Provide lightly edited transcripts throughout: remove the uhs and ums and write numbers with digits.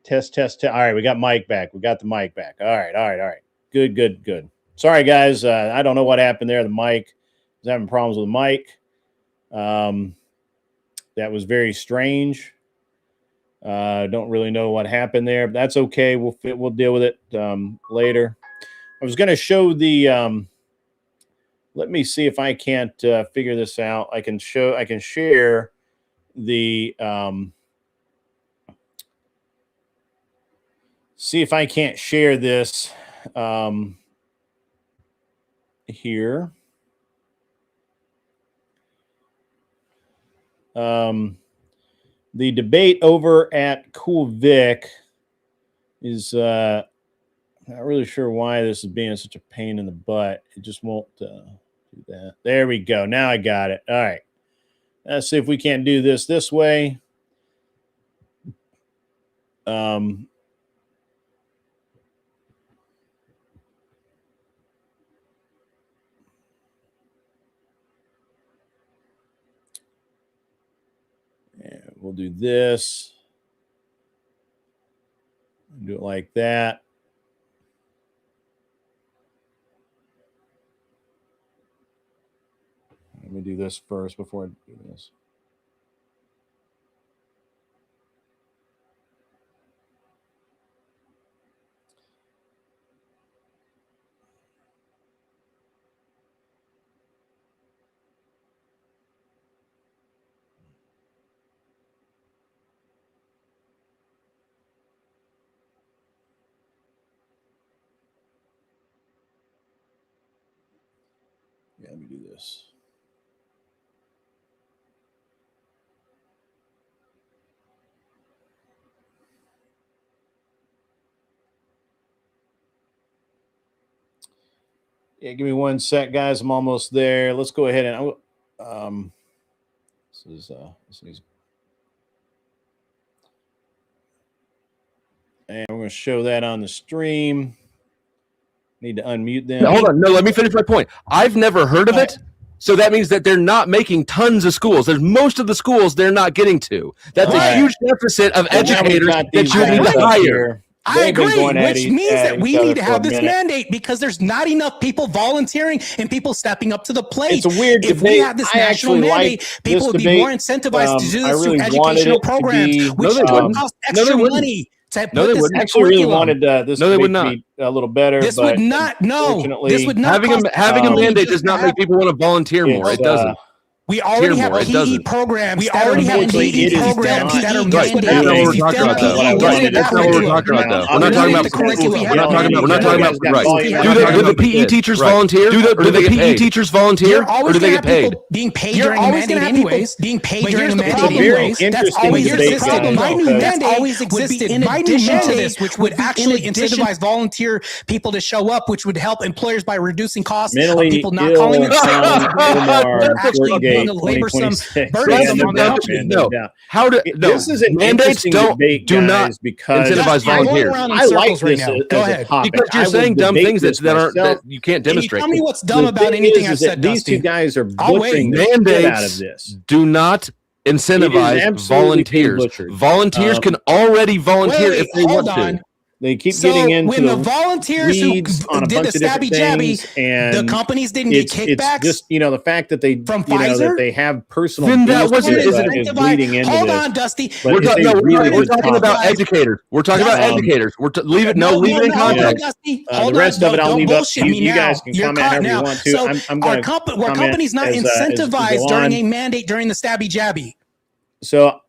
Test. All right, we got Mike back. We got the mic back. All right. Good. Sorry, guys. I don't know what happened there. The mic was having problems with the mic. That was very strange. Don't really know what happened there, but that's okay. We'll deal with it later. I was going to show the. Let me see if I can't figure this out. I can share the. See if I can't share this here. The debate over at Cool Vic is not really sure why this is being such a pain in the butt. It just won't do that. There we go. Now I got it. All right. Let's see if we can't do this way. We'll do this. Do it like that. Let me do this first before I do this. Yeah, let me do this. Yeah, give me 1 sec, guys. I'm almost there. Let's go ahead and this is and we're going to show that on the stream. Need to unmute them. Hold on. No, let me finish my point. I've never heard of it. So that means that they're not making tons of schools. There's most of the schools they're not getting to. That's a huge deficit of educators that you need to hire. I agree, which means that we need to have this mandate because there's not enough people volunteering and people stepping up to the plate. It's a weird if debate. we have this national mandate, people would be more incentivized to do this through educational programs, which would cost extra money. No, they wouldn't. Actually, really wanted this to be a little better. This would not. No, this would not. Having a mandate does not make people want to volunteer more. It doesn't. We already have PE programs. We already have PE programs that are mandated. That's not what we're talking about, though. That's not what we're talking about, though. We're not talking about curriculum. We're not talking about right. Do the PE teachers volunteer? Do the PE teachers volunteer, or do they get paid? Being paid during a mandate anyways. Being paid during a mandate anyways. That's always the problem. My new mandate always existed. My new mandate, which would actually incentivize volunteer people to show up, which would help employers by reducing costs of people not calling in sick. The labor some burdens on the company. This is an mandates do not incentivize volunteers. I like this as a topic. Because you're saying dumb things that you can't demonstrate. Tell me what's dumb about anything I've said. These two guys are butchering mandates out of this. Do not incentivize volunteers. Volunteers can already volunteer if they want to. They keep getting into when the volunteers who did the stabby jabby, and the companies didn't get kickbacks. It's just the fact that they from Pfizer, that they have personal. Then that wasn't bleeding into Hold on, Dusty. We're talking about educators. We're talking about educators. Leave it in context. The rest of it, I'll leave up to you. You guys can comment however you want to. I'm going to. Were companies not incentivized during a mandate during the stabby jabby? So.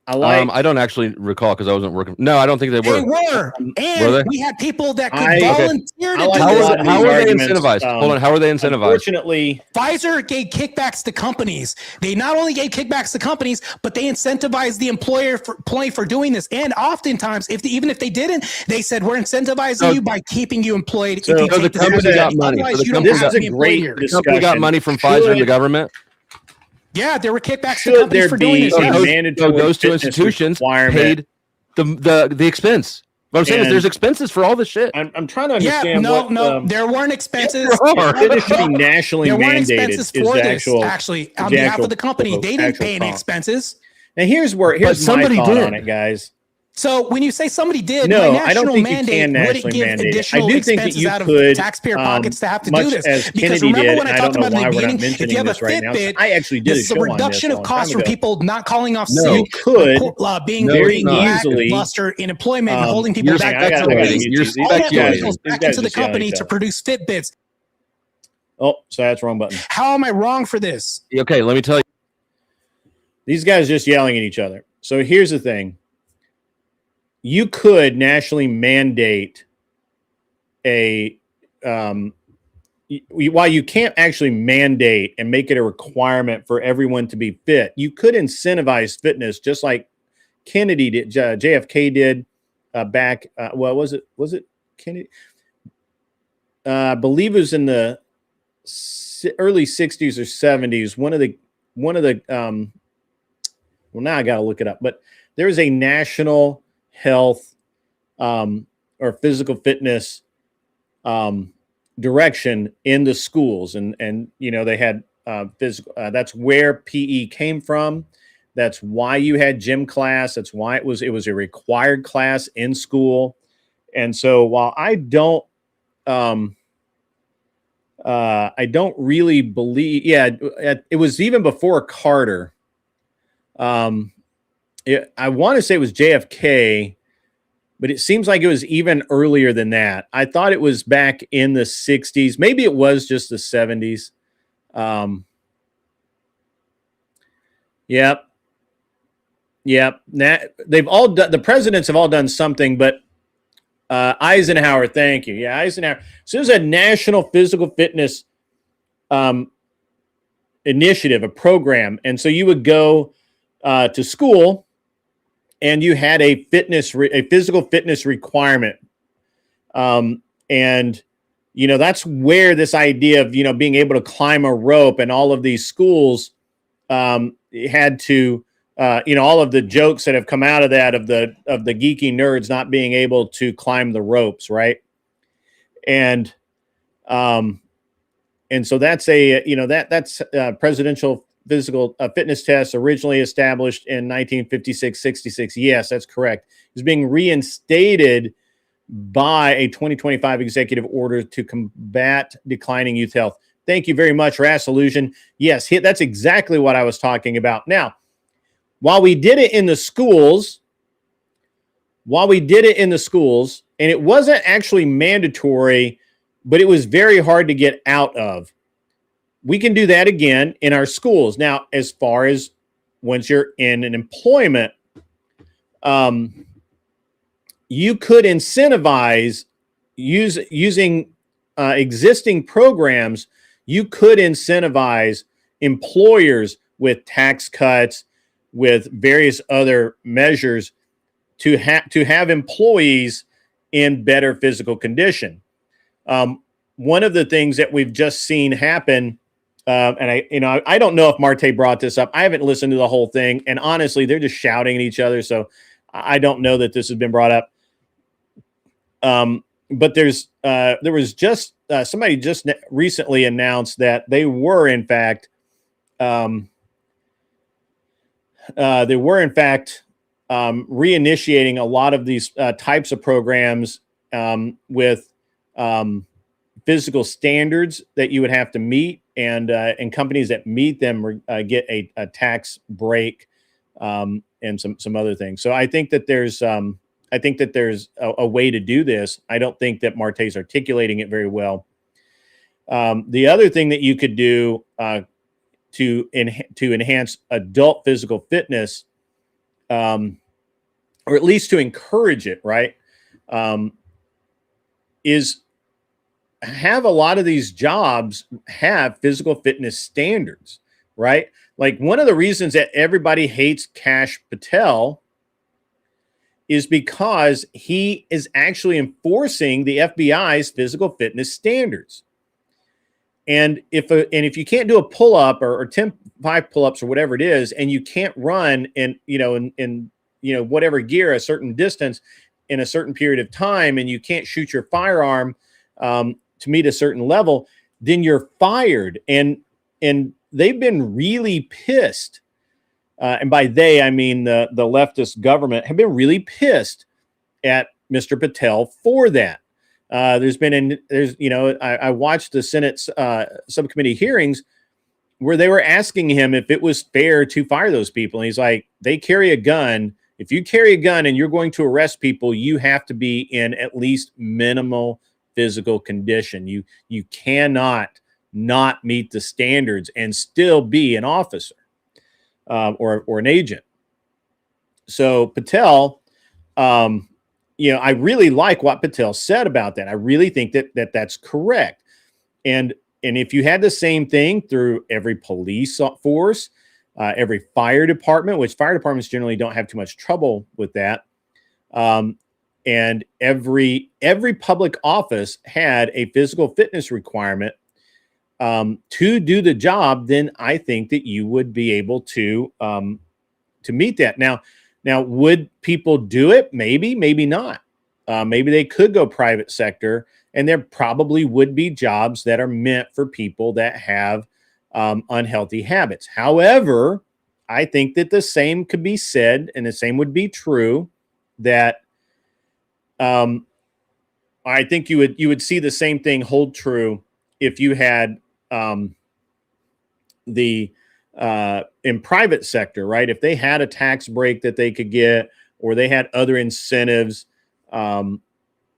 I don't actually recall because I wasn't working. No, I don't think they were. They were. And we had people that could volunteer to do this. How are they incentivized? Hold on. How are they incentivized? Unfortunately, Pfizer gave kickbacks to companies. They not only gave kickbacks to companies, but they incentivized the employer for doing this. And oftentimes, even if they didn't, they said, we're incentivizing you by keeping you employed. So the company got money. This is a great discussion. The company got money from Pfizer and the government. Yeah, there were kickbacks to companies for doing this. So those two institutions paid the expense. What I'm saying is there's expenses for all this shit. I'm trying to understand. No, there weren't expenses. It should be nationally there weren't mandated. Expenses for this, actually, on behalf of the company. They didn't pay any expenses. Now here's my thought on it, guys. So when you say somebody did, no, my national I don't think mandate you can wouldn't nationally give mandate it. additional I do think that expenses you out could, of taxpayer pockets to have to do much this. as Because Kennedy remember did, when I and I talked don't know about in why the we're not beginning, if you mentioning have a this right now. Fitbit, I actually did a this is a show on this reduction a of long costs time from ago. people not calling off No. sick, You could being very easily lackluster in employment and holding people You're back. I gotta speculating. You're these All that money speculating. goes these back guys into the just yelling at company each to other. produce Fitbits. Oh, so that's the wrong button. How am I wrong for this? Okay, let me tell you. These guys just yelling at each other. So here's the thing. You could nationally mandate while you can't actually mandate and make it a requirement for everyone to be fit, you could incentivize fitness just like Kennedy did, JFK did back. Was it Kennedy? I believe it was in the early 60s or 70s. One of the well, now I got to look it up, but there is a national health or physical fitness direction in the schools, and they had physical. That's where PE came from. That's why you had gym class. That's why it was a required class in school. And so while I don't really believe, it was even before Carter. I want to say it was JFK, but it seems like it was even earlier than that. I thought it was back in the 60s. Maybe it was just the 70s. Yep. They've all done, the presidents have all done something, but Eisenhower, thank you. Yeah, Eisenhower. So there's a national physical fitness initiative, a program. And so you would go to school and you had a physical fitness requirement. And that's where this idea of being able to climb a rope, and all of these schools had to all of the jokes that have come out of that, of the geeky nerds not being able to climb the ropes, right? And so that's that's presidential physical fitness test, originally established in 1956-66. Yes, that's correct. It's being reinstated by a 2025 executive order to combat declining youth health. Thank you very much, Rass Illusion. Yes, that's exactly what I was talking about. Now, while we did it in the schools, and it wasn't actually mandatory, but it was very hard to get out of, we can do that again in our schools. Now, as far as once you're in an employment, you could incentivize using existing programs. You could incentivize employers with tax cuts, with various other measures to have employees in better physical condition. One of the things that we've just seen happen, and I don't know if Marte brought this up. I haven't listened to the whole thing, and honestly, they're just shouting at each other, so I don't know that this has been brought up. But there was just somebody just recently announced that they were in fact reinitiating a lot of these types of programs with physical standards that you would have to meet, and companies that meet them get a tax break, and some other things. So I think that there's a way to do this. I don't think that Marte's articulating it very well. The other thing that you could do to enhance adult physical fitness, or at least to encourage it, right, is have a lot of these jobs have physical fitness standards, right? Like, one of the reasons that everybody hates Kash Patel is because he is actually enforcing the FBI's physical fitness standards. And if you can't do a pull-up or 5 pull-ups or whatever it is, and you can't run in whatever gear a certain distance in a certain period of time, and you can't shoot your firearm to meet a certain level, then you're fired. And they've been really pissed and by they, I mean the leftist government, have been really pissed at Mr. Patel for that. I watched the Senate's subcommittee hearings where they were asking him if it was fair to fire those people. And he's like, they carry a gun. If you carry a gun and you're going to arrest people, you have to be in at least minimal physical condition. You cannot not meet the standards and still be an officer or an agent. So Patel, I really like what Patel said about that. I really think that that's correct. And if you had the same thing through every police force, every fire department, which fire departments generally don't have too much trouble with that, and every public office had a physical fitness requirement to do the job, then I think that you would be able to meet that. Now, would people do it? Maybe, maybe not. Maybe they could go private sector, and there probably would be jobs that are meant for people that have unhealthy habits. However, I think that the same could be said, and the same would be true that I think you would see the same thing hold true if you had in private sector, right? If they had a tax break that they could get, or they had other incentives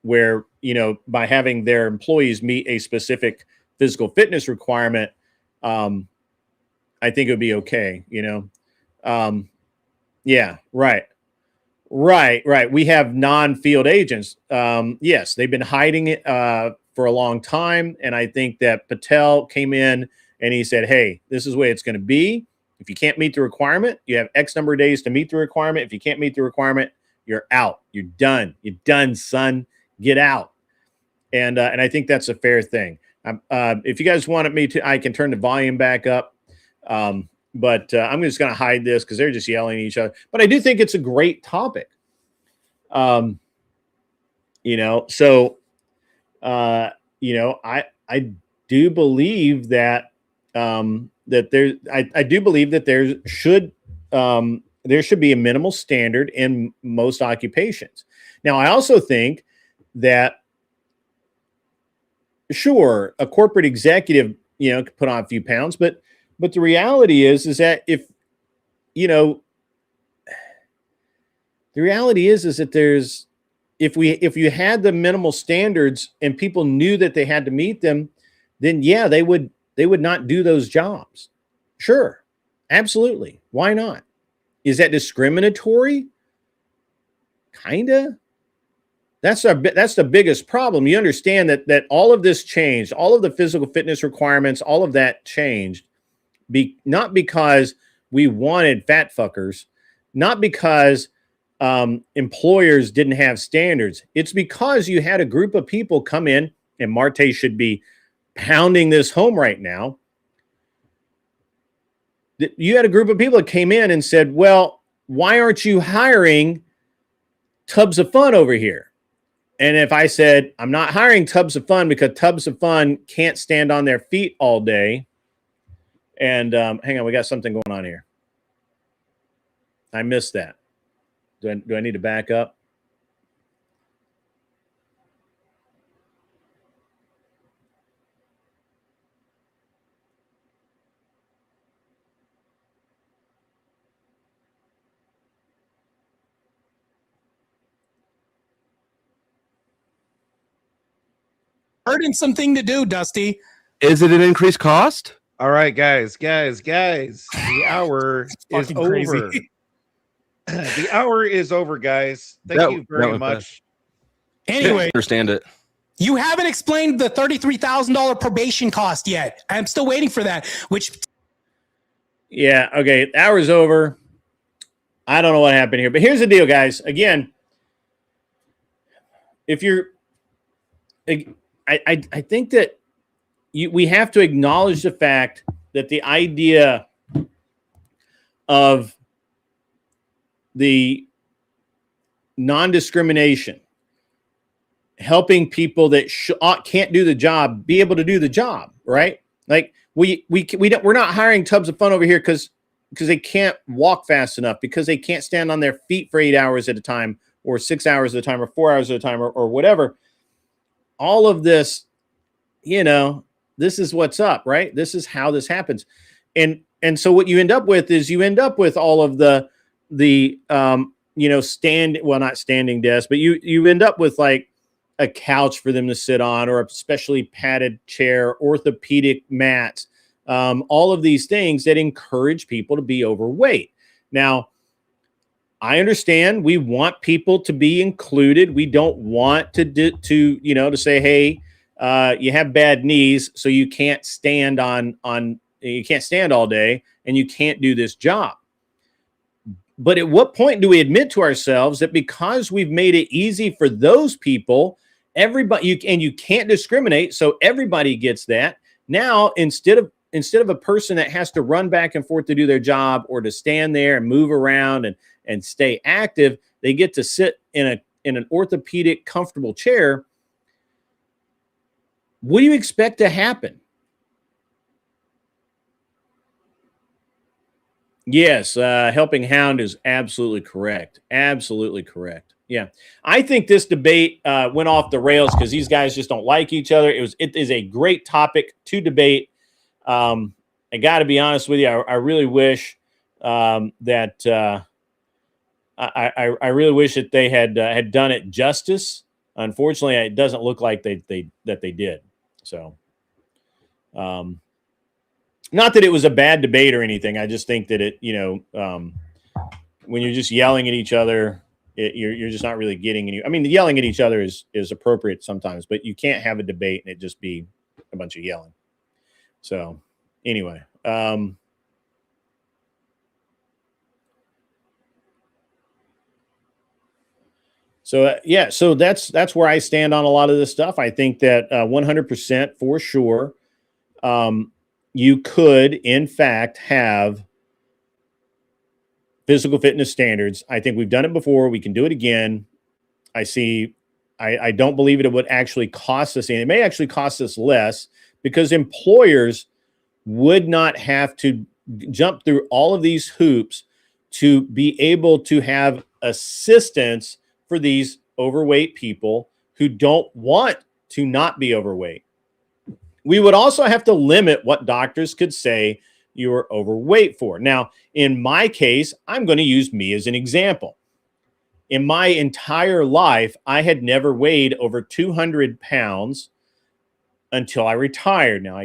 where, by having their employees meet a specific physical fitness requirement, I think it would be okay, yeah, right. We have non-field agents. Yes, they've been hiding it for a long time. And I think that Patel came in and he said, hey, this is the way it's going to be. If you can't meet the requirement, you have X number of days to meet the requirement. If you can't meet the requirement, you're out. You're done. You're done, son. Get out. And I think that's a fair thing. If you guys wanted me to, I can turn the volume back up. But I'm just going to hide this because they're just yelling at each other. But I do think it's a great topic. I do believe that I do believe that there should be a minimal standard in most occupations. Now, I also think that sure, a corporate executive, could put on a few pounds, but the reality is that if you had the minimal standards and people knew that they had to meet them, then yeah, they would not do those jobs. Sure. Absolutely. Why not? Is that discriminatory? Kinda. That's the biggest problem. You understand that all of this changed, all of the physical fitness requirements, all of that changed, not because we wanted fat fuckers, not because employers didn't have standards. It's because you had a group of people come in, and Marte should be pounding this home right now. You had a group of people that came in and said, well, why aren't you hiring Tubs of Fun over here? And if I said, I'm not hiring Tubs of Fun because Tubs of Fun can't stand on their feet all day. And hang on, we got something going on here. I missed that. Do I need to back up? Burdensome thing to do, Dusty. Is it an increased cost? All right, guys. The hour is over. The hour is over, guys. Thank you very much. Anyway, Understand it. You haven't explained the $33,000 probation cost yet. I'm still waiting for that. Yeah. Okay. The hour's over. I don't know what happened here, but here's the deal, guys. Again, if you're, I think that we have to acknowledge the fact that the idea of the non-discrimination, helping people that can't do the job be able to do the job, right? Like we're not hiring Tubs of Fun over here because they can't walk fast enough, because they can't stand on their feet for 8 hours at a time, or 6 hours at a time, or 4 hours at a time, or whatever. All of this, this is what's up, right? This is how this happens. And so what you end up with is all of the not standing desks, but you end up with like a couch for them to sit on, or a specially padded chair, orthopedic mats, all of these things that encourage people to be overweight. Now, I understand we want people to be included. We don't want to say, hey, you have bad knees, so you can't stand you can't stand all day, and you can't do this job. But at what point do we admit to ourselves that because we've made it easy for those people, you can't discriminate, so everybody gets that. Now, instead of a person that has to run back and forth to do their job, or to stand there and move around and stay active, they get to sit in an orthopedic comfortable chair. What do you expect to happen? Yes, Helping Hound is absolutely correct. Absolutely correct. Yeah. I think this debate went off the rails because these guys just don't like each other. It is a great topic to debate. I got to be honest with you. I really wish that I really wish that they had done it justice. Unfortunately, it doesn't look like they did. So, not that it was a bad debate or anything. I just think that when you're just yelling at each other, you're just not really getting any. I mean, the yelling at each other is appropriate sometimes, but you can't have a debate and it just be a bunch of yelling. So, anyway, so that's where I stand on a lot of this stuff. I think that 100% for sure, you could, in fact, have physical fitness standards. I think we've done it before. We can do it again. I don't believe it would actually cost us anything. It may actually cost us less, because employers would not have to jump through all of these hoops to be able to have assistance for these overweight people who don't want to not be overweight. We would also have to limit what doctors could say you are overweight for. Now, in my case, I'm going to use me as an example. In my entire life, I had never weighed over 200 pounds until I retired. Now,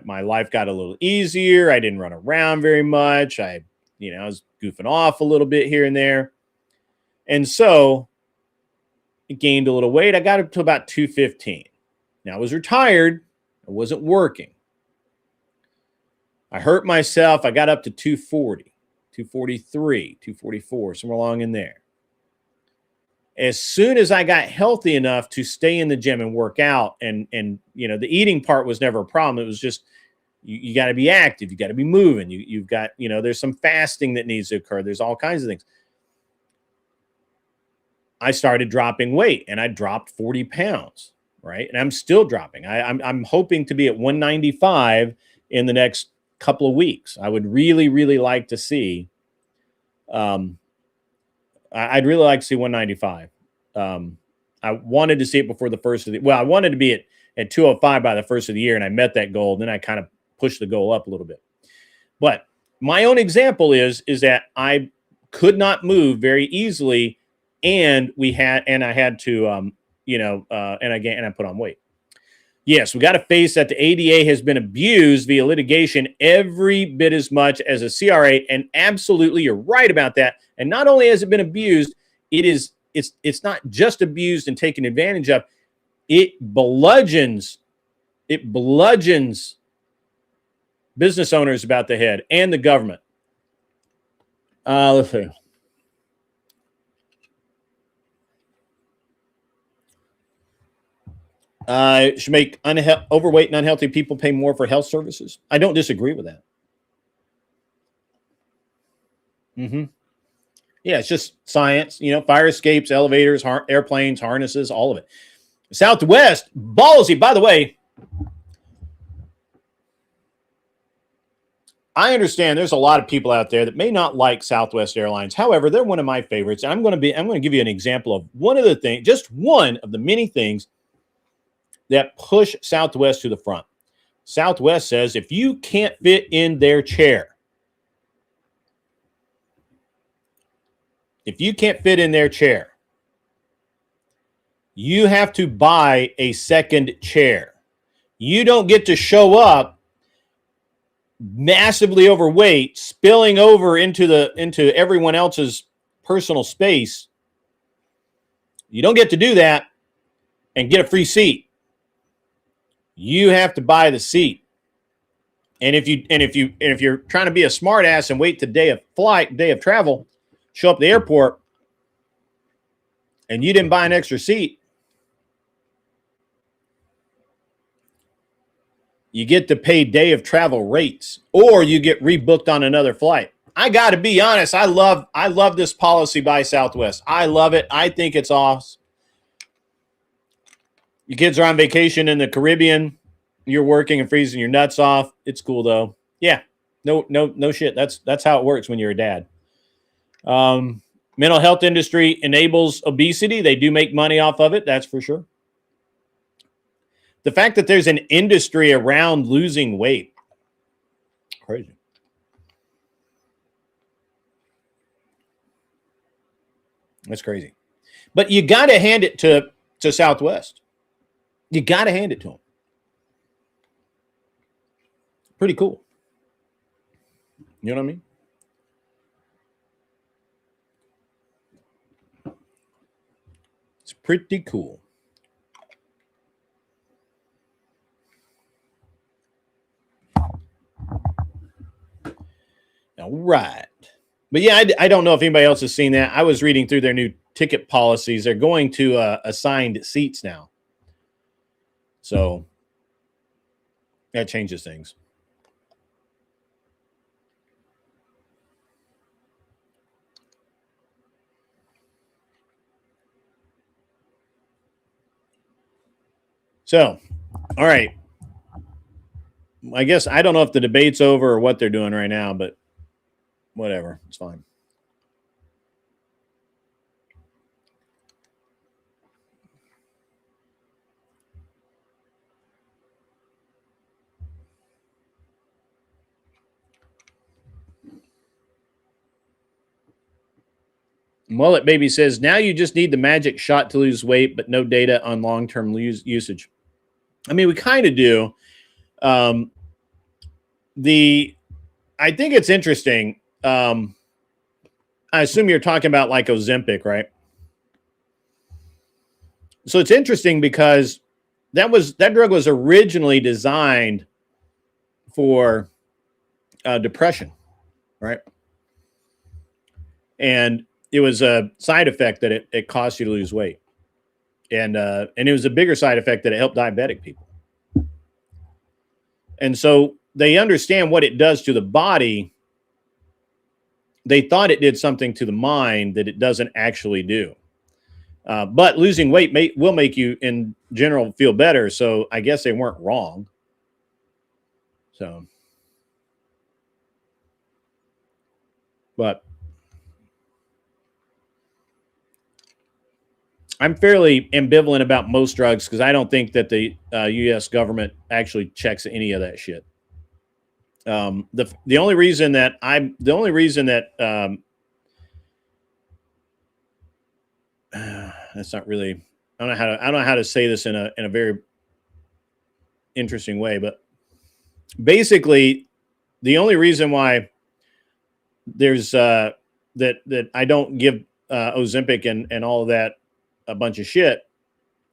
my life got a little easier. I didn't run around very much. I was goofing off a little bit here and there. And so I gained a little weight. I got up to about 215. Now, I was retired. I wasn't working. I hurt myself. I got up to 240, 243, 244, somewhere along in there. As soon as I got healthy enough to stay in the gym and work out, and the eating part was never a problem. It was just, you got to be active. You got to be moving. You've got, there's some fasting that needs to occur. There's all kinds of things. I started dropping weight, and I dropped 40 pounds. Right. And I'm still dropping. I'm hoping to be at 195 in the next couple of weeks. I would really, really like to see. I'd really like to see 195. I wanted to see it before the first of the. Well, I wanted to be at 205 by the first of the year, and I met that goal. Then I kind of pushed the goal up a little bit. But my own example is that I could not move very easily, and I had to. And I put on weight. Yes, we got to face that the ADA has been abused via litigation every bit as much as a CRA, and absolutely, you're right about that. And not only has it been abused, it's not just abused and taken advantage of. It bludgeons business owners about the head and the government. Let's see. Should make overweight and unhealthy people pay more for health services. I don't disagree with that. Yeah, it's just science. Fire escapes, elevators, airplanes, harnesses, all of it. Southwest, ballsy. By the way, I understand there's a lot of people out there that may not like Southwest Airlines. However, they're one of my favorites. And I'm going to give you an example of one of the things, just one of the many things that push Southwest to the front. Southwest says if you can't fit in their chair, you have to buy a second chair. You don't get to show up massively overweight, spilling over into everyone else's personal space. You don't get to do that and get a free seat. You have to buy the seat. And if you're trying to be a smart ass and wait the day of travel, show up at the airport, and you didn't buy an extra seat, you get to pay day of travel rates, or you get rebooked on another flight. I got to be honest. I love this policy by Southwest. I love it. I think it's awesome. Your kids are on vacation in the Caribbean. You're working and freezing your nuts off. It's cool though. Yeah. No shit. That's how it works when you're a dad. Mental health industry enables obesity. They do make money off of it. That's for sure. The fact that there's an industry around losing weight. Crazy. That's crazy. But you got to hand it to Southwest. You got to hand it to them. Pretty cool. You know what I mean? It's pretty cool. All right. But yeah, I don't know if anybody else has seen that. I was reading through their new ticket policies. They're going to assigned seats now. So that changes things. So, all right. I guess I don't know if the debate's over or what they're doing right now, but whatever. It's fine. Mullet Baby says, now you just need the magic shot to lose weight, but no data on long-term usage. I mean, we kind of do. I think it's interesting. I assume you're talking about like Ozempic, right? So it's interesting because that drug was originally designed for depression, right? And it was a side effect that it caused you to lose weight. And it was a bigger side effect that it helped diabetic people. And so they understand what it does to the body. They thought it did something to the mind that it doesn't actually do. But losing weight will make you, in general, feel better. So I guess they weren't wrong. So, but I'm fairly ambivalent about most drugs because I don't think that the U.S. government actually checks any of that shit. The only reason that that's not really, I don't know how to say this in a very interesting way, but basically the only reason why there's that I don't give Ozempic and all of that a bunch of shit.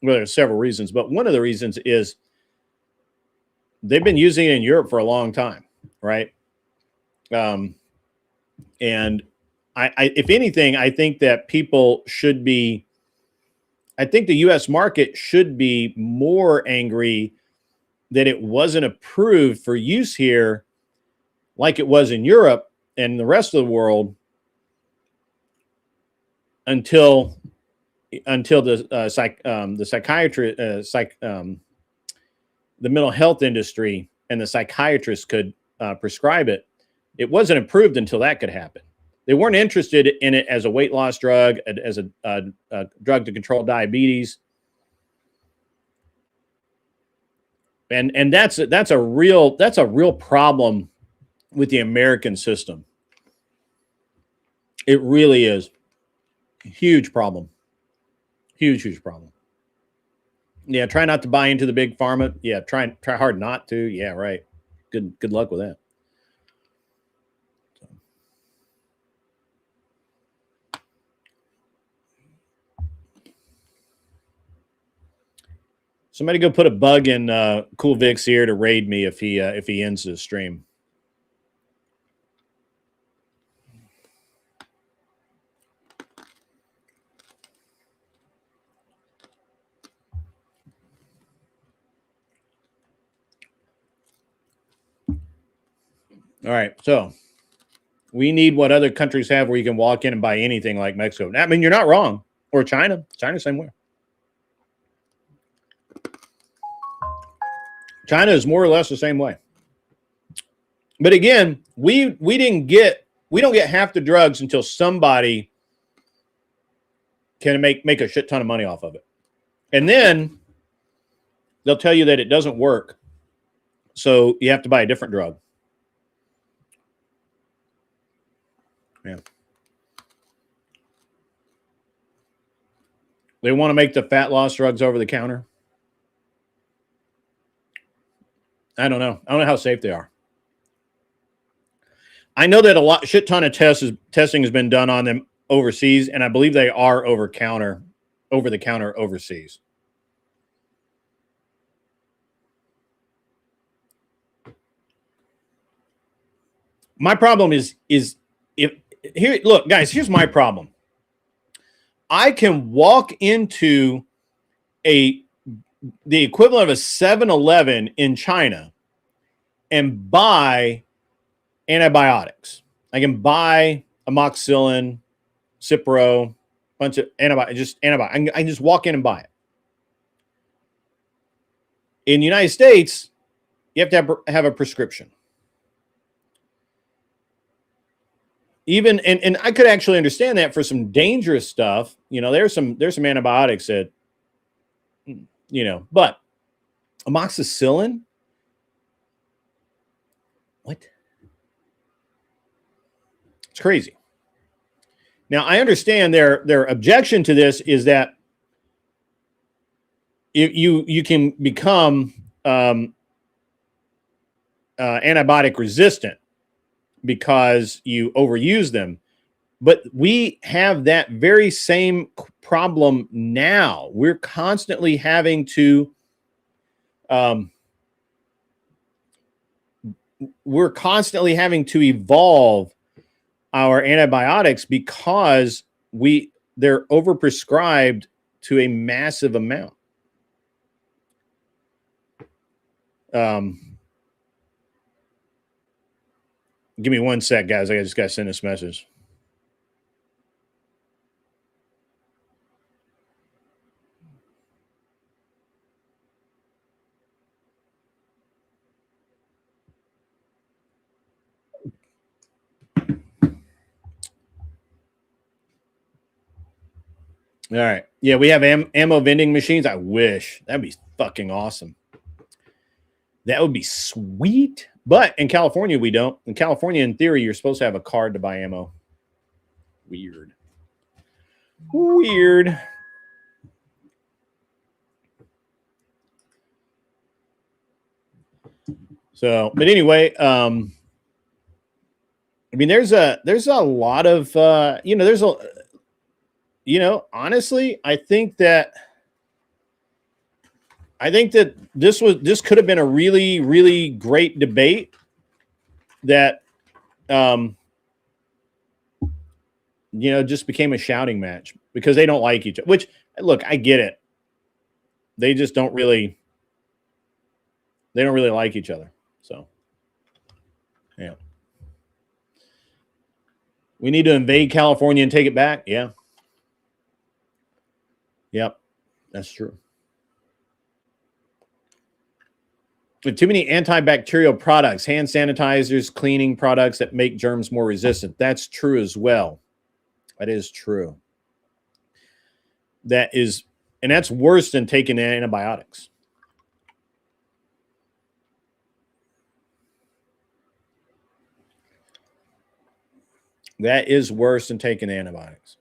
Well, there's several reasons, but one of the reasons is they've been using it in Europe for a long time, right? And I if anything, I think that people should be, I think the U.S. market should be more angry that it wasn't approved for use here like it was in Europe and the rest of the world until the mental health industry and the psychiatrists could prescribe it. It wasn't approved until that could happen. They weren't interested in it as a weight loss drug, as a drug to control diabetes. And that's a real problem with the American system. It really is. Huge problem. Huge problem. Yeah, try not to buy into the big pharma. Yeah, try hard not to. Yeah, right. Good luck with that. Somebody go put a bug in Cool Vic's ear to raid me if he ends his stream. All right, so we need what other countries have where you can walk in and buy anything like Mexico. I mean, you're not wrong. Or China. China, same way. China is more or less the same way. But again, we don't get half the drugs until somebody can make a shit ton of money off of it. And then they'll tell you that it doesn't work. So you have to buy a different drug. Yeah. They want to make the fat loss drugs over the counter. I don't know. I don't know how safe they are. I know that a shit ton of testing has been done on them overseas, and I believe they are over the counter overseas. My problem is if here, look, guys, here's my problem. I can walk into the equivalent of a 7-Eleven in China and buy antibiotics. I can buy amoxicillin, Cipro, bunch of antibiotics. I can just walk in and buy it. In the United States, you have to have a prescription. Even and I could actually understand that for some dangerous stuff. You know, there's some antibiotics that, you know, but amoxicillin? What? It's crazy. Now, I understand their objection to this is that you can become antibiotic resistant because you overuse them. But we have that very same problem now. We're constantly having to evolve our antibiotics because they're overprescribed to a massive amount. Give me one sec, guys. I just got to send this message. All right. Yeah, we have ammo vending machines. I wish. That'd be fucking awesome. That would be sweet. But in California, we don't. In California, in theory, you're supposed to have a card to buy ammo. Weird. So, but anyway, I mean, there's a lot of, honestly, I think that this could have been a really, really great debate that, just became a shouting match because they don't like each other, which, look, I get it. They just don't really like each other. So, yeah. We need to invade California and take it back. Yeah. Yep. That's true. With too many antibacterial products, hand sanitizers, cleaning products that make germs more resistant. That's true as well. That is true. And that's worse than taking antibiotics. That is worse than taking antibiotics.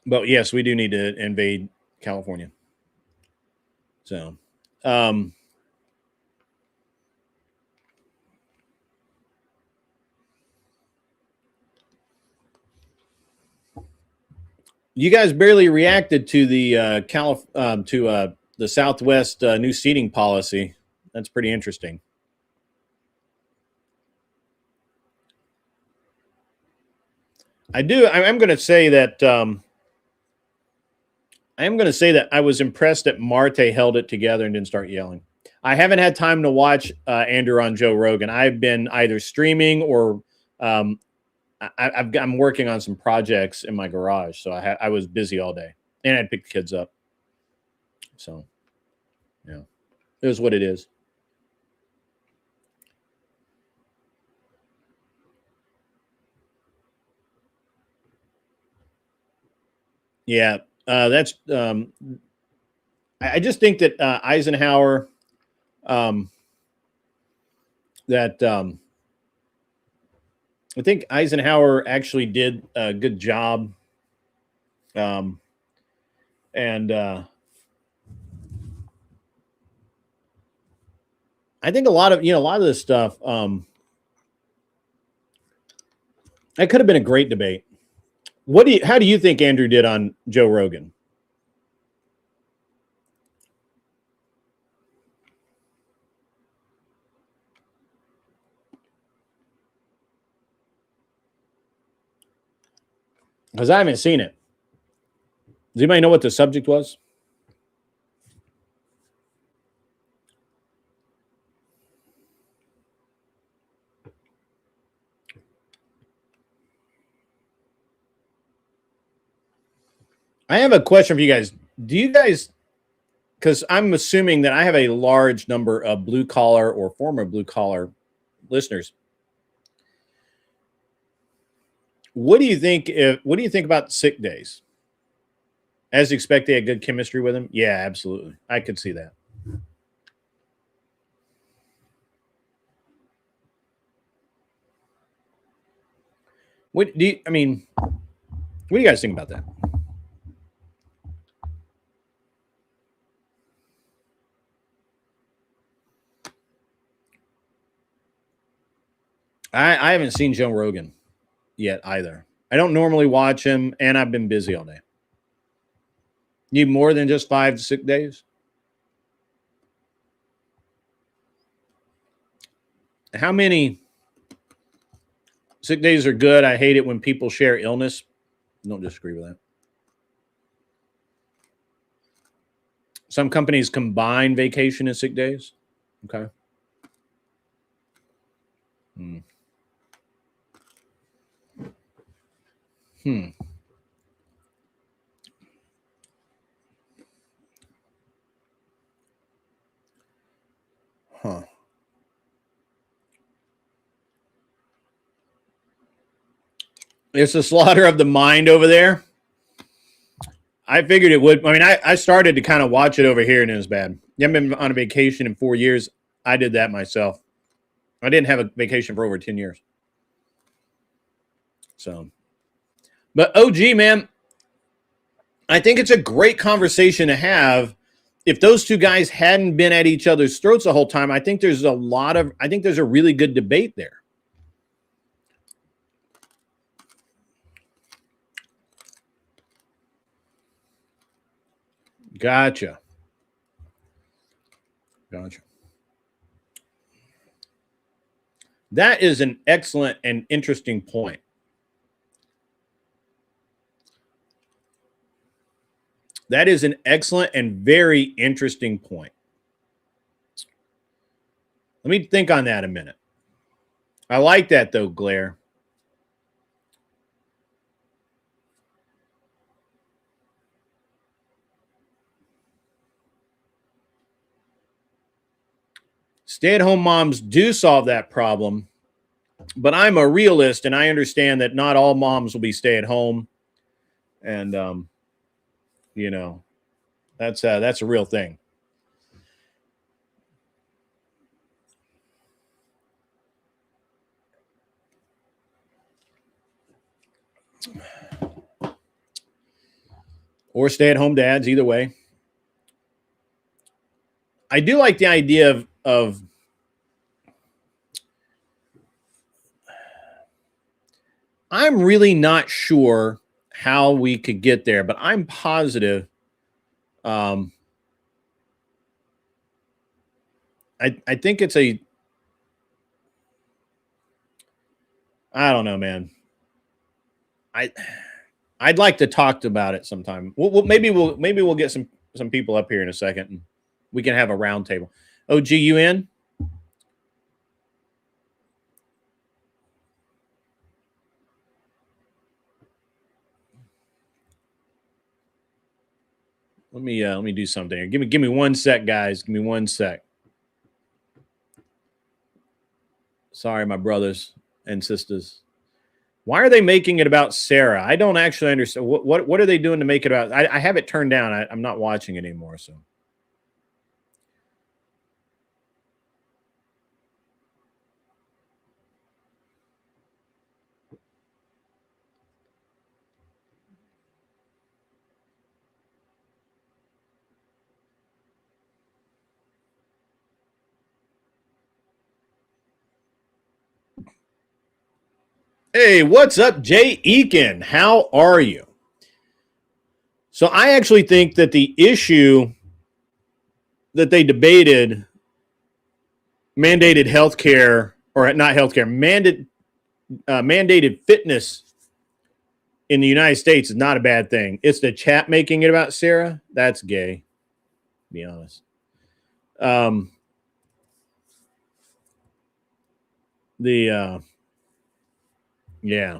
But yes, we do need to invade California. So, you guys barely reacted to the the Southwest new seating policy. That's pretty interesting. I'm going to say that I was impressed that Marte held it together and didn't start yelling. I haven't had time to watch Andrew on Joe Rogan. I've been either streaming or I'm working on some projects in my garage, so I was busy all day, and I'd pick the kids up. So, yeah, it is what it is. Yeah, that's. I just think that Eisenhower, I think Eisenhower actually did a good job, and I think a lot of this stuff. That could have been a great debate. How do you think Andrew did on Joe Rogan? Because I haven't seen it. Does anybody know what the subject was? I have a question for you guys. Do you guys, because I'm assuming that I have a large number of blue collar or former blue collar listeners. What do you think about sick days? As expected, they had good chemistry with him? Yeah, absolutely. I could see that. What do you guys think about that? I haven't seen Joe Rogan yet either. I don't normally watch him, and I've been busy all day. You more than just 5 sick days? How many sick days are good? I hate it when people share illness. Don't disagree with that. Some companies combine vacation and sick days. Okay. Huh. It's the slaughter of the mind over there. I figured it would. I mean, I started to kind of watch it over here, and it was bad. You haven't been on a vacation in 4 years. I did that myself. I didn't have a vacation for over 10 years. So, but OG, man, I think it's a great conversation to have. If those two guys hadn't been at each other's throats the whole time, I think there's a really good debate there. Gotcha. That is an excellent and interesting point. That is an excellent and very interesting point. Let me think on that a minute. I like that though, Glare. Stay-at-home moms do solve that problem, but I'm a realist and I understand that not all moms will be stay-at-home, and you know, that's a real thing. Or stay-at-home dads, either way. I do like the idea of I'm really not sure how we could get there, but I'm positive. I think it's I don't know, man. I'd like to talk about it sometime. Maybe we'll get some people up here in a second, and we can have a round table. OG, you in? Let me do something here. Give me 1 sec, guys. Give me 1 sec. Sorry, my brothers and sisters. Why are they making it about Sarah? I don't actually understand. What are they doing to make it about? I have it turned down. I'm not watching it anymore. So. Hey, what's up, Jay Eakin? How are you? So I actually think that the issue that they debated, mandated healthcare, or not healthcare, mandated fitness in the United States is not a bad thing. It's the chat making it about Sarah. That's gay, to be honest. Yeah.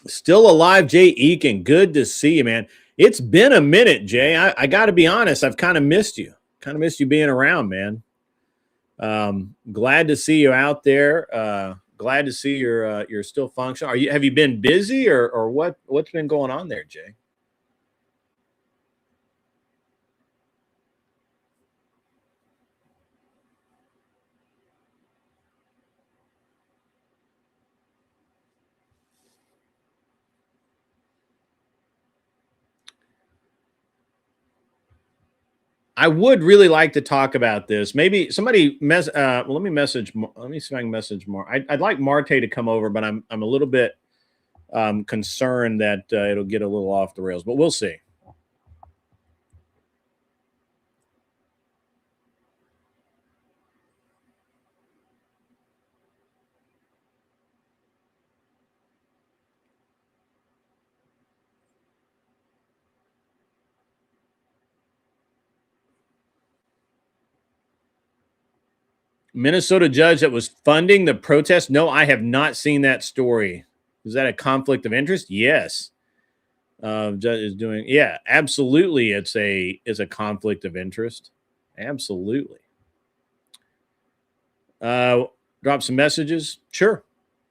Still alive, Jay Eakin. Good to see you, man. It's been a minute, Jay. I got to be honest. I've kind of missed you. Kind of missed you being around, man. Glad to see you out there. Glad to see you're still functioning. Have you been busy or what's been going on there, Jay? I would really like to talk about this. Maybe somebody let me message. Let me see if I can message more. I'd like Marte to come over, but I'm a little bit concerned that it'll get a little off the rails, but we'll see. Minnesota judge that was funding the protest? No, I have not seen that story. Is that a conflict of interest? Yes. Judge is doing, yeah, absolutely. It's a conflict of interest. Absolutely. Drop some messages. Sure.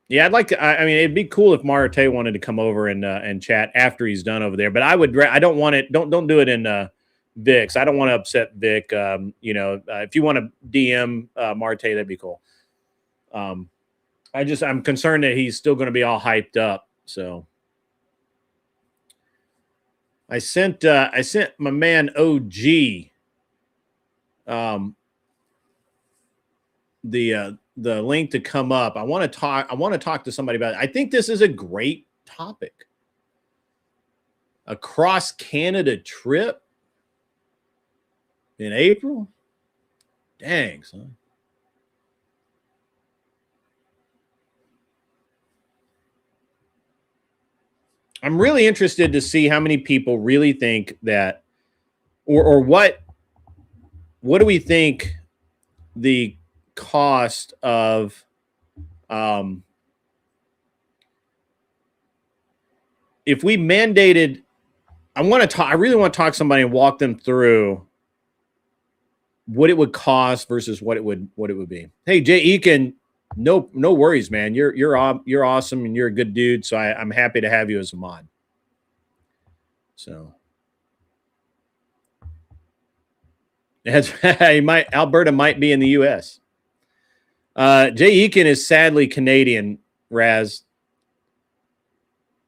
Yeah, I'd like to. I mean, it'd be cool if Marte wanted to come over and chat after he's done over there. But I don't want it. Don't do it in Vic's. I don't want to upset Vic. If you want to DM Marte, that'd be cool. I'm concerned that he's still going to be all hyped up. So I sent my man OG the link to come up. I want to talk to somebody about it. I think this is a great topic. A cross Canada trip in April? Dang, son. I'm really interested to see how many people really think that, or what do we think the cost of if we mandated, I really want to talk to somebody and walk them through what it would cost versus what it would be. Hey, Jay Eakin, no worries, man. You're awesome and you're a good dude. So I'm happy to have you as a mod. So Alberta might be in the U.S. Jay Eakin is sadly Canadian, Raz.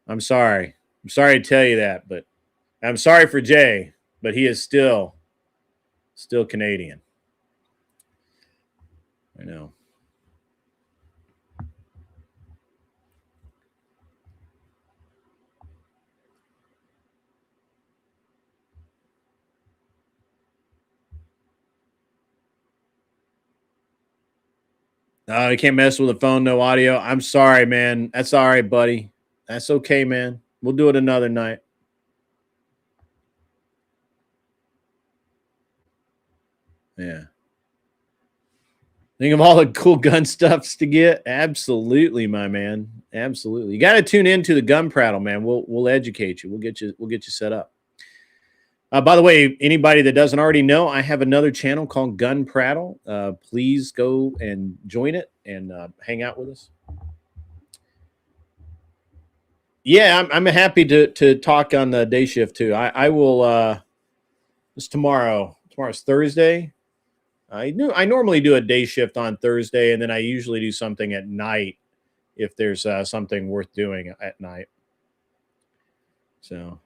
I'm sorry. I'm sorry to tell you that, but I'm sorry for Jay, but he is still Canadian. I know. Oh, you can't mess with the phone, no audio. I'm sorry, man. That's all right, buddy. That's okay, man. We'll do it another night. Yeah. Think of all the cool gun stuffs to get. Absolutely, my man. Absolutely. You got to tune into the Gun Prattle, man. We'll educate you. We'll get you set up. By the way, anybody that doesn't already know, I have another channel called Gun Prattle. Please go and join it and hang out with us. Yeah, I'm happy to talk on the day shift too. I will. It's tomorrow. Tomorrow's Thursday. I normally do a day shift on Thursday, and then I usually do something at night if there's something worth doing at night. So.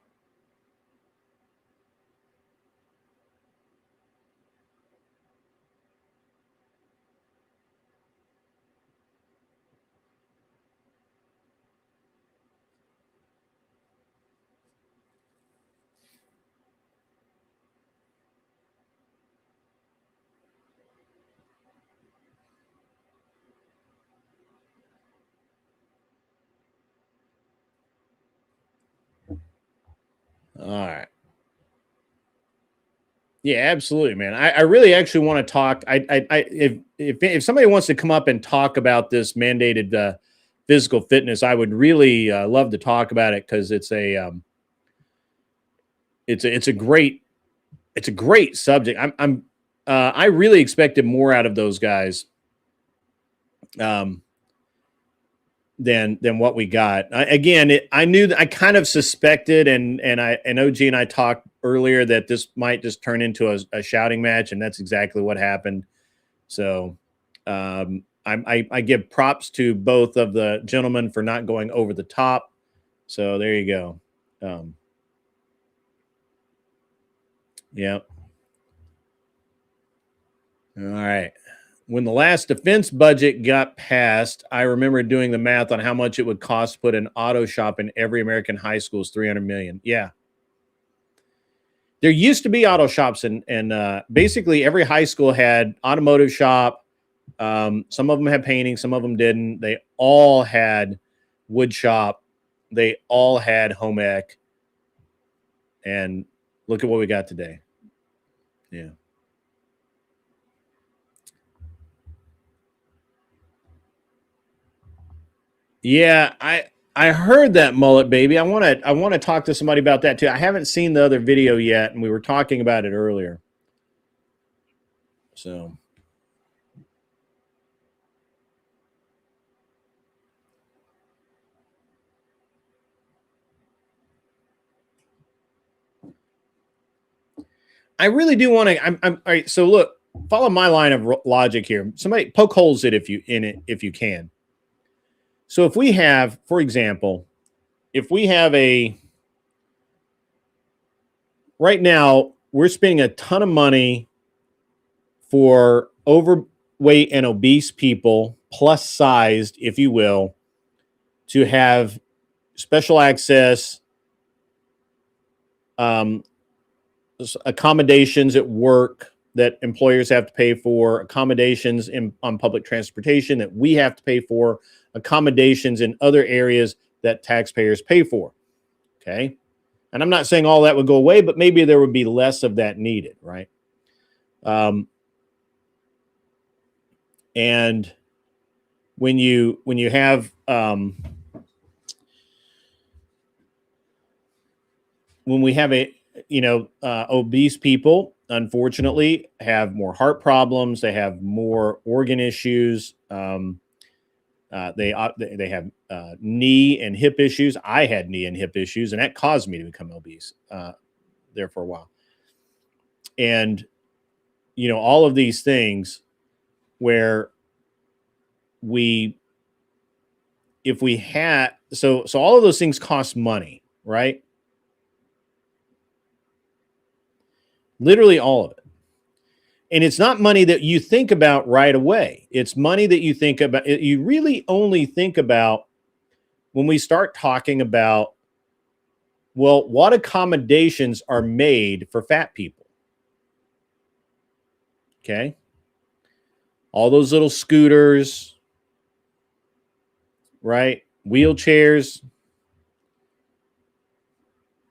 All right. Yeah, absolutely, man. I really actually want to talk. If somebody wants to come up and talk about this mandated physical fitness, I would really love to talk about it because it's a great subject. I really expected more out of those guys than what we got. I knew that I kind of suspected, and OG and I talked earlier that this might just turn into a shouting match, and that's exactly what happened. So I give props to both of the gentlemen for not going over the top. So there you go. Yeah. All right. When the last defense budget got passed, I remember doing the math on how much it would cost to put an auto shop in every American high school is $300 million. Yeah. There used to be auto shops, and basically every high school had automotive shop. Some of them had painting, some of them didn't. They all had wood shop. They all had home ec. And look at what we got today. Yeah. Yeah, I heard that, Mullet Baby. I want to talk to somebody about that too. I haven't seen the other video yet, and we were talking about it earlier. So I really do want to. I'm all right. So look, follow my line of logic here. Somebody poke holes if you can. So if we have, for example, right now we're spending a ton of money for overweight and obese people, plus sized, if you will, to have special access, accommodations at work that employers have to pay for, accommodations on public transportation that we have to pay for, accommodations in other areas that taxpayers pay for. Okay. And I'm not saying all that would go away, but maybe there would be less of that needed, right? And when you have when we have obese people, unfortunately, have more heart problems. They have more organ issues. They have knee and hip issues. I had knee and hip issues, and that caused me to become obese there for a while. And all of these things where if we had so all of those things cost money, right? Literally all of it. And it's not money that you think about right away. It's money that you think about. You really only think about when we start talking about, well, what accommodations are made for fat people? Okay. All those little scooters, right? Wheelchairs,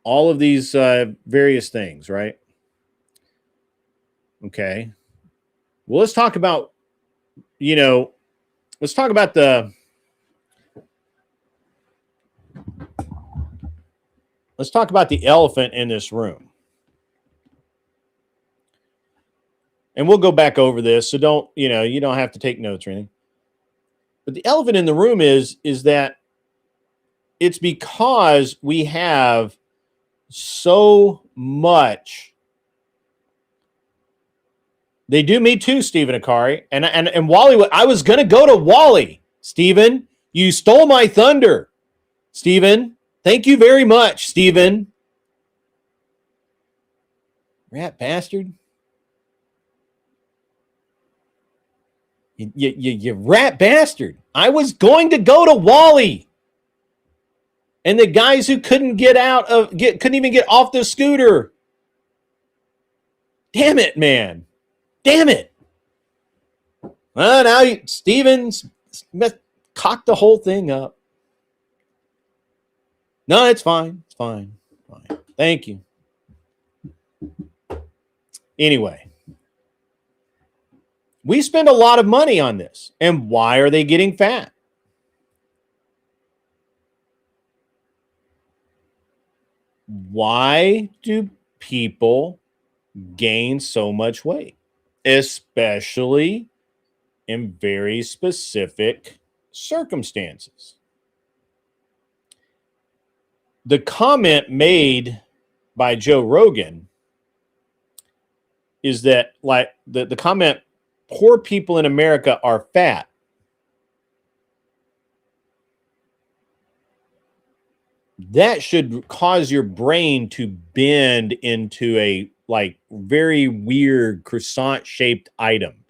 all of these various things, right? Okay. Well, let's talk about the elephant in this room. And we'll go back over this, so you don't have to take notes or anything. But the elephant in the room is that it's because we have so much. They do me too, Stephen Akari. And Wally, I was going to go to Wally. Stephen, you stole my thunder. Stephen, thank you very much, Stephen. Rat bastard. You rat bastard. I was going to go to Wally. And the guys who couldn't couldn't even get off the scooter. Damn it, man. Damn it. Well, now Steven's cocked the whole thing up. No, it's fine. It's fine. Fine. Thank you. Anyway, we spend a lot of money on this. And why are they getting fat? Why do people gain so much weight? Especially in very specific circumstances. The comment made by Joe Rogan is that, like, the comment, poor people in America are fat. That should cause your brain to bend into a very weird croissant-shaped item.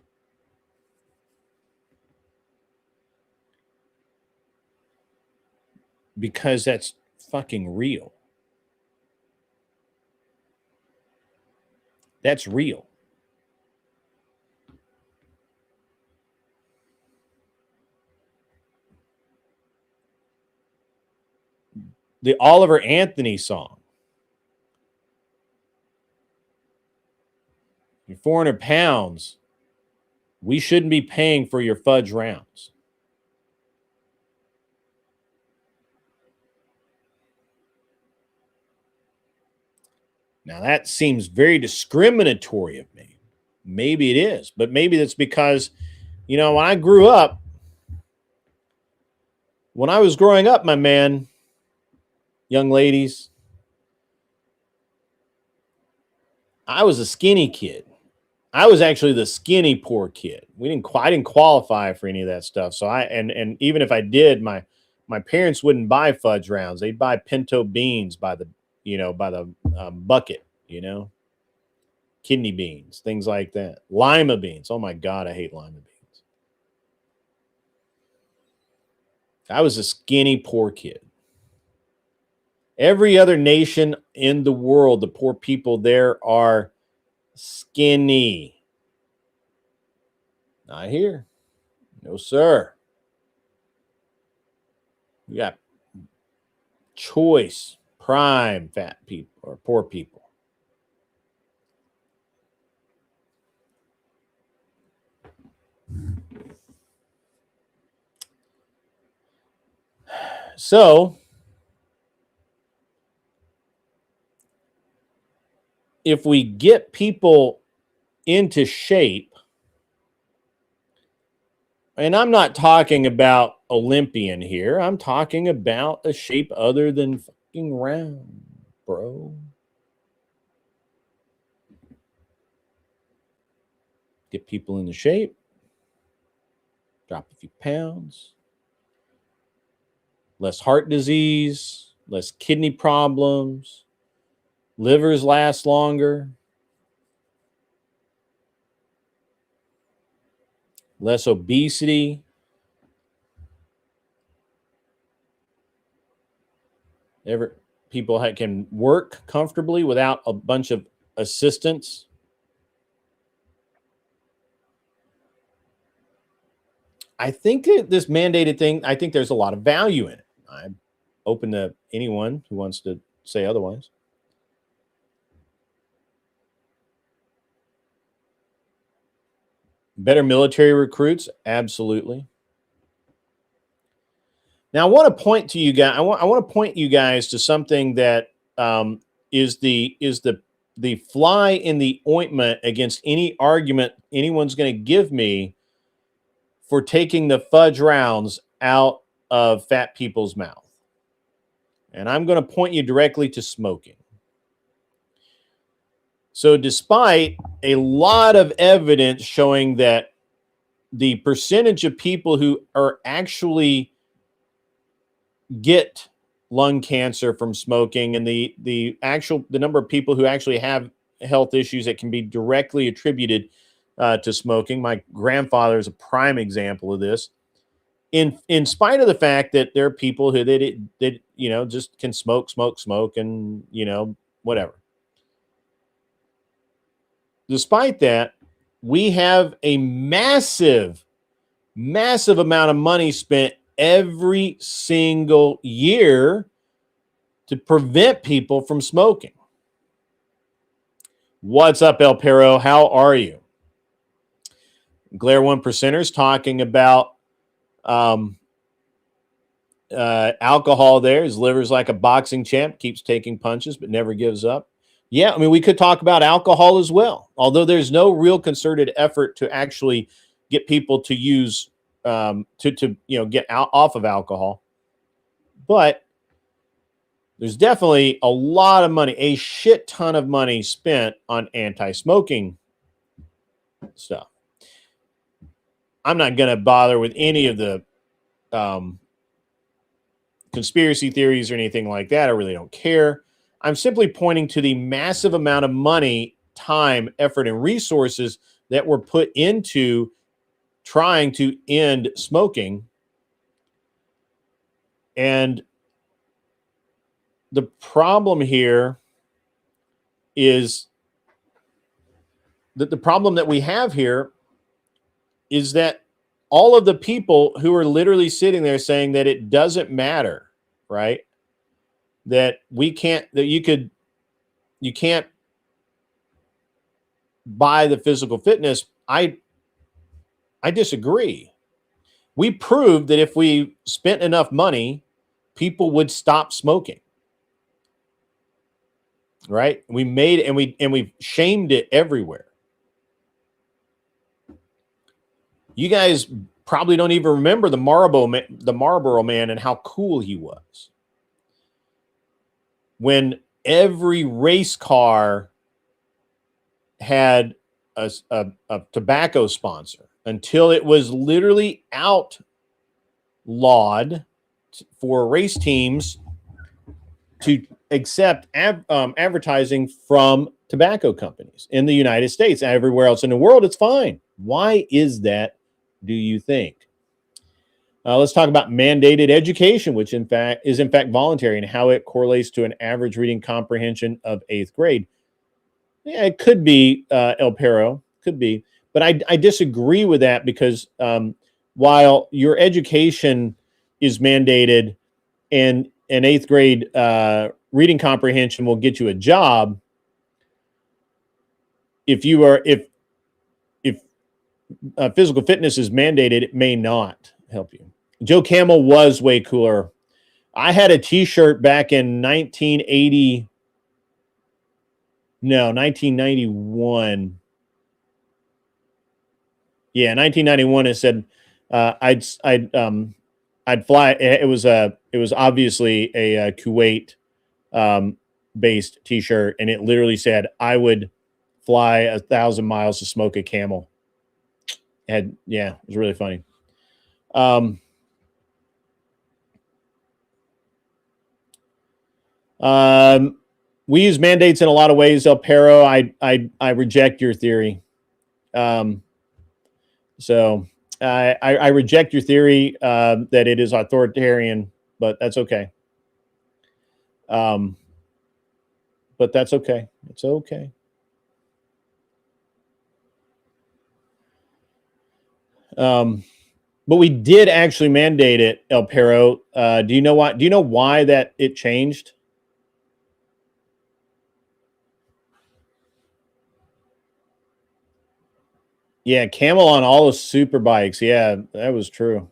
Because that's fucking real. That's real. The Oliver Anthony song. You're 400 pounds. We shouldn't be paying for your fudge rounds. Now, that seems very discriminatory of me. Maybe it is, but maybe that's because, when I grew up, when I was growing up, my man, young ladies, I was a skinny kid. I was actually the skinny poor kid. I didn't qualify for any of that stuff. So and even if I did, my parents wouldn't buy fudge rounds. They'd buy pinto beans by the bucket, kidney beans, things like that. Lima beans. Oh my God, I hate lima beans. I was a skinny poor kid. Every other nation in the world, the poor people there are skinny. Not here. No, sir. We got choice, prime fat people or poor people. So if we get people into shape, and I'm not talking about Olympian here, I'm talking about a shape other than fucking round, bro. Get people into shape, drop a few pounds, less heart disease, less kidney problems, livers last longer, less obesity. People can work comfortably without a bunch of assistance. I think this mandated thing, I think there's a lot of value in it. I'm open to anyone who wants to say otherwise. Better military recruits, absolutely. Now, I want to point to you guys. I want to point you guys to something that is the fly in the ointment against any argument anyone's going to give me for taking the fudge rounds out of fat people's mouth. And I'm going to point you directly to smoking. So despite a lot of evidence showing that the percentage of people who are actually get lung cancer from smoking and the number of people who actually have health issues that can be directly attributed to smoking. My grandfather is a prime example of this. In spite of the fact that there are people who that just can smoke and whatever. Despite that, we have a massive amount of money spent every single year to prevent people from smoking. What's up, El Perro? How are you? Glare 1%ers talking about alcohol there. His liver's like a boxing champ, keeps taking punches but never gives up. Yeah, I mean, we could talk about alcohol as well, although there's no real concerted effort to actually get people to use to get off of alcohol. But there's definitely a lot of money, a shit ton of money spent on anti-smoking stuff. I'm not going to bother with any of the conspiracy theories or anything like that. I really don't care. I'm simply pointing to the massive amount of money, time, effort, and resources that were put into trying to end smoking. And the problem here is that the problem that we have here is that all of the people who are literally sitting there saying that it doesn't matter, right? That you can't buy the physical fitness. I disagree. We proved that if we spent enough money, people would stop smoking. Right? We made and we shamed it everywhere. You guys probably don't even remember the Marlboro Man and how cool he was. When every race car had a tobacco sponsor, until it was literally outlawed for race teams to accept advertising from tobacco companies in the United States. Everywhere else in the world, it's fine. Why is that, do you think? Let's talk about mandated education, which is in fact voluntary, and how it correlates to an average reading comprehension of 8th grade. Yeah, it could be, El Perro, could be. But I disagree with that because while your education is mandated and an 8th grade reading comprehension will get you a job, if physical fitness is mandated, it may not help you. Joe Camel was way cooler. I had a T-shirt back in 1991. Yeah, 1991. It said I'd fly. It was obviously a Kuwait based T-shirt, and it literally said I would fly 1,000 miles to smoke a camel. It was really funny. We use mandates in a lot of ways, El Perro. I reject your theory. So I reject your theory that it is authoritarian, but that's okay. But that's okay. It's okay. But we did actually mandate it, El Perro. Do you know why? Do you know why that it changed? Yeah, camel on all the super bikes. Yeah, that was true.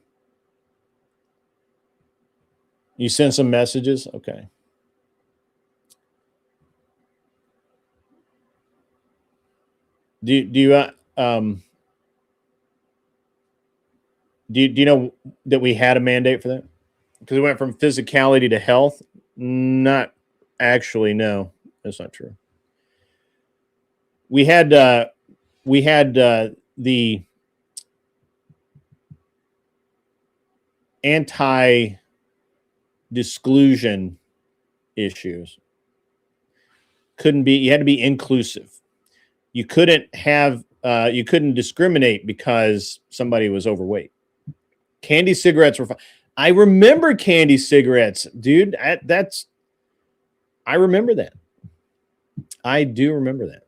You sent some messages? Okay. Do you know that we had a mandate for that? Because it went from physicality to health? Not actually, no. That's not true. We had the anti-disclusion issues. You had to be inclusive. You couldn't discriminate because somebody was overweight. Candy cigarettes were fine. I remember candy cigarettes, dude. I remember that. I do remember that.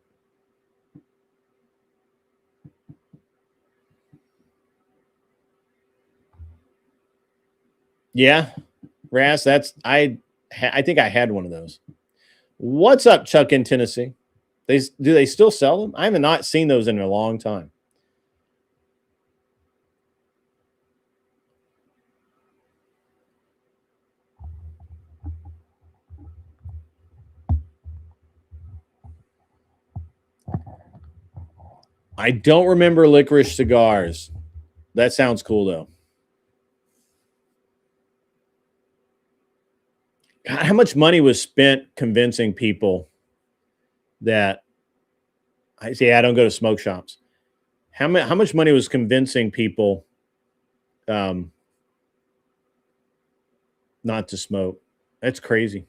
Yeah, Ras, I think I had one of those. What's up, Chuck in Tennessee? Do they still sell them? I have not seen those in a long time. I don't remember licorice cigars. That sounds cool, though. God, how much money was spent convincing people that I say I don't go to smoke shops? How much money was convincing people not to smoke? That's crazy.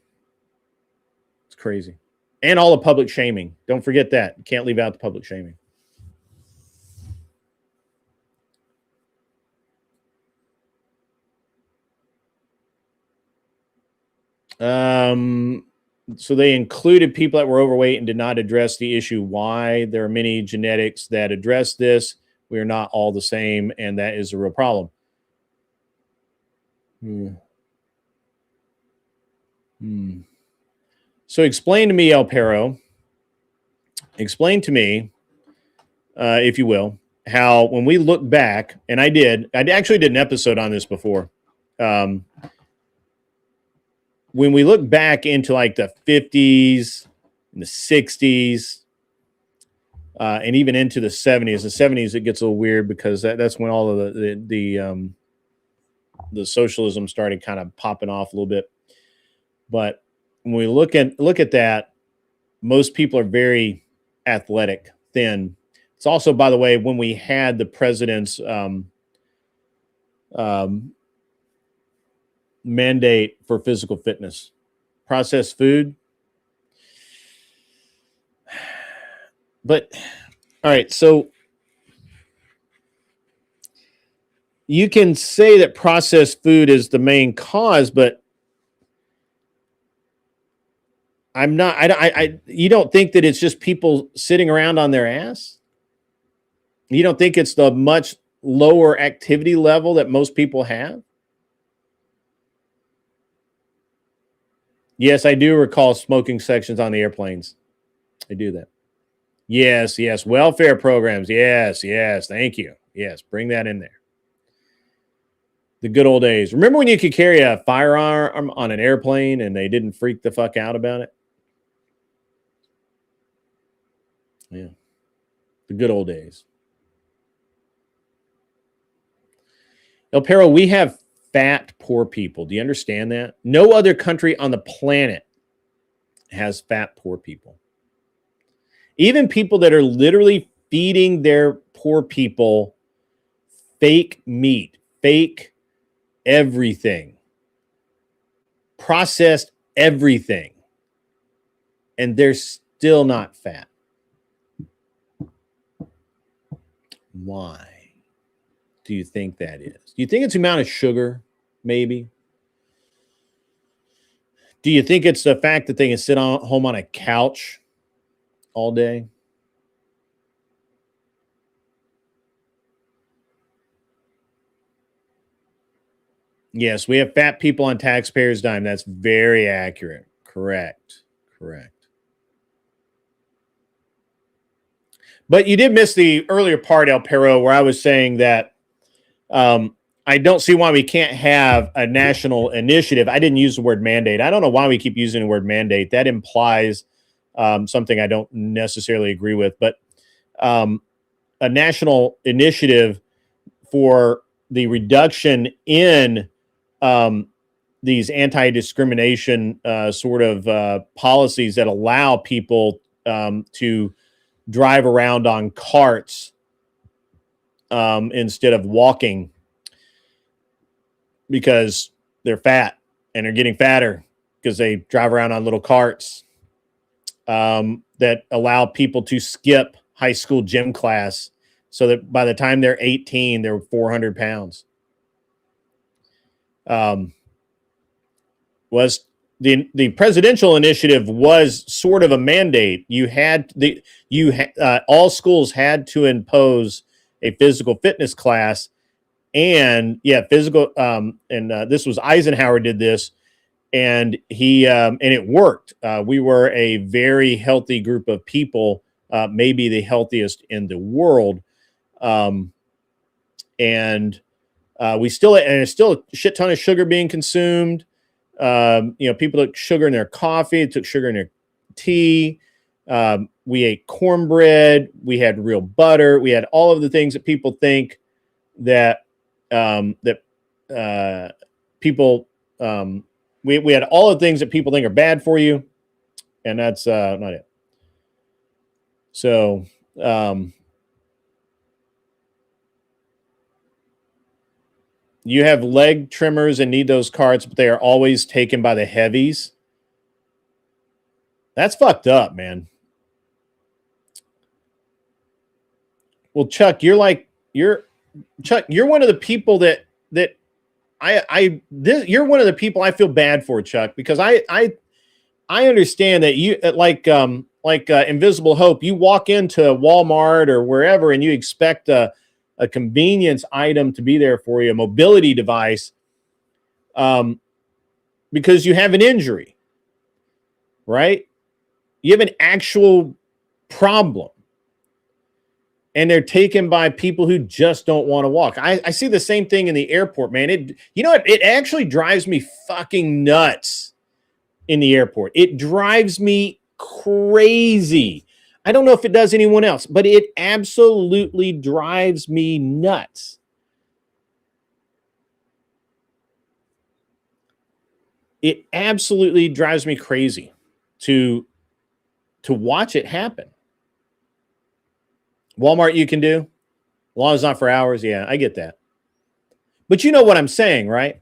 It's crazy. And all the public shaming. Don't forget that. You can't leave out the public shaming. So they included people that were overweight and did not address the issue why. There are many genetics that address this. We are not all the same, and that is a real problem. So explain to me, El Perro, explain to me, if you will, how when we look back, and I actually did an episode on this before. When we look back into like the 50s and the 60s, and even into the 70s, it gets a little weird because that's when all of the socialism started kind of popping off a little bit. But when we look at that, most people are very athletic, thin. It's also, by the way, when we had the president's mandate for physical fitness, processed food. But all right, so you can say that processed food is the main cause, but I'm not. You don't think that it's just people sitting around on their ass? You don't think it's the much lower activity level that most people have? Yes, I do recall smoking sections on the airplanes. I do that. Yes. Welfare programs. Yes. Thank you. Yes, bring that in there. The good old days. Remember when you could carry a firearm on an airplane and they didn't freak the fuck out about it? Yeah. The good old days. El Perro, we have fat, poor people. Do you understand that? No other country on the planet has fat, poor people. Even people that are literally feeding their poor people fake meat, fake everything, processed everything, and they're still not fat. Why do you think that is? Do you think it's the amount of sugar? Maybe. Do you think it's the fact that they can sit home on a couch all day? Yes, we have fat people on taxpayers' dime. That's very accurate. Correct. But you did miss the earlier part, El Perro, where I was saying that I don't see why we can't have a national initiative. I didn't use the word mandate. I don't know why we keep using the word mandate. That implies something I don't necessarily agree with. But a national initiative for the reduction in these anti-discrimination sort of policies that allow people to drive around on carts instead of walking because they're fat and they're getting fatter because they drive around on little carts that allow people to skip high school gym class so that by the time they're 18, they're 400 pounds. Was the presidential initiative was sort of a mandate. All schools had to impose a physical fitness class, and physical. This was Eisenhower did this, and it worked. We were a very healthy group of people, maybe the healthiest in the world, and there's still a shit ton of sugar being consumed. People took sugar in their coffee, took sugar in their tea. We ate cornbread. We had real butter. We had all of the things that people think that people. We had all the things that people think are bad for you, and that's not it. So. You have leg trimmers and need those carts, but they are always taken by the heavies. That's fucked up, man. Well, Chuck, you're one of the people that you're one of the people I feel bad for, Chuck, because I understand that you like Invisible Hope. You walk into Walmart or wherever and you expect a convenience item to be there for you, a mobility device, because you have an injury, right? You have an actual problem, and they're taken by people who just don't want to walk. I see the same thing in the airport, man. It actually drives me fucking nuts in the airport. It drives me crazy. I don't know if it does anyone else, but it absolutely drives me nuts. It absolutely drives me crazy to watch it happen. Walmart you can do, as long as it's not for hours. Yeah, I get that. But you know what I'm saying, right?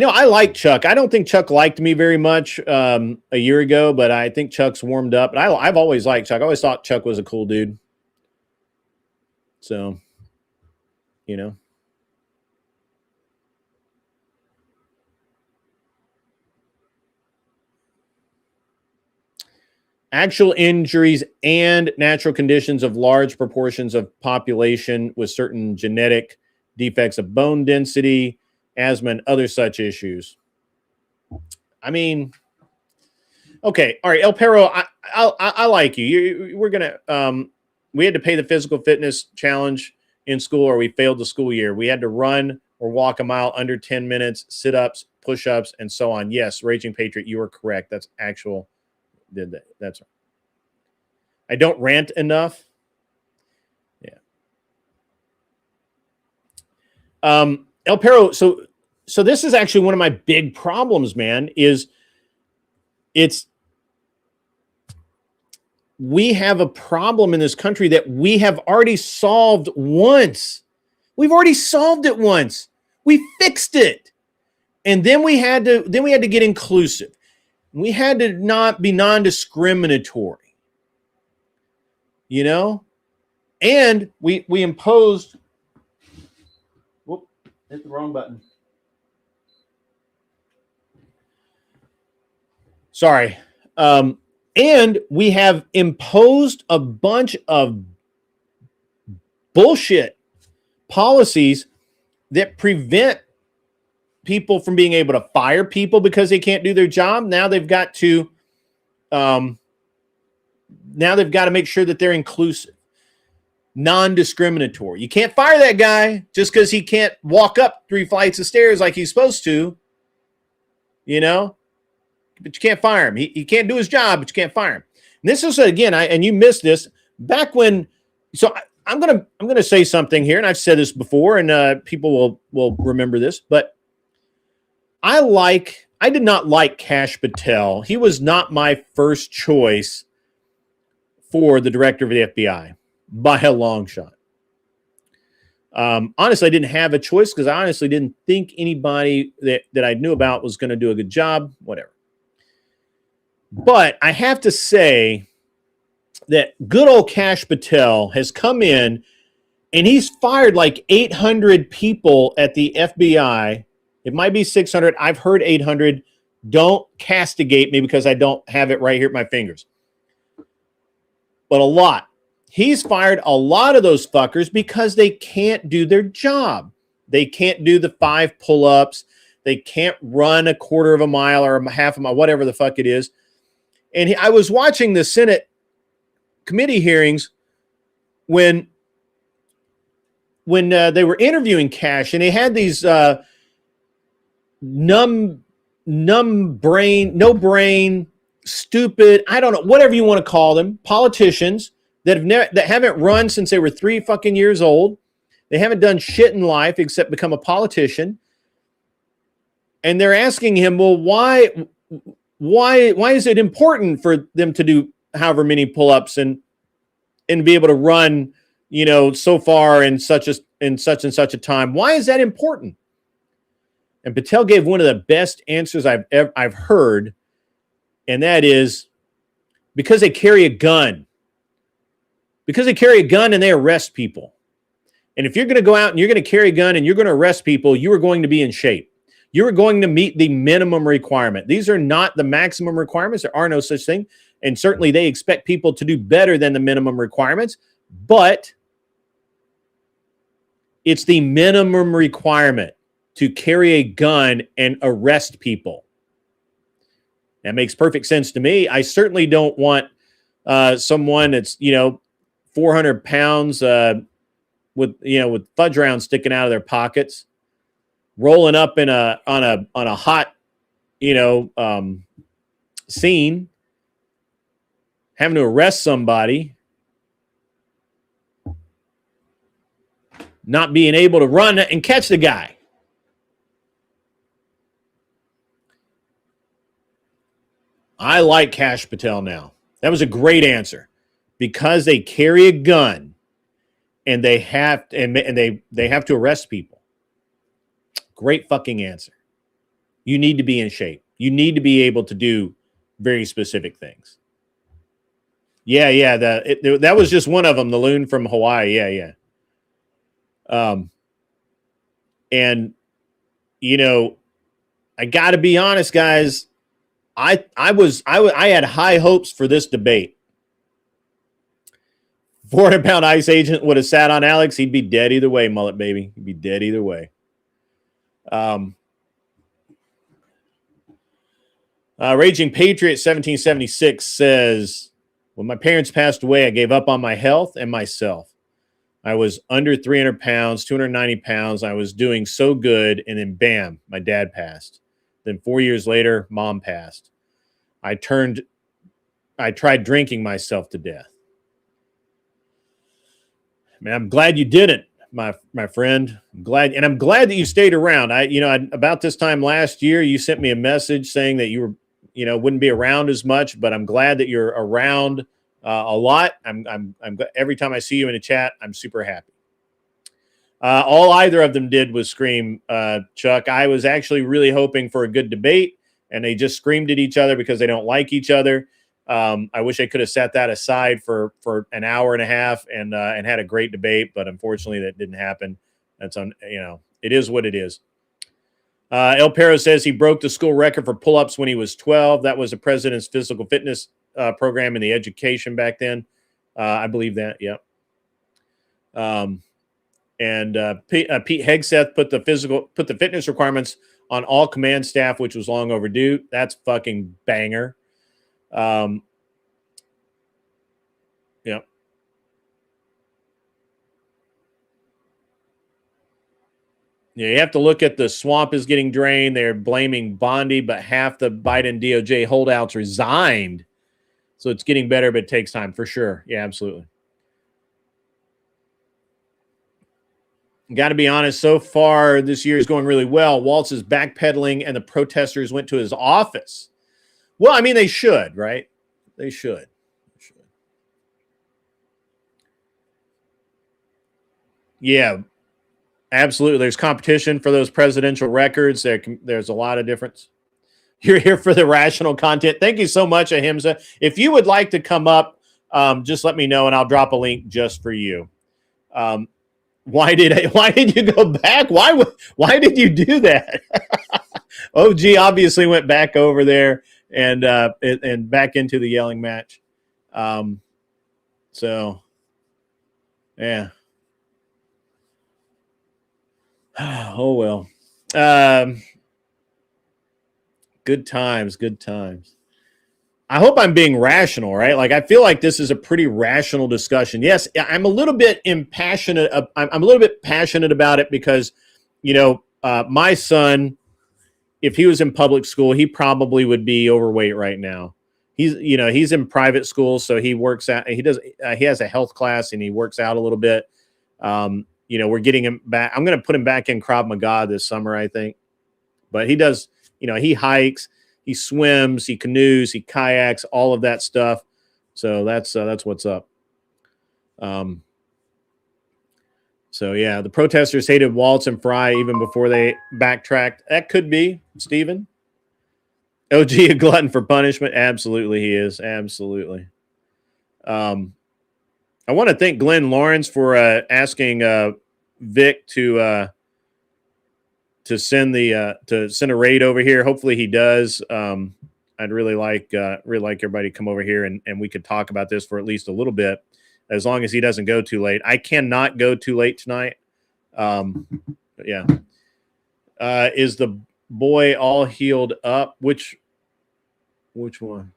I like Chuck. I don't think Chuck liked me very much a year ago, but I think Chuck's warmed up. And I've always liked Chuck. I always thought Chuck was a cool dude. So, Actual injuries and natural conditions of large proportions of population with certain genetic defects of bone density, asthma, and other such issues. I mean, Okay. All right. El Perro, I like you. We're going to, we had to pay the physical fitness challenge in school, or we failed the school year. We had to run or walk a mile under 10 minutes, sit-ups, push-ups, and so on. Yes, Raging Patriot, you are correct. That's actual. Did that. That's right. I don't rant enough. Yeah. El Perro, so this is actually one of my big problems, man, is we have a problem in this country that we have already solved once. We've already solved it once. We fixed it. And then we had to get inclusive. We had to not be non-discriminatory. You know? And we imposed, whoop, hit the wrong button. Sorry. And we have imposed a bunch of bullshit policies that prevent people from being able to fire people because they can't do their job. Now they've got to make sure that they're inclusive, non-discriminatory. You can't fire that guy just because he can't walk up 3 flights of stairs like he's supposed to, you know? But you can't fire him. He can't do his job, but you can't fire him. And this is, again, and you missed this back when. So I'm gonna say something here, and I've said this before, and people will remember this. But I did not like Kash Patel. He was not my first choice for the director of the FBI by a long shot. Honestly, I didn't have a choice because I honestly didn't think anybody that I knew about was going to do a good job. Whatever. But I have to say that good old Kash Patel has come in and he's fired like 800 people at the FBI. It might be 600. I've heard 800. Don't castigate me because I don't have it right here at my fingers. But a lot. He's fired a lot of those fuckers because they can't do their job. They can't do the 5 pull-ups. They can't run a quarter of a mile or a half a mile, whatever the fuck it is. And I was watching the Senate committee hearings when they were interviewing Kash, and they had these numb brain, no brain, stupid, I don't know, whatever you want to call them, politicians that haven't run since they were 3 fucking years old. They haven't done shit in life except become a politician. And they're asking him, well, why is it important for them to do however many pull-ups and be able to run, you know, so far in such and such a time? Why is that important? And Patel gave one of the best answers I've heard, and that is because they carry a gun. Because they carry a gun and they arrest people. And if you're going to go out and you're going to carry a gun and you're going to arrest people, you are going to be in shape. You are going to meet the minimum requirement. These are not the maximum requirements. There are no such thing. And certainly they expect people to do better than the minimum requirements. But it's the minimum requirement to carry a gun and arrest people. That makes perfect sense to me. I certainly don't want someone that's, 400 pounds with fudge rounds sticking out of their pockets, rolling up on a hot, scene, having to arrest somebody, not being able to run and catch the guy. I like Kash Patel now. That was a great answer. Because they carry a gun and they have to arrest people. Great fucking answer. You need to be in shape. You need to be able to do very specific things. Yeah. That was just one of them. The loon from Hawaii. Yeah. And I got to be honest, guys. I had high hopes for this debate. 400-pound ICE agent would have sat on Alex. He'd be dead either way, mullet baby. He'd be dead either way. Raging Patriot 1776 says, when my parents passed away, I gave up on my health and myself. I was under 300 pounds, 290 pounds. I was doing so good. And then bam, my dad passed. Then 4 years later, mom passed. I tried drinking myself to death. Man, I'm glad you didn't, my friend. I'm glad that you stayed around. About this time last year, you sent me a message saying that you were, wouldn't be around as much, but I'm glad that you're around a lot. I'm every time I see you in a chat, I'm super happy. All either of them did was scream, Chuck. I was actually really hoping for a good debate, and they just screamed at each other because they don't like each other. I wish I could have set that aside for an hour and a half and had a great debate, but unfortunately that didn't happen. That's it is what it is. El Perro says he broke the school record for pull-ups when he was 12. That was the president's physical fitness program in the education back then. I believe that. Yep. Pete Hegseth put the fitness requirements on all command staff, which was long overdue. That's fucking banger. Yeah. Yeah, you have to look at the swamp is getting drained. They're blaming Bondi, but half the Biden DOJ holdouts resigned. So it's getting better, but it takes time for sure. Yeah, absolutely. Got to be honest, so far this year is going really well. Waltz is backpedaling and the protesters went to his office. Well, I mean, they should, right? They should. Yeah, absolutely. There's competition for those presidential records. There's a lot of difference. You're here for the rational content. Thank you so much, Ahimsa. If you would like to come up, just let me know and I'll drop a link just for you. Why did you go back? Why did you do that? OG obviously went back over there and back into the yelling match. So yeah. Oh well. Good times. I hope I'm being rational, right? Like, I feel like this is a pretty rational discussion. Yes, I'm a little bit impassionate. I'm a little bit passionate about it because, my son, if he was in public school, he probably would be overweight right now. He's in private school, so he works out. He has a health class and he works out a little bit. We're getting him back. I'm going to put him back in Krav Maga this summer, I think. But he does, he hikes. He swims, he canoes, he kayaks, all of that stuff. So that's what's up. So yeah, the protesters hated Waltz and Fry even before they backtracked. That could be, Stephen. OG a glutton for punishment. Absolutely, he is. Absolutely. I want to thank Glenn Lawrence for asking Vic to send a raid over here. Hopefully he does. I'd really like everybody to come over here and we could talk about this for at least a little bit, as long as he doesn't go too late. I cannot go too late tonight. But yeah. Is the boy all healed up? Which one?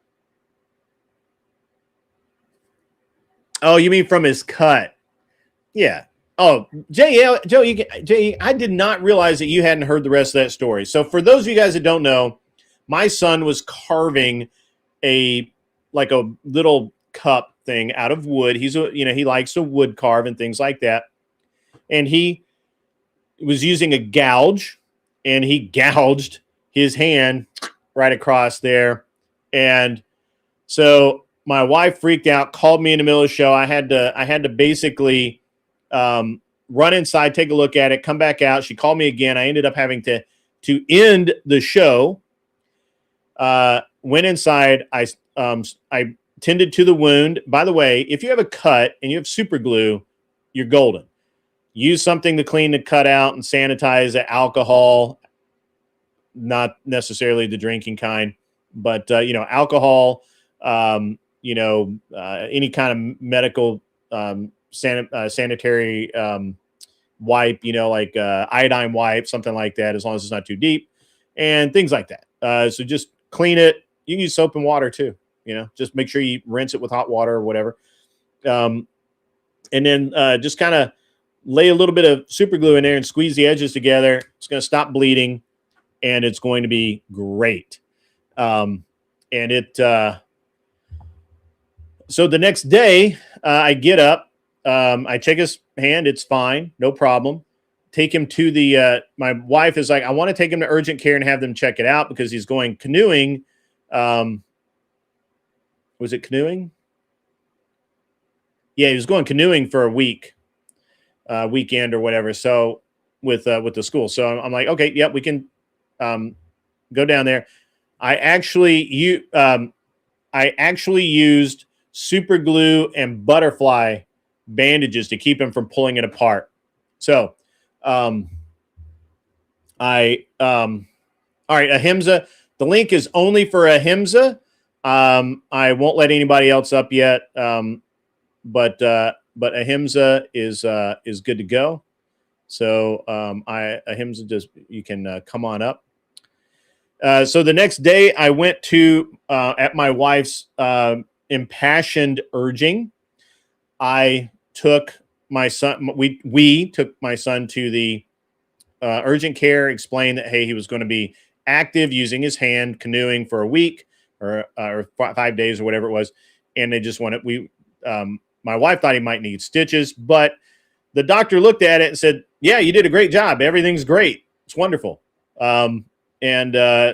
Oh, you mean from his cut? Yeah. Oh, Joe, I did not realize that you hadn't heard the rest of that story. So for those of you guys that don't know, my son was carving a little cup thing out of wood. He likes to wood carve and things like that. And he was using a gouge, and he gouged his hand right across there. And so my wife freaked out, called me in the middle of the show. I had to basically run inside, take a look at it, come back out. She called me again. I ended up having to end the show. Went inside. I tended to the wound. By the way, if you have a cut and you have super glue, you're golden. Use something to clean the cut out and sanitize it. Alcohol, not necessarily the drinking kind, but alcohol. Any kind of medical sanitary wipe, like iodine wipe, something like that, as long as it's not too deep, and things like that. So just clean it. You can use soap and water too. Just make sure you rinse it with hot water or whatever. And then just kind of lay a little bit of super glue in there and squeeze the edges together. It's going to stop bleeding, and it's going to be great. So the next day, I get up, I check his hand. It's fine. No problem. Take him to my wife is like, I want to take him to urgent care and have them check it out because he's going canoeing. Was it canoeing? Yeah, he was going canoeing for a weekend or whatever. So with the school. So I'm like, okay, yep, we can go down there. I actually used super glue and butterfly bandages to keep him from pulling it apart. So, all right, Ahimsa. The link is only for Ahimsa. I won't let anybody else up yet. But Ahimsa is good to go. So Ahimsa, you can come on up. So the next day I went to at my wife's impassioned urging. I took my son. We took my son to the urgent care. Explained that he was going to be active using his hand canoeing for a week or 5 days or whatever it was, and they just wanted my wife thought he might need stitches, but the doctor looked at it and said, "Yeah, you did a great job. Everything's great. It's wonderful." So I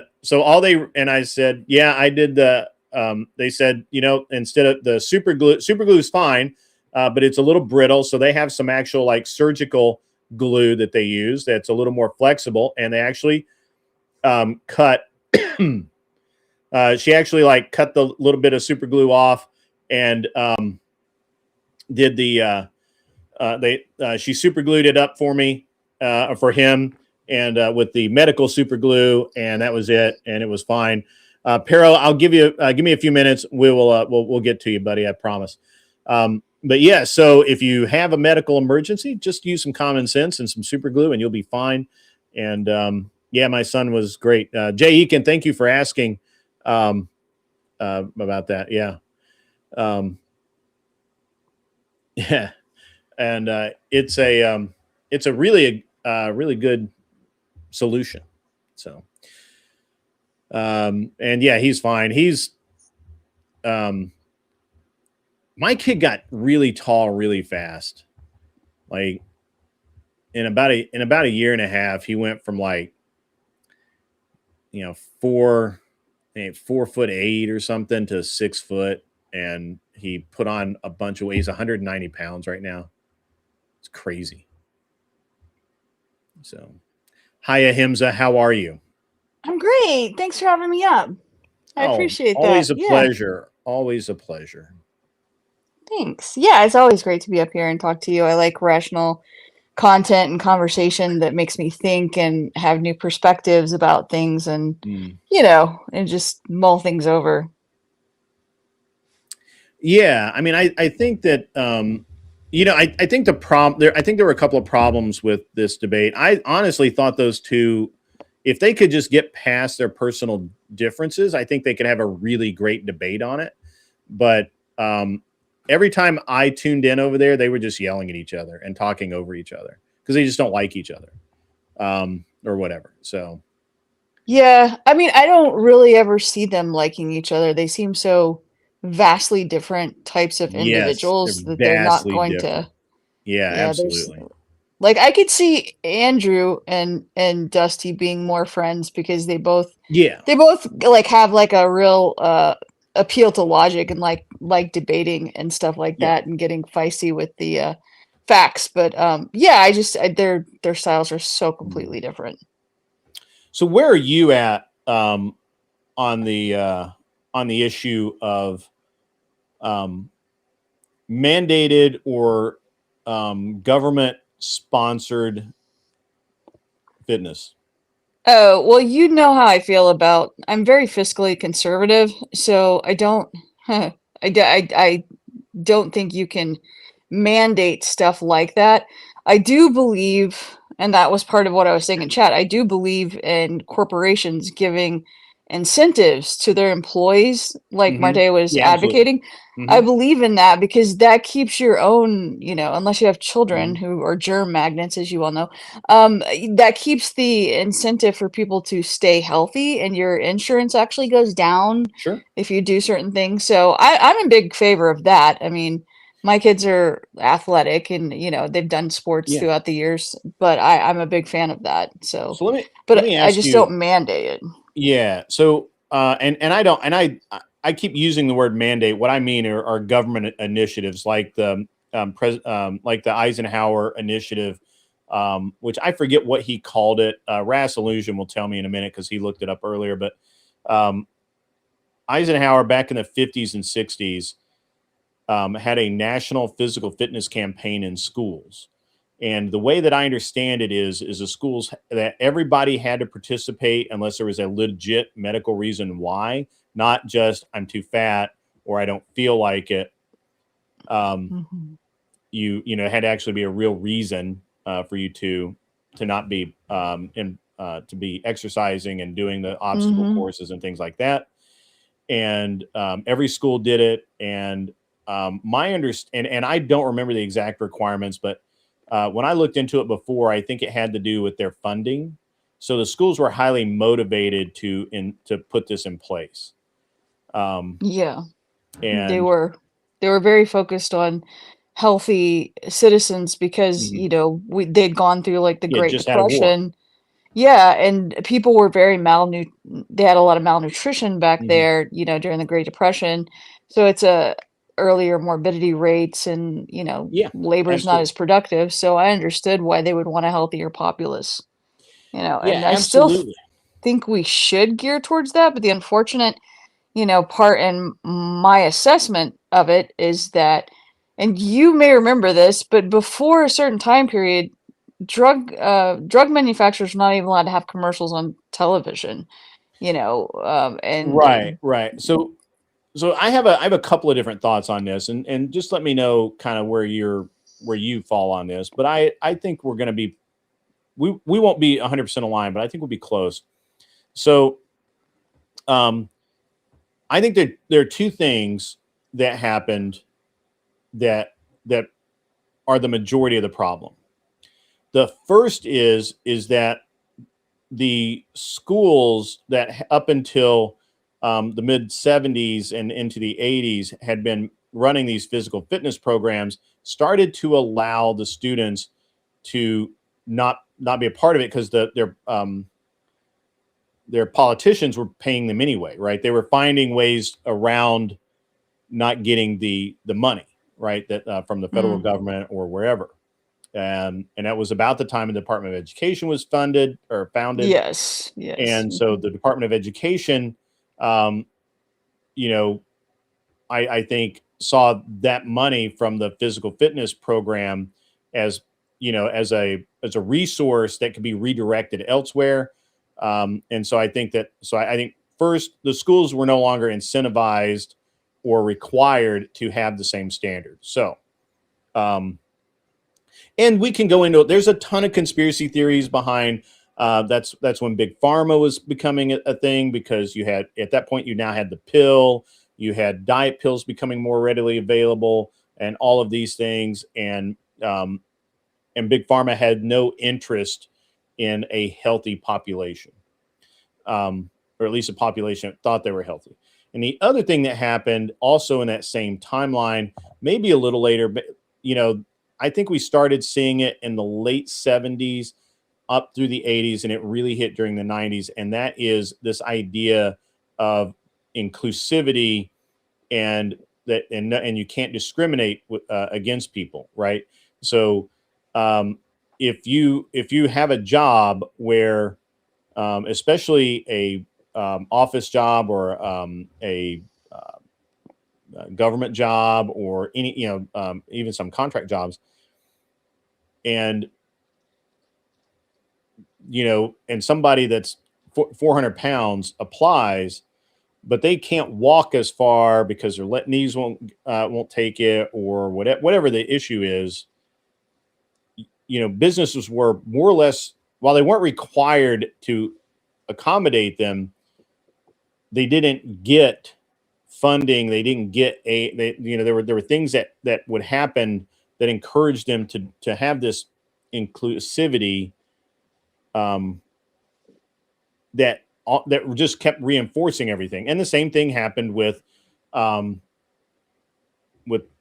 said, "Yeah, I did the." They said, instead of the super glue is fine, but it's a little brittle. So they have some actual like surgical glue that they use that's a little more flexible, and they actually cut. She actually cut the little bit of super glue off and did the she super glued it up for me for him and with the medical super glue, and that was it, and it was fine. Pero, I'll give me a few minutes. We'll get to you, buddy. I promise. But yeah, so if you have a medical emergency, just use some common sense and some super glue, and you'll be fine. And yeah, my son was great. Jay Eakin, thank you for asking about that. Yeah. Yeah, and it's a really good solution. So, and yeah, he's fine. He's my kid got really tall really fast. Like in about a year and a half, he went from 4'8" or something to 6 foot. And he put on a bunch of weight. He's 190 pounds right now. It's crazy. So, hi, Ahimsa. How are you? I'm great. Thanks for having me up. I appreciate that. Always a pleasure. Always a pleasure. Thanks. Yeah, it's always great to be up here and talk to you. I like rational content and conversation that makes me think and have new perspectives about things and, and just mull things over. Yeah, I mean, I think that I think there were a couple of problems with this debate. I honestly thought those two, if they could just get past their personal differences, I think they could have a really great debate on it. But every time I tuned in over there, they were just yelling at each other and talking over each other because they just don't like each other or whatever. So, yeah, I mean, I don't really ever see them liking each other. They seem so vastly different types of individuals that they're not going different. to. Yeah, absolutely. Like I could see Andrew and Dusty being more friends because they both have like a real appeal to logic and like debating and stuff like that and getting feisty with the facts. But their styles are so completely different. So where are you at on the issue of mandated or government sponsored fitness? Oh, well, you know how I feel about, I'm very fiscally conservative, so I don't think you can mandate stuff like that. I do believe, and that was part of what I was saying in chat, I do believe in corporations giving incentives to their employees, like Marte was advocating. Mm-hmm. I believe in that because that keeps your own, unless you have children who are germ magnets, as you all know, that keeps the incentive for people to stay healthy, and your insurance actually goes down if you do certain things. So I'm in big favor of that. I mean, my kids are athletic and, they've done sports throughout the years, but I'm a big fan of that. So let me I ask just you, don't mandate it. Yeah. So, I keep using the word mandate. What I mean are government initiatives like the like the Eisenhower initiative, which I forget what he called it. Ras Illusion will tell me in a minute because he looked it up earlier. But Eisenhower back in the 50s and 60s had a national physical fitness campaign in schools. And the way that I understand it is the schools that everybody had to participate unless there was a legit medical reason why, not just I'm too fat or I don't feel like it. You know, it had to actually be a real reason for you to not be to be exercising and doing the obstacle courses and things like that. And every school did it. And my understanding, and I don't remember the exact requirements, but when I looked into it before, I think it had to do with their funding. So the schools were highly motivated to put this in place. And they were very focused on healthy citizens because they'd gone through like the Great Depression. Yeah, and people were very they had a lot of malnutrition back there, during the Great Depression. So it's earlier morbidity rates and, labor's not as productive. So I understood why they would want a healthier populace, and I still think we should gear towards that. But the unfortunate, part in my assessment of it is that, and you may remember this, but before a certain time period, drug manufacturers are not even allowed to have commercials on television, and right. So I have a couple of different thoughts on this, and just let me know kind of where you fall on this. But I think we're going to be, we won't be 100% aligned, but I think we'll be close. So, I think that there are two things that happened that are the majority of the problem. The first is that the schools that up until the mid 70s and into the 80s had been running these physical fitness programs started to allow the students to not be a part of it because their politicians were paying them anyway, right? They were finding ways around not getting the money, right, that from the federal government or wherever. And that was about the time the Department of Education was founded. Yes. And so the Department of Education, I think saw that money from the physical fitness program as a resource that could be redirected elsewhere. And so I think first the schools were no longer incentivized or required to have the same standard. So, and we can go into, there's a ton of conspiracy theories behind that's when big pharma was becoming a thing, because you had, at that point, you now had the pill, you had diet pills becoming more readily available and all of these things. And big pharma had no interest in a healthy population, or at least a population that thought they were healthy. And the other thing that happened also in that same timeline, maybe a little later, but I think we started seeing it in the late 70s up through the 80s, and it really hit during the 90s. And that is this idea of inclusivity and you can't discriminate against people, right? So if you have a job where, especially a office job or a government job or any, even some contract jobs, and and somebody that's 400 pounds applies, but they can't walk as far because their knees won't take it, or whatever the issue is. Businesses were more or less, while they weren't required to accommodate them, they didn't get funding. They didn't get there were things that would happen that encouraged them to have this inclusivity, that just kept reinforcing everything. And the same thing happened with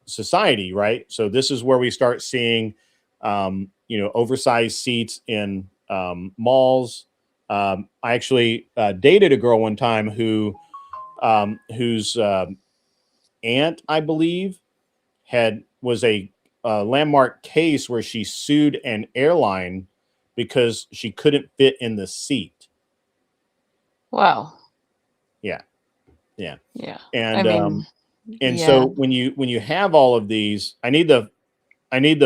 society, right? So this is where we start seeing oversized seats in malls. I actually dated a girl one time whose aunt, I believe, was a landmark case where she sued an airline because she couldn't fit in the seat. Wow. Yeah. And so when you have all of these, I need the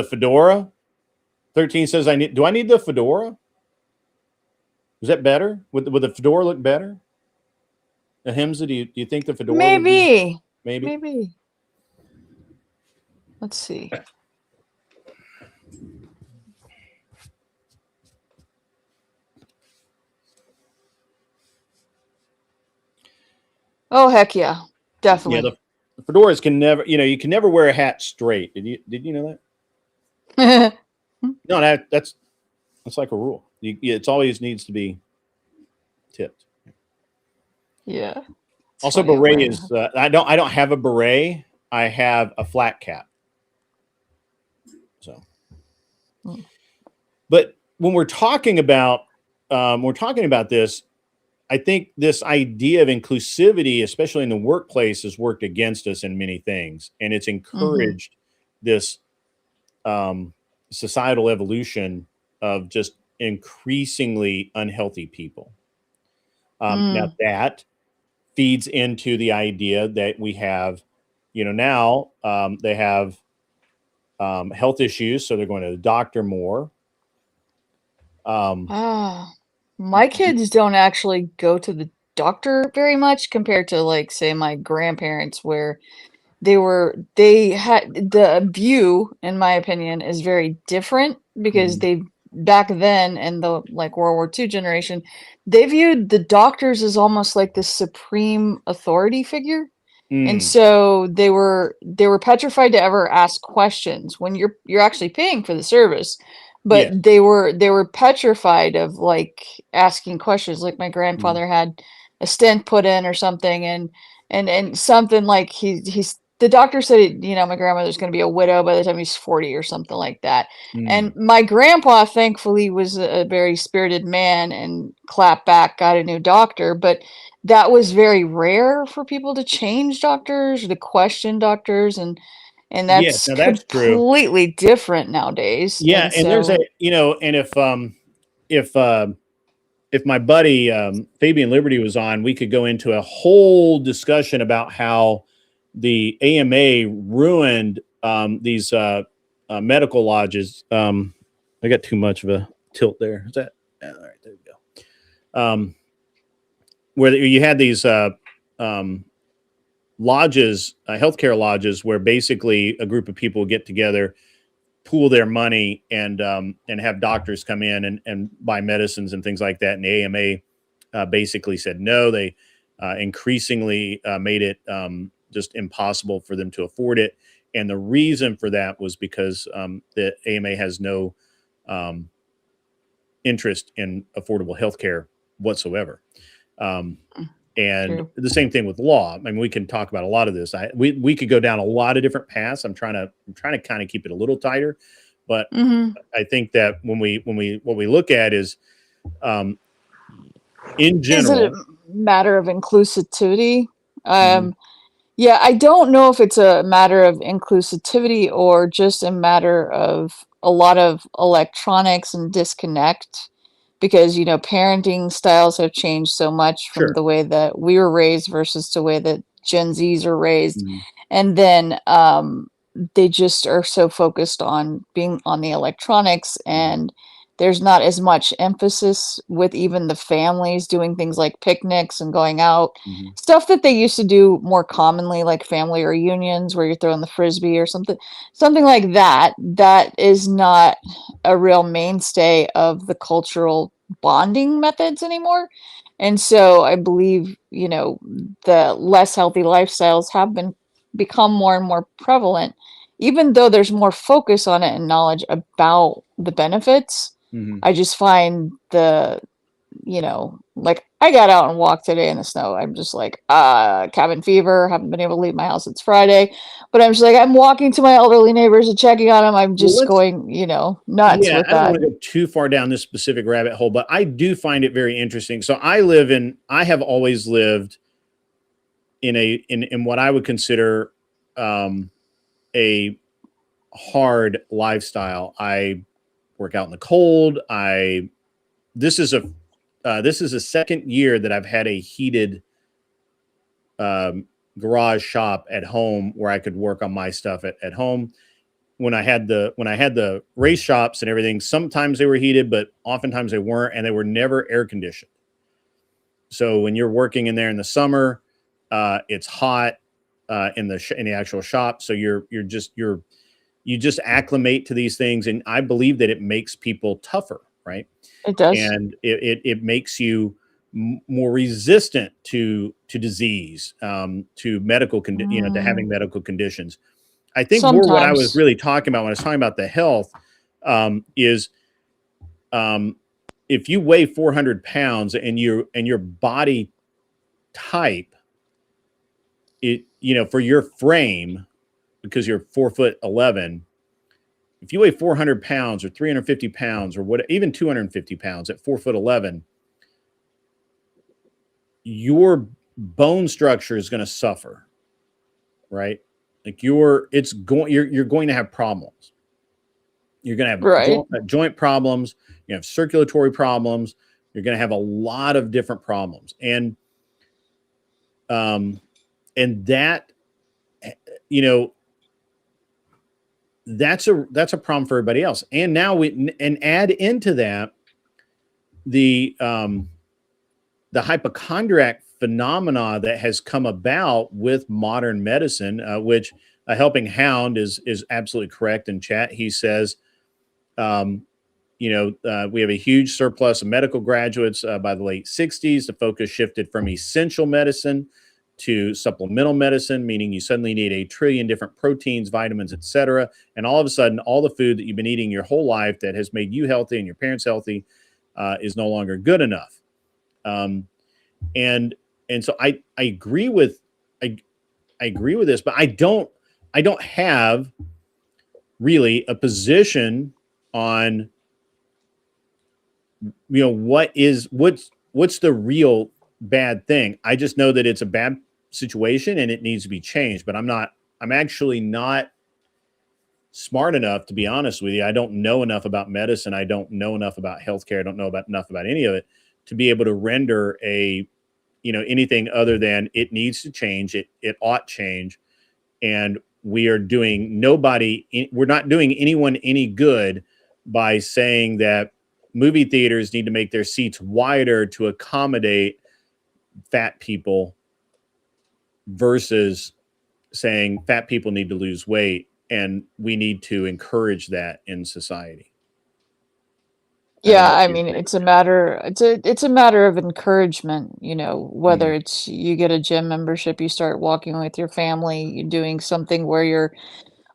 fedora. 13 says do I need the fedora? Is that better? Would the fedora look better? Ahimsa, do you think the fedora maybe? Let's see. Oh heck yeah, definitely. Yeah, the fedoras can never, you can never wear a hat straight. Did you know that? No, that's like a rule. It's always needs to be tipped. Yeah. Also, beret is. I don't have a beret. I have a flat cap. So, but when we're talking about this, I think this idea of inclusivity, especially in the workplace, has worked against us in many things, and it's encouraged this societal evolution of just increasingly unhealthy people. Now that feeds into the idea that we have, now they have health issues, so they're going to the doctor more. My kids don't actually go to the doctor very much compared to, like, say, my grandparents, where they had the view, in my opinion, is very different because they back then in the like World War II generation, they viewed the doctors as almost like the supreme authority figure. And so they were petrified to ever ask questions when you're actually paying for the service. But they were petrified of like asking questions. Like my grandfather had a stent put in or something, and something like he's the doctor said, my grandmother's going to be a widow by the time he's 40 or something like that. And my grandpa, thankfully, was a very spirited man and clapped back, got a new doctor. But that was very rare for people to change doctors or to question doctors. And that's completely different nowadays. Yeah. And there's and if my buddy Fabian Liberty was on, we could go into a whole discussion about how the AMA ruined these medical lodges. I got too much of a tilt there. Is that all right? There we go. Where you had these lodges, healthcare lodges, where basically a group of people get together, pool their money, and have doctors come in and buy medicines and things like that. And the AMA basically said no. They increasingly made it just impossible for them to afford it. And the reason for that was because the AMA has no interest in affordable healthcare whatsoever. And the same thing with law. I mean, we can talk about a lot of this. We could go down a lot of different paths. I'm trying to kind of keep it a little tighter, but I think that when what we look at is, in general, is it a matter of inclusivity? Yeah, I don't know if it's a matter of inclusivity or just a matter of a lot of electronics and disconnect, because parenting styles have changed so much from the way that we were raised versus the way that Gen Zs are raised. And then they just are so focused on being on the electronics, and there's not as much emphasis with even the families doing things like picnics and going out, stuff that they used to do more commonly, like family reunions where you're throwing the frisbee or something like that. That is not a real mainstay of the cultural bonding methods anymore. And so I believe, you know, the less healthy lifestyles have become more and more prevalent, even though there's more focus on it and knowledge about the benefits. I just find you know, like I got out and walked today in the snow. I'm just like, cabin fever, haven't been able to leave my house. It's Friday, but I'm just like, I'm walking to my elderly neighbors and checking on them. I'm just going, you know, nuts with I don't that. want to go too far down this specific rabbit hole, but I do find it very interesting. So I have always lived in what I would consider, a hard lifestyle. I work out in the cold. This is a second year that I've had a heated garage shop at home where I could work on my stuff at home. When I had the race shops and everything, sometimes they were heated, but oftentimes they weren't, and they were never air conditioned. So when you're working in there in the summer, it's hot in the actual shop. So you just acclimate to these things, and I believe that it makes people tougher, right? It does, and it makes you more resistant to disease, to medical to having medical conditions. I think more what I was really talking about when I was talking about the health is if you weigh 400 pounds and your body type, for your frame, because you're 4'11", if you weigh 400 pounds or 350 pounds or even 250 pounds at 4'11", your bone structure is going to suffer, right? Like you're going to have problems. You're going to have joint problems. You have circulatory problems. You're going to have a lot of different problems, and that, that's a problem for everybody else. And now add into that the hypochondriac phenomena that has come about with modern medicine, which a helping hound is absolutely correct in chat. He says, we have a huge surplus of medical graduates by the late 60s. The focus shifted from essential medicine to supplemental medicine, meaning you suddenly need 1 trillion different proteins, vitamins, etc. And all of a sudden, all the food that you've been eating your whole life that has made you healthy and your parents healthy is no longer good enough. And so I agree with this, but I don't have really a position on what's the real bad thing. I just know that it's a bad situation and it needs to be changed, but I'm actually not smart enough, to be honest with you. I don't know enough about medicine. I don't know enough about healthcare. I don't know enough about any of it to be able to render anything other than it needs to change. It ought change. And we're not doing anyone any good by saying that movie theaters need to make their seats wider to accommodate fat people versus saying fat people need to lose weight, and we need to encourage that in society. Yeah, I mean, it's a matter of encouragement, whether it's you get a gym membership, you start walking with your family, you're doing something where you're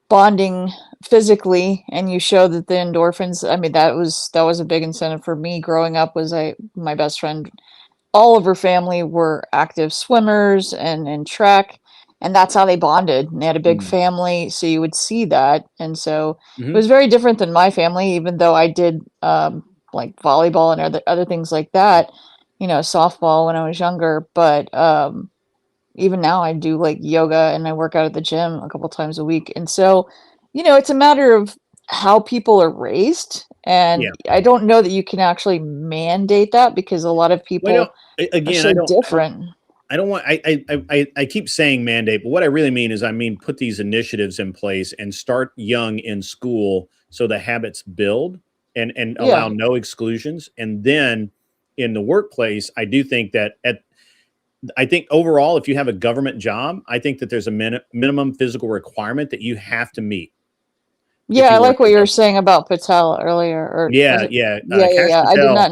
bonding physically and you show that the endorphins, I mean, that was a big incentive for me growing up. My best friend, all of her family were active swimmers and track, and that's how they bonded. And they had a big family, so you would see that. And so it was very different than my family, even though I did like volleyball and other things like that, softball when I was younger. But even now I do like yoga and I work out at the gym a couple times a week. And so, it's a matter of how people are raised. And I don't know that you can actually mandate that, because a lot of people are so different. I keep saying mandate, but what I really mean is put these initiatives in place and start young in school so the habits build and allow no exclusions. And then in the workplace, I do think that I think overall, if you have a government job, I think that there's a minimum physical requirement that you have to meet. Yeah, I like what you were saying about Patel earlier. Patel, I did not.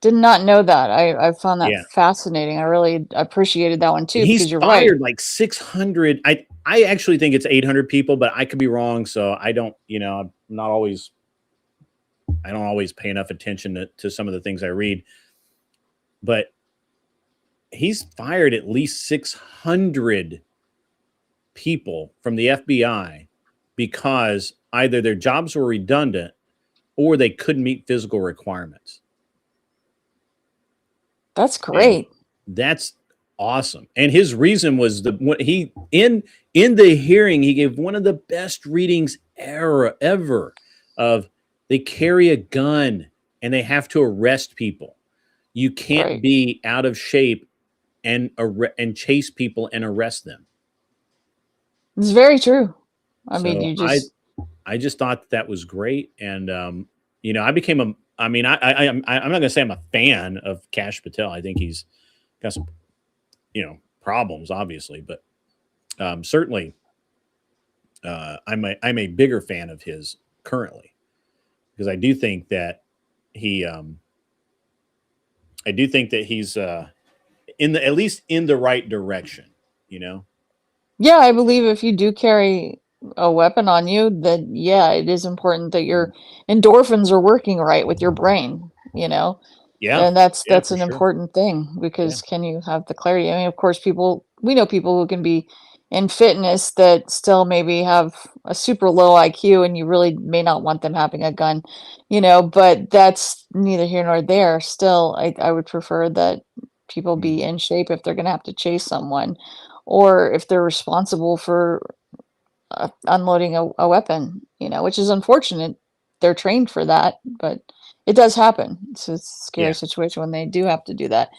Did not know that. I found that fascinating. I really appreciated that one too. He's because you're fired right. like 600. I actually think it's 800 people, but I could be wrong. So I don't, I'm not always. I don't always pay enough attention to some of the things I read, but he's fired at least 600 people from the FBI because either their jobs were redundant or they couldn't meet physical requirements. That's great. And that's awesome. And his reason was in the hearing, he gave one of the best readings ever of they carry a gun and they have to arrest people. You can't be out of shape and chase people and arrest them. It's very true. I mean, I just thought that was great. And, I became I'm not going to say I'm a fan of Kash Patel. I think he's got some, problems, obviously, but certainly I'm a bigger fan of his currently, because I do think that he's at least in the right direction, Yeah, I believe if you do carry a weapon on you, then it is important that your endorphins are working right with your brain, Yeah. And that's an important thing, because can you have the clarity? I mean, of course, we know people who can be in fitness that still maybe have a super low IQ, and you really may not want them having a gun, but that's neither here nor there. Still, I would prefer that people be in shape if they're going to have to chase someone, or if they're responsible for unloading a weapon, which is unfortunate. They're trained for that, but it does happen. It's a scary situation when they do have to do that.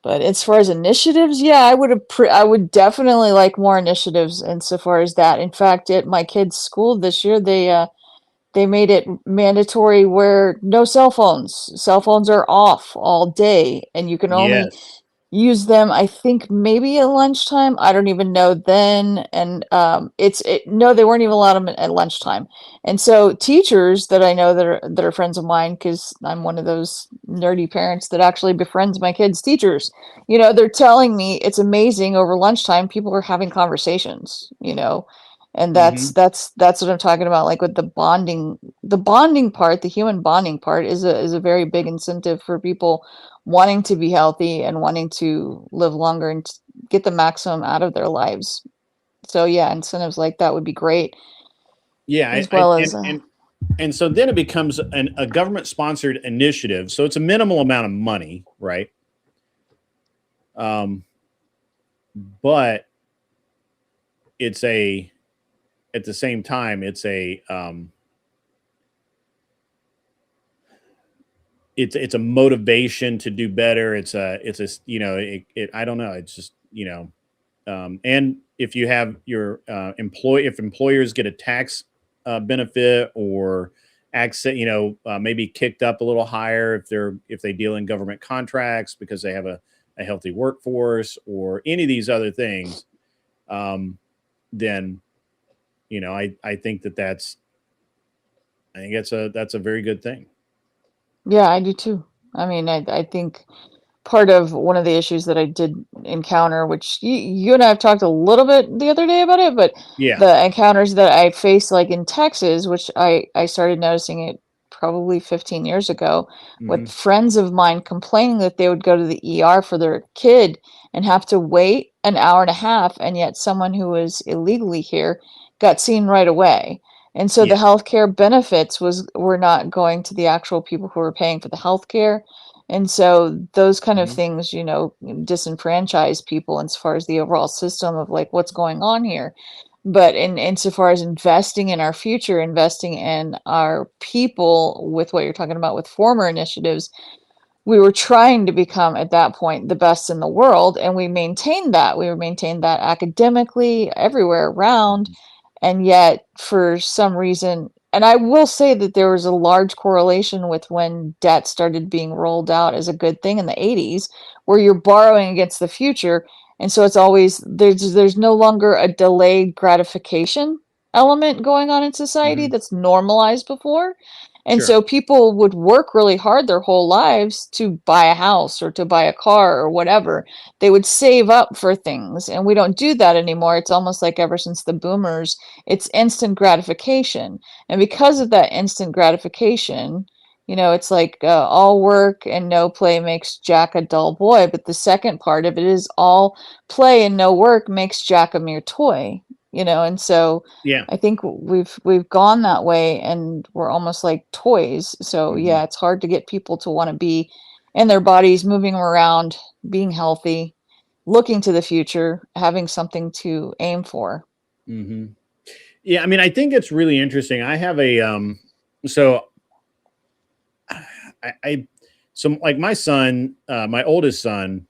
But as far as initiatives, I would definitely like more initiatives insofar as that. In fact, at my kids' school this year, they made it mandatory where no cell phones. Cell phones are off all day, and you can only use them, I think, maybe at lunchtime. I don't even know then. And no, they weren't even allowed them at lunchtime. And so teachers that I know that are friends of mine, because I'm one of those nerdy parents that actually befriends my kids' teachers, they're telling me it's amazing, over lunchtime people are having conversations, and that's what I'm talking about. Like with the bonding part, the human bonding part is a very big incentive for people wanting to be healthy and wanting to live longer and get the maximum out of their lives. So incentives like that would be great. Yeah, and so then it becomes a government sponsored initiative. So it's a minimal amount of money, right? But it's at the same time, it's a motivation to do better. I don't know. It's just, and if you have your if employers get a tax benefit or access, maybe kicked up a little higher if they deal in government contracts because they have a healthy workforce or any of these other things, then, I think that's a very good thing. Yeah, I do too. I mean, I think part of one of the issues that I did encounter, which you and I have talked a little bit the other day about it, but the encounters that I faced, like in Texas, which I started noticing it probably 15 years ago, with friends of mine complaining that they would go to the ER for their kid and have to wait an hour and a half, and yet someone who was illegally here got seen right away. And so the healthcare benefits were not going to the actual people who were paying for the healthcare. And so those kind of things, disenfranchise people as far as the overall system of like what's going on here. But insofar as investing in our future, investing in our people with what you're talking about with former initiatives, we were trying to become at that point the best in the world. And we maintained that. We maintained that academically everywhere around. And yet for some reason, and I will say that there was a large correlation with when debt started being rolled out as a good thing in the 80s, where you're borrowing against the future. And so it's always, there's no longer a delayed gratification element going on in society that's normalized before. And so people would work really hard their whole lives to buy a house or to buy a car or whatever. They would save up for things. And we don't do that anymore. It's almost like ever since the boomers, it's instant gratification. And because of that instant gratification, it's like all work and no play makes Jack a dull boy. But the second part of it is all play and no work makes Jack a mere toy. And so I think we've gone that way, and we're almost like toys. So it's hard to get people to want to be in their bodies, moving around, being healthy, looking to the future, having something to aim for. Yeah, I mean, I think it's really interesting. I have a so like my son, my oldest son,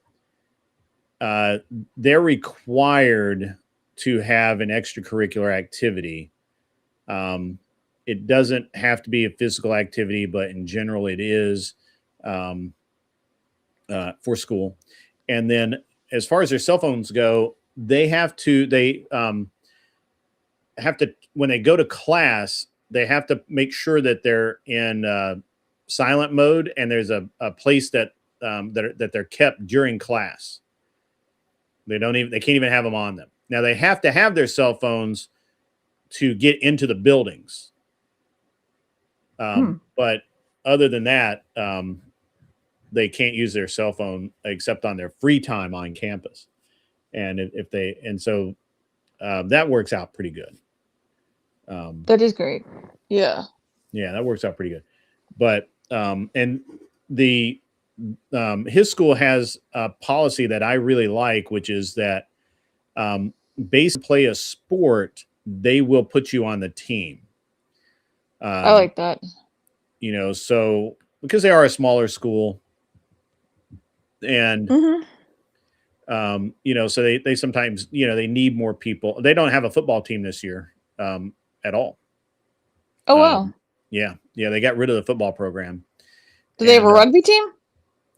they're required to have an extracurricular activity. It doesn't have to be a physical activity, but in general it is for school. And then as far as their cell phones go, they have to, when they go to class, they have to make sure that they're in silent mode, and there's a place that they're kept during class. They can't even have them on them. Now they have to have their cell phones to get into the buildings. But other than that, they can't use their cell phone except on their free time on campus. And so that works out pretty good. That is great. Yeah. Yeah, that works out pretty good. But and his school has a policy that I really like, which is that basically play a sport, they will put you on the team. I like that. So because they are a smaller school, and so they sometimes they need more people. They don't have a football team this year at all. Oh wow. Yeah, they got rid of the football program. Do they have a rugby team?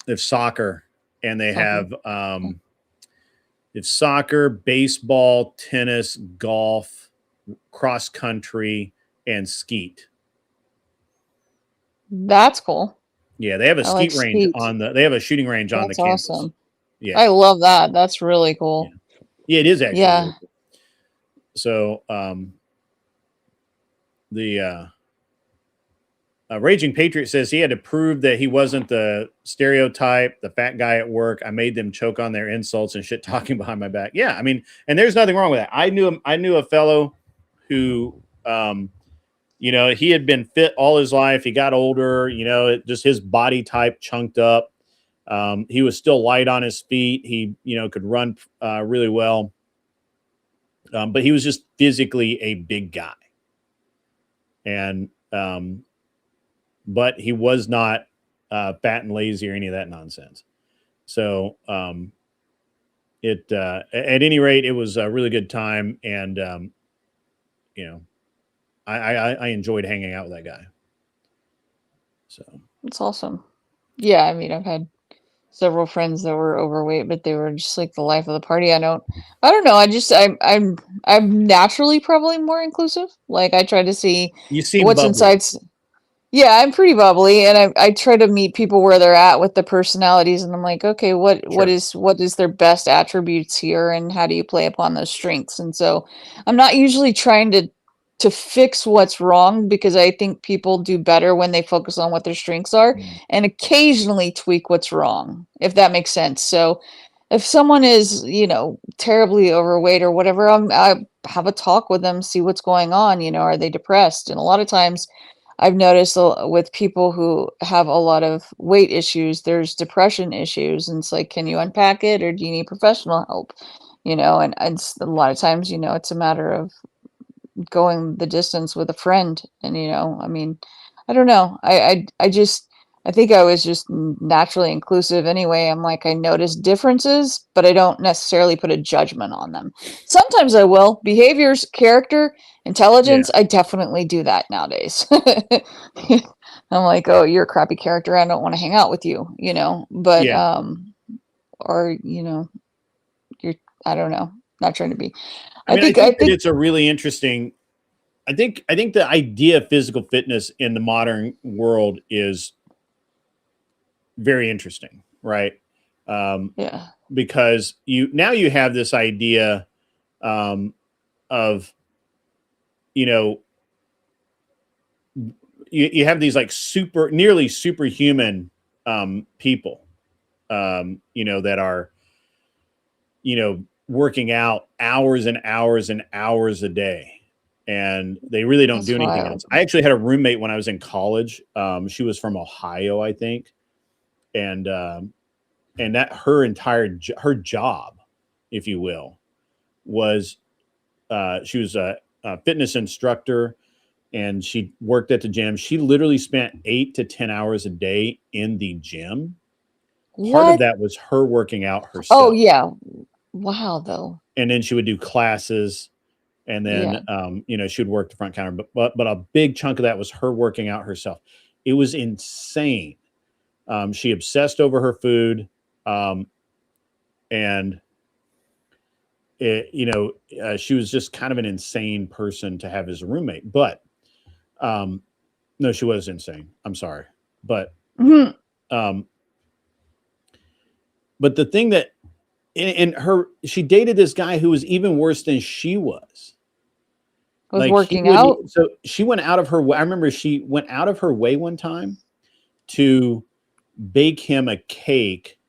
They have soccer, and they have it's soccer, baseball, tennis, golf, cross country, and skeet. That's cool. Yeah, they have a skeet range they have a shooting range on the campus. Awesome. Yeah. I love that. That's really cool. Yeah, it is actually. Yeah. Really cool. So the Raging Patriot says he had to prove that he wasn't the stereotype, the fat guy at work. I made them choke on their insults and shit talking behind my back. Yeah, I mean, and there's nothing wrong with that. I knew a fellow who, he had been fit all his life. He got older, just his body type chunked up. He was still light on his feet. He, could run really well. But he was just physically a big guy. And, but he was not fat and lazy or any of that nonsense. So at any rate, it was a really good time. And, I enjoyed hanging out with that guy. So it's awesome. Yeah. I mean, I've had several friends that were overweight, but they were just like the life of the party. I don't know. I'm naturally probably more inclusive. Like I try to see what's bubbly. Inside. Yeah, I'm pretty bubbly, and I try to meet people where they're at with the personalities, and I'm like, okay, what is their best attributes here, and how do you play upon those strengths? And so I'm not usually trying to fix what's wrong, because I think people do better when they focus on what their strengths are and occasionally tweak what's wrong, if that makes sense. So if someone is, terribly overweight or whatever, I have a talk with them, see what's going on. Are they depressed? And a lot of times I've noticed with people who have a lot of weight issues, there's depression issues. And it's like, can you unpack it, or do you need professional help? And a lot of times, it's a matter of going the distance with a friend. And, I mean, I don't know. I think I was just naturally inclusive anyway. I'm like, I notice differences, but I don't necessarily put a judgment on them. Sometimes I will. Behaviors, character, intelligence, I definitely do that nowadays. I'm like, oh, you're a crappy character, I don't want to hang out with you, but or you're, I don't know, not trying to be. I think it's a really interesting I think the idea of physical fitness in the modern world is very interesting, right? Yeah. Because you have this idea of, you know, you have these like nearly superhuman people, you know, that are, you know, working out hours and hours and hours a day, and they really don't do anything else. I actually had a roommate when I was in college. She was from Ohio, I think, and that her job, if you will, was she was a fitness instructor, and she worked at the gym. She literally spent 8 to 10 hours a day in the gym. Part of that was her working out herself. Oh yeah. Wow, though. And then she would do classes, and then you know, she would work the front counter. But a big chunk of that was her working out herself. It was insane. She obsessed over her food, and you know, she was just kind of an insane person to have as a roommate. But no, she was insane. I'm sorry, but but the thing that she dated this guy who was even worse than she was. Like working out. So she went out of her way. I remember she went out of her way one time to bake him a cake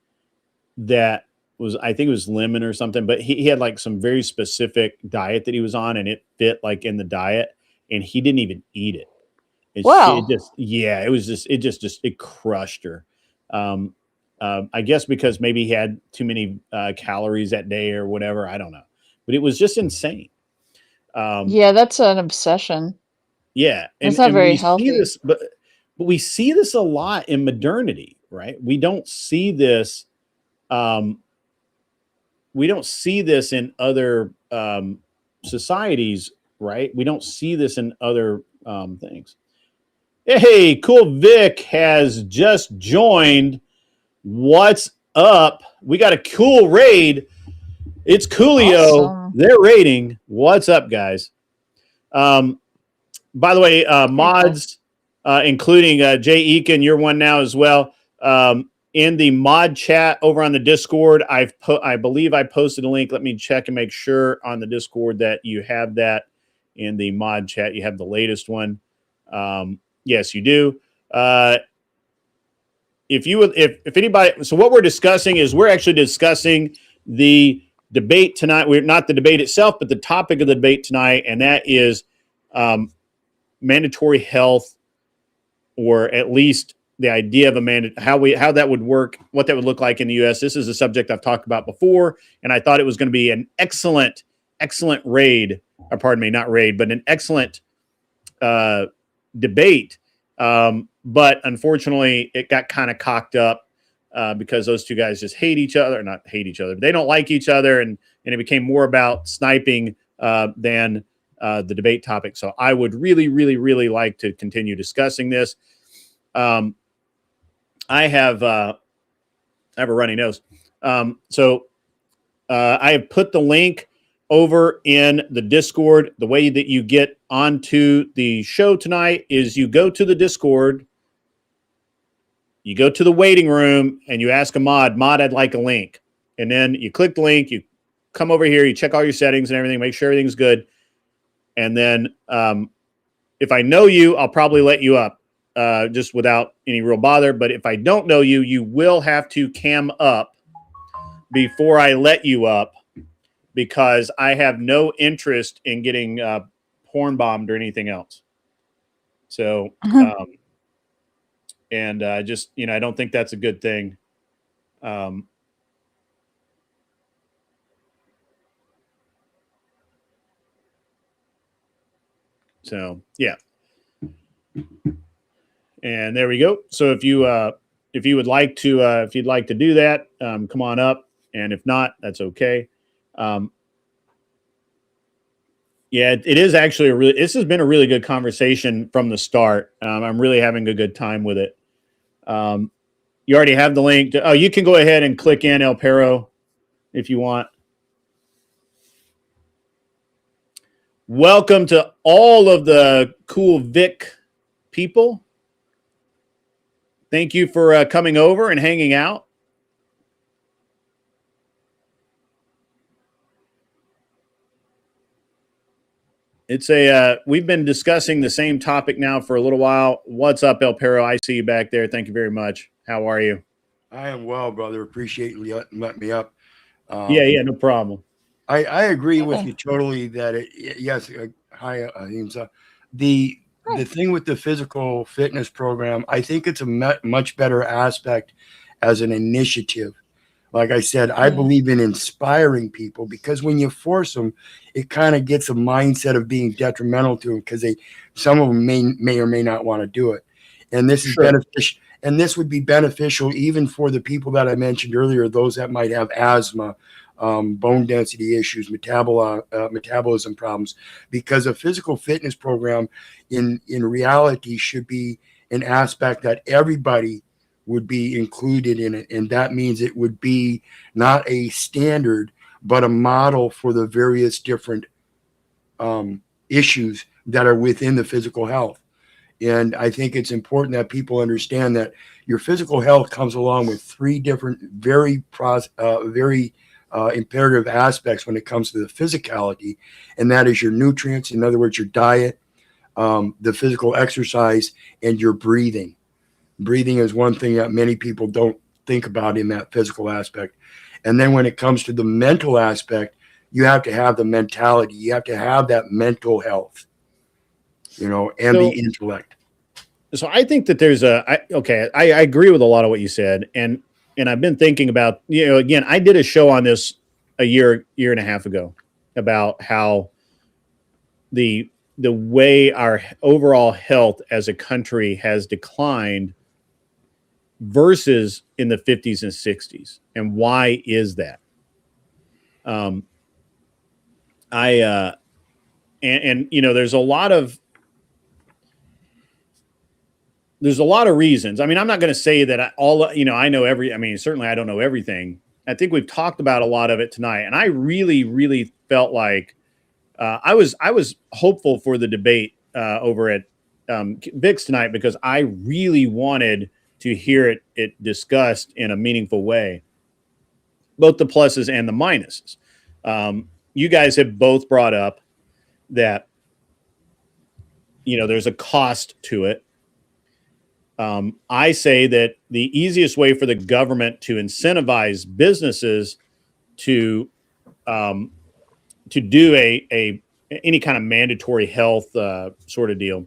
that was, I think it was lemon or something, but he had like some very specific diet that he was on, and it fit like in the diet, and he didn't even eat it. Wow. It crushed her. I guess because maybe he had too many calories that day or whatever. I don't know, but it was just insane. Yeah, that's an obsession. Yeah, it's not very healthy. But we see this a lot in modernity, right? We don't see this. We don't see this in other societies, right? We don't see this in other things. Hey, Cool Vic has just joined. What's up? We got a cool raid. It's Coolio. Awesome. They're raiding. What's up, guys? By the way, mods, including Jay Eakin, you're one now as well. In the mod chat over on the Discord, I believe I posted a link. Let me check and make sure on the Discord that you have that in the mod chat. You have the latest one. Yes, you do. If anybody, so what we're discussing is we're actually discussing the debate tonight. We're not the debate itself, but the topic of the debate tonight, and that is mandatory health, or at least the idea of how that would work, what that would look like in the U.S. This is a subject I've talked about before, and I thought it was going to be an excellent raid, or pardon me, not raid, but an excellent debate. But unfortunately, it got kind of cocked up because those two guys just hate each other. Not hate each other, but they don't like each other, and it became more about sniping than the debate topic. So I would really, really, really like to continue discussing this. I have a runny nose. So I have put the link over in the Discord. The way that you get onto the show tonight is you go to the Discord, you go to the waiting room, and you ask a mod, I'd like a link. And then you click the link, you come over here, you check all your settings and everything, make sure everything's good. And then if I know you, I'll probably let you up just without any real bother. But if I don't know you, you will have to cam up before I let you up, because I have no interest in getting porn bombed or anything else. So, just, you know, I don't think that's a good thing. So, yeah. And there we go. So if you would like to, if you'd like to do that, come on up. And if not, that's okay. Yeah, it is actually this has been a really good conversation from the start. I'm really having a good time with it. You already have the link. You can go ahead and click in El Perro if you want. welcome to all of the Cool Vic people. Thank you for coming over and hanging out. It's we've been discussing the same topic now for a little while. What's up, El Perro? I see you back there. Thank you very much. How are you? I am well, brother. Appreciate you letting me up. Yeah, no problem. I agree with you totally that yes. Hi, Ahimsa. The thing with the physical fitness program, I think it's a much better aspect as an initiative. Like I said, I believe in inspiring people, because when you force them, it kind of gets a mindset of being detrimental to them, because some of them may or may not want to do it. And this is beneficial. And this would be beneficial even for the people that I mentioned earlier, those that might have asthma, bone density issues, metabolism problems, because a physical fitness program in reality should be an aspect that everybody would be included in it. And that means it would be not a standard, but a model for the various different issues that are within the physical health. And I think it's important that people understand that your physical health comes along with three different, very imperative aspects when it comes to the physicality. And that is your nutrients, in other words, your diet, the physical exercise, and your breathing. Breathing is one thing that many people don't think about in that physical aspect. And then when it comes to the mental aspect, you have to have the mentality. You have to have that mental health, and the intellect. So I think that there's I agree with a lot of what you said. And I've been thinking about, again, I did a show on this a year and a half ago about how the way our overall health as a country has declined versus in the 50s and 60s. And why is that? There's a lot of reasons. I mean, I'm not going to say that I know certainly I don't know everything. I think we've talked about a lot of it tonight. And I really, really felt like I was hopeful for the debate over at VIX tonight, because I really wanted to hear it discussed in a meaningful way, both the pluses and the minuses. You guys have both brought up that, there's a cost to it. I say that the easiest way for the government to incentivize businesses to do any kind of mandatory health sort of deal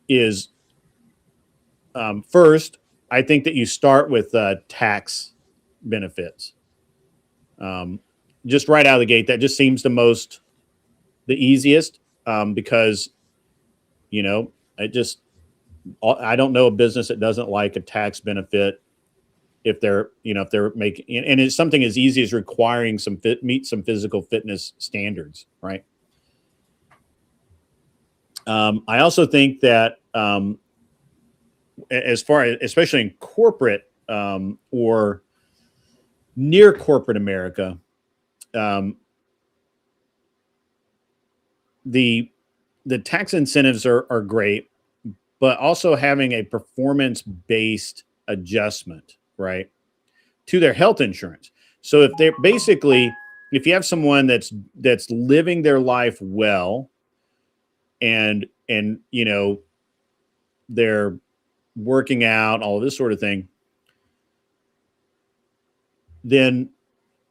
is first, I think that you start with tax benefits. Just right out of the gate, that just seems the easiest, because I don't know a business that doesn't like a tax benefit if they're making, and it's something as easy as requiring meet some physical fitness standards, right? I also think that as far as, especially in corporate or near corporate America, the tax incentives are great, but also having a performance-based adjustment, right, to their health insurance. So if you have someone that's living their life well, and they're working out, all of this sort of thing, then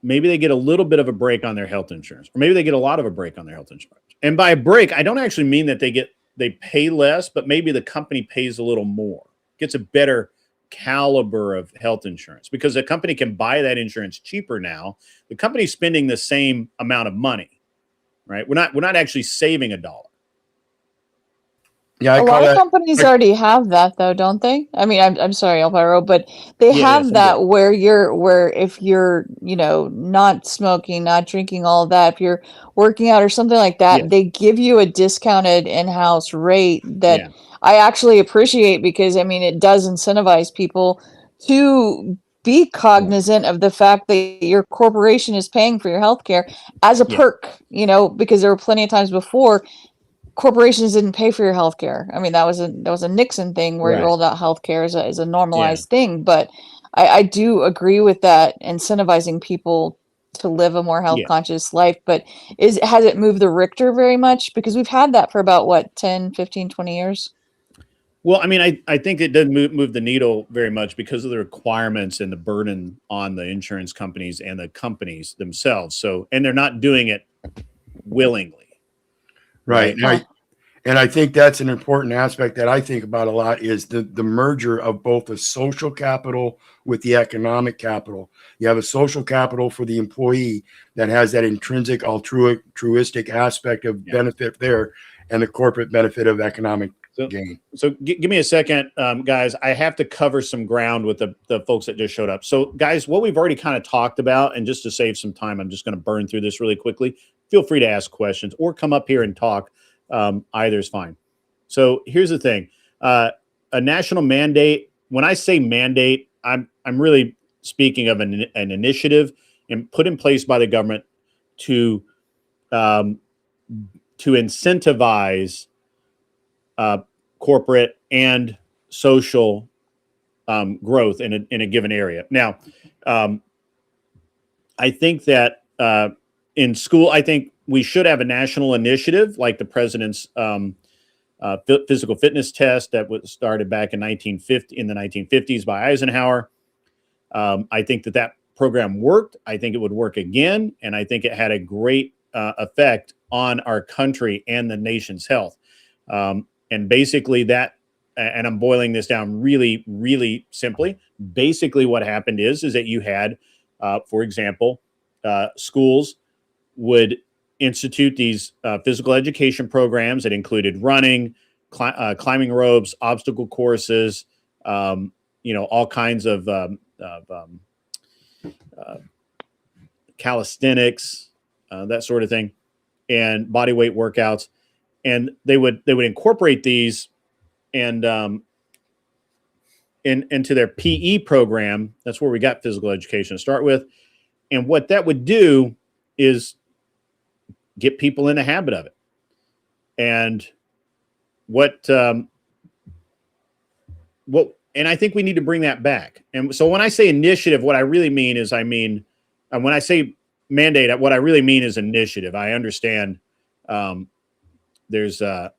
maybe they get a little bit of a break on their health insurance, or maybe they get a lot of a break on their health insurance. And by a break, I don't actually mean that they pay less, but maybe the company pays a little more, gets a better caliber of health insurance, because the company can buy that insurance cheaper now. The company's spending the same amount of money, right? We're not actually saving $1. Yeah, a lot of companies already have that, though, don't they? I mean, I'm sorry, Alvaro, but they have that where if you're not smoking, not drinking, all of that, if you're working out or something like that, they give you a discounted in-house rate that I actually appreciate, because I mean, it does incentivize people to be cognizant of the fact that your corporation is paying for your healthcare as a perk, you know, because there were plenty of times before corporations didn't pay for your healthcare. I mean, that was a Nixon thing where he rolled out healthcare as a normalized thing. But I do agree with that, incentivizing people to live a more health conscious life. But has it moved the Richter very much? Because we've had that for about what, 10, 15, 20 years? Well, I mean, I think it doesn't move the needle very much because of the requirements and the burden on the insurance companies and the companies themselves. So, and they're not doing it willingly. Right. And I think that's an important aspect that I think about a lot is the merger of both the social capital with the economic capital. You have a social capital for the employee that has that intrinsic altruistic aspect of benefit there, and the corporate benefit of economic gain. So give me a second, guys. I have to cover some ground with the folks that just showed up. So guys, what we've already kind of talked about, and just to save some time, I'm just going to burn through this really quickly. Feel free to ask questions or come up here and talk. Either is fine. So here's the thing. A national mandate, when I say mandate, I'm really speaking of an initiative and put in place by the government to incentivize corporate and social growth in a given area. Now, I think that in school, I think we should have a national initiative like the president's physical fitness test that was started back in the 1950s by Eisenhower. I think that program worked. I think it would work again, and I think it had a great effect on our country and the nation's health. And basically that, and I'm boiling this down really, really simply. Basically what happened is that you had, for example, schools would institute these physical education programs that included running, climbing ropes, obstacle courses, all kinds of calisthenics, that sort of thing, and body weight workouts. And they would incorporate these and into their PE program. That's where we got physical education to start with. And what that would do is get people in the habit of it. And and I think we need to bring that back. And so when I say initiative, what I really mean is, when I say mandate, what I really mean is initiative. I understand there's some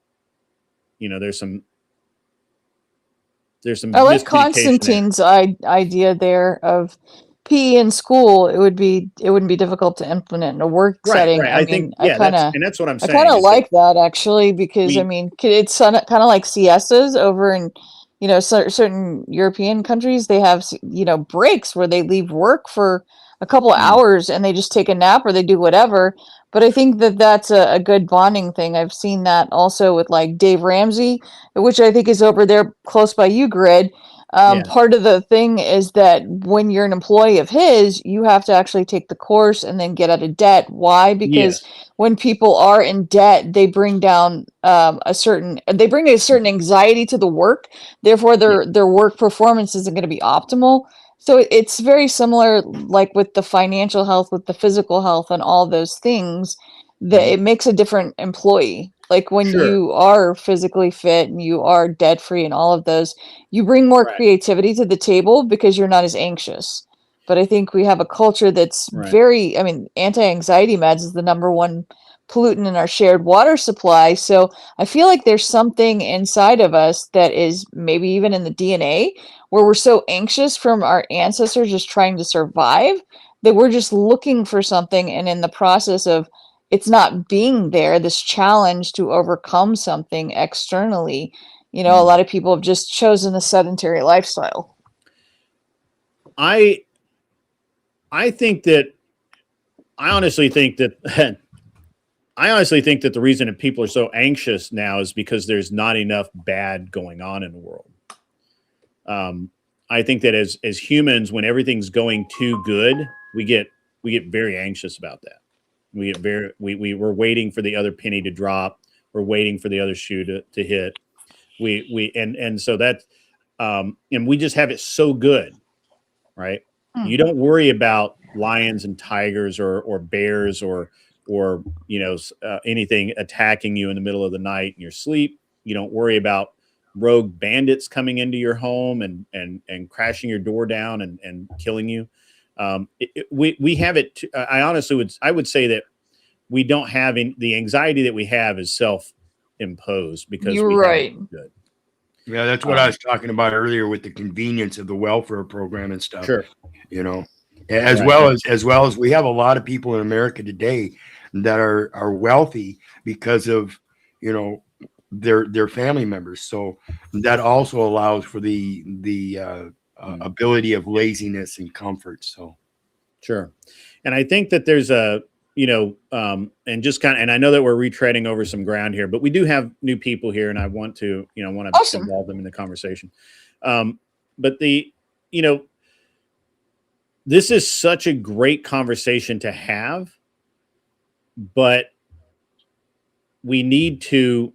I like Constantine's idea there of PE in school. It wouldn't be difficult to implement in a work setting. Right. I think that's what I'm saying. I kind of like that actually, because it's kind of like siestas over in certain European countries. They have breaks where they leave work for a couple of hours and they just take a nap or they do whatever. But I think that's a good bonding thing. I've seen that also with like Dave Ramsey, which I think is over there close by you, Grid. Part of the thing is that when you're an employee of his, you have to actually take the course and then get out of debt. Why? Because when people are in debt, they bring down a certain anxiety to the work. Therefore, their work performance isn't going to be optimal. So it's very similar, like with the financial health, with the physical health, and all those things. That it makes a different employee. Like when you are physically fit and you are debt free and all of those, you bring more creativity to the table because you're not as anxious. But I think we have a culture that's anti-anxiety meds is the number one pollutant in our shared water supply. So I feel like there's something inside of us that is maybe even in the DNA where we're so anxious from our ancestors just trying to survive that we're just looking for something. And in the process of it's not being there, this challenge to overcome something externally, a lot of people have just chosen a sedentary lifestyle. I honestly think that the reason that people are so anxious now is because there's not enough bad going on in the world. I think that as humans, when everything's going too good, we get very anxious about that. We're waiting for the other penny to drop. We're waiting for the other shoe to hit. And so that and we just have it so good, right? You don't worry about lions and tigers or bears or anything attacking you in the middle of the night in your sleep. You don't worry about rogue bandits coming into your home and crashing your door down and killing you. We have it. I would say that we don't have the anxiety that we have is self-imposed because you're we right. Good. Yeah, that's what I was talking about earlier with the convenience of the welfare program and stuff. Sure. As well as we have a lot of people in America today that are wealthy because of their family members. So that also allows for the ability of laziness and comfort. So sure. And I think that there's and I know that we're retreading over some ground here, but we do have new people here, and I want to awesome. involve them in the conversation. But this is such a great conversation to have, but we need to,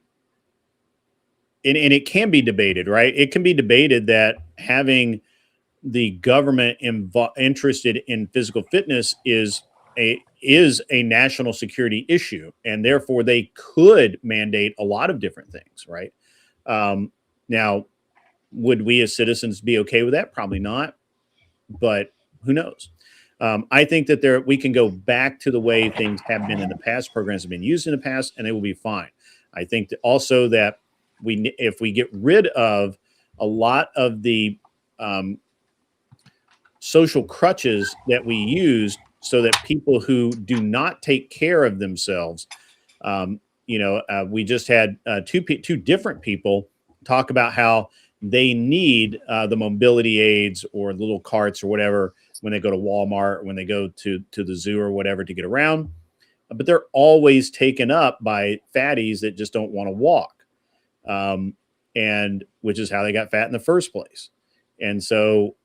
and it can be debated, right? It can be debated that having the government interested in physical fitness is a national security issue, and therefore they could mandate a lot of different things, right? Now, would we as citizens be okay with that? Probably not, but who knows? I think that we can go back to the way things have been in the past. Programs have been used in the past, and they will be fine. I think that also that if we get rid of a lot of the social crutches that we use, so that people who do not take care of themselves, we just had two different people talk about how they need the mobility aids or little carts or whatever when they go to Walmart, when they go to the zoo or whatever to get around. But they're always taken up by fatties that just don't want to walk, and which is how they got fat in the first place. And so,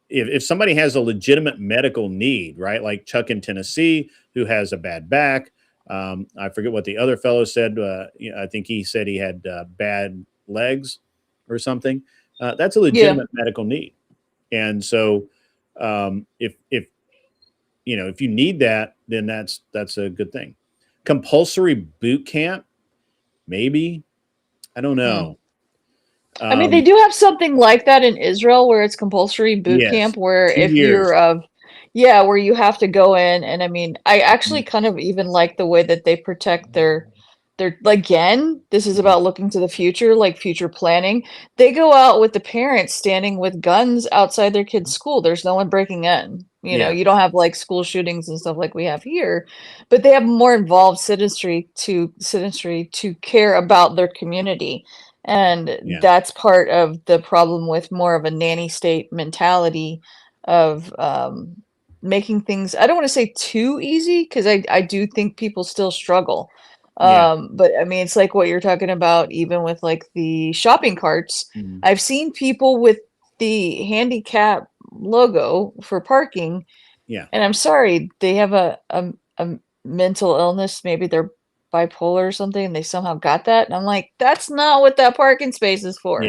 if somebody has a legitimate medical need, right, like Chuck in Tennessee, who has a bad back, I forget what the other fellow said. I think he said he had bad legs or something. That's a legitimate medical need. And so if you need that, then that's a good thing. Compulsory boot camp, maybe. I don't know. I mean, they do have something like that in Israel where it's compulsory boot camp, where if you're where you have to go in. And I mean, I actually kind of even like the way that they protect their again, this is about looking to the future, like future planning. They go out with the parents standing with guns outside their kids' school. There's no one breaking in. You don't have like school shootings and stuff like we have here, but they have more involved citizenry to care about their community. And that's part of the problem with more of a nanny state mentality of making things, I don't want to say too easy, because I do think people still struggle. But I mean, it's like what you're talking about, even with like the shopping carts. I've seen people with the handicap logo for parking. And I'm sorry, they have a mental illness. Maybe they're bipolar or something, and they somehow got that. And I'm like, that's not what that parking space is for.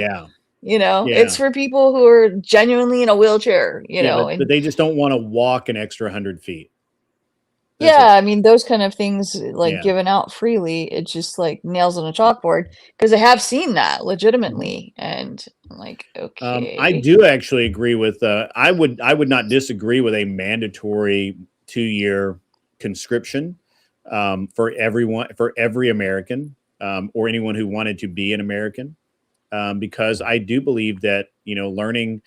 It's for people who are genuinely in a wheelchair, but they just don't want to walk an extra 100 feet. I mean, those kind of things like given out freely, it's just like nails on a chalkboard, because I have seen that legitimately. And I'm like, okay. I do actually agree with I would not disagree with a mandatory 2-year conscription for every American, or anyone who wanted to be an American, because I do believe that learning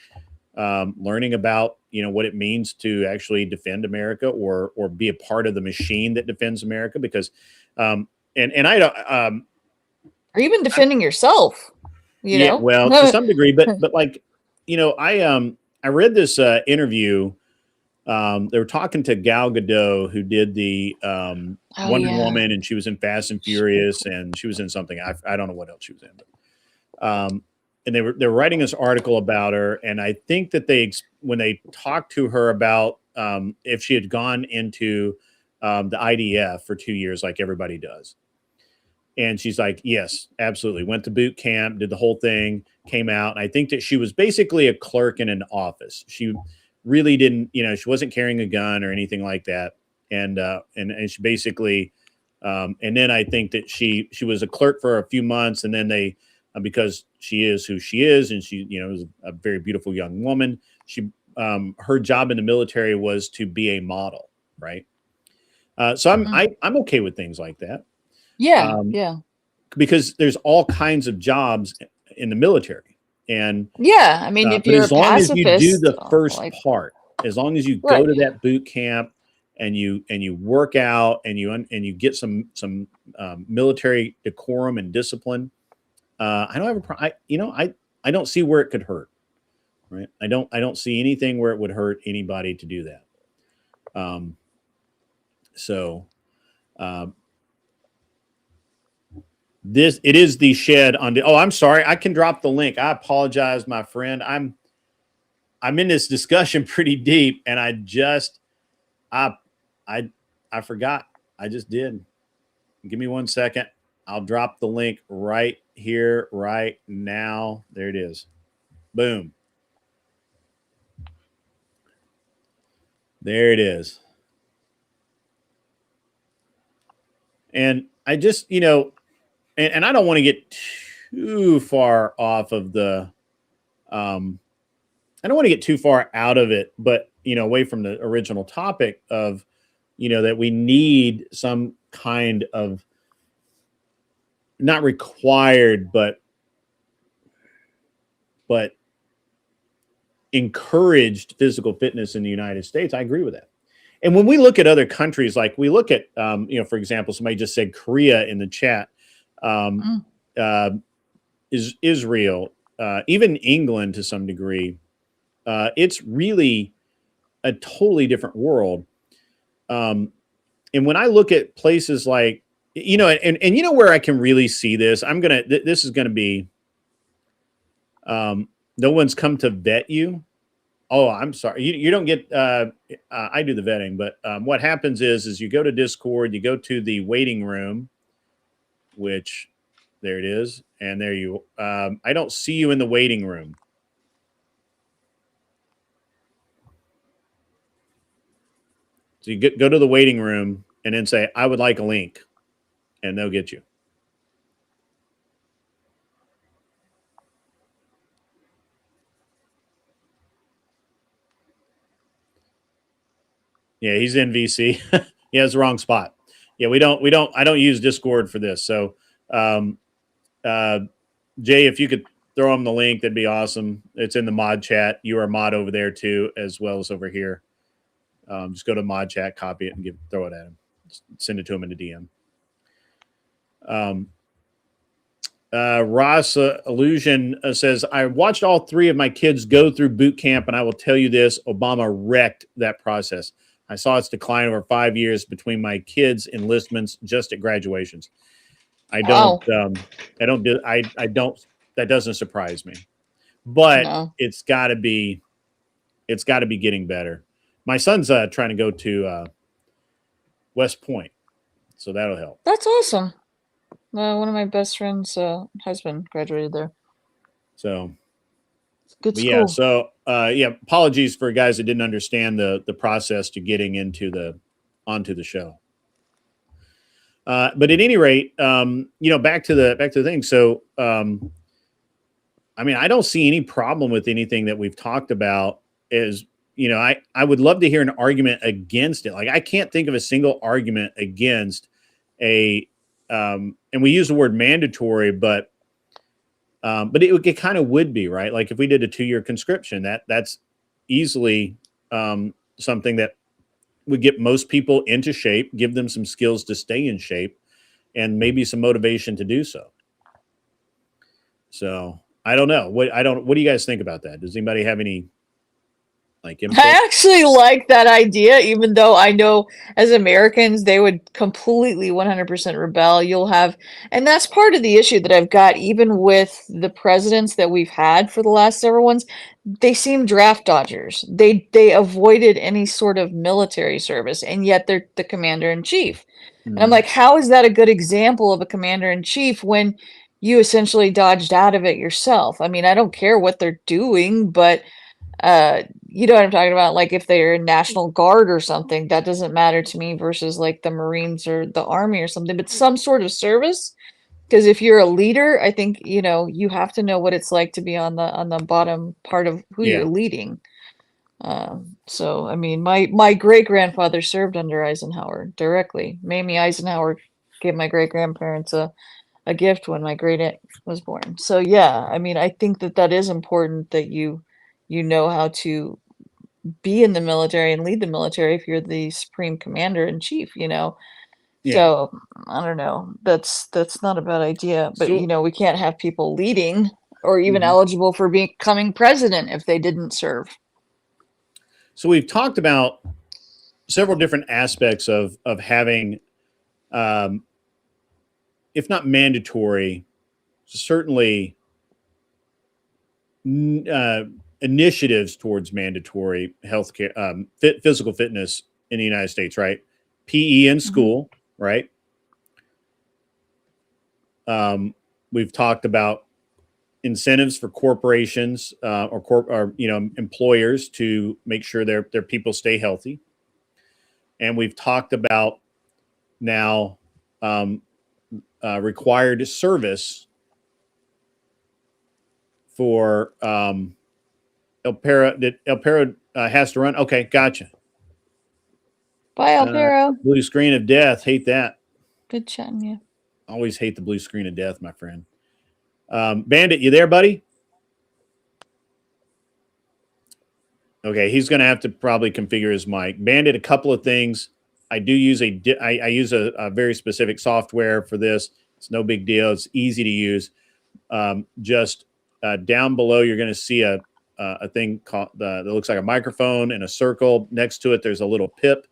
about what it means to actually defend America or be a part of the machine that defends America, because and I don't or even defending yourself, well, to some degree, but like I read this interview. They were talking to Gal Gadot, who did the Wonder Woman, and she was in Fast and Furious, and she was in something I don't know what else she was in, but and they're writing this article about her, and I think that when they talked to her about if she had gone into the IDF for 2 years like everybody does, And she's like, yes, absolutely. Went to boot camp, did the whole thing, came out. And I think that she was basically a clerk in an office. She really didn't, she wasn't carrying a gun or anything like that. And she basically, and then I think that she was a clerk for a few months, and then they, because she is who she is, and she, was a very beautiful young woman. She, her job in the military was to be a model, right? So I'm okay with things like that. Yeah, yeah. Because there's all kinds of jobs in the military, and yeah, I mean, if you're as long as you do the first part, as long as you go to that boot camp and you work out and you get some military decorum and discipline, I don't have a problem. I don't see where it could hurt, right? I don't see anything where it would hurt anybody to do that. It is the shed on the, I'm sorry, I can drop the link. I apologize, my friend. I'm in this discussion pretty deep, and I forgot. I just did. Give me 1 second. I'll drop the link right here, right now. There it is. Boom. There it is. And I just, and I don't want to get too far off of the, I don't want to get too far out of it, but, away from the original topic of, that we need some kind of, not required, but encouraged physical fitness in the United States. I agree with that. And when we look at other countries, like we look at, for example, somebody just said Korea in the chat, is Israel, even England to some degree. It's really a totally different world. And when I look at places like, and where I can really see this, this is going to be, no one's come to vet you. Oh, I'm sorry. You don't get, I do the vetting, but what happens is you go to Discord, you go to the waiting room, which there it is. And there you, I don't see you in the waiting room. So you go to the waiting room and then say, I would like a link, and they'll get you. Yeah, he's in VC. Yeah, it's the wrong spot. Yeah, I don't use Discord for this. So, Jay, if you could throw him the link, that'd be awesome. It's in the mod chat. You are a mod over there too, as well as over here. Just go to mod chat, copy it, and throw it at him. Just send it to him in the DM. Ross Illusion says, I watched all 3 of my kids go through boot camp, and I will tell you this, Obama wrecked that process. I saw its decline over 5 years between my kids' enlistments just at graduations. That doesn't surprise me, but it's gotta be getting better. My son's trying to go to West Point, so that'll help. That's awesome. One of my best friend's husband graduated there. So good school. Yeah. So apologies for guys that didn't understand the process to getting onto the show. But at any rate, back to the thing. So, I mean, I don't see any problem with anything that we've talked about. I would love to hear an argument against it. Like, I can't think of a single argument against and we use the word mandatory, but it kind of would be, right? Like if we did a 2-year conscription, that's easily something that would get most people into shape, give them some skills to stay in shape, and maybe some motivation to do so. So I don't know. What do you guys think about that? Does anybody have any input? I actually like that idea, even though I know as Americans they would completely 100% rebel. And that's part of the issue that I've got, even with the presidents that we've had for the last several ones. they seem draft dodgers. They avoided any sort of military service, and yet they're the commander-in-chief. And I'm like, how is that a good example of a commander-in-chief when you essentially dodged out of it yourself? I mean, I don't care what they're doing, but you know what I'm talking about? Like if they're National Guard or something, that doesn't matter to me versus like the Marines or the Army or something, but some sort of service. Because if you're a leader, I think, you know, you have to know what it's like to be on the bottom part of who you're leading. So I mean, my great grandfather served under Eisenhower directly. Mamie Eisenhower gave my great grandparents a gift when my great aunt was born. So yeah, I mean, I think that is important that you know how to be in the military and lead the military if you're the supreme commander in chief, you know. So I don't know. That's not a bad idea, but you know, we can't have people leading or even eligible for becoming president if they didn't serve. So we've talked about several different aspects of having, if not mandatory, certainly initiatives towards mandatory healthcare, physical fitness in the United States, right? PE in school, right? We've talked about incentives for corporations or you know, employers to make sure their people stay healthy, and we've talked about now required service for El Pero has to run. Okay, gotcha. Bye, El Pero. Blue screen of death. Hate that. Good chatting you. Always hate the blue screen of death, my friend. Bandit, you there, buddy? Okay, he's going to have to probably configure his mic. Bandit, a couple of things. I do use I use a very specific software for this. It's no big deal. It's easy to use. Just down below, you're going to see a thing called that looks like a microphone in a circle. Next to it, there's a little pip.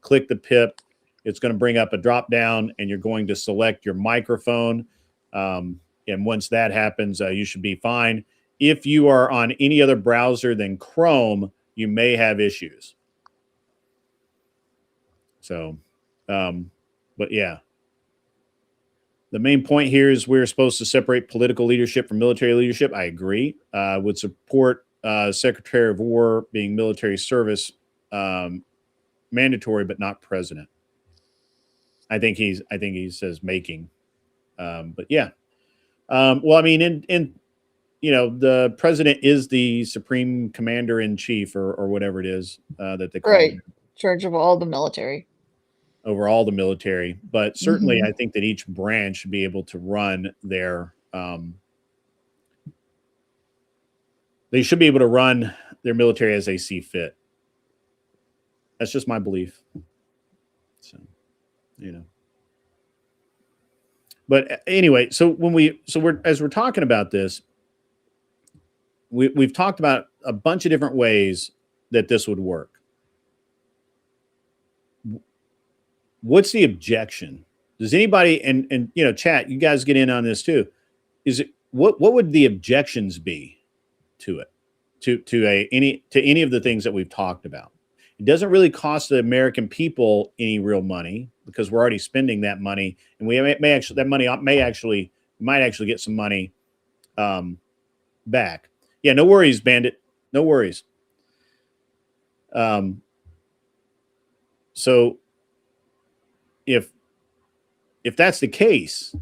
Click the pip. It's going to bring up a drop down, and you're going to select your microphone. And once that happens, you should be fine. If you are on any other browser than Chrome, you may have issues. So, but yeah. The main point here is we're supposed to separate political leadership from military leadership. I agree. Would support Secretary of War being military service mandatory, but not president. I think he says making. But yeah. Well, I mean, in you know, the president is the supreme commander in chief or whatever it is that they call him. Charge of all the military. Over all the military, but certainly I think that each branch should be able to run their they should be able to run their military as they see fit. That's just my belief. So, you know. But anyway, so we're talking about this, we've talked about a bunch of different ways that this would work. What's the objection? Does anybody and you know, chat, you guys get in on this too. Is it what would the objections be to it? To any of the things that we've talked about? It doesn't really cost the American people any real money because we're already spending that money, and we may actually might actually get some money back. Yeah, no worries, Bandit. No worries. So if that's the case,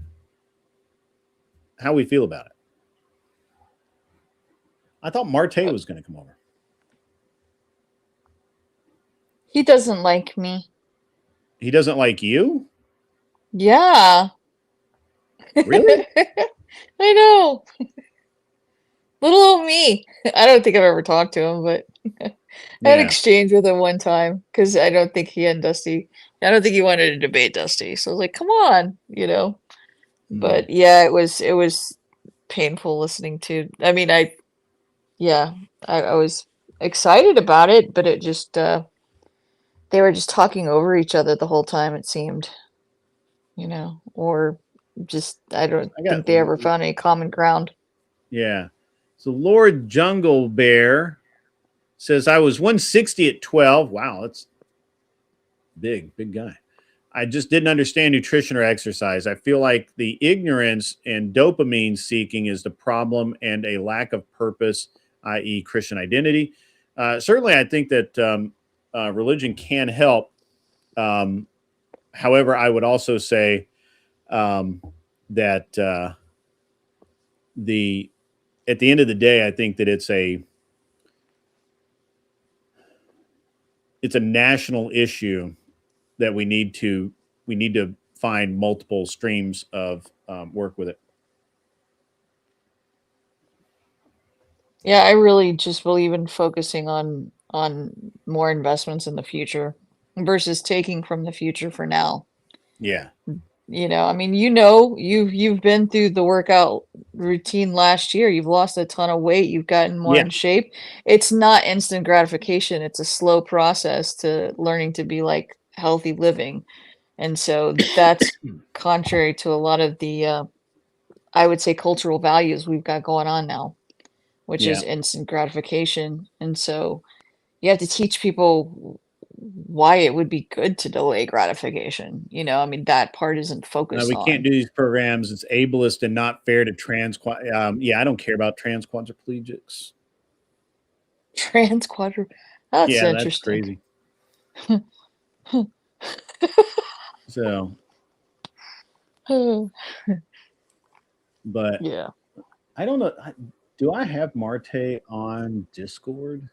how we feel about it? I thought Marte was going to come over. He doesn't like me. He doesn't like you? Yeah. Really? I know. Little old me. I don't think I've ever talked to him, but I had an exchange with him one time because I don't think he wanted to debate Dusty. So I was like, come on, you know. But yeah, it was painful listening to. I mean, I was excited about it, but it just they were just talking over each other the whole time, it seemed. You know, or just I don't think they ever found any common ground. Yeah. So Lord Jungle Bear says, I was 160 at 12. Wow, that's big guy. I just didn't understand nutrition or exercise. I feel like the ignorance and dopamine seeking is the problem and a lack of purpose, i.e. Christian identity. Certainly, I think that religion can help. However, I would also say that at the end of the day, I think that it's a national issue that we need to find multiple streams of work with it. Yeah, I really just believe in focusing on more investments in the future versus taking from the future for now. Yeah. You know, I mean, you've been through the workout routine last year. You've lost a ton of weight. You've gotten more in shape. It's not instant gratification. It's a slow process to learning to be like healthy living. And so that's contrary to a lot of the, I would say, cultural values we've got going on now, which is instant gratification. And so you have to teach people why it would be good to delay gratification. You know, I mean, that part isn't focused we on. can't do these programs. It's ableist and not fair to trans. Yeah, I don't care about trans quadriplegics. Trans quadru. That's interesting. That's crazy. So, but yeah, I don't know. Do I have Marte on Discord?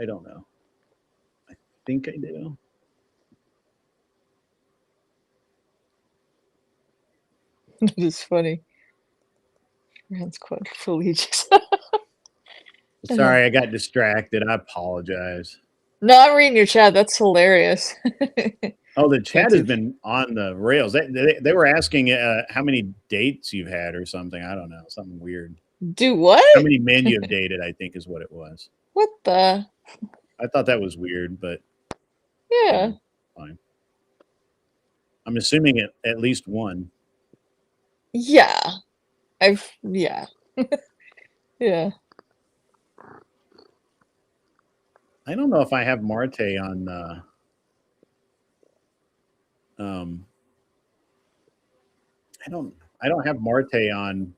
I don't know. I think I do. it is funny. Trans quadriplegics. Sorry, I got distracted. I apologize. No, I'm reading your chat. That's hilarious. Oh, the chat has been on the rails. They were asking how many dates you've had or something. I don't know. Something weird. Do what? How many men you have dated, I think is what it was. What the? I thought that was weird, but yeah. Fine. I'm assuming at least one. Yeah. Yeah. yeah. I don't know if I have Marte on I don't have Marte on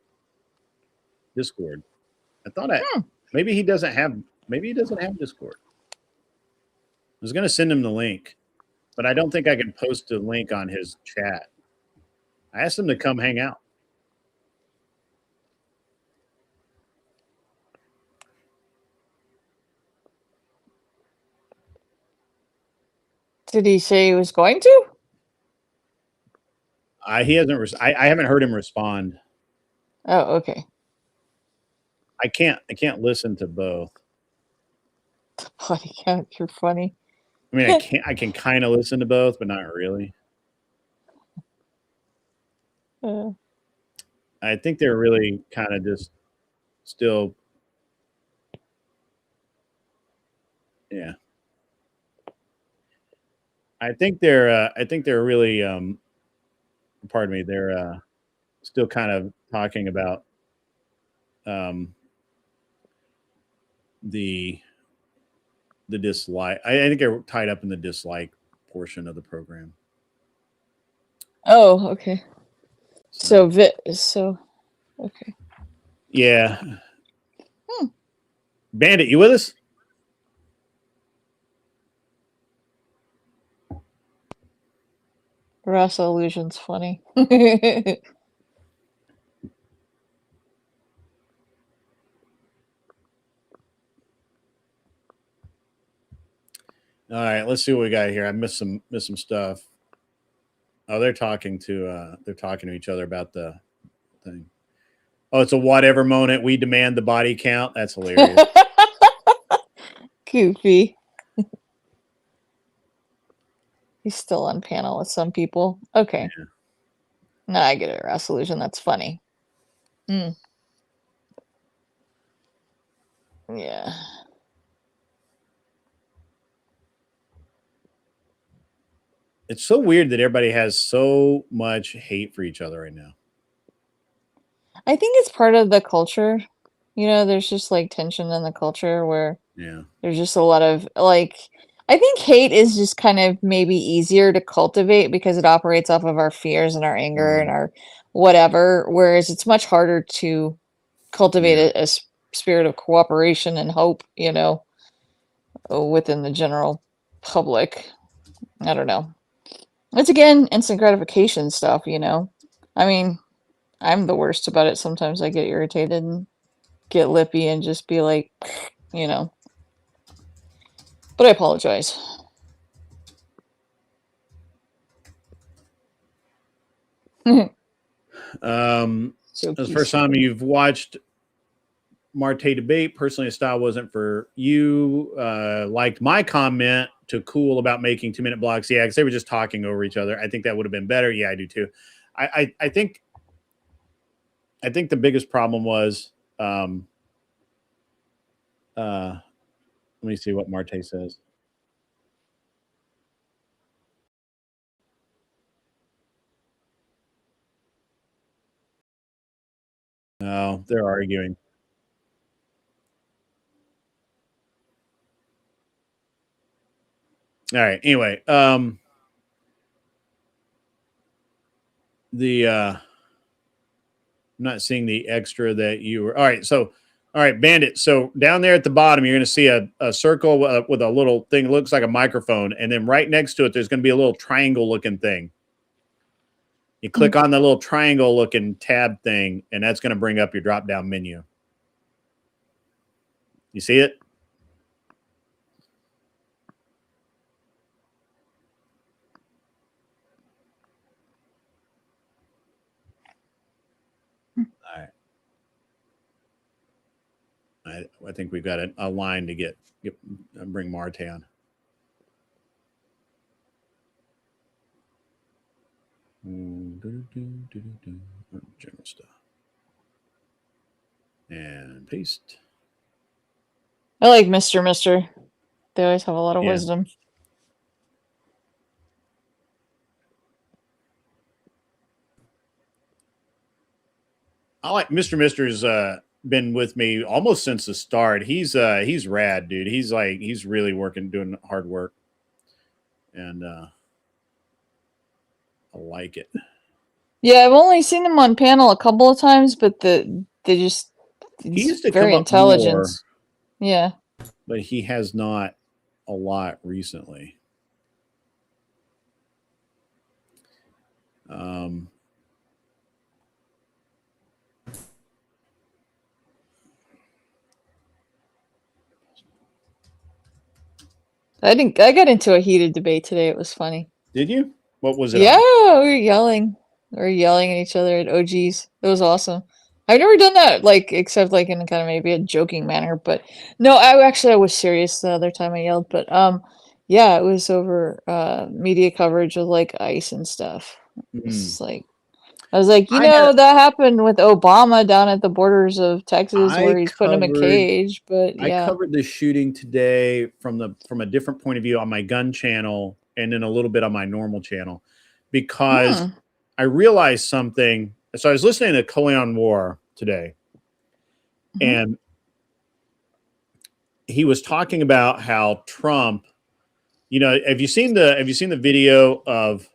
Discord. I thought maybe he doesn't have Discord. I was gonna send him the link, but I don't think I can post a link on his chat. I asked him to come hang out. Did he say he was going to? He hasn't. I haven't heard him respond. Oh, okay. I can't listen to both. Bloody count, you're funny. I mean, I can kind of listen to both, but not really. I think they're really kind of just still. Yeah. I think they're really pardon me, they're still kind of talking about the dislike. I think they're tied up in the dislike portion of the program. Oh, okay. So okay. Yeah. Bandit, you with us? Rasa illusion's funny. All right, let's see what we got here. I missed some stuff. Oh, they're talking to each other about the thing. Oh, it's a whatever moment. We demand the body count. That's hilarious. Goofy. He's still on panel with some people. Okay. Yeah. No, I get it. Rasa illusion. That's funny. Yeah. it's so weird that everybody has so much hate for each other right now. I think it's part of the culture. You know, there's just like tension in the culture where there's just a lot of like, I think hate is just kind of maybe easier to cultivate because it operates off of our fears and our anger and our whatever, whereas it's much harder to cultivate a spirit of cooperation and hope, you know, within the general public. I don't know. It's again instant gratification stuff, you know. I mean, I'm the worst about it. Sometimes I get irritated and get lippy and just be like, you know. But I apologize. So the first time you've watched Marte debate. Personally, the style wasn't for you. Liked my comment to Cool about making 2-minute blocks. Yeah, because they were just talking over each other. I think that would have been better. Yeah, I do too. I think the biggest problem was let me see what Marte says. No, they're arguing. All right. Anyway, I'm not seeing the extra that you were. All right. So, all right, Bandit. So down there at the bottom, you're going to see a circle with a little thing. It looks like a microphone. And then right next to it, there's going to be a little triangle looking thing. You click on the little triangle looking tab thing, and that's going to bring up your drop down menu. You see it? All right. I think we've got a line to bring Marte on. General stuff. And paste. I like Mr. They always have a lot of wisdom. I like Mr.'s been with me almost since the start. He's rad, dude. He's really doing hard work. And I like it. Yeah, I've only seen him on panel a couple of times, but he's used to very come up intelligent. more, yeah. But he has not a lot recently. I got into a heated debate today. It was funny. Did you? What was it? Yeah, we were yelling. We were yelling at each other at OGs. It was awesome. I've never done that, except in a kind of maybe a joking manner. But no, I was serious the other time I yelled. But yeah, it was over media coverage of ICE and stuff. It's I was like, that happened with Obama down at the borders of Texas where he's put him in a cage. But yeah. I covered the shooting today from a different point of view on my gun channel and then a little bit on my normal channel because I realized something. So I was listening to Coleon War today, and he was talking about how Trump, have you seen the video of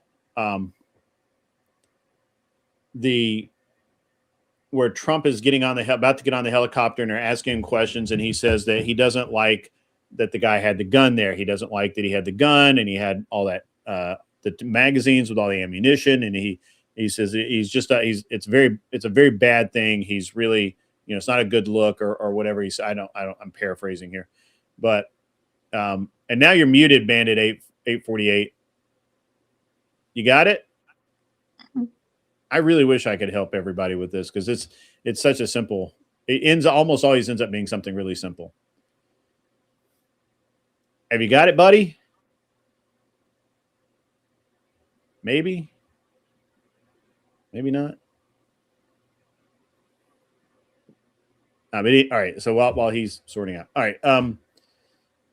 where Trump is about to get on the helicopter and they're asking him questions, and he says that he doesn't like that the guy had the gun there. He doesn't like that he had the gun and he had all that the magazines with all the ammunition, and he says it's a very bad thing. He's really, it's not a good look or whatever he said. I'm paraphrasing here, but and now you're muted, Bandit 848. You got it? I really wish I could help everybody with this because it's such a simple. Almost always ends up being something really simple. Have you got it, buddy? Maybe. Maybe not. All right. So while he's sorting out, all right.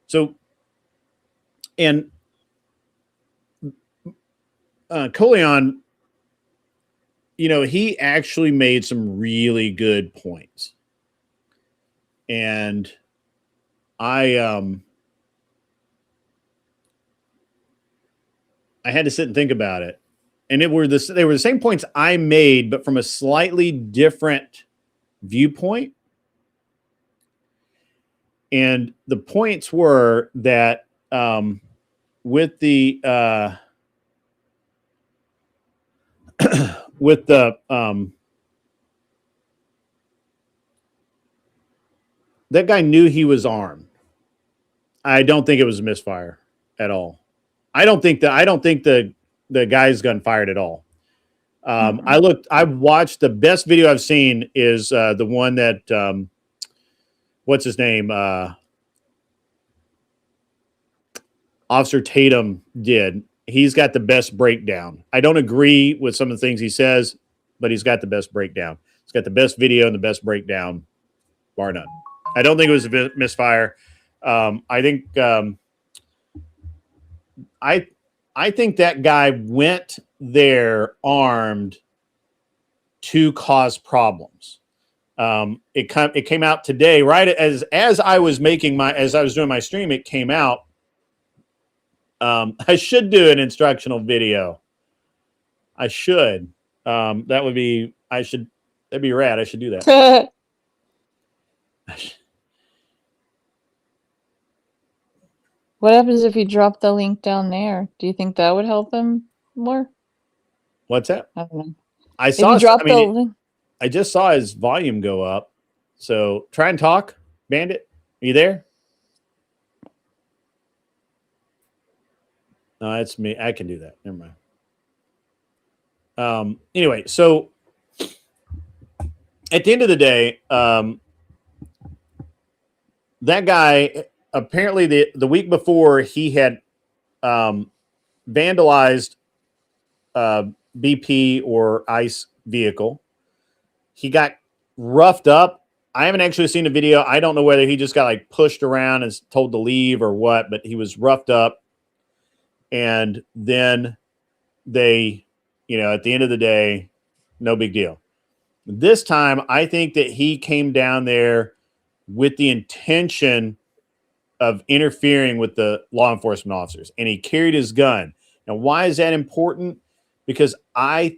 So, and Coleon, he actually made some really good points. And I had to sit and think about it. And they were the same points I made, but from a slightly different viewpoint. And the points were that with the that guy knew he was armed. I don't think it was a misfire at all. I don't think the guy's gun fired at all. I watched, the best video I've seen is the one that what's his name? Officer Tatum did. He's got the best breakdown. I don't agree with some of the things he says, but he's got the best breakdown. He's got the best video and the best breakdown, bar none. I don't think it was a misfire. I think I think that guy went there armed to cause problems. It came out today, right as I was doing my stream. It came out. I should do an instructional video. I should. That'd be rad. I should do that. What happens if you drop the link down there? Do you think that would help him more? What's that? I don't know. I just saw his volume go up. So try and talk, Bandit. Are you there? No, that's me. I can do that. Never mind. Anyway, so at the end of the day, that guy, apparently the week before, he had vandalized BP or ICE vehicle. He got roughed up. I haven't actually seen the video. I don't know whether he just got like pushed around and told to leave or what, but he was roughed up. And then they, at the end of the day, no big deal. This time, I think that he came down there with the intention of interfering with the law enforcement officers, and he carried his gun. Now, why is that important? Because I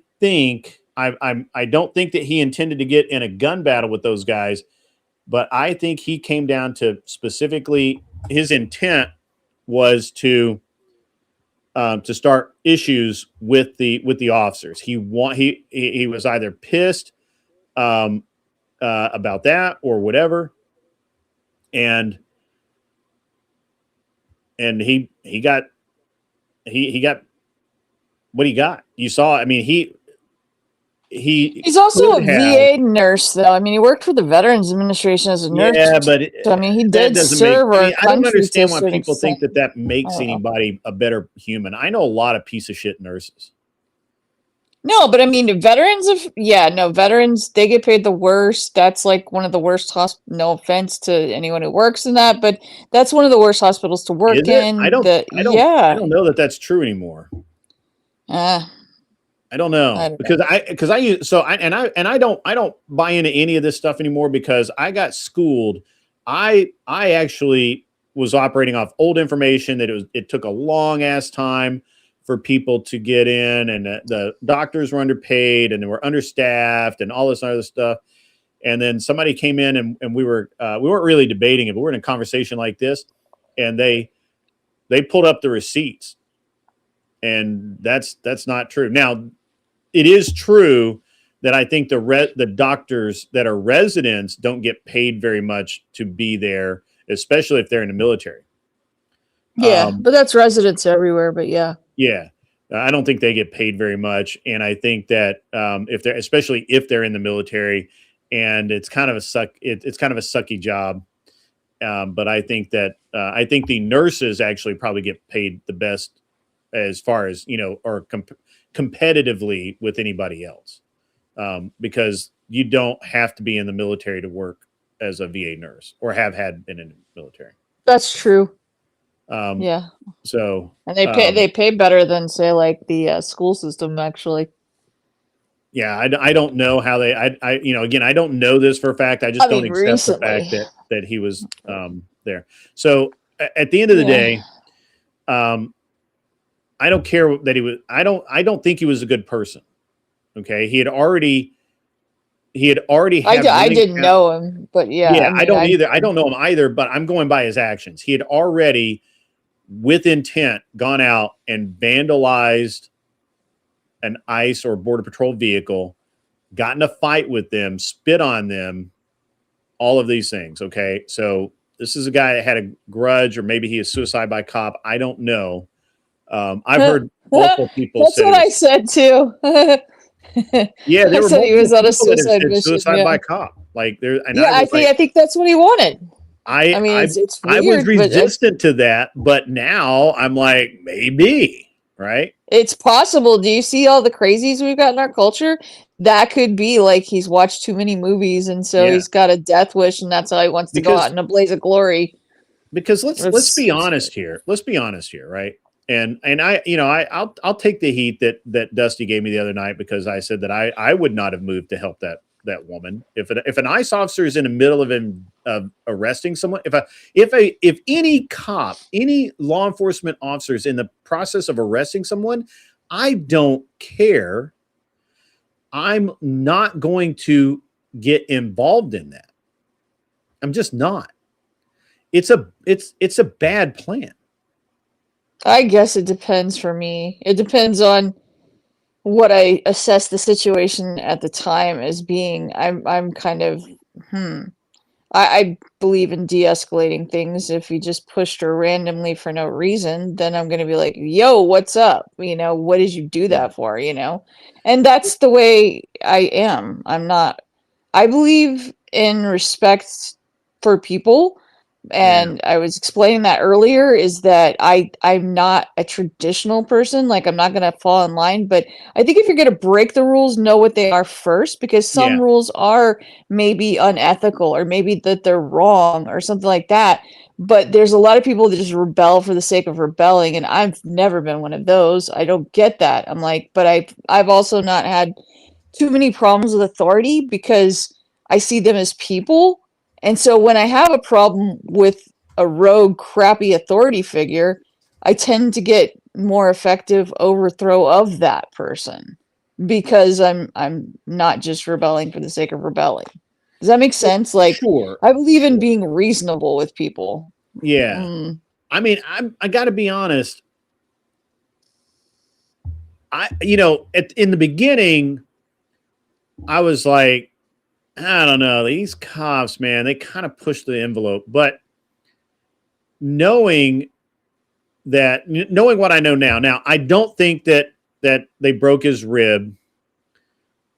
don't think that he intended to get in a gun battle with those guys, but I think he came down to specifically his intent was to start issues with the officers. He was either pissed about that or whatever, and he got what he got. You saw. I mean, he's also a VA nurse, though. I mean, he worked for the Veterans Administration as a nurse. Yeah, but so, I mean, he did serve our country. I don't understand why people think that makes anybody a better human. I know a lot of piece of shit nurses. No, but I mean, veterans, they get paid the worst. That's like one of the worst no offense to anyone who works in that, but that's one of the worst hospitals to work in. I don't know that that's true anymore. I don't know because I don't buy into any of this stuff anymore because I got schooled. I actually was operating off old information that it took a long ass time for people to get in, and the doctors were underpaid and they were understaffed and all this other stuff. And then somebody came in and we weren't really debating it, but we're in a conversation like this, and they pulled up the receipts, and that's not true. Now, it is true that I think the doctors that are residents don't get paid very much to be there, especially if they're in the military. Yeah, but that's residents everywhere. But yeah. Yeah, I don't think they get paid very much, and I think that especially if they're in the military, and it's kind of a sucky job. But I think that the nurses actually probably get paid the best as far as or competitively with anybody else, because you don't have to be in the military to work as a VA nurse or have been in the military. That's true. Yeah. So and they pay better than say like the school system actually. Yeah, I don't know how they. Again, I don't know this for a fact. I just don't accept recently. the fact that he was there. So at the end of the day, I don't care that he was. I don't think he was a good person. Okay, he had already had. I didn't know him, but yeah. Yeah, I don't either. I don't know him either, but I'm going by his actions. He had already, with intent, gone out and vandalized an ICE or Border Patrol vehicle, got in a fight with them, spit on them, all of these things. Okay. So this is a guy that had a grudge, or maybe he is suicide by cop. I don't know. I've heard multiple people That's say what I said too. Yeah, there I were said he was on a multiple people that suicide have said mission. suicide by cop. Like there, and I think that's what he wanted. I mean, it's weird, I was resistant to that, but now I'm like, maybe, right? It's possible. Do you see all the crazies we've got in our culture? That could be like he's watched too many movies, and so he's got a death wish, and that's how he wants to go out in a blaze of glory. Because let's be honest here. Let's be honest here, right? And I'll take the heat that Dusty gave me the other night, because I said that I would not have moved to help that woman. If an ICE officer is in the middle of arresting someone, if any cop, any law enforcement officer is in the process of arresting someone, I don't care. I'm not going to get involved in that. I'm just not. It's a bad plan. I guess it depends for me. It depends on what I assess the situation at the time as being. I'm kind of I believe in de-escalating things. If you just pushed her randomly for no reason, then I'm gonna be like, yo, what's up? What did you do that for? And that's the way I am. I believe in respect for people. And I was explaining that earlier, is that I'm not a traditional person. Like, I'm not going to fall in line, but I think if you're going to break the rules, know what they are first, because some rules are maybe unethical, or maybe that they're wrong or something like that. But there's a lot of people that just rebel for the sake of rebelling. And I've never been one of those. I don't get that. I'm like, but I've also not had too many problems with authority, because I see them as people. And so when I have a problem with a rogue, crappy authority figure, I tend to get more effective overthrow of that person, because I'm not just rebelling for the sake of rebelling. Does that make sense? Like, sure. I believe in being reasonable with people. Yeah. I mean, I got to be honest. In the beginning, I was like, I don't know, these cops, man, they kind of push the envelope. But knowing what I know now, I don't think that they broke his rib.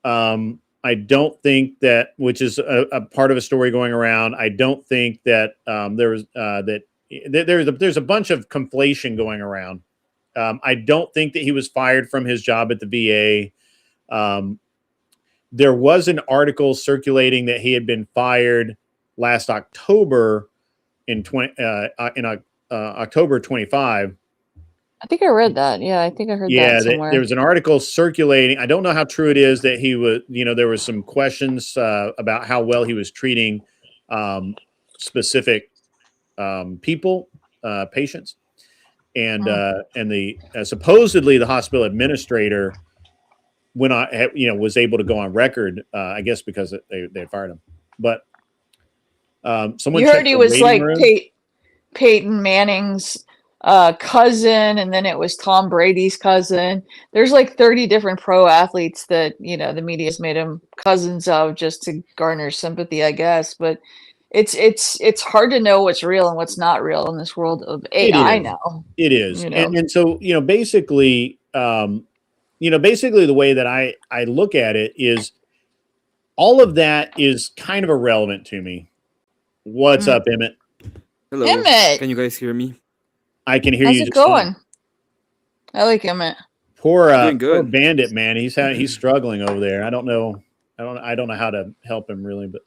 I don't think that, which is a part of a story going around. I don't think that there's a bunch of conflation going around. I don't think that he was fired from his job at the VA. There was an article circulating that he had been fired last October in October 25. I think I read that. Yeah, I think I heard that somewhere. There was an article circulating. I don't know how true it is that he was, there was some questions about how well he was treating specific people, patients. And the supposedly the hospital administrator was able to go on record, I guess because they fired him. But someone, you heard he was like Peyton Manning's cousin, and then it was Tom Brady's cousin. There's like 30 different pro athletes that the media's made him cousins of, just to garner sympathy, I guess. But it's hard to know what's real and what's not real in this world of AI now. It is. And so basically basically the way that I look at it is, all of that is kind of irrelevant to me. What's up, Emmett? Hello. Emmett, can you guys hear me? I can hear you. How's it going? I like Emmett. Poor Bandit, man. He's struggling over there. I don't know how to help him really, but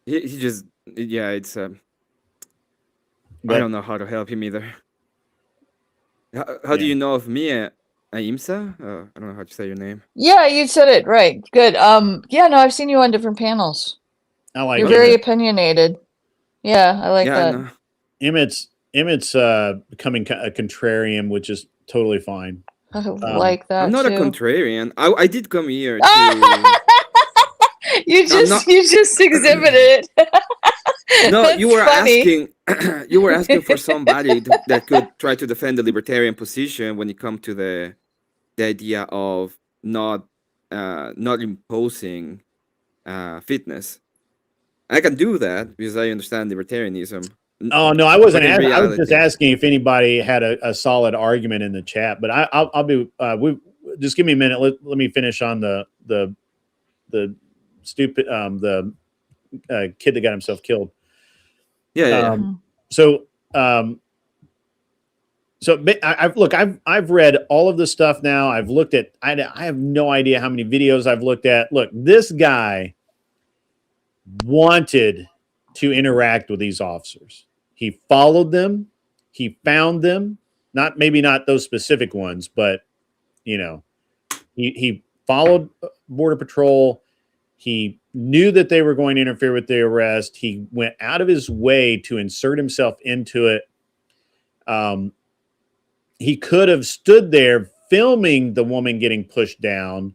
he just it's I don't know how to help him either. How do you know of me, Aimsa? I don't know how to say your name. Yeah, you said it right. Good. Yeah, no, I've seen you on different panels. I like You're Emmett. very opinionated. Yeah, I like that. I know. Emmett's becoming a contrarian, which is totally fine. I like that. I'm not too. a contrarian. I did come here to. You just exhibited it. No, you were funny. asking. You were asking for somebody that could try to defend the libertarian position when it comes to the idea of not imposing fitness. I can do that because I understand libertarianism. Oh no, I wasn't. I was just asking if anybody had a solid argument in the chat. But I'll be. Just give me a minute. Let me finish on the stupid the kid that got himself killed. Yeah. So I've read all of this stuff now. I've looked at. I have no idea how many videos I've looked at. Look, this guy wanted to interact with these officers. He followed them. He found them. Maybe not those specific ones, but he followed Border Patrol. He knew that they were going to interfere with the arrest. He went out of his way to insert himself into it. He could have stood there filming the woman getting pushed down.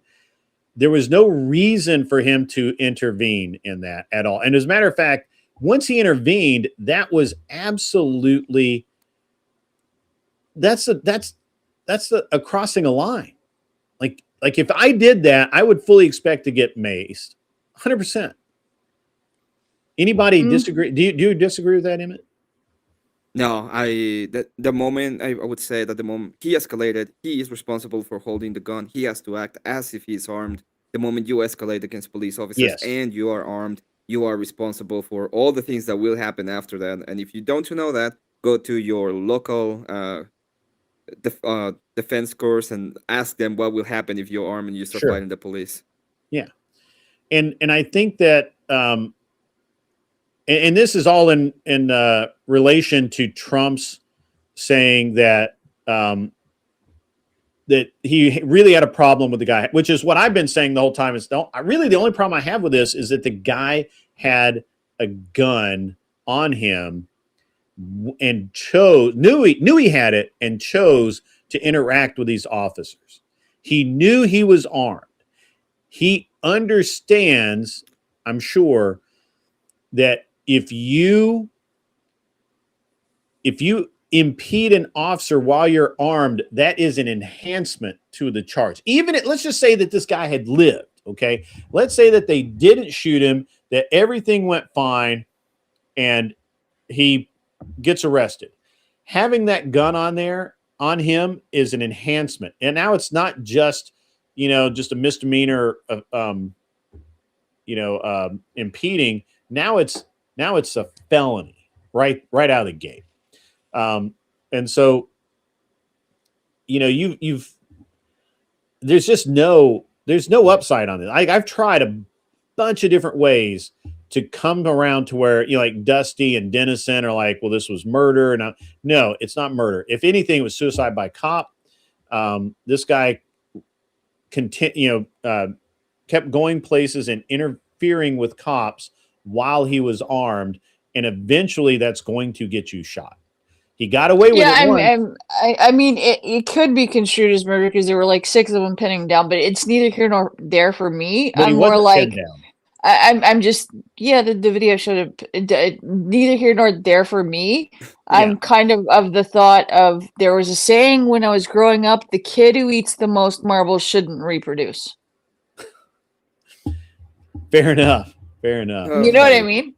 There was no reason for him to intervene in that at all. And as a matter of fact, once he intervened, that was absolutely that's a crossing a line. Like if I did that, I would fully expect to get maced. 100%. Anybody disagree? Do you disagree with that, Emmett? No, the moment I would say that the moment he escalated, he is responsible for holding the gun. He has to act as if he's armed. The moment you escalate against police officers and you are armed, you are responsible for all the things that will happen after that. And if you don't know that, go to your local defense course and ask them what will happen if you're armed and you start fighting the police. Yeah, and I think that and this is all in relation to Trump's saying that that he really had a problem with the guy, which is what I've been saying the whole time. Is really the only problem I have with this is that the guy had a gun on him and knew he had it and chose to interact with these officers. He knew he was armed. He understands, I'm sure, that if you impede an officer while you're armed, that is an enhancement to the charge. Let's just say that this guy had lived, okay? Let's say that they didn't shoot him, that everything went fine, and he gets arrested. Having that gun on him is an enhancement. And now it's not just, just a misdemeanor of, impeding. Now it's a felony right out of the gate. And so, there's no upside on this. I've tried a bunch of different ways to come around to where, like Dusty and Dennison are like, well, this was murder. And no, it's not murder. If anything, it was suicide by cop. This guy kept going places and interfering with cops while he was armed. And eventually that's going to get you shot. He got away with it. I mean, it could be construed as murder because there were like 6 of them pinning him down, but it's neither here nor there for me. But I'm more like, I'm just, the video showed it. Neither here nor there for me. I'm kind of the thought of, there was a saying when I was growing up, the kid who eats the most marbles shouldn't reproduce. Fair enough. You know what I mean?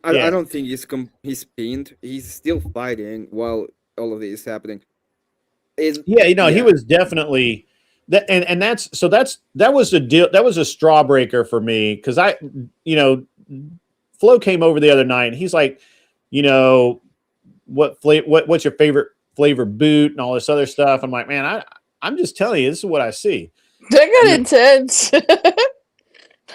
I don't think he's pinned. He's still fighting while all of this is happening. He was definitely that, and that was a deal. That was a straw breaker for me because Flo came over the other night and he's like, what's your favorite flavor boot and all this other stuff. I'm like, man, I'm just telling you, this is what I see. That got intense.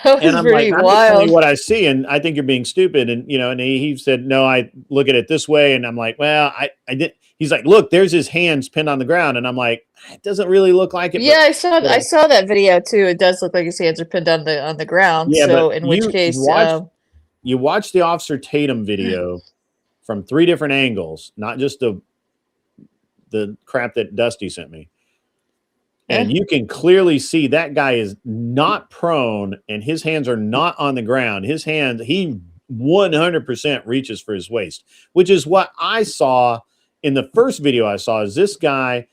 That was pretty I'm just telling you wild. what I see, and I think you're being stupid. And and he said, no, I look at it this way, and I'm like, well, I did. He's like, look, there's his hands pinned on the ground, and I'm like, it doesn't really look like it. Yeah, But, I saw that video too. It does look like his hands are pinned on the ground. yeah, So but in which case, you watch the Officer Tatum video from 3 different angles, not just the crap that Dusty sent me. And you can clearly see that guy is not prone and his hands are not on the ground. His hand, he 100% reaches for his waist, which is what I saw in the first video I saw, is this guy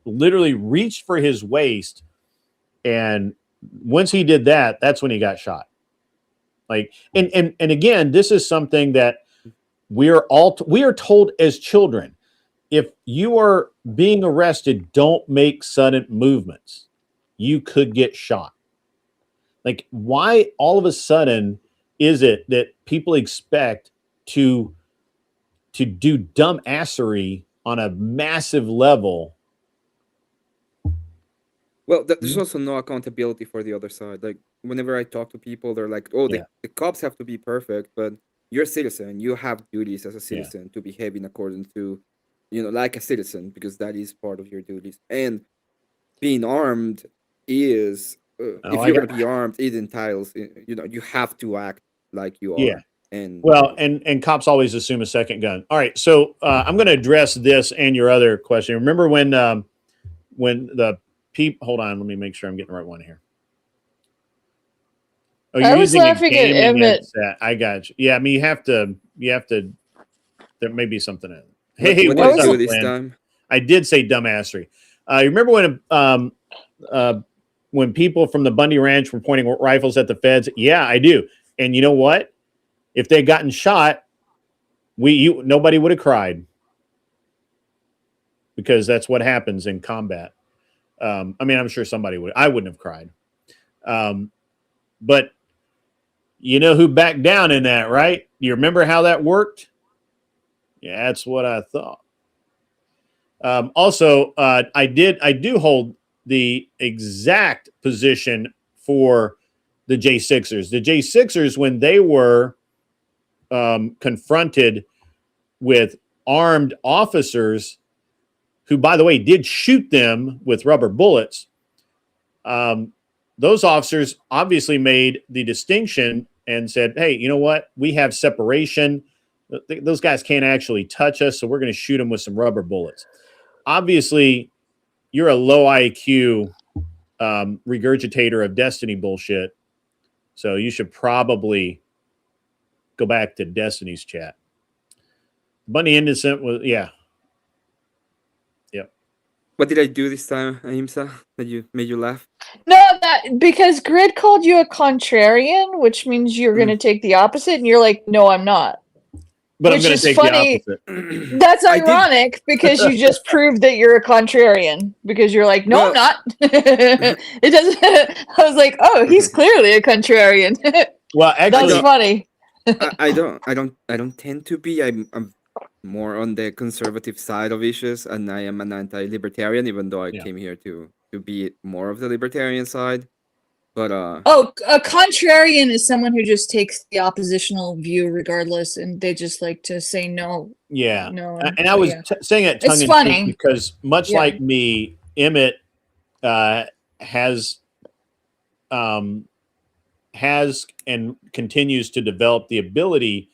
literally reached for his waist. And once he did that, that's when he got shot. Like, and again, this is something that we are told as children. If you are being arrested, don't make sudden movements. You could get shot. Like, why all of a sudden is it that people expect to do dumbassery on a massive level? Well, there's also no accountability for the other side. Like, whenever I talk to people, they're like, oh, the cops have to be perfect, but you're a citizen. You have duties as a citizen to behave in accordance to, like a citizen, because that is part of your duties. And being armed is, if you're going to be armed, it entails, you have to act like you are. Yeah. And and cops always assume a second gun. All right, so I'm going to address this and your other question. Remember when the hold on, let me make sure I'm getting the right one here. Oh, you're using a gaming headset. I got you. Yeah, I mean, you have to. There may be something in it. Hey, what's up, this time? I did say dumbassery. You remember when people from the Bundy Ranch were pointing rifles at the feds? Yeah, I do. And you know what? If they'd gotten shot, nobody would have cried, because that's what happens in combat. I mean, I'm sure somebody would. I wouldn't have cried. But you know who backed down in that, right? You remember how that worked? Yeah, that's what I thought. Also, I do hold the exact position for the J6ers. The J6ers, when they were confronted with armed officers, who, by the way, did shoot them with rubber bullets, those officers obviously made the distinction and said, hey, you know what? We have separation. Those guys can't actually touch us, so we're going to shoot them with some rubber bullets. Obviously, you're a low IQ regurgitator of Destiny bullshit, so you should probably go back to Destiny's chat. Bunny Innocent was, yeah. Yep. What did I do this time, Ahimsa, that made you laugh? No, because Grid called you a contrarian, which means you're going to take the opposite, and you're like, no, I'm not. But I'm going to take the opposite. That's ironic, because you just proved that you're a contrarian, because you're like, no, I'm not. It doesn't. I was like, oh, he's clearly a contrarian. Well, actually, that's funny. I don't tend to be. I'm more on the conservative side of issues, and I am an anti-libertarian, even though I came here to be more of the libertarian side. But a contrarian is someone who just takes the oppositional view regardless, and they just like to say no. Yeah, no. And I was saying it tongue in cheek because, much like me, Emmett has and continues to develop the ability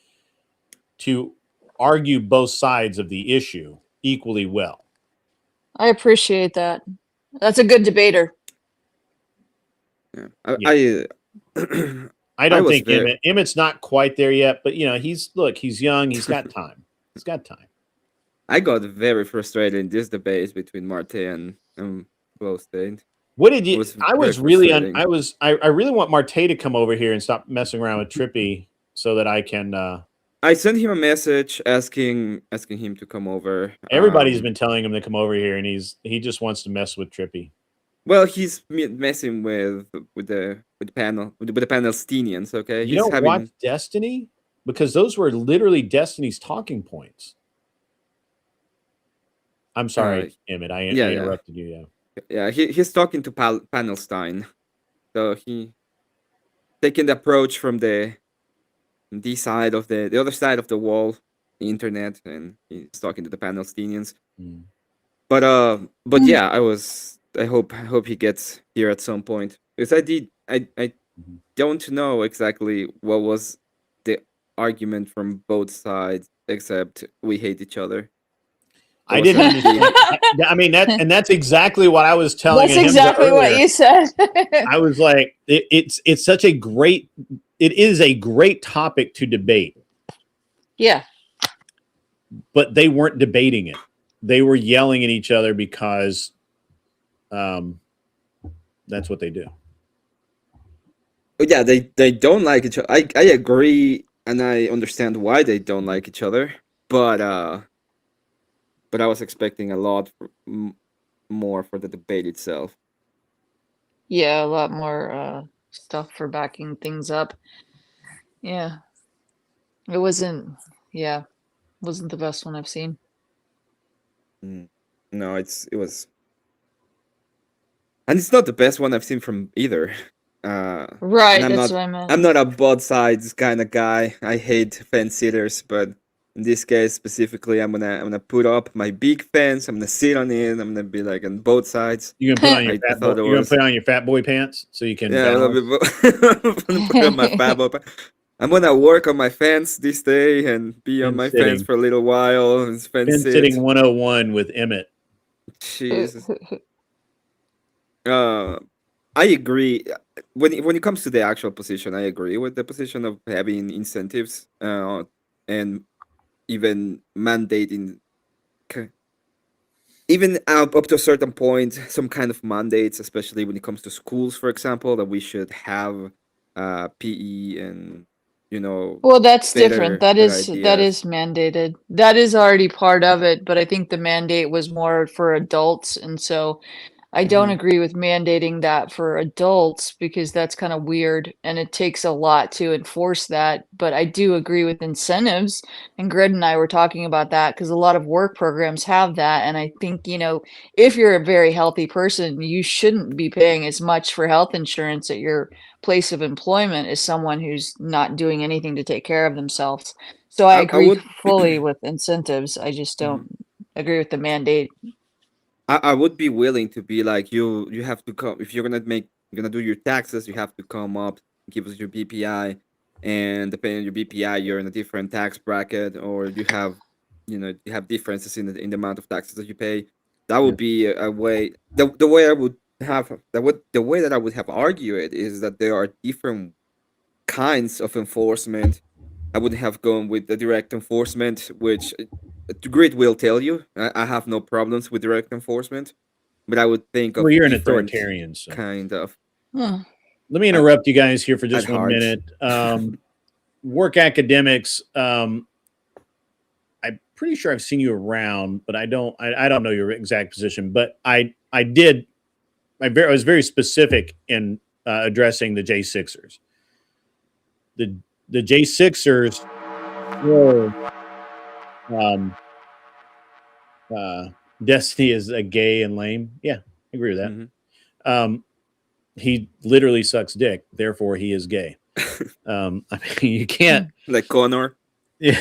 to argue both sides of the issue equally well. I appreciate that. That's a good debater. Yeah. I don't think Emmett's not quite there yet, but he's young, he's got time. He's got time. I got very frustrated in this debate between Marte and Flow State. What did you? I really want Marte to come over here and stop messing around with Trippy so that I can. I sent him a message asking him to come over. Everybody's been telling him to come over here, and he just wants to mess with Trippy. Well, he's messing with the Palestinians. Okay, You don't watch Destiny, because those were literally Destiny's talking points. I'm sorry, Emmett. I interrupted you. Yeah, he's talking to Palestine, so taking the approach from this side of the other side of the wall, the internet, and he's talking to the Palestinians. But yeah, I hope he gets here at some point, because I don't know exactly what was the argument from both sides, except we hate each other. I didn't understand. I mean, that's exactly what I was telling him. That's exactly what you said. I was like, it is a great topic to debate. Yeah. But they weren't debating it. They were yelling at each other because that's what they do. Yeah, they don't like each other. I agree, and I understand why they don't like each other, but I was expecting a lot more for the debate itself. Yeah, a lot more stuff for backing things up. Yeah. It wasn't the best one I've seen. No, it was, and it's not the best one I've seen from either. Right, that's what I meant. I'm not a both sides kind of guy. I hate fence sitters, but in this case specifically, I'm gonna put up my big fence. I'm gonna sit on it. I'm gonna be like on both sides. You're gonna put on your fat boy pants so you can. Yeah, I'm gonna put on my fat boy pants. I'm gonna work on my fence this day and be on my fence for a little while. And fence sitting 101 with Emmett. Jesus. I agree. When it comes to the actual position, I agree with the position of having incentives and even mandating, even up to a certain point, some kind of mandates, especially when it comes to schools, for example, that we should have PE and, well, that's different. That is mandated. That is already part of it, but I think the mandate was more for adults, and so I don't agree with mandating that for adults because that's kind of weird and it takes a lot to enforce that. But I do agree with incentives, and Gred and I were talking about that because a lot of work programs have that. And I think, if you're a very healthy person, you shouldn't be paying as much for health insurance at your place of employment as someone who's not doing anything to take care of themselves. So I agree fully with incentives. I just don't agree with the mandate. I would be willing to be like, you have to come if you're gonna do your taxes, you have to come up, give us your BPI, and depending on your BPI, you're in a different tax bracket, or you have differences in the amount of taxes that you pay. That would be a way. The way I would have the way that I would have argued it is that there are different kinds of enforcement. I would have gone with the direct enforcement, which Grid will tell you. I have no problems with direct enforcement, but I would think of. Well, you're an authoritarian, so. Kind of. Let me interrupt you guys here for just 1 minute. Work academics. I'm pretty sure I've seen you around, but I don't know your exact position. But I was very specific in addressing the J6ers. The J6ers were. Destiny is a gay and lame. Yeah, I agree with that. He literally sucks dick, therefore he is gay. I mean, you can't like Connor. Yeah,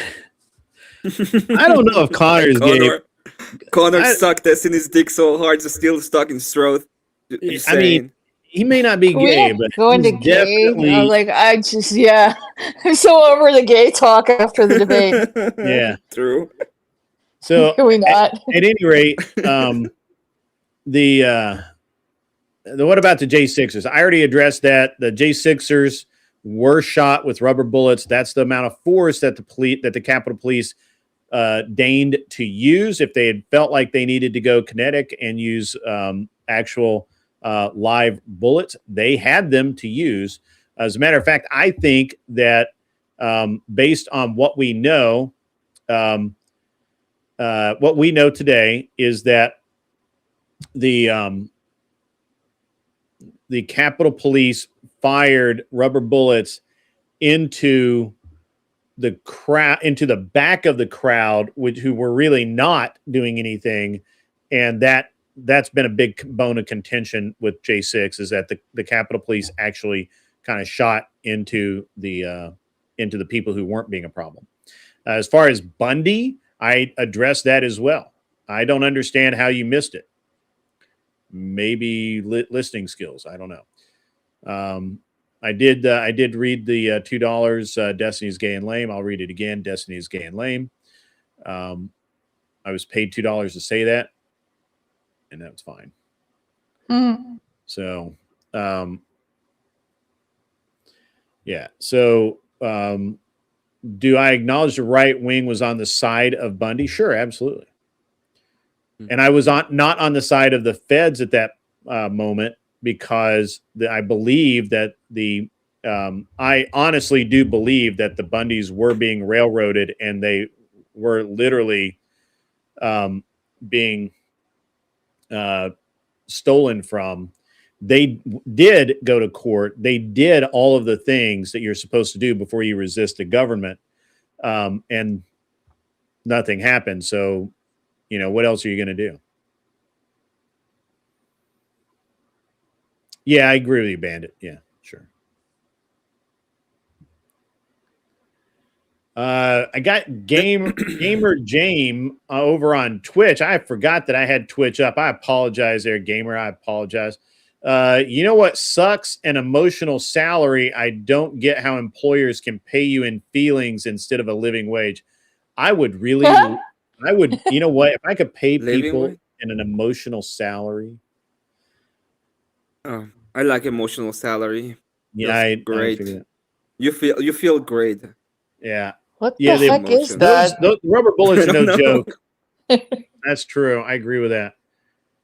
I don't know if Connor is gay. Connor sucked Destiny's dick so hard it's still stuck in his throat. I mean, he may not be gay, but going to gay. I'm so over the gay talk after the debate. Yeah, true. So Can we not? At any rate, what about the J6ers? I already addressed that. The J6ers were shot with rubber bullets. That's the amount of force that the Capitol Police deigned to use. If they had felt like they needed to go kinetic and use actual live bullets, they had them to use. As a matter of fact, I think that based on what we know, today is that the Capitol Police fired rubber bullets into the crowd, into the back of the crowd, who were really not doing anything, and that's been a big bone of contention with J6 is that the Capitol Police actually kind of shot into the people who weren't being a problem. As far as Bundy, I addressed that as well. I don't understand how you missed it. Maybe listening skills. I don't know. I did read the $2 Destiny's Gay and Lame. I'll read it again. Destiny's Gay and Lame. I was paid $2 to say that, and that was fine. So, yeah. So, do I acknowledge the right wing was on the side of Bundy? Sure, absolutely. And I was not on the side of the feds at that moment, because I believe that I honestly do believe that the Bundys were being railroaded, and they were literally being stolen from. They did go to court. They did all of the things that you're supposed to do before you resist the government, and nothing happened. So, what else are you going to do? Yeah, I agree with you, Bandit. Yeah, sure. I got Gamer James over on Twitch. I forgot that I had Twitch up. I apologize there, Gamer. I apologize. You know what sucks? An emotional salary. I don't get how employers can pay you in feelings instead of a living wage. I would really, you know what? If I could pay people in an emotional salary. Oh, I like emotional salary. Yeah, great. You feel great. Yeah. What the heck is that? Those rubber bullets are no joke. That's true. I agree with that.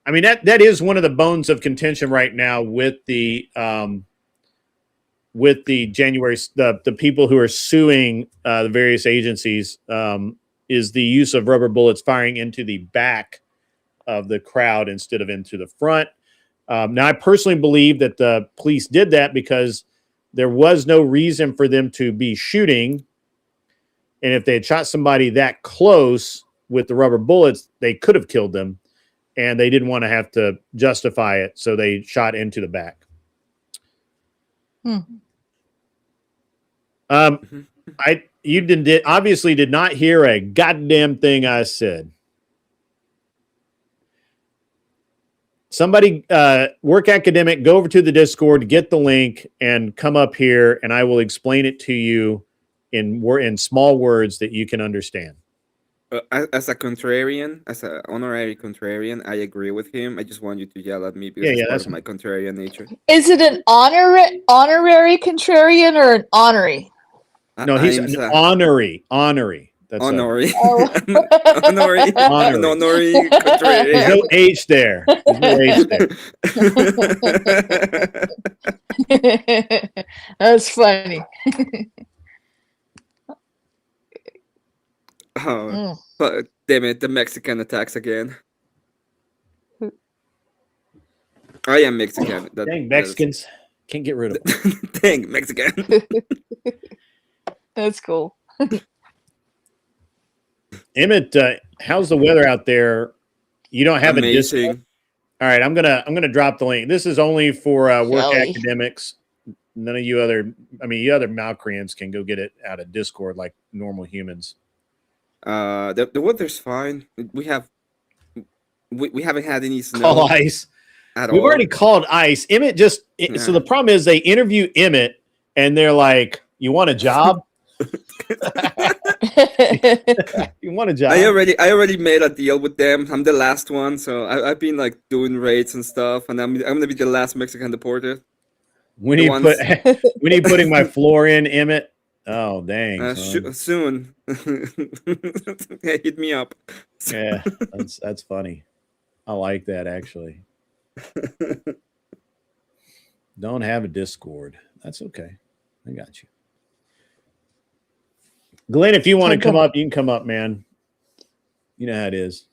I mean, that is one of the bones of contention right now with the January, the people who are suing the various agencies, is the use of rubber bullets firing into the back of the crowd instead of into the front. Now, I personally believe that the police did that because there was no reason for them to be shooting. And if they had shot somebody that close with the rubber bullets, they could have killed them. And they didn't want to have to justify it. So they shot into the back. You obviously did not hear a goddamn thing I said. Somebody, work academic, go over to the Discord, get the link, and come up here, and I will explain it to you in small words that you can understand. As a contrarian, as an honorary contrarian, I agree with him. I just want you to yell at me because that's my contrarian nature. Is it an honorary contrarian or an honorary? No, he's an honorary. That's honorary. Honorary contrarian. There's no H there. That's funny. Oh, but damn it, the Mexican attacks again. I am Mexican. Dang, Mexicans. Can't get rid of them. Dang, Mexican. That's cool. Emmett, how's the weather out there? You don't have a Discord? All right, I'm gonna drop the link. This is only for work academics. None of you other Malcreants can go get it out of Discord like normal humans. The weather's fine. We haven't had any snow. Call ice. We've already called ice. Emmett just so the problem is they interview Emmett and they're like, "You want a job? You want a job?" I already made a deal with them. I'm the last one, so I've been like doing raids and stuff, and I'm gonna be the last Mexican deported. We need putting my floor in, Emmett. Oh dang! Soon. Yeah, hit me up. Yeah, that's funny. I like that actually. Don't have a Discord. That's okay. I got you. Glenn, if you want to come up, you can come up, man. You know how it is.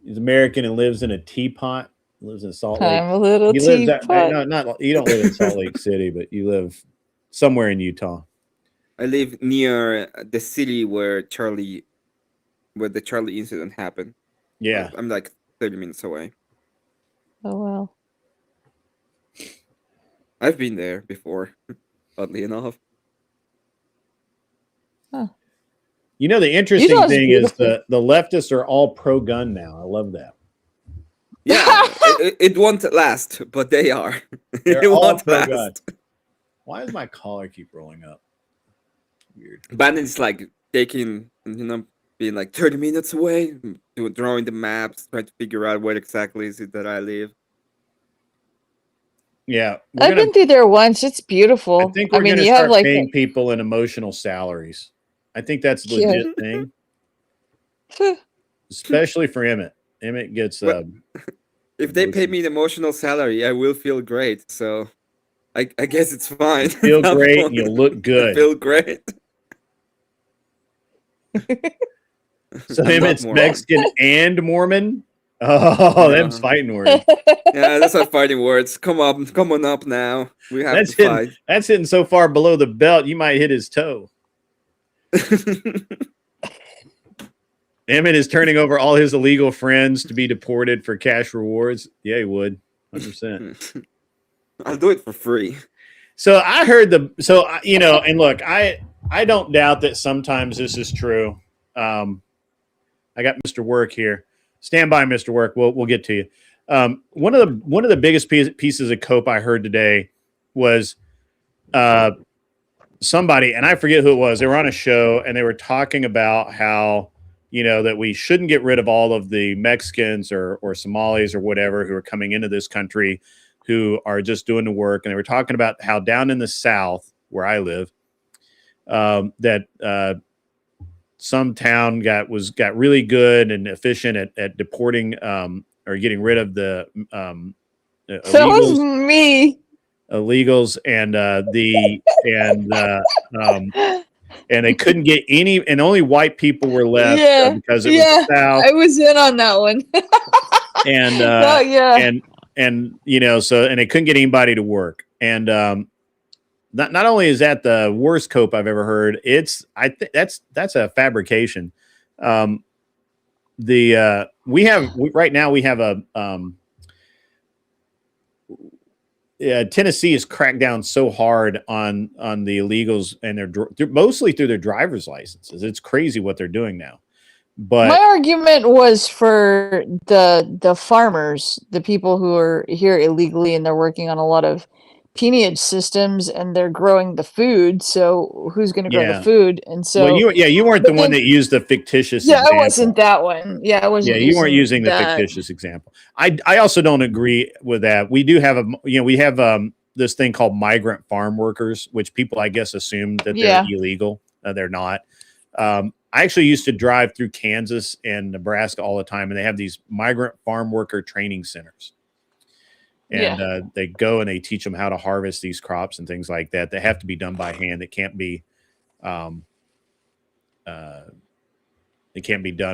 He's American and lives in a teapot. Lives in Salt Lake. I'm a little teapot. You don't live in Salt Lake City, but you live somewhere in Utah. I live near the city where the Charlie incident happened. Yeah. I'm like 30 minutes away. Oh, well. I've been there before, oddly enough. Huh. You know, the interesting Utah's thing is beautiful. the leftists are all pro-gun now. I love that. Yeah, it won't last, but they are. They're It all won't pro-gun. last. Why does my collar keep rolling up? Weird. Bandit's like taking, being like 30 minutes away, drawing the maps, trying to figure out where exactly is it that I live. Yeah, I've been through there once. It's beautiful. I think we're going to start paying people in emotional salaries. I think that's a legit thing, especially for Emmett. Emmett gets. If they pay me an emotional salary, I will feel great. So, I guess it's fine. Feel great, and you'll look good. Feel great. So Emmett's Mexican and Mormon. Oh, them's fighting words. Yeah, that's not fighting words. Come on up now. We have to fight. That's hitting so far below the belt, you might hit his toe. Emmett is turning over all his illegal friends to be deported for cash rewards. Yeah, he would. 100%. I'll do it for free. So I heard and look, I don't doubt that sometimes this is true. I got Mr. Work here. Stand by, Mr. Work. We'll get to you. One of the biggest pieces of cope I heard today was somebody, and I forget who it was. They were on a show and they were talking about how, that we shouldn't get rid of all of the Mexicans or Somalis or whatever who are coming into this country who are just doing the work. And they were talking about how down in the South where I live, that some town got really good and efficient at deporting or getting rid of the that was me. Illegals and they couldn't get any, and only white people were left because it was the South. I was in on that one. And and they couldn't get anybody to work. And not only is that the worst cope I've ever heard, I think that's a fabrication. Right now we have a Tennessee has cracked down so hard on the illegals and they're mostly through their driver's licenses. It's crazy what they're doing now. But my argument was for the farmers, the people who are here illegally and they're working on a lot of peonage systems and they're growing the food. So who's going to grow the food? And so you weren't the one that used the fictitious. Yeah, example. I wasn't that one. Yeah, I wasn't. Yeah, you weren't using the fictitious example. I also don't agree with that. We do have this thing called migrant farm workers, which people I guess assume that they're illegal. They're not. I actually used to drive through Kansas and Nebraska all the time, and they have these migrant farm worker training centers. And they go and they teach them how to harvest these crops and things like that. They have to be done by hand. It can't be done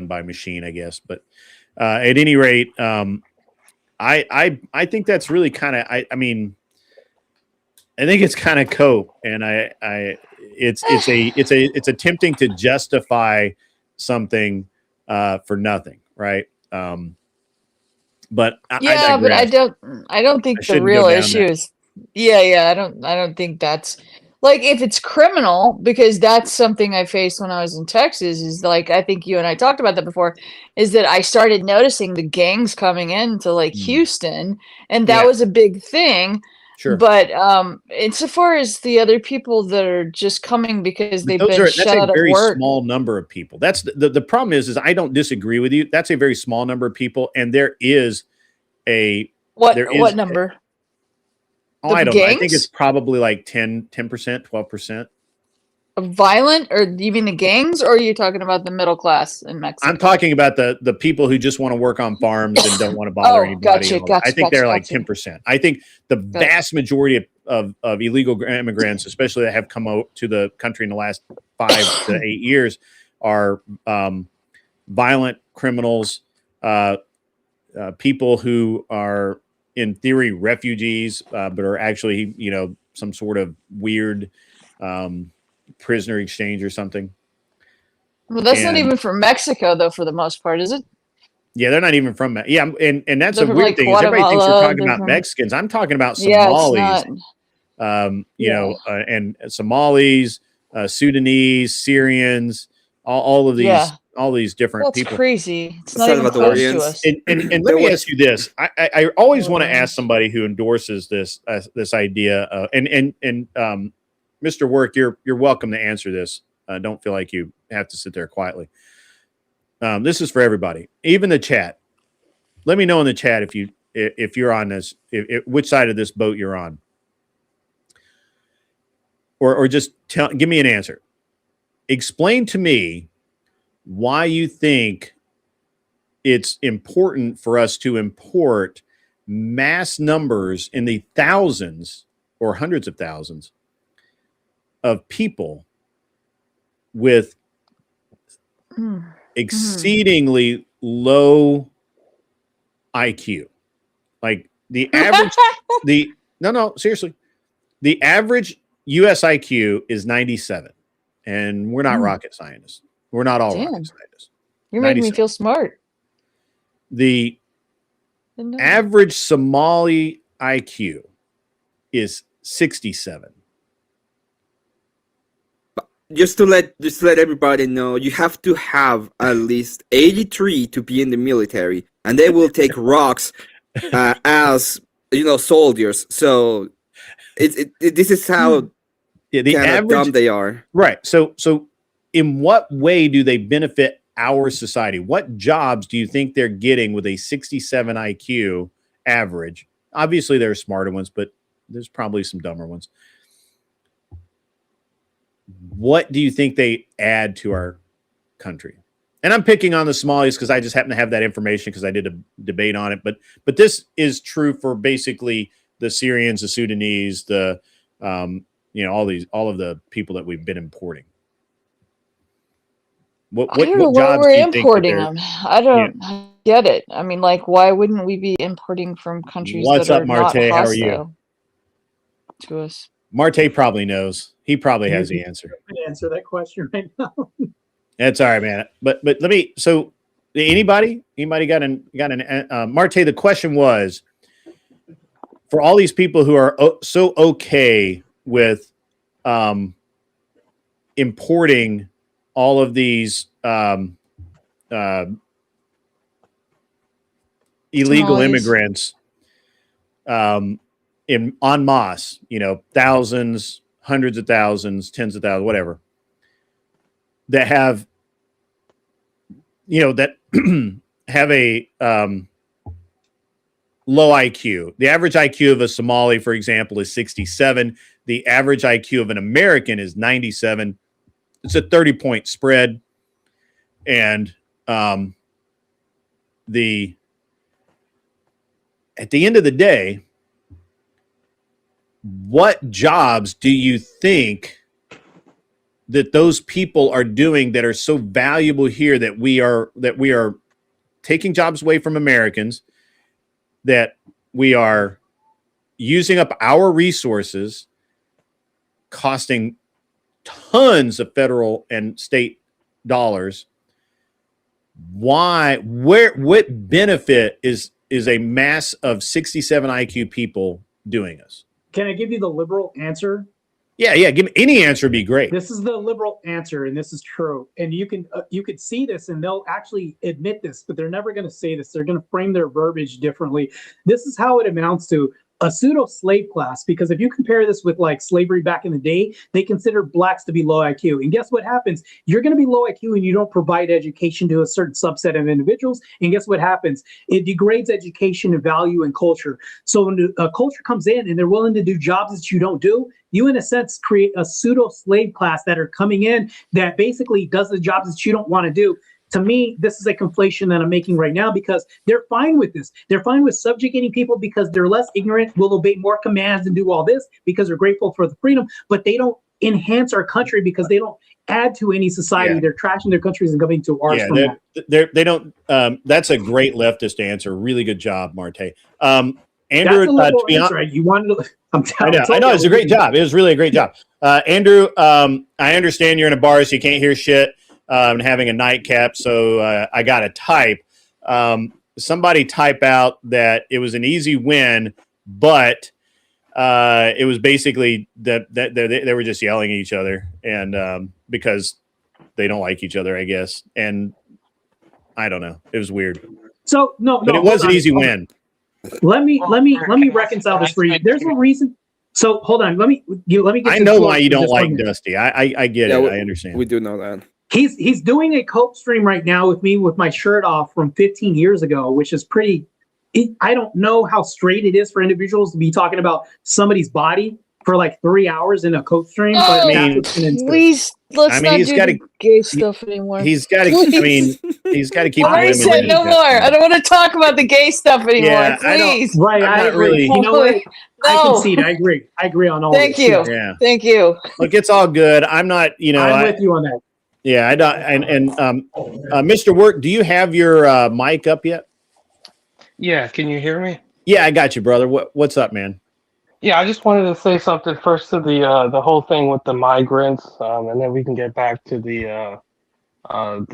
by machine, I guess. But at any rate, I think that's really kind of I think it's kind of cope, and it's attempting to justify something for nothing, right? But I don't think the real issue is I don't think that's like if it's criminal, because that's something I faced when I was in Texas, is like I think you and I talked about that before, is that I started noticing the gangs coming into like Houston, and that was a big thing. Sure. But insofar as the other people that are just coming because they've been shut out of work. That's a very small number of people. That's the problem is I don't disagree with you. That's a very small number of people, and there is what number? I don't know. I think it's probably like 10%, 12%. Violent, or you mean the gangs, or are you talking about the middle class in Mexico? I'm talking about the people who just want to work on farms and don't want to bother anybody. I think they're like 10%. I think the vast majority of illegal immigrants, especially that have come out to the country in the last 5 to 8 years, are violent criminals, people who are in theory refugees, but are actually some sort of weird prisoner exchange or something. Well, that's not even from Mexico, though, for the most part, is it? Yeah, they're not even from and that's a weird thing. Is everybody thinks we're talking about Mexicans. I'm talking about Somalis you know, and Somalis, Sudanese, Syrians, all of these different people. That's crazy. It's not even close to us. And let me ask you this: I always want to ask somebody who endorses this this idea. And Mr. Work, you're welcome to answer this. Don't feel like you have to sit there quietly. This is for everybody, even the chat. Let me know in the chat if you're on this, which side of this boat you're on, or just give me an answer. Explain to me why you think it's important for us to import mass numbers in the thousands or hundreds of thousands of people with exceedingly low IQ. Like the average, seriously, the average US IQ is 97, and we're not rocket scientists. We're not all rocket scientists. You're making me feel smart. The average Somali IQ is 67. Just to let everybody know, you have to have at least 83 to be in the military, and they will take rocks as soldiers. So this is how the average dumb they are. Right. So in what way do they benefit our society? What jobs do you think they're getting with a 67 IQ average? Obviously, there are smarter ones, but there's probably some dumber ones. What do you think they add to our country? And I'm picking on the Somalis because I just happen to have that information because I did a debate on it. But this is true for basically the Syrians, the Sudanese, the all of the people that we've been importing. What jobs we're do you importing think them? I don't get it. I mean, like, why wouldn't we be importing from countries that are not hostile How are you? To us? Marte probably knows. He probably has the answer. I can answer that question right now. That's all right, man. But let me. So, anybody got an Marte? The question was for all these people who are so okay with importing all of these illegal immigrants en masse, thousands, hundreds of thousands, tens of thousands, whatever, that have, that have a low IQ. The average IQ of a Somali, for example, is 67. The average IQ of an American is 97. It's a 30-point spread. And at the end of the day, what jobs do you think that those people are doing that are so valuable here that we are taking jobs away from Americans, that we are using up our resources, costing tons of federal and state dollars? What benefit is a mass of 67 IQ people doing us? Can I give you the liberal answer? Yeah. Give me any answer would be great. This is the liberal answer, and this is true. And you could see this, and they'll actually admit this, but they're never going to say this. They're going to frame their verbiage differently. This is how it amounts to a pseudo slave class, because if you compare this with like slavery back in the day, they consider blacks to be low IQ. And guess what happens? You're going to be low IQ and you don't provide education to a certain subset of individuals. And guess what happens? It degrades education and value and culture. So when a culture comes in and they're willing to do jobs that you don't do, you in a sense create a pseudo slave class that are coming in that basically does the jobs that you don't want to do. To me, this is a conflation that I'm making right now, because they're fine with this. They're fine with subjugating people because they're less ignorant, will obey more commands and do all this because they're grateful for the freedom, but they don't enhance our country because they don't add to any society. Yeah. They're trashing their countries and coming to ours. Yeah, they don't. That's a great leftist answer. Really good job, Marte. Andrew, to be honest, you wanted to. I know. It's a great job. It was really a great job. Andrew, I understand you're in a bar, so you can't hear shit. Having a nightcap, so I got to type. Somebody type out that it was an easy win, but it was basically that they were just yelling at each other, and because they don't like each other, I guess. And I don't know. It was weird. So but it was an easy win. Let me reconcile this for you. There's a reason. So hold on. Let me get. I know why you don't like Dusty. I get it. I understand. We do know that. He's doing a cope stream right now with me with my shirt off from 15 years ago, which is pretty. I don't know how straight it is for individuals to be talking about somebody's body for like 3 hours in a cope stream. Oh, but I mean, please, let's not do the gay stuff anymore. He's got to. I mean, he's got to keep. I said no more. I don't want to talk about the gay stuff anymore. Yeah, please. Right, I agree. Really, you know what? No. I concede. I agree. I agree on all. Thank you. Yeah. Thank you. Look, it's all good. I'm not. I'm with you on that. Yeah, I don't. And Mr. Wirt, do you have your mic up yet? Yeah, can you hear me? Yeah, I got you, brother. What's up, man? Yeah, I just wanted to say something first to the whole thing with the migrants, and then we can get back to the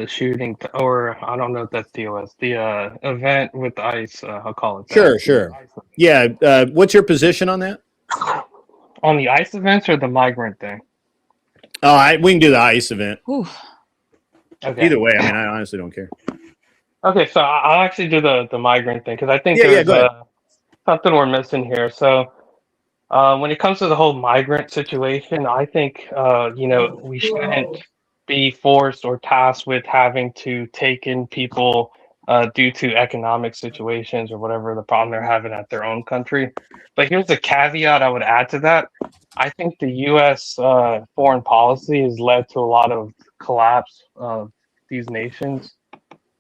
shooting, or I don't know if that's DOS, the event with ICE. I'll call it that. Sure. Yeah. What's your position on that? On the ICE events or the migrant thing? Oh, we can do the ICE event. Ooh. Okay. Either way, I mean, I honestly don't care. Okay, so I'll actually do the migrant thing because I think there's something we're missing here. So when it comes to the whole migrant situation, I think we shouldn't be forced or tasked with having to take in people due to economic situations or whatever the problem they're having at their own country. But here's the caveat I would add to that. I think the U.S. Foreign policy has led to a lot of collapse of these nations.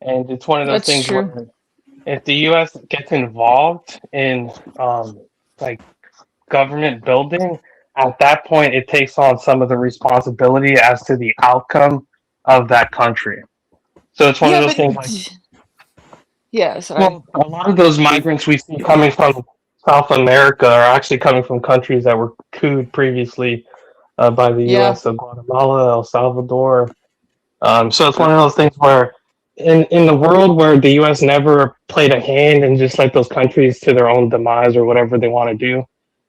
And it's one of those things where if the U.S. gets involved in like government building, at that point it takes on some of the responsibility as to the outcome of that country. So it's one of those things like well, a lot of those migrants we see coming from South America are actually coming from countries that were couped previously by the U.S. So Guatemala, El Salvador. So it's one of those things where in the world where the U.S. never played a hand and just let those countries to their own demise or whatever they want to do,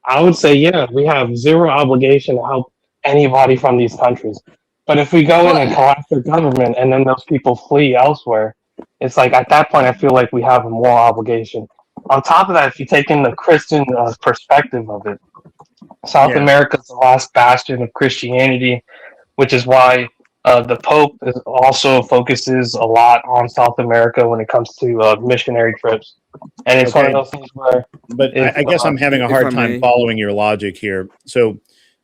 I would say, we have zero obligation to help anybody from these countries. But if we go in and collapse their government and then those people flee elsewhere, it's like at that point I feel like we have a moral obligation. On top of that, if you take in the Christian perspective of it, South America is the last bastion of Christianity, which is why the Pope also focuses a lot on South America when it comes to missionary trips. And it's one of those things where... But I guess I'm having a hard time following your logic here. So,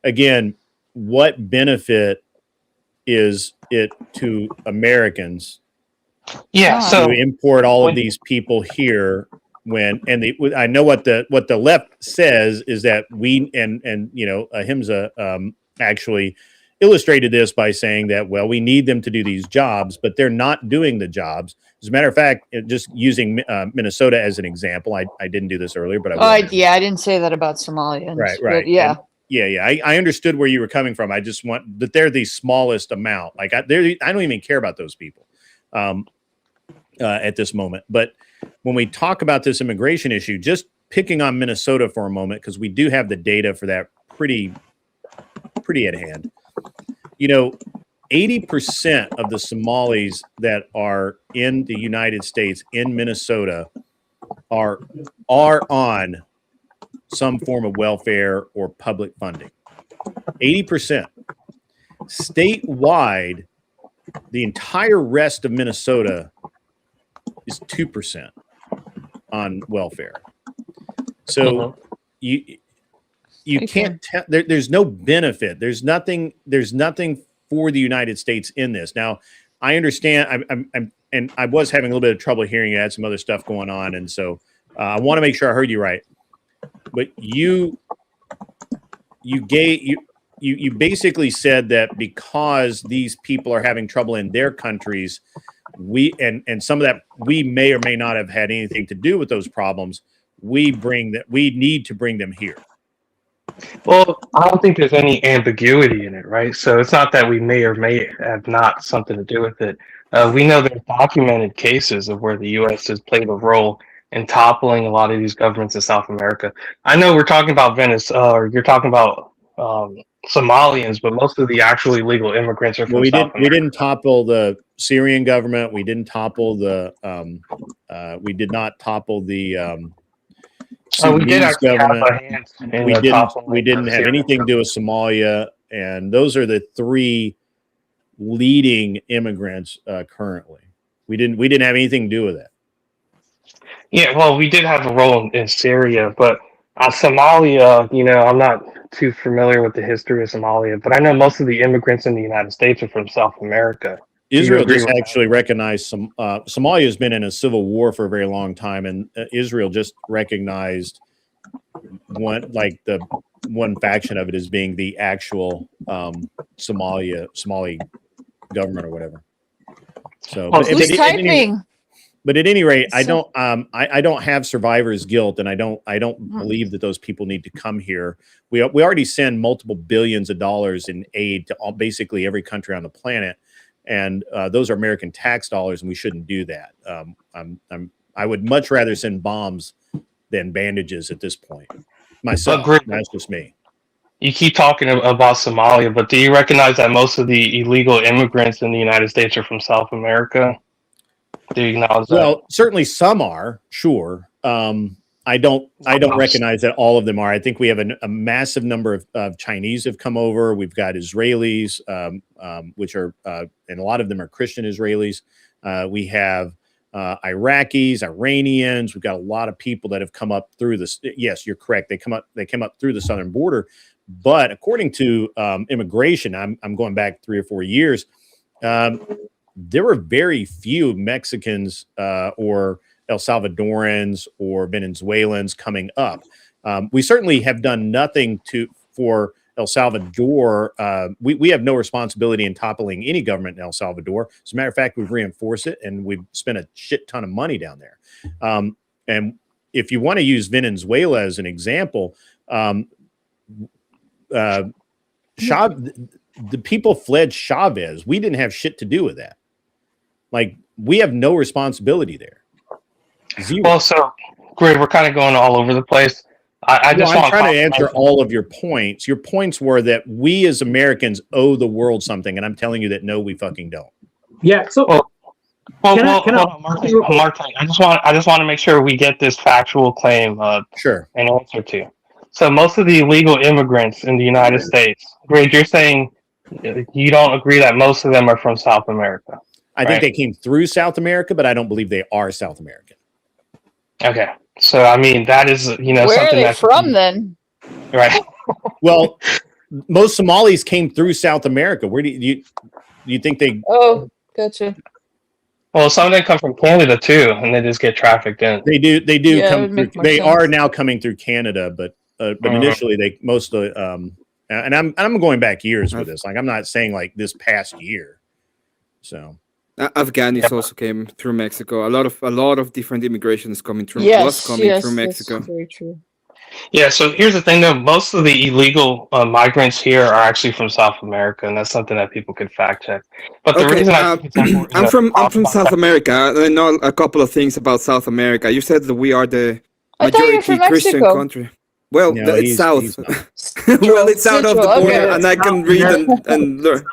again, what benefit is it to Americans to import all of these people here I know what the left says is that Ahimsa actually illustrated this by saying that, well, we need them to do these jobs, but they're not doing the jobs. As a matter of fact, just using Minnesota as an example, I didn't do this earlier, but I didn't say that about Somalians. Right. I understood where you were coming from. I just want that they're the smallest amount. Like I don't even care about those people at this moment. But when we talk about this immigration issue, just picking on Minnesota for a moment, because we do have the data for that pretty at hand. 80% of the Somalis that are in the United States, in Minnesota, are on some form of welfare or public funding. 80%. Statewide, the entire rest of Minnesota is 2% on welfare. So you can't tell. There's no benefit. There's nothing for the United States in this. Now, I understand. And I was having a little bit of trouble hearing you. I had some other stuff going on, and so I want to make sure I heard you right. But you basically said that because these people are having trouble in their countries, and some of that we may or may not have had anything to do with those problems. We need to bring them here. Well, I don't think there's any ambiguity in it, right? So it's not that we may or may have not something to do with it. We know there are documented cases of where the U.S. has played a role and toppling a lot of these governments in South America. I know we're talking about Venezuela, or you're talking about Somalians, but most of the actual illegal immigrants are from South America. We didn't topple the Syrian government. We didn't topple the. We did not topple the. We did actually government. Have a hand in we didn't have anything to do with Somalia, and those are the three leading immigrants currently. We didn't have anything to do with that. Yeah, well, we did have a role in Syria, but Somalia, I'm not too familiar with the history of Somalia, but I know most of the immigrants in the United States are from South America. Israel just actually recognized Somalia has been in a civil war for a very long time, and Israel just recognized one faction of it as being the actual Somali government or whatever. So, who's typing? But at any rate, I don't have survivor's guilt, and I don't believe that those people need to come here. We already send multiple billions of dollars in aid to basically every country on the planet, and those are American tax dollars, and we shouldn't do that. I would much rather send bombs than bandages at this point. Myself, that's just me. You keep talking about Somalia, but do you recognize that most of the illegal immigrants in the United States are from South America? Do you acknowledge that? Well, certainly some are, sure. I don't recognize that all of them are. I think we have a massive number of Chinese have come over. We've got Israelis, which are, and a lot of them are Christian Israelis. We have Iraqis, Iranians. We've got a lot of people that have come up through this. Yes, you're correct. They came up through the southern border. But according to immigration, I'm going back 3 or 4 years. There were very few Mexicans or El Salvadorans or Venezuelans coming up. We certainly have done nothing for El Salvador. We have no responsibility in toppling any government in El Salvador. As a matter of fact, we've reinforced it, and we've spent a shit ton of money down there. And if you want to use Venezuela as an example, the people fled Chavez. We didn't have shit to do with that. Like, we have no responsibility there. Zero. Well, so great. We're kind of going all over the place. I'm trying to answer all of your points. Your points were that we as Americans owe the world something, and I'm telling you that no, we fucking don't. Yeah. So, Martin, I just want to make sure we get this factual claim. Sure. An answer to. So, most of the illegal immigrants in the United States, Greg, you're saying you don't agree that most of them are from South America. I think they came through South America, but I don't believe they are South American. Okay. So, I mean, that is, where something are they from then? Right. Well, most Somalis came through South America. Where do you think they? Oh, gotcha. Well, some of them come from Canada too, and they just get trafficked in. They do come through. They are now coming through Canada, but initially they mostly. And I'm going back years with this. Like, I'm not saying like this past year. So. Afghanis also came through Mexico. A lot of different immigrations coming through. Through Mexico. That's very true. Yeah. So here's the thing, though. Most of the illegal migrants here are actually from South America, and that's something that people could fact check. But the reason I'm from South America. I know a couple of things about South America. You said that we are the majority Christian country. Well, no, it's south. Well, it's out of the border, and I can read and learn.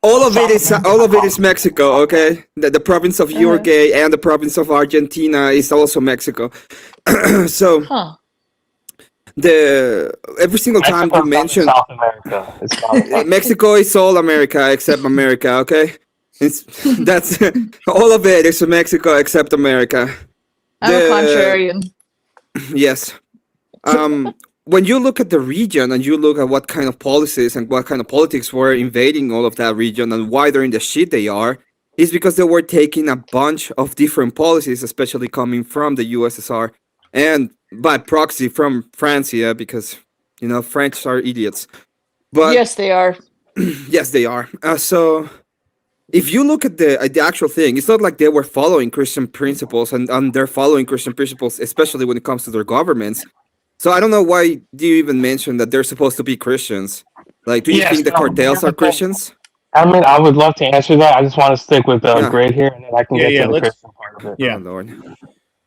All of it is Mexico. Okay, the province of Uruguay and the province of Argentina is also Mexico. So, every single time you mention South America, Mexico is all America except America. Okay, that's all of it is Mexico except America. I'm a contrarian. Yes. When you look at the region and you look at what kind of policies and what kind of politics were invading all of that region and why they're in the shit they are, is because they were taking a bunch of different policies, especially coming from the USSR and by proxy from France, because, French are idiots. But yes, they are. Yes, they are. So if you look at the actual thing, it's not like they were following Christian principles and they're following Christian principles, especially when it comes to their governments. So I don't know why do you even mention that they're supposed to be Christians? Like, do you think the cartels are Christians? I mean, I would love to answer that. I just want to stick with Greg here, and then I can get to the Christian part of it. Yeah, Lord.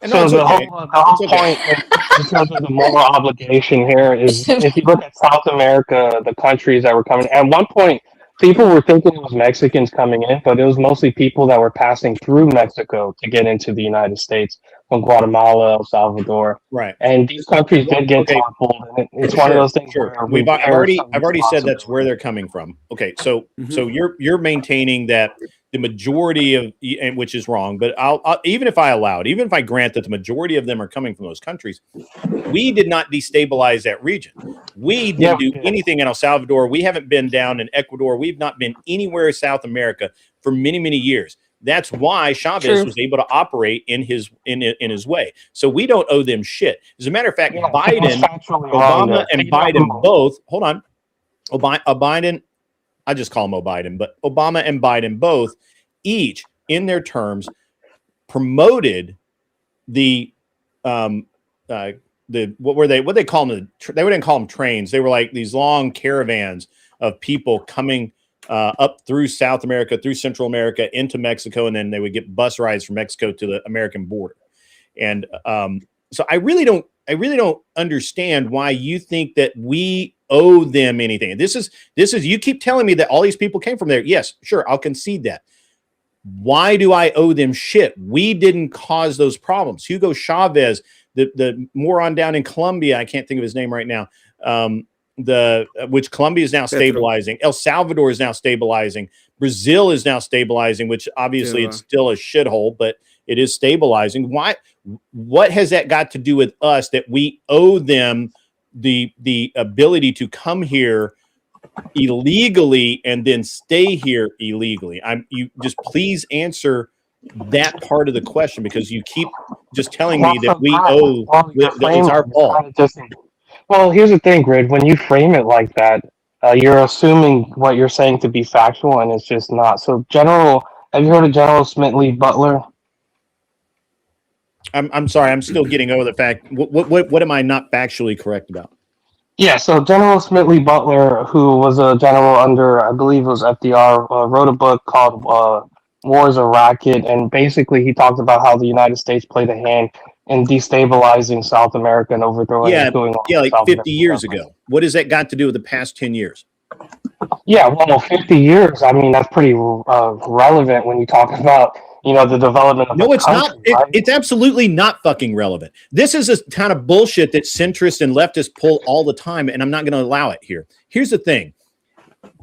So the whole point in terms of the moral obligation here is, if you look at South America, the countries that were coming, at one point, people were thinking it was Mexicans coming in, but it was mostly people that were passing through Mexico to get into the United States, from Guatemala, El Salvador. Right. And these countries did get toppled. And it's one of those things where I've already said that's where they're coming from. Okay, so so you're maintaining that the majority of, and which is wrong, but I'll even if I grant that the majority of them are coming from those countries, we did not destabilize that region. We didn't do anything in El Salvador. We haven't been down in Ecuador. We've not been anywhere in South America for many, many years. That's why Chavez was able to operate in his way. So we don't owe them shit. As a matter of fact, Obama and Biden both. Hold on, Biden. I just call him O'Biden, but Obama and Biden both, each in their terms, promoted the what were they? What they call them? They wouldn't call them trains. They were like these long caravans of people coming up through South America, through Central America, into Mexico, and then they would get bus rides from Mexico to the American border. And so I really don't understand why you think that we owe them anything. This is you keep telling me that all these people came from there. Yes, sure, I'll concede that. Why do I owe them shit? We didn't cause those problems. Hugo Chavez, the moron down in Colombia, I can't think of his name right now. Which Colombia is now stabilizing. El Salvador is now stabilizing. Brazil is now stabilizing, which obviously it's still a shithole, but it is stabilizing. Why? What has that got to do with us that we owe them the ability to come here illegally and then stay here illegally? You just please answer that part of the question, because you keep just telling me that we owe that it's our fault. Well, here's the thing, Grid. When you frame it like that, you're assuming what you're saying to be factual, and it's just not. So, have you heard of General Smedley Butler? I'm sorry. I'm still getting over the fact. What am I not factually correct about? Yeah. So General Smedley Butler, who was a general under, I believe it was FDR, wrote a book called "War is a Racket," and basically he talked about how the United States played a hand in destabilizing South America and overthrowing. Like 50 years ago. What has that got to do with the past 10 years? Yeah, well, 50 years. I mean, that's pretty relevant when you talk about, the development of it's country, not. Right? It's absolutely not fucking relevant. This is a kind of bullshit that centrists and leftists pull all the time, and I'm not going to allow it here. Here's the thing.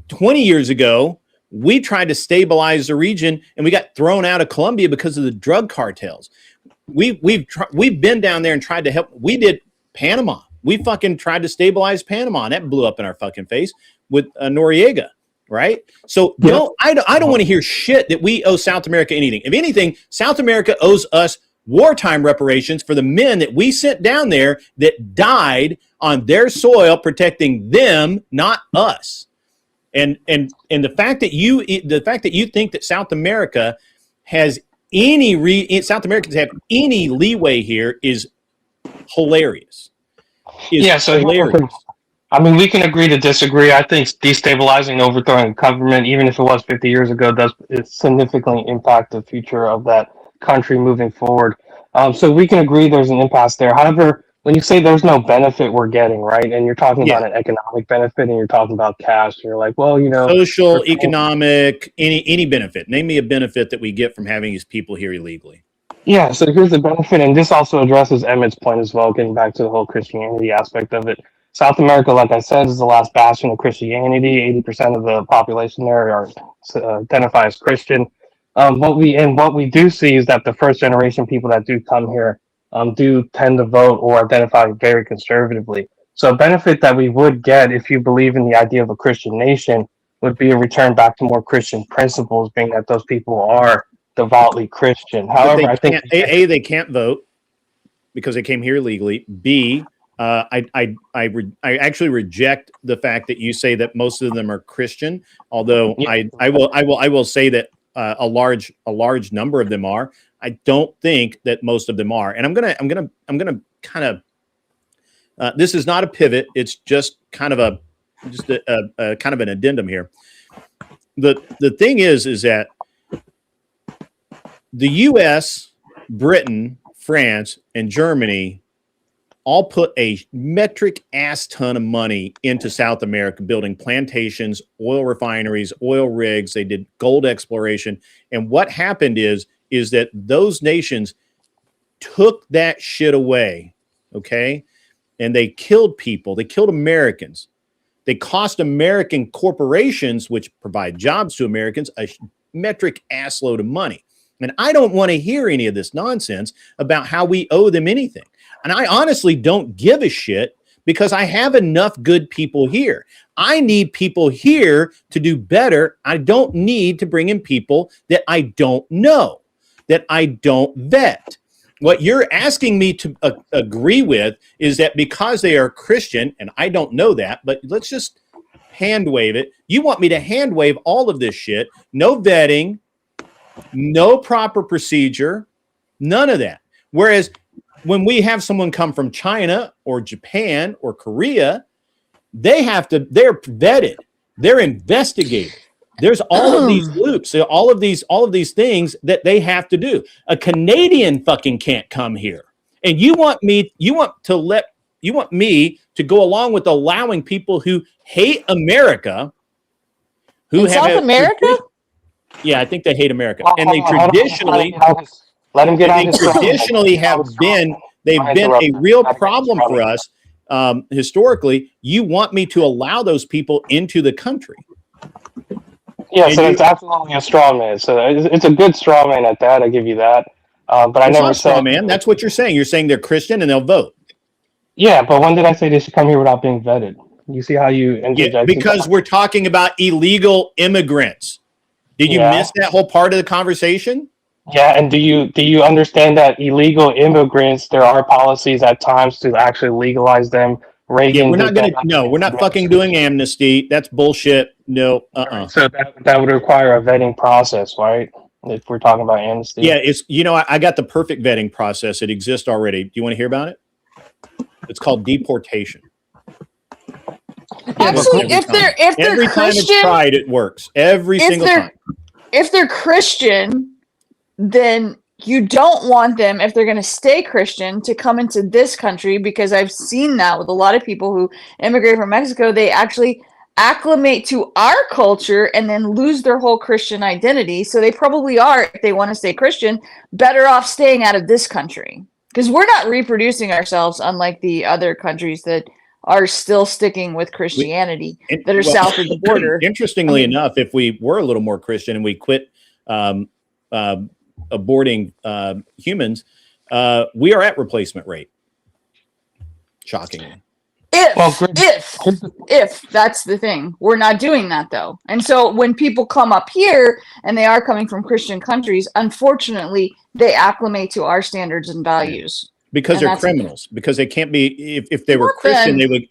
20 years ago, we tried to stabilize the region, and we got thrown out of Colombia because of the drug cartels. We've been down there and tried to help. We did Panama. We fucking tried to stabilize Panama, and that blew up in our fucking face with Noriega, right? So no, I don't want to hear shit that we owe South America anything. If anything, South America owes us wartime reparations for the men that we sent down there that died on their soil protecting them, not us. And the fact that you think that South America has South Americans have any leeway here is hilarious. Hilarious. I mean, we can agree to disagree. I think destabilizing, overthrowing government, even if it was 50 years ago, does significantly impact the future of that country moving forward. So we can agree there's an impasse there. However, when you say there's no benefit we're getting, right, and you're talking about an economic benefit and you're talking about cash, you're like, well, social, economic, any benefit. Name me a benefit that we get from having these people here illegally. Yeah, so here's the benefit, and this also addresses Emmett's point as well, getting back to the whole Christianity aspect of it. South America, like I said, is the last bastion of Christianity. 80% of the population there are identify as Christian. What we do see is that the first generation people that do come here do tend to vote or identify very conservatively. So a benefit that we would get if you believe in the idea of a Christian nation would be a return back to more Christian principles, being that those people are devoutly Christian. However, I think they can't vote because they came here illegally. B, I actually reject the fact that you say that most of them are Christian. Although I will say that a large number of them are. I don't think that most of them are. And I'm gonna kind of. This is not a pivot. It's just kind of a kind of an addendum here. The thing is that the U.S., Britain, France, and Germany all put a metric ass ton of money into South America, building plantations, oil refineries, oil rigs. They did gold exploration. And what happened is that those nations took that shit away, okay? And they killed people. They killed Americans. They cost American corporations, which provide jobs to Americans, a metric ass load of money. And I don't want to hear any of this nonsense about how we owe them anything. And I honestly don't give a shit because I have enough good people here. I need people here to do better. I don't need to bring in people that I don't know, that I don't vet. What you're asking me to agree with is that because they are Christian, and I don't know that, but let's just hand wave it. You want me to hand wave all of this shit, no vetting, no proper procedure, none of that. Whereas when we have someone come from China or Japan or Korea, they're vetted, they're investigated. There's all of these loops, all of these things that they have to do. A Canadian fucking can't come here. And you want me to go along with allowing people who hate America, who in South America? Yeah, I think they hate America. And they traditionally they've been a real problem for us historically. You want me to allow those people into the country. Yeah, so it's absolutely a straw man. So it's a good straw man at that. I give you that. But I never said straw man. That's what you're saying. You're saying they're Christian and they'll vote. Yeah, but when did I say they should come here without being vetted? You see how you interject? Because we're talking about illegal immigrants. Did you miss that whole part of the conversation? Yeah, and do you understand that illegal immigrants, there are policies at times to actually legalize them? Reagan, we're not fucking doing amnesty. That's bullshit. No, So that would require a vetting process, right? If we're talking about amnesty. Yeah, it's I got the perfect vetting process. It exists already. Do you want to hear about it? It's called deportation. Actually, if they're every Christian, time it's tried, it works every single time. If they're Christian, then you don't want them, if they're going to stay Christian, to come into this country, because I've seen that with a lot of people who immigrate from Mexico. They actually acclimate to our culture and then lose their whole Christian identity. So they probably are, if they want to stay Christian, better off staying out of this country, because we're not reproducing ourselves, unlike the other countries that are still sticking with Christianity that are south of the border. Interestingly enough, if we were a little more Christian and we quit aborting humans, we are at replacement rate. Shockingly. If that's the thing, we're not doing that though. And so when people come up here and they are coming from Christian countries, unfortunately, they acclimate to our standards and values. Because they're criminals. Because they can't be, if they were Christian, they would,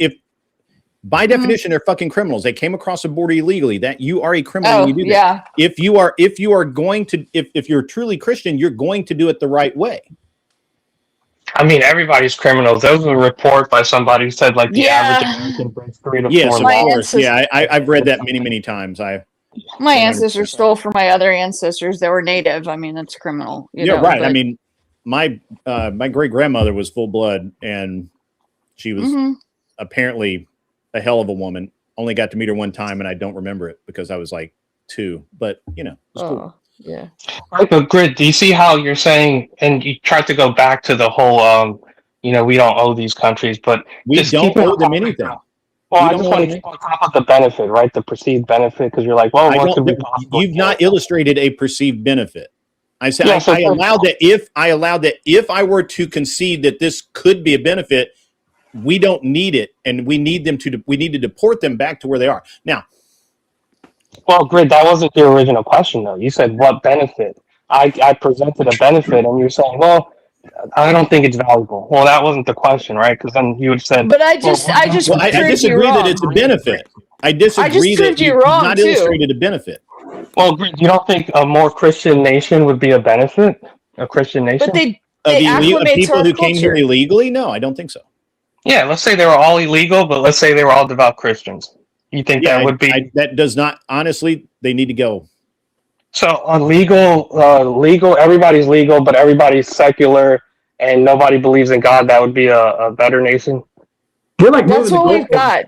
by definition, they're fucking criminals. They came across the border illegally. That you are a criminal when you do that. If you are going to, if you're truly Christian, you're going to do it the right way. I mean, everybody's criminals. There was a report by somebody who said like the average American breaks 3 to 4 laws. Of course. Yeah, I've read that many times. My ancestors stole from my other ancestors that were native. I mean, that's criminal. You know, right. But, I mean, my great grandmother was full blood, and she was apparently a hell of a woman. Only got to meet her one time, and I don't remember it because I was like 2. But it's cool. Yeah. Right, but Grid, do you see how you're saying, and you tried to go back to the whole, we don't owe these countries, but we don't owe them anything. Well, I just want to keep on top of the benefit, right? The perceived benefit, because you're like, well, what could be possible? You've not illustrated a perceived benefit. I said I allowed that if I were to concede that this could be a benefit, we don't need it, and we need to deport them back to where they are now. Well, Grid, that wasn't your original question, though. You said what benefit? I presented a benefit, and you're saying, well, I don't think it's valuable. Well, that wasn't the question, right? Because then you would have said. But I disagree that it's a benefit. I disagree that you've not illustrated a benefit. Well, Grid, you don't think a more Christian nation would be a benefit? A Christian nation? But they acclimate to people our who culture. came here illegally? No, I don't think so. Yeah, let's say they were all illegal, but let's say they were all devout Christians. You think that would be? That does not. Honestly, they need to go. So on legal, everybody's legal, but everybody's secular, and nobody believes in God, that would be a better nation? You're like That's what we've got.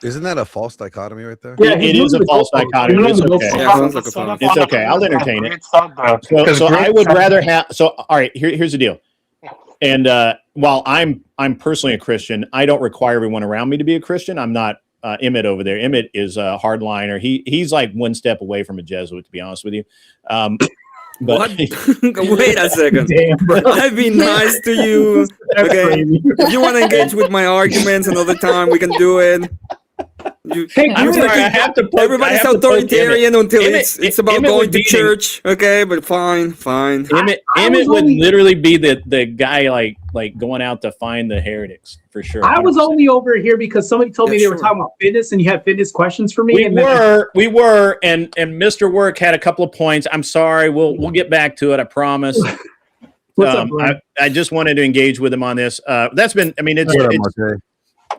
Isn't that a false dichotomy right there? Yeah, it is a false dichotomy. It's okay. It's okay. I'll entertain it. So I would rather have. So all right, here's the deal. And while I'm personally a Christian, I don't require everyone around me to be a Christian. I'm not Emmett over there. Emmett is a hardliner. He's like one step away from a Jesuit, to be honest with you. But what? Wait a second. Damn, bro. I've been nice to you. Okay. If you want to engage with my arguments another time, we can do it. I'm sorry, I have to poke, everybody's authoritarian until it's about going to church. Okay, but fine. Emmett would literally be the guy like going out to find the heretics for sure. 100%. I was only over here because somebody told me they were talking about fitness and you had fitness questions for me. We were, and Mr. Work had a couple of points. I'm sorry, we'll get back to it. I promise. What's up, bro? I just wanted to engage with him on this. That's been. I mean, it's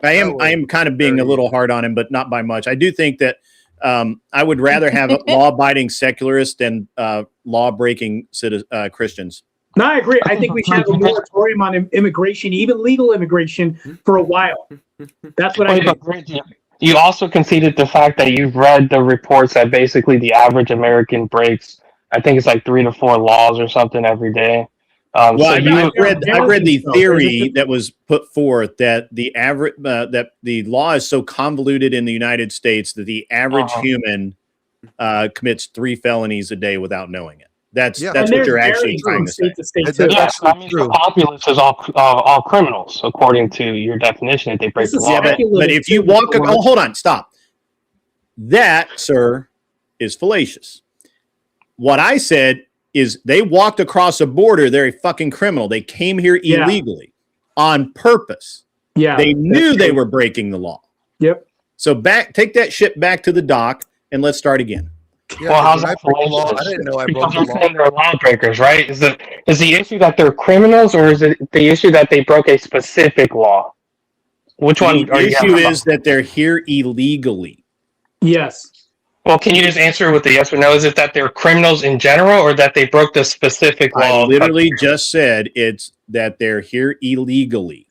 I am kind of being a little hard on him, but not by much. I do think that I would rather have law-abiding secularists than law-breaking Christians. No, I agree. I think we should have a moratorium on immigration, even legal immigration, for a while. That's what I think. You also conceded the fact that you've read the reports that basically the average American breaks, I think it's like 3 to 4 laws or something every day. I've read the theory that was put forth that the average that the law is so convoluted in the United States that the average human commits 3 felonies a day without knowing it. That's what you're actually trying to say. That means the populace is all criminals according to your definition that they break the law. Yeah, but if you walk, hold on, stop. That, sir, is fallacious. What I said is they walked across a border. They're a fucking criminal. They came here illegally on purpose. Yeah, they knew they were breaking the law. Yep. So take that ship back to the dock and let's start again. Yeah, well, how's that law? I didn't know I broke the law. They're lawbreakers, right? Is the issue that they're criminals, or is it the issue that they broke a specific law? Which one? The issue is that they're here illegally. Yes. Well, can you just answer with a yes or no? Is it that they're criminals in general, or that they broke the specific law? I literally just said it's that they're here illegally.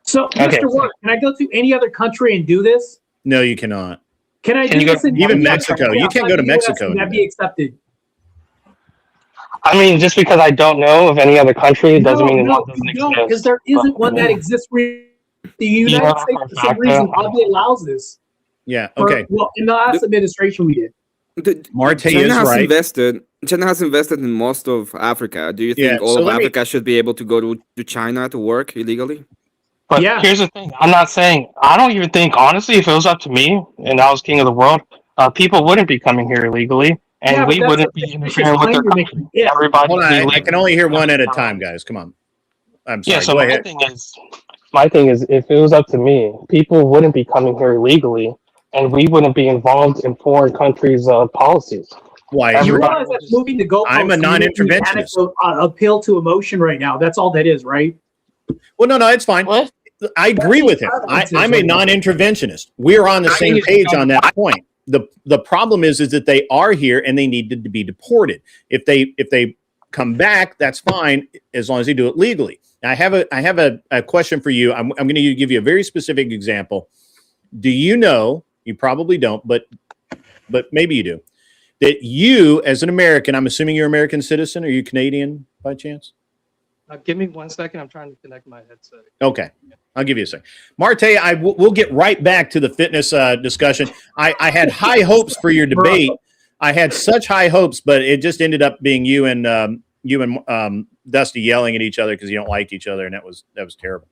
So, Mr. Work, can I go to any other country and do this? No, you cannot. Can I do this in even Mexico? You can't go to Mexico. Would that be accepted? I mean, just because I don't know of any other country, it doesn't mean the law doesn't exist. Because there isn't one that exists. The United States, for some reason, probably allows this. Yeah. Okay. Well, in the last administration, we did. China has invested in most of Africa. Do you think all of Africa should be able to go to China to work illegally? But here's the thing. I don't even think, honestly, if it was up to me and I was king of the world, people wouldn't be coming here illegally, and we wouldn't be interfering with their country. Everybody. Hold on, I can only hear one at a time, guys. Come on. I'm sorry. Yeah, so my thing is, if it was up to me, people wouldn't be coming here illegally, and we wouldn't be involved in foreign countries' policies. Why? You realize that's moving the goalposts. I'm a non-interventionist. Appeal to emotion right now. That's all that is, right? Well, no, it's fine. What? I agree with him. I'm a non-interventionist. We're on the same page on that point. The problem is that they are here and they needed to be deported. If they come back, that's fine as long as they do it legally. Now, I have a question for you. I'm going to give you a very specific example. Do you know? You probably don't, but maybe you do. That you, as an American, I'm assuming you're an American citizen. Are you Canadian by chance? Give me 1 second. I'm trying to connect my headset. Okay. I'll give you a second. Marte, we'll get right back to the fitness discussion. I had high hopes for your debate. I had such high hopes, but it just ended up being you and Dusty yelling at each other because you don't like each other, and that was terrible.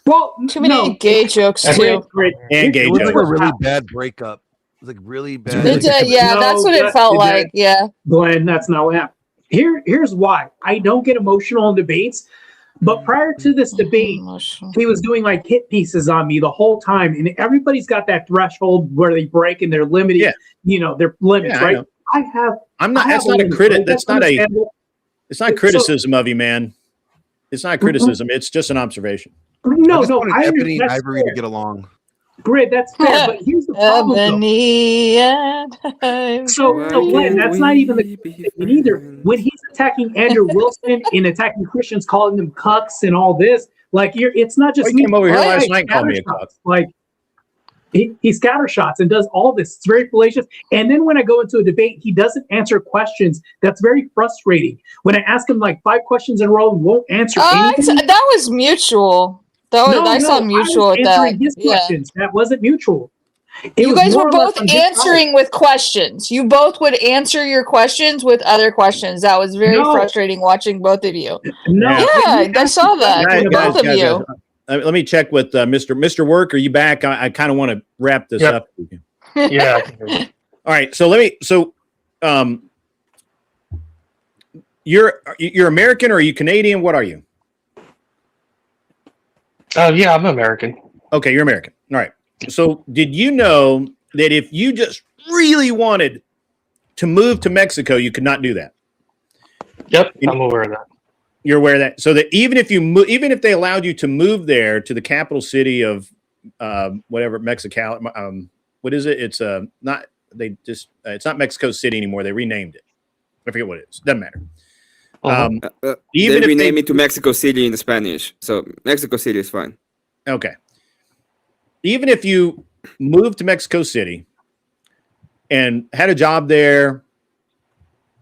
Well, too many gay jokes too. And gay jokes. It was like a really bad breakup. It was like really bad. That's what it felt like. Yeah. Glenn, that's not what happened. Here's why. I don't get emotional in debates, but prior to this debate, he was doing like hit pieces on me the whole time, and everybody's got that threshold where they break and they're limited. Yeah. Their limits, right? I'm not. That's not a critic. That's not a. It's not criticism of you, man. It's not criticism. It's just an observation. No. I Ebony and Ivory to get along. Grid, that's fair, but here's the problem, though. So Glenn, that's not even the thing either. When he's attacking Andrew Wilson and attacking Christians, calling them cucks and all this, like it's not just me. He came over here last night and called me a cuck. Like he scattershots and does all this. It's very fallacious. And then when I go into a debate, he doesn't answer questions. That's very frustrating. When I ask him like 5 questions in a row, he won't answer anything. That was mutual. I saw mutual with that. His questions. That wasn't mutual. You guys were both answering with questions. You both would answer your questions with other questions. That was very frustrating watching both of you. I saw that. Both of you. Let me check with Mr. Work. Are you back? I kind of want to wrap this up. Yeah. All right. So you're American or are you Canadian? What are you? Yeah, I'm American. Okay, you're American. All right. So did you know that if you just really wanted to move to Mexico, you could not do that? Yep, I'm aware of that. You're aware of that. So that even if they allowed you to move there to the capital city of whatever Mexico, what is it? It's not Mexico City anymore. They renamed it. I forget what it is. Doesn't matter. Even they rename it to Mexico City in Spanish, so Mexico City is fine. Okay. Even if you moved to Mexico City and had a job there,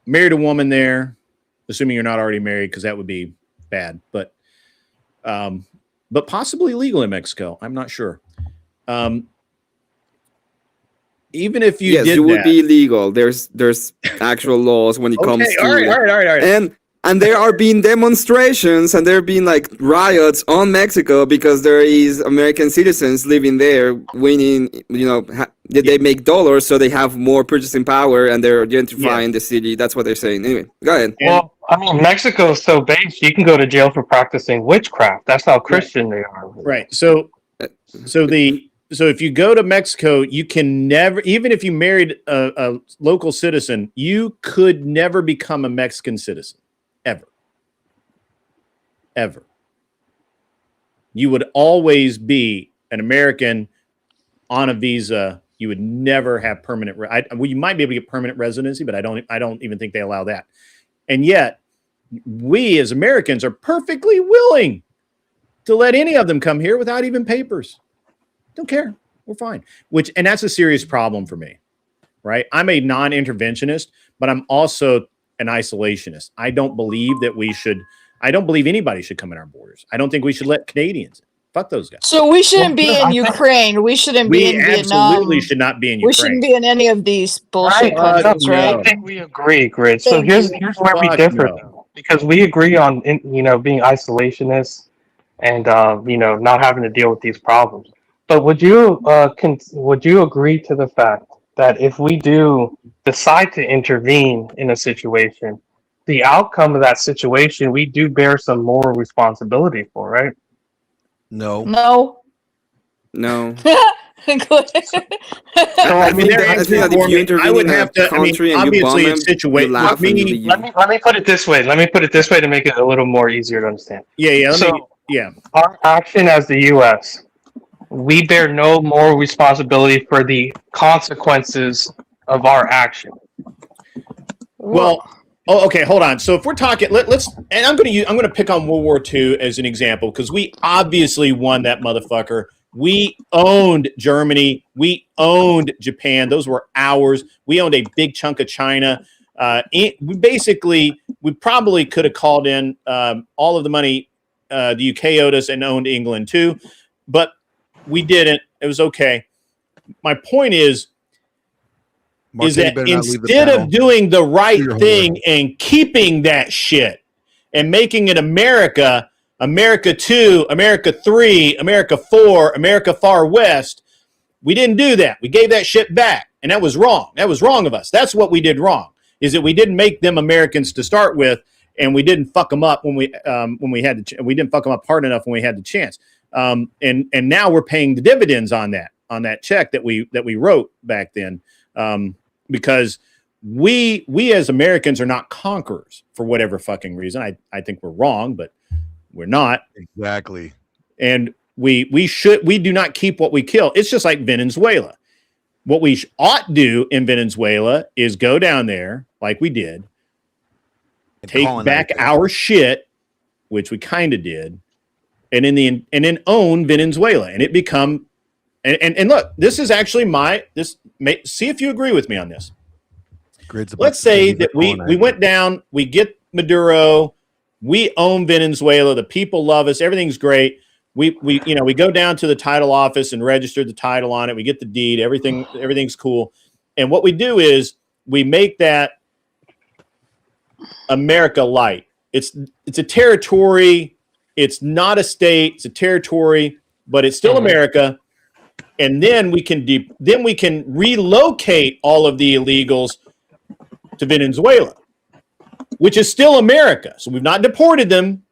married a woman there, assuming you're not already married, because that would be bad, but possibly legal in Mexico. I'm not sure. Even if you did would be legal. There's actual laws when it comes to all right. And there are being demonstrations and there have been like riots on Mexico because there is American citizens living there winning, they make dollars, so they have more purchasing power and they're gentrifying the city. That's what they're saying. Anyway, go ahead. Well, I mean, Mexico is so based, you can go to jail for practicing witchcraft. That's how Christian they are. Right. So if you go to Mexico, you can never, even if you married a local citizen, you could never become a Mexican citizen. Ever. You would always be an American on a visa. You would never have permanent. You might be able to get permanent residency, but I don't even think they allow that. And yet, we as Americans are perfectly willing to let any of them come here without even papers. Don't care. We're fine. And that's a serious problem for me, right? I'm a non-interventionist, but I'm also an isolationist. I don't believe anybody should come in our borders. I don't think we should let Canadians in. Fuck those guys. So we shouldn't be in Ukraine. We shouldn't be in Vietnam. We absolutely should not be in Ukraine. We shouldn't be in any of these bullshit countries, right? I think we agree, Grid. So here's where we differ, because we agree on being isolationists and not having to deal with these problems. But would you agree to the fact that if we do decide to intervene in a situation, the outcome of that situation we do bear some moral responsibility for, right? No. I mean, I would have to. I mean, obviously, it's situated. Let me put it this way. To make it a little more easier to understand. Our action as the U.S., we bear no moral responsibility for the consequences of our action. Well, okay, hold on. So if we're talking, let's, and I'm going to pick on World War II as an example because we obviously won that motherfucker. We owned Germany. We owned Japan. Those were ours. We owned a big chunk of China. We probably could have called in all of the money the UK owed us and owned England too, but we didn't. It was okay. My point is that instead of doing the right thing and keeping that shit and making it America 2, America 3, America 4, America Far West, we didn't do that. We gave that shit back, and that was wrong. That was wrong of us. That's what we did wrong, is that we didn't make them Americans to start with, and we didn't fuck them up when we had we didn't fuck them up hard enough when we had the chance. And now we're paying the dividends on that check that we wrote back then. Because we as Americans are not conquerors for whatever fucking reason. I think we're wrong, but we're not. Exactly. And We do not keep what we kill. It's just like Venezuela. What we ought do in Venezuela is go down there like we did, take back our shit, which we kind of did, and then own Venezuela, and it become and look, this is actually see if you agree with me on this. Let's say that we went down, we get Maduro, we own Venezuela, the people love us, everything's great. We go down to the title office and register the title on it. We get the deed, everything's cool. And what we do is we make that America light. It's a territory, it's not a state, it's a territory, but it's still America. And then we can relocate all of the illegals to Venezuela, which is still America. So we've not deported them.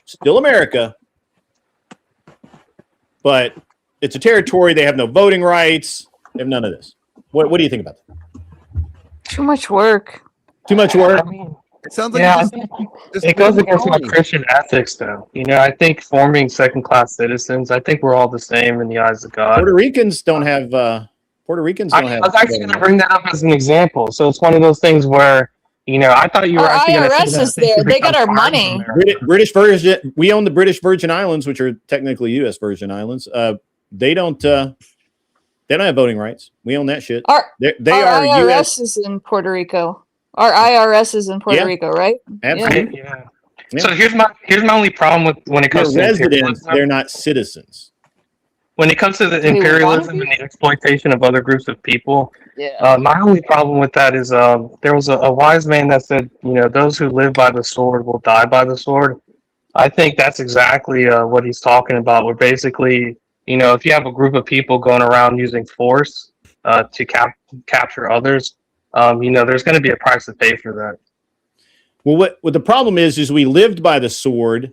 Still America. But it's a territory. They have no voting rights. They have none of this. What do you think about that? Too much work. Too much work. I mean, It sounds like it goes against my Christian ethics, though. I think forming second-class citizens, I think we're all the same in the eyes of God. Puerto Ricans don't have. I was actually going to bring that up as an example. So it's one of those things where, I thought you were Our actually going to IRS is there. They got our money. British Virgin. We own the British Virgin Islands, which are technically U.S. Virgin Islands. They don't have voting rights. We own that shit. Our IRS US is in Puerto Rico. Our IRS is in Puerto Rico, right? Absolutely. Yeah. So here's my only problem with when it comes to residents. They're not citizens. When it comes to the imperialism and the exploitation of other groups of people, my only problem with that is there was a wise man that said, those who live by the sword will die by the sword. I think that's exactly what he's talking about. Where basically, if you have a group of people going around using force to capture others, there's going to be a price to pay for that. Well, what the problem is we lived by the sword,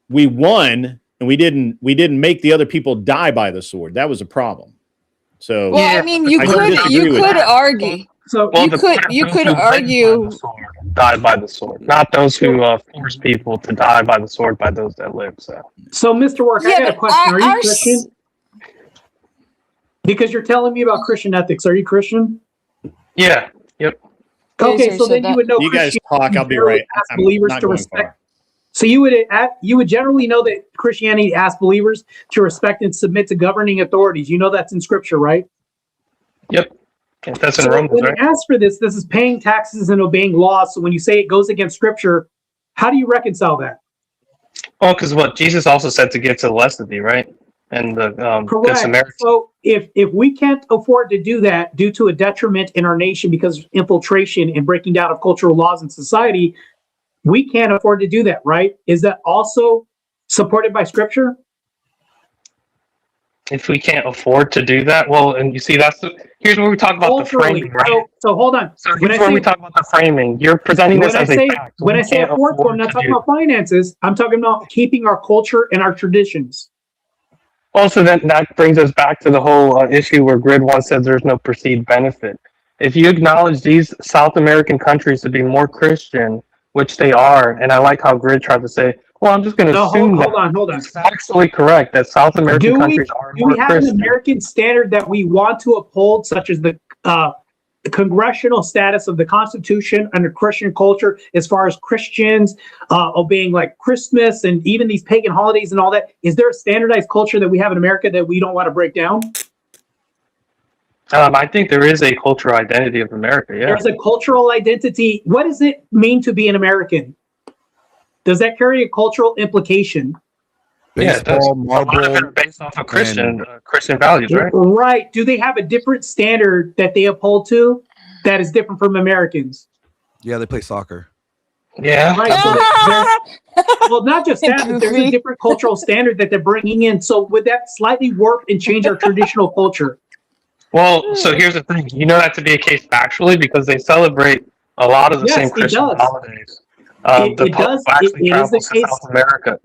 we won, and we didn't make the other people die by the sword. That was a problem. So, well, I mean, you could argue. So you could argue die by the sword, not those who force people to die by the sword by those that live. So Mr. Work, I got a question. Are you Christian? Because you're telling me about Christian ethics. Are you Christian? Yeah. Yep. Okay, so then you would know. You guys talk. I'll be right. Ask believers to respect. So you would generally know that Christianity asks believers to respect and submit to governing authorities. You know that's in Scripture, right? Yep. That's in Romans, when right? it asks for this is paying taxes and obeying laws. So when you say it goes against Scripture, how do you reconcile that? Oh, because Jesus also said to give to the less of thee, right? And the correct. So if we can't afford to do that due to a detriment in our nation because of infiltration and breaking down of cultural laws in society, we can't afford to do that, right? Is that also supported by Scripture? If we can't afford to do that, well, and you see, here's where we talk about the framing, right? So hold on. So here's where we talk about the framing. You're presenting this as a fact. When I say afford to, I'm not talking about finances. I'm talking about keeping our culture and our traditions. Also, that brings us back to the whole issue where Grid once said there's no perceived benefit. If you acknowledge these South American countries to be more Christian, which they are, and I like how Grid tried to say, well, I'm just going to assume hold on. It's actually correct that South American countries are more Christian. Do we have an American standard that we want to uphold, such as the congressional status of the Constitution under Christian culture, as far as Christians obeying like Christmas and even these pagan holidays and all that? Is there a standardized culture that we have in America that we don't want to break down? I think there is a cultural identity of America. Yeah, there's a cultural identity. What does it mean to be an American? Does that carry a cultural implication? Yeah, it does. A lot of it are based off of Christian values, right? Right. Do they have a different standard that they uphold to that is different from Americans? Yeah, they play soccer. Yeah. Right. So well, not just that, but there's a different cultural standard that they're bringing in. So would that slightly warp and change our traditional culture? Well, so here's the thing. You know that to be a case factually because they celebrate a lot of the same Christian holidays. It does. Actually travels to South America.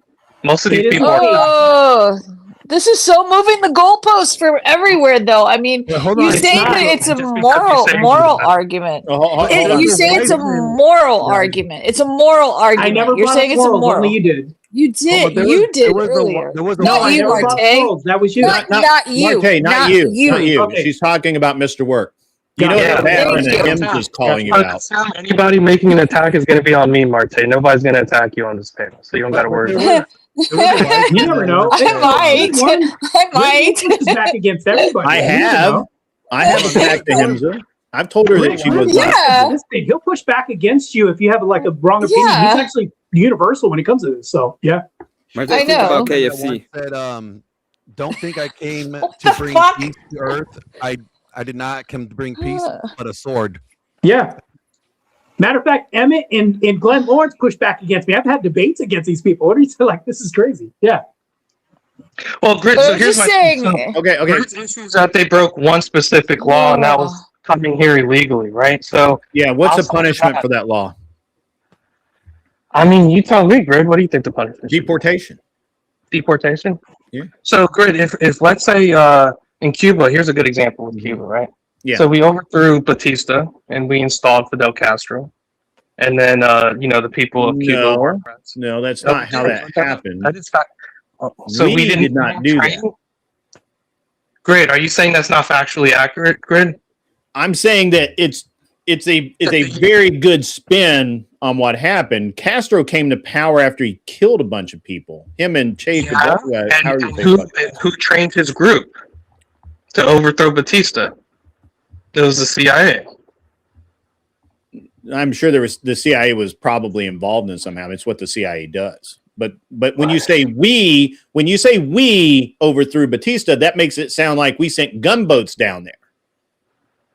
Most of these people are This is so moving the goalposts for everywhere, though. I mean, you say that it's a moral argument. You say it's a moral argument. It's a moral argument. I never You're saying it's a moral. Only you did. You did. You did earlier. Not you, Marte. That was you. Not you. Marte, not you. Okay. She's talking about Mr. Work. You know what happened that Hims is calling you out. Anybody making an attack is going to be on me, Marte. Nobody's going to attack you on this panel, so you don't got to worry. You never know. I might. Back against everybody. I have attacked Himsa. I've told her that she was. Yeah. He'll push back against you if you have like a wrong opinion. Yeah. He's actually universal when it comes to this. So yeah. I know. About KFC. Said, don't think I came to bring peace to Earth. I did not come to bring peace, but a sword. Yeah. Matter of fact, Emmett and Glenn Lawrence pushed back against me. I've had debates against these people. What are you saying? Like, this is crazy. Yeah. Well, Grit, so here's my saying. Okay. Grit's issue is that they broke one specific law, and that was coming here illegally, right? So yeah, what's the punishment for that law? I mean, you tell me, Grit. What do you think the punishment? Deportation. Deportation. Yeah. So, Grit, if let's say in Cuba, here's a good example with Cuba, right? Yeah. So we overthrew Batista and we installed Fidel Castro, and then the people of Cuba were friends. No, that's not how that happened. That is fact. So we did not do that. Grid, are you saying that's not factually accurate, Grid? I'm saying that it's a very good spin on what happened. Castro came to power after he killed a bunch of people. Him and Che Guevara. Who trained his group to overthrow Batista? It was the CIA. I'm sure the CIA was probably involved in somehow. It's what the CIA does. But when you say we overthrew Batista, that makes it sound like we sent gunboats down there.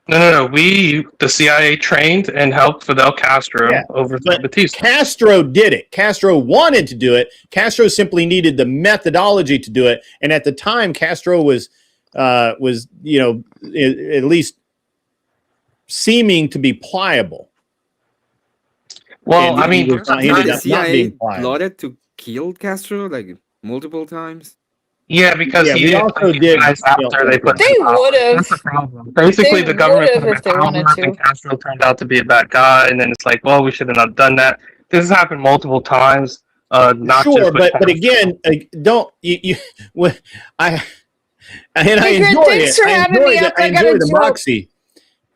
No. The CIA trained and helped Fidel Castro overthrow Batista. Castro did it. Castro wanted to do it. Castro simply needed the methodology to do it. And at the time, Castro was at least seeming to be pliable. Well, and I mean, the CIA plotted to kill Castro like multiple times. Yeah, because he also did. After they would have. That's the problem. Basically, the government if they wanted to. And Castro turned out to be a bad guy, and then it's like, well, we should have not done that. This has happened multiple times. Not sure, just but again, don't you? I enjoy it. I enjoy the moxie.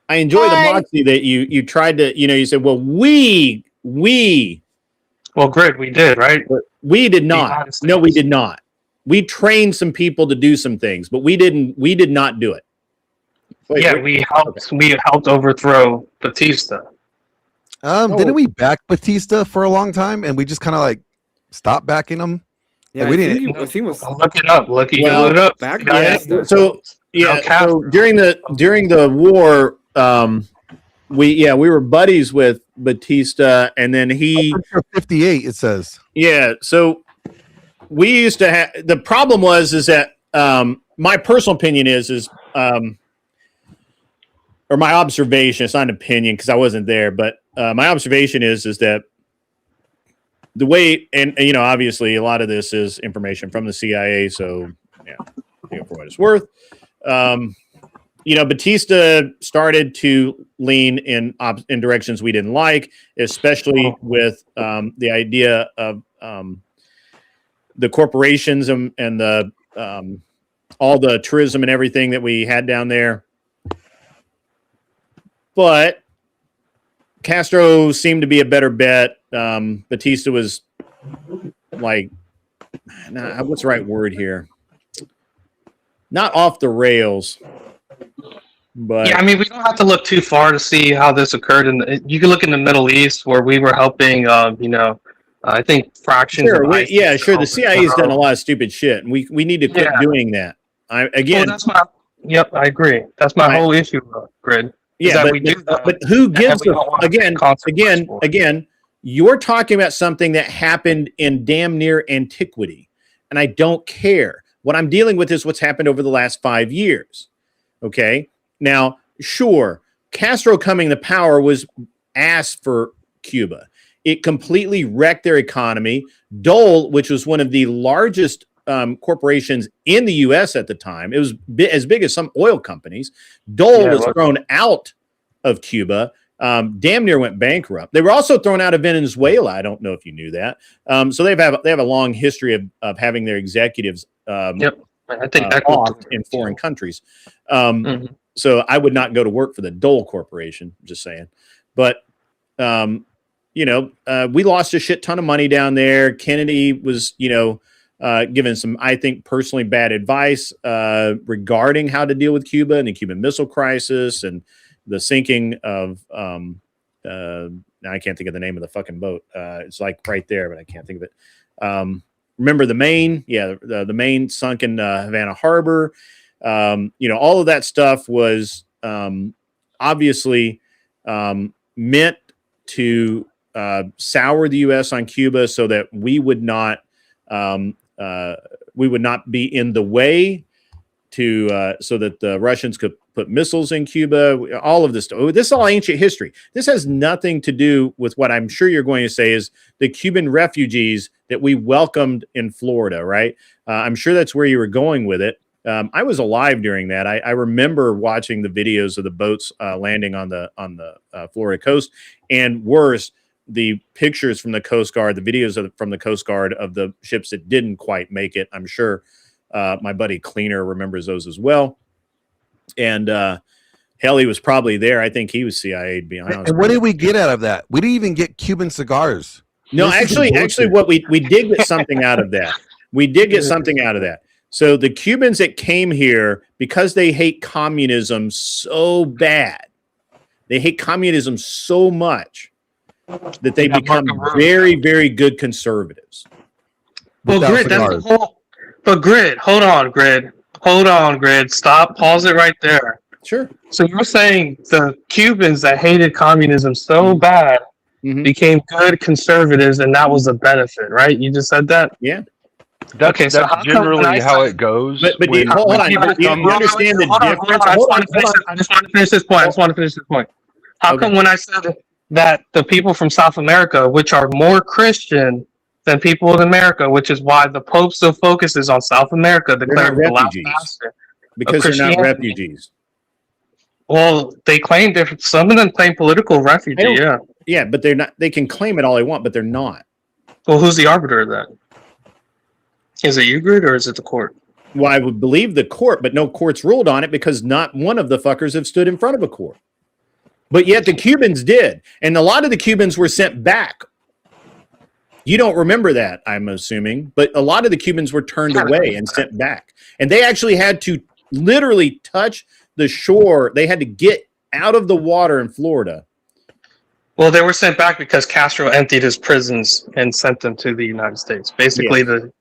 I enjoy the moxie that you tried to. You said, well, we. Well, Grid, we did, right? We did not. No, we did not. We trained some people to do some things, but we did not do it. We helped overthrow Batista. Didn't we back Batista for a long time, and we just kind of like stopped backing him? Yeah, we didn't. Look it up. Look it up. So during the war, we were buddies with Batista, and then he 58. It says. Yeah, so we used to have. The problem is that my personal opinion is or my observation. It's not an opinion because I wasn't there, but my observation is that the way, and obviously a lot of this is information from the CIA, so for what it's worth. Batista started to lean in directions we didn't like, especially with the idea of the corporations and the all the tourism and everything that we had down there. But Castro seemed to be a better bet. Batista was like, what's the right word here? Not off the rails. But yeah, I mean, we don't have to look too far to see how this occurred. You can look in the Middle East where we were helping, I think fractions. Sure, the CIA has done a lot of stupid shit, and we need to quit doing that. I agree. That's my whole issue, Grid. Yeah, but who gives again? You're talking about something that happened in damn near antiquity, and I don't care. What I'm dealing with is what's happened over the last 5 years. Okay. Now, sure, Castro coming to power was ass for Cuba. It completely wrecked their economy. Dole, which was one of the largest corporations in the U.S. at the time. It was as big as some oil companies. Dole was thrown out of Cuba. Damn near went bankrupt. They were also thrown out of Venezuela. I don't know if you knew that. So they have a long history of having their executives I think off in foreign countries. So I would not go to work for the Dole Corporation. Just saying. But we lost a shit ton of money down there. Kennedy was, given some, I think, personally bad advice regarding how to deal with Cuba and the Cuban Missile Crisis and the sinking of now I can't think of the name of the fucking boat. It's like right there, but I can't think of it. Remember the Maine? Yeah, the Maine sunk in Havana Harbor. All of that stuff was obviously meant to sour the U.S. on Cuba so that we would not be in the way to so that the Russians could put missiles in Cuba. All of this stuff. This is all ancient history. This has nothing to do with what I'm sure you're going to say is the Cuban refugees that we welcomed in Florida, right? I'm sure that's where you were going with it. I was alive during that. I remember watching the videos of the boats landing on the Florida coast, and worse, the pictures from the Coast Guard, the videos from the Coast Guard of the ships that didn't quite make it. I'm sure my buddy Cleaner remembers those as well. And hell, he was probably there. I think he was CIA'd behind. And what did we get out of that? We didn't even get Cuban cigars. No, actually, what we did get something out of that. We did get something out of that. So the Cubans that came here, because they hate communism so bad, they hate communism so much that they become very, very good conservatives. Well, Grid, that's the whole. But Grid, hold on, Grid. Stop. Pause it right there. Sure. So you're saying the Cubans that hated communism so bad became good conservatives, and that was a benefit, right? You just said that? Yeah. That's generally how it goes. But hold on. You understand the difference? I just want to finish this point. How come when I said that the people from South America, which are more Christian than people in America, which is why the Pope still focuses on South America, declared the last bastion because they're not refugees. Well, they claim different. Some of them claim political refugee. Yeah. Yeah, but they're not. They can claim it all they want, but they're not. Well, who's the arbiter of that? Is it you, Grid, or is it the court? Well, I would believe the court, but no court's ruled on it because not one of the fuckers have stood in front of a court. But yet the Cubans did, and a lot of the Cubans were sent back. You don't remember that, I'm assuming, but a lot of the Cubans were turned away and sent back. And they actually had to literally touch the shore. They had to get out of the water in Florida. Well, they were sent back because Castro emptied his prisons and sent them to the United States. Basically, the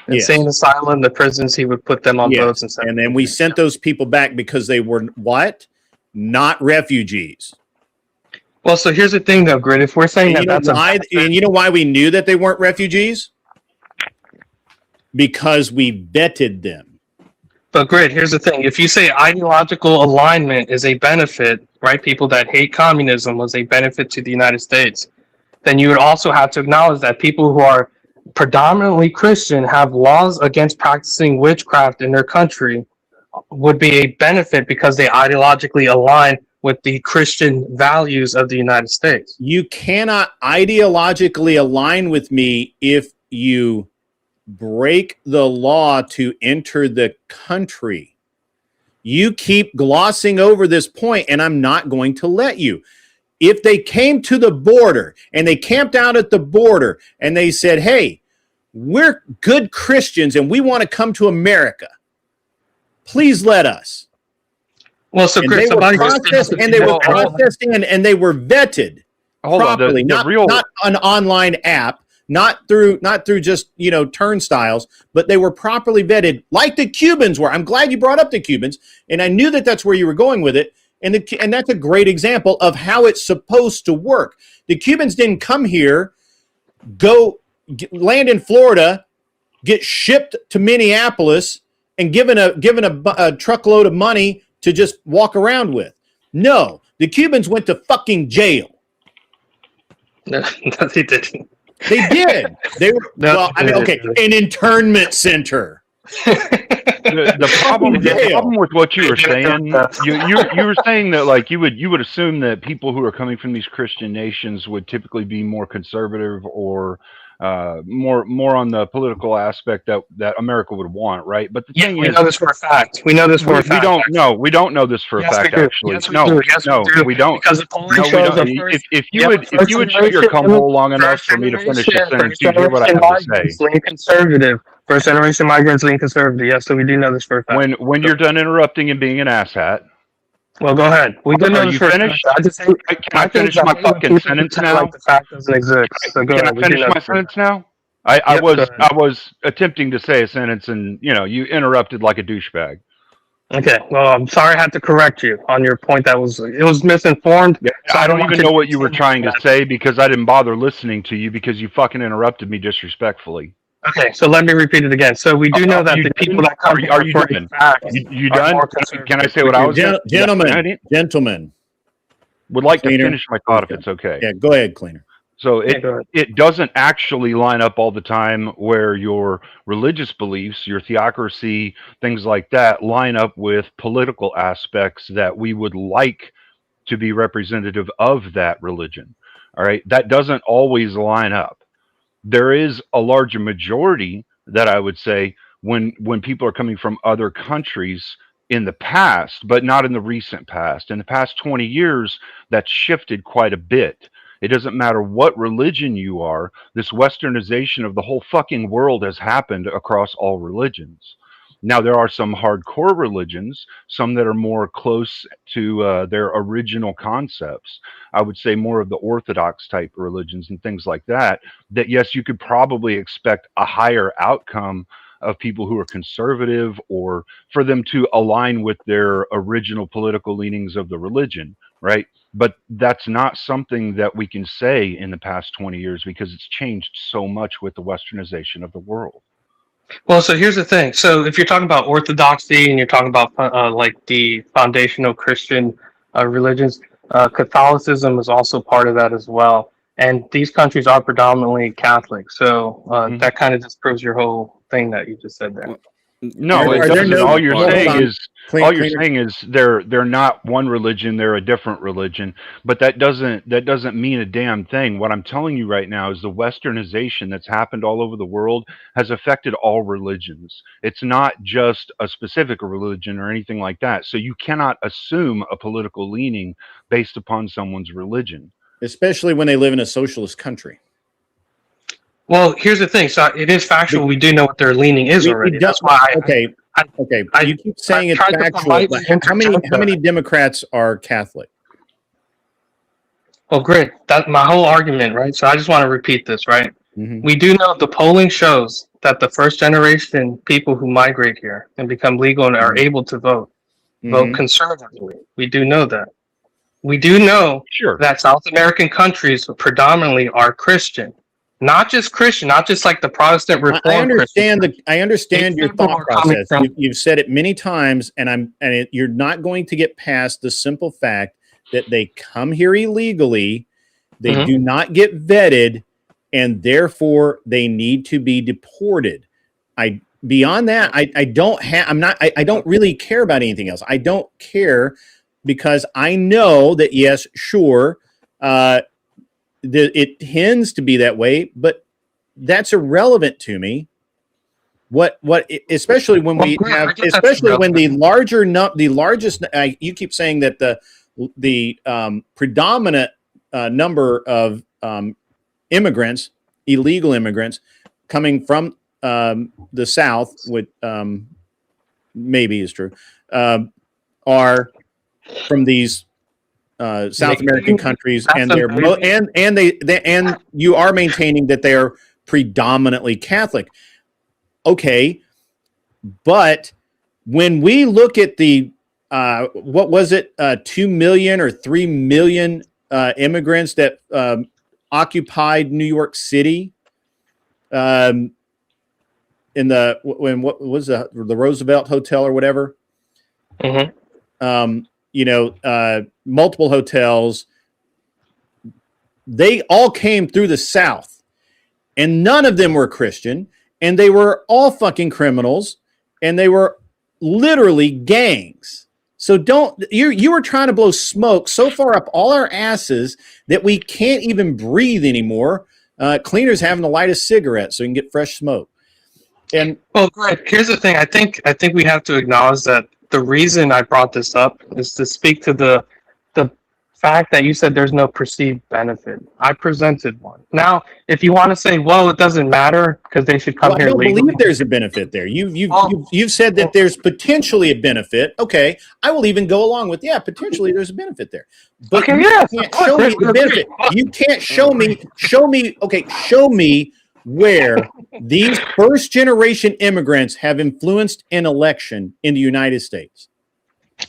insane asylum, the prisons, he would put them on boats and send them. And then we sent those people back because they were what? Not refugees. Well, so here's the thing, though, Grid. If we're saying and you know why we knew that they weren't refugees? Because we vetted them. But Grid, here's the thing. If you say ideological alignment is a benefit, right? People that hate communism was a benefit to the United States, then you would also have to acknowledge that people who are predominantly Christian have laws against practicing witchcraft in their country would be a benefit because they ideologically align with the Christian values of the United States. You cannot ideologically align with me if you break the law to enter the country. You keep glossing over this point, and I'm not going to let you. If they came to the border and they camped out at the border and they said, hey, we're good Christians and we want to come to America, please let us. Well, so Chris, they were processed and they were processed in and they were vetted properly, not an online app, not through just turnstiles, but they were properly vetted like the Cubans were. I'm glad you brought up the Cubans, and I knew that that's where you were going with it, and that's a great example of how it's supposed to work. The Cubans didn't come here, land in Florida, get shipped to Minneapolis, and given a truckload of money to just walk around with. No, the Cubans went to fucking jail. No, they didn't. They did. They were an internment center. The problem with what you were saying, you were saying that like you would assume that people who are coming from these Christian nations would typically be more conservative or more on the political aspect that America would want, right? But the thing we is, know this for a fact. We know this for a fact. We don't know this for a fact. Actually, yes, we do. We don't. Because the polling shows if you would shut your cum hole long enough for me to finish the sentence, you'd hear what I have to say. Lean conservative. First generation migrants lean conservative. Yes, so we do know this for a fact. When you're done interrupting and being an asshat. Well, go ahead. We do know this for finished? Can I finish my fucking sentence now? Like the fact doesn't exist. So go Can ahead. I finish my sentence now? I was attempting to say a sentence and you interrupted like a douchebag. Okay. Well, I'm sorry I had to correct you on your point. It was misinformed. Yeah, so I don't even know what you were trying to say because I didn't bother listening to you because you fucking interrupted me disrespectfully. Okay, so let me repeat it again. So we do know that the people that come are you done? You done? Can I say what I was? Gentlemen, would like to finish my thought if it's okay. Yeah, go ahead, Cleaner. So it doesn't actually line up all the time where your religious beliefs, your theocracy, things like that line up with political aspects that we would like to be representative of that religion. All right, that doesn't always line up. There is a larger majority that I would say when people are coming from other countries in the past, but not in the recent past. In the past 20 years, that's shifted quite a bit. It doesn't matter what religion you are. This westernization of the whole fucking world has happened across all religions. Now, there are some hardcore religions, some that are more close to their original concepts. I would say more of the Orthodox type religions and things like that, yes, you could probably expect a higher outcome of people who are conservative or for them to align with their original political leanings of the religion, right? But that's not something that we can say in the past 20 years because it's changed so much with the westernization of the world. Well, so here's the thing. So if you're talking about orthodoxy and you're talking about like the foundational Christian religions, Catholicism is also part of that as well. And these countries are predominantly Catholic. So that kind of disproves your whole thing that you just said there. No, it doesn't. All you're saying is they're not one religion, they're a different religion, but that doesn't mean a damn thing. What I'm telling you right now is the westernization that's happened all over the world has affected all religions. It's not just a specific religion or anything like that. So you cannot assume a political leaning based upon someone's religion, especially when they live in a socialist country. Well, here's the thing. So it is factual. We do know what their leaning is already. That's why. Okay. You keep saying it's factual. But how many Democrats are Catholic? Well, great. That's my whole argument, right? So I just want to repeat this, right? Mm-hmm. We do know the polling shows that the first generation people who migrate here and become legal and are able to vote conservatively. We do know that. We do know that South American countries predominantly are Christian. Not just Christian, not just like the Protestant Reformed. I understand your thought process. You've said it many times, and you're not going to get past the simple fact that they come here illegally, they do not get vetted, and therefore they need to be deported. Beyond that, I don't really care about anything else. I don't care because I know that it tends to be that way, but that's irrelevant to me. Especially when when the largest, you keep saying that the predominant number of immigrants, illegal immigrants coming from the South, which maybe is true, are from these South American countries, and and you are maintaining that they are predominantly Catholic. Okay, but when we look at the 2 million or 3 million immigrants that occupied New York City, what was the Roosevelt Hotel or whatever. Multiple hotels, they all came through the South. and none of them were Christian, and they were all fucking criminals, and they were literally gangs. So you were trying to blow smoke so far up all our asses that we can't even breathe anymore. Cleaner's having to light a cigarette so he can get fresh smoke. And well, Greg, here's the thing. I think we have to acknowledge that the reason I brought this up is to speak to the fact that you said there's no perceived benefit. I presented one. Now, if you want to say, well, it doesn't matter because they should come here legally. I don't believe there's a benefit there. You've said that there's potentially a benefit. Okay, I will even go along with potentially there's a benefit there. But okay, you can't show me the benefit. You can't show me. Okay, show me where these first generation immigrants have influenced an election in the United States.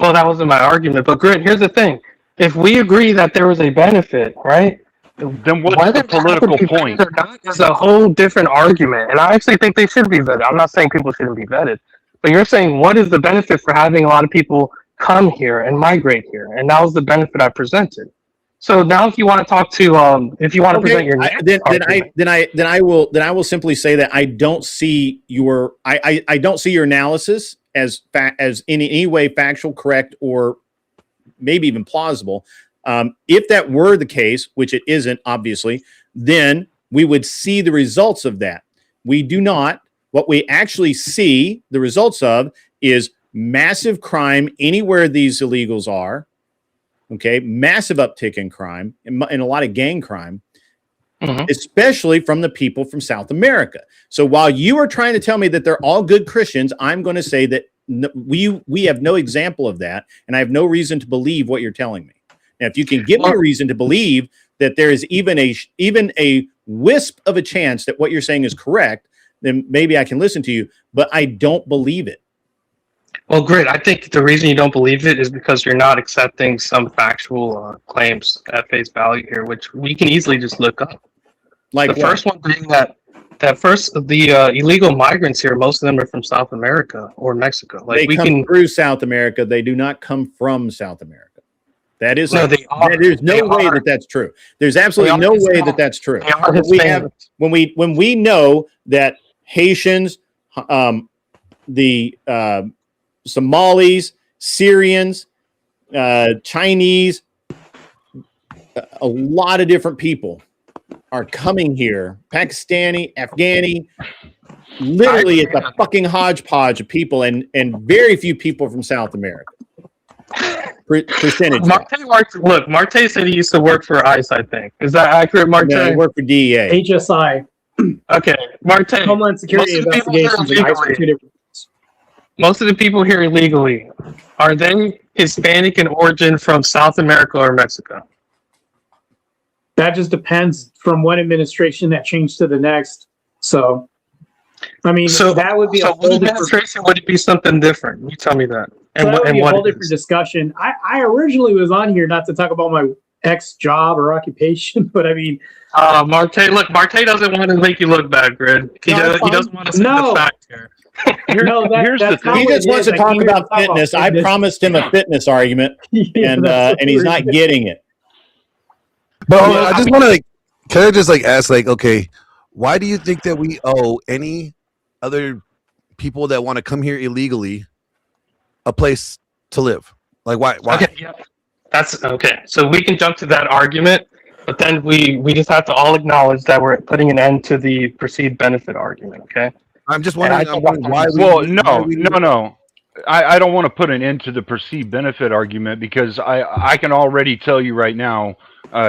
Well, that wasn't my argument. But Grit, here's the thing. If we agree that there was a benefit, right? Then what's the political point? It's a whole different argument. And I actually think they should be vetted. I'm not saying people shouldn't be vetted. But you're saying, what is the benefit for having a lot of people come here and migrate here? And that was the benefit I presented. So now, if you want to talk to, if you want to present your, then I will simply say that I don't see your I don't see your analysis as in any way factual, correct, or maybe even plausible. If that were the case, which it isn't, obviously, then we would see the results of that. We do not. What we actually see the results of is massive crime anywhere these illegals are. Okay, massive uptick in crime and a lot of gang crime, especially from the people from South America. So while you are trying to tell me that they're all good Christians, I'm going to say that we have no example of that, and I have no reason to believe what you're telling me. Now, if you can give me a reason to believe that there is even a wisp of a chance that what you're saying is correct, then maybe I can listen to you, but I don't believe it. Well, great. I think the reason you don't believe it is because you're not accepting some factual claims at face value here, which we can easily just look up. Like the first one being the illegal migrants here, most of them are from South America or Mexico. Like they come through South America. They do not come from South America. That is there's no way that that's true. There's absolutely no way that that's true. When we know that Haitians, the Somalis, Syrians, Chinese, a lot of different people are coming here. Pakistani, Afghani, literally it's a fucking hodgepodge of people and very few people from South America. Percentage. Marte said he used to work for ICE, I think. Is that accurate, Marte? No, he worked for DEA. HSI. Okay, Marte. Homeland Security Investigations. Most of the people here illegally, are they Hispanic in origin from South America or Mexico? That just depends from one administration that changed to the next. So, I mean, that would be a whole administration. Would it be something different? You tell me that. And that would be a whole different discussion. I originally was on here not to talk about my ex job or occupation, but I mean, Marte doesn't want to make you look bad, Grid. He doesn't want to say the fact here. Here's the thing. He just wants to talk about fitness. I promised him a fitness argument, and he's not getting it. But I just want to, can I just ask, okay, why do you think that we owe any other people that want to come here illegally a place to live? Why? Okay, yeah. That's okay. So we can jump to that argument, but then we just have to all acknowledge that we're putting an end to the perceived benefit argument. Okay. I'm just wondering why. No. I don't want to put an end to the perceived benefit argument because I can already tell you right now,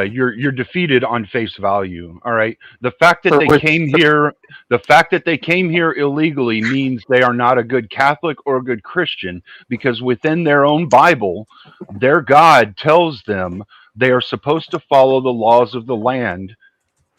you're defeated on face value. All right. The fact that they came here illegally means they are not a good Catholic or a good Christian, because within their own Bible, their God tells them they are supposed to follow the laws of the land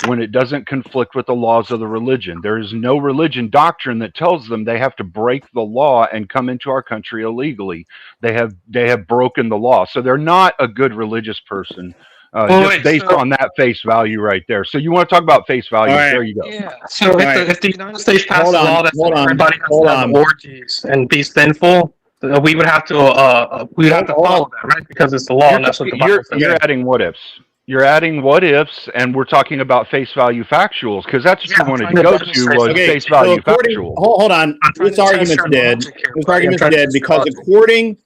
when it doesn't conflict with the laws of the religion. There is no religion doctrine that tells them they have to break the law and come into our country illegally. They have broken the law. So they're not a good religious person, based on that face value right there. So you want to talk about face value? Right. There you go. Yeah. So if the United States passes a law that says everybody has to have orgies and be sinful, we would have to follow that, right? Because it's the law, and that's what the Bible says. You're adding what ifs. You're adding what ifs, and we're talking about face value factuals because that's what you wanted to go to was face value factual. Hold on, this argument's dead. This argument's dead because according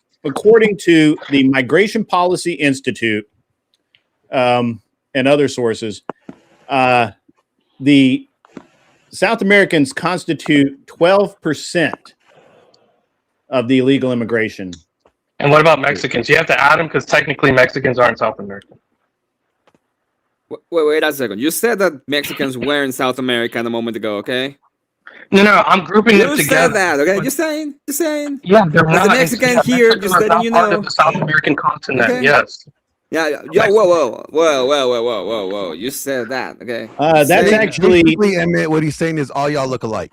to the Migration Policy Institute and other sources, the South Americans constitute 12% of the illegal immigration. And what about Mexicans? You have to add them because technically Mexicans aren't South American. Wait a second. You said that Mexicans were in South America a moment ago, okay? No, I'm grouping them together. You said that, okay? You're saying. Yeah, they're not. The Mexican here, just letting you know. Part of the South American continent, okay. Yes. Yeah. Whoa. You said that, okay? That's actually Emmett, what he's saying is all y'all look alike.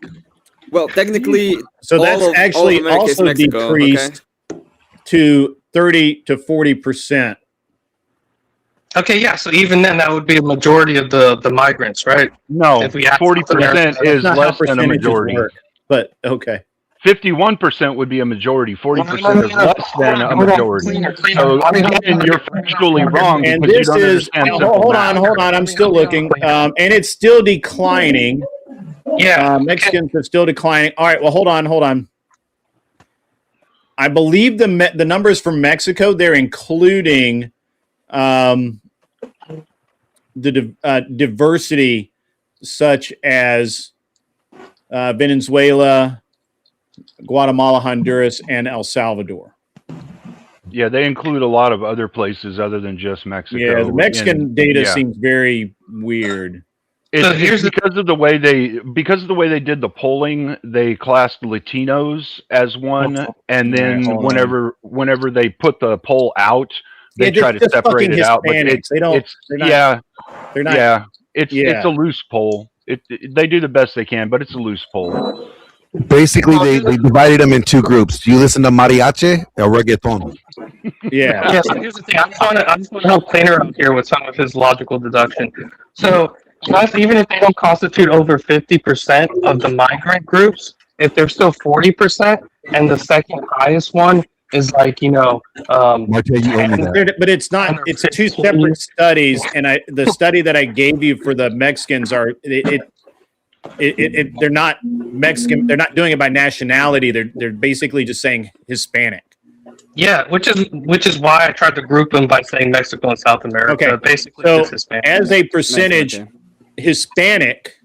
Well, technically, so that's actually also Mexico, decreased to 30 to 40%. Okay, yeah. So even then, that would be a majority of the migrants, right? No, 40% is less than a majority. But okay. 51% would be a majority. 40% is less than a majority. So again, you're factually wrong. And this is hold on. I'm still looking, and it's still declining. Yeah, Mexicans are still declining. All right. Well, hold on. I believe the numbers from Mexico, they're including the diversity, such as Venezuela, Guatemala, Honduras, and El Salvador. Yeah, they include a lot of other places other than just Mexico. Yeah, the Mexican data seems very weird. It's because of the way they did the polling. They classed Latinos as one, and then whenever they put the poll out, they try to separate it out. But it's a loose poll. They do the best they can, but it's a loose poll. Basically, they divided them in two groups. Do you listen to mariachi or reggaeton? Yeah. So here's the thing. I just want to help Cleaner out here with some of his logical deduction. So even if they don't constitute over 50% of the migrant groups, if they're still 40%, and the second highest one is like, but it's not. It's two separate studies, and the study that I gave you for the Mexicans are they're not Mexican. They're not doing it by nationality. They're basically just saying Hispanic. Yeah, which is why I tried to group them by saying Mexico and South America. Okay, basically, so just Hispanic. As a percentage, Hispanic,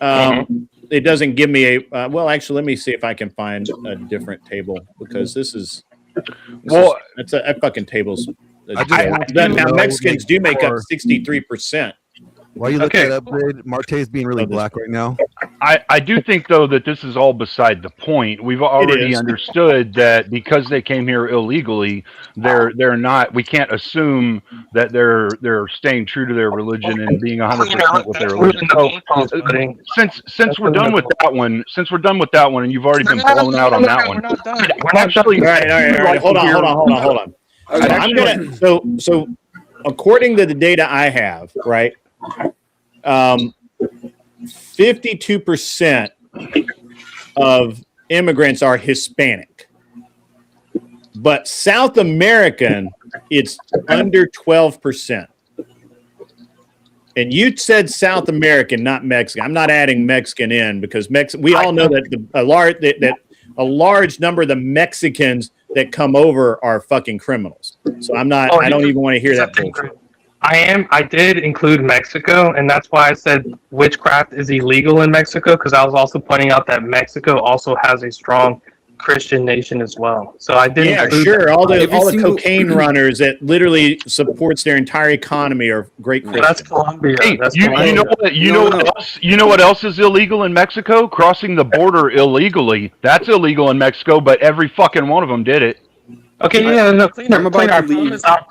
it doesn't give me a. Well, actually, let me see if I can find a different table because that fucking table's. Now Mexicans do make up 63%. Why you looking at upgrade? Marte's being really black right now. I do think though that this is all beside the point. We've already understood that because they came here illegally, they're not. We can't assume that they're staying true to their religion and being 100% with their religion. So since we're done with that one, and you've already been blown out on that one, we're not done. All right. Hold on. Okay. So according to the data I have, right. 52% of immigrants are Hispanic, but South American, it's under 12%. And you said South American, not Mexican. I'm not adding Mexican in because we all know that a large number of the Mexicans that come over are fucking criminals. So I'm not. I don't even want to hear that bullshit. I did include Mexico, and that's why I said witchcraft is illegal in Mexico, because I was also pointing out that Mexico also has a strong Christian nation as well. So I did. Yeah, sure. All the cocaine runners that literally supports their entire economy are great Christians. That's Colombia. Hey, you know what else is illegal in Mexico? Crossing the border illegally. That's illegal in Mexico, but every fucking one of them did it. Okay, Cleaner. I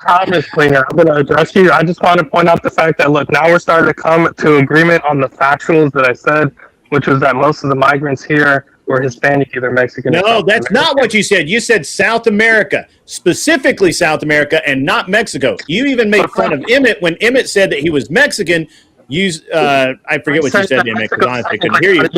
promise, Cleaner. I'm going to address you. I just want to point out the fact that, look, now we're starting to come to agreement on the factuals that I said, which was that most of the migrants here were Hispanic, either Mexican. No, that's not what you said. You said South America, specifically South America, and not Mexico. You even made fun of Emmett when Emmett said that he was Mexican. I forget what you said, Emmett, because honestly I couldn't hear you. But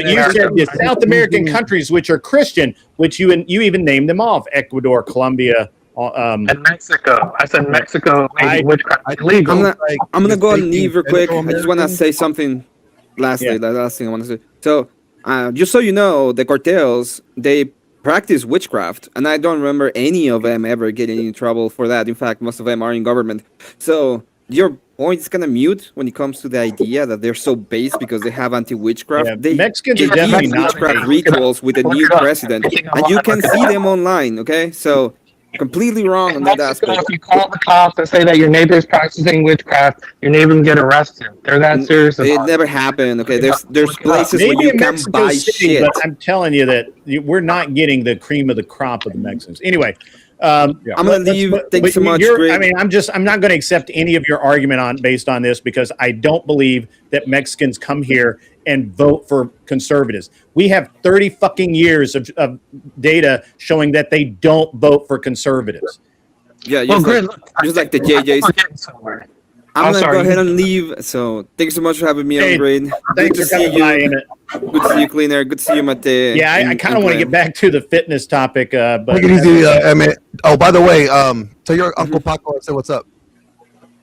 you said the South American countries which are Christian, which you even named them off: Ecuador, Colombia, And Mexico. I said Mexico made witchcraft illegal. I'm gonna go and leave real quick. I just want to say something. Lastly, the last thing I want to say. So, just so you know, the cartels, they practice witchcraft, and I don't remember any of them ever getting in trouble for that. In fact, most of them are in government. So your point is kind of mute when it comes to the idea that they're so base because they have anti-witchcraft. They Mexicans are definitely not witchcraft rituals with a new president, and you can see them online. Okay, so completely wrong on that aspect. If you call the cops and say that your neighbor's practicing witchcraft, your neighbor can get arrested. They're that serious. It never happened. Okay, there's places where you can buy shit. But I'm telling you that we're not getting the cream of the crop of the Mexicans. Anyway, I'm gonna leave. Thanks so much. I mean, I'm not going to accept any of your argument based on this because I don't believe that Mexicans come here and vote for conservatives. We have 30 fucking years of data showing that they don't vote for conservatives. Yeah, just like the JJs. I'm gonna go ahead and leave. So thanks so much for having me on, Grade. Thanks for coming by. Good to see you, Cleaner. Good to see you, Mate. Yeah, I kind of want to get back to the fitness topic. But take it easy, Emmett. Oh, by the way, tell your Uncle Paco I said what's up.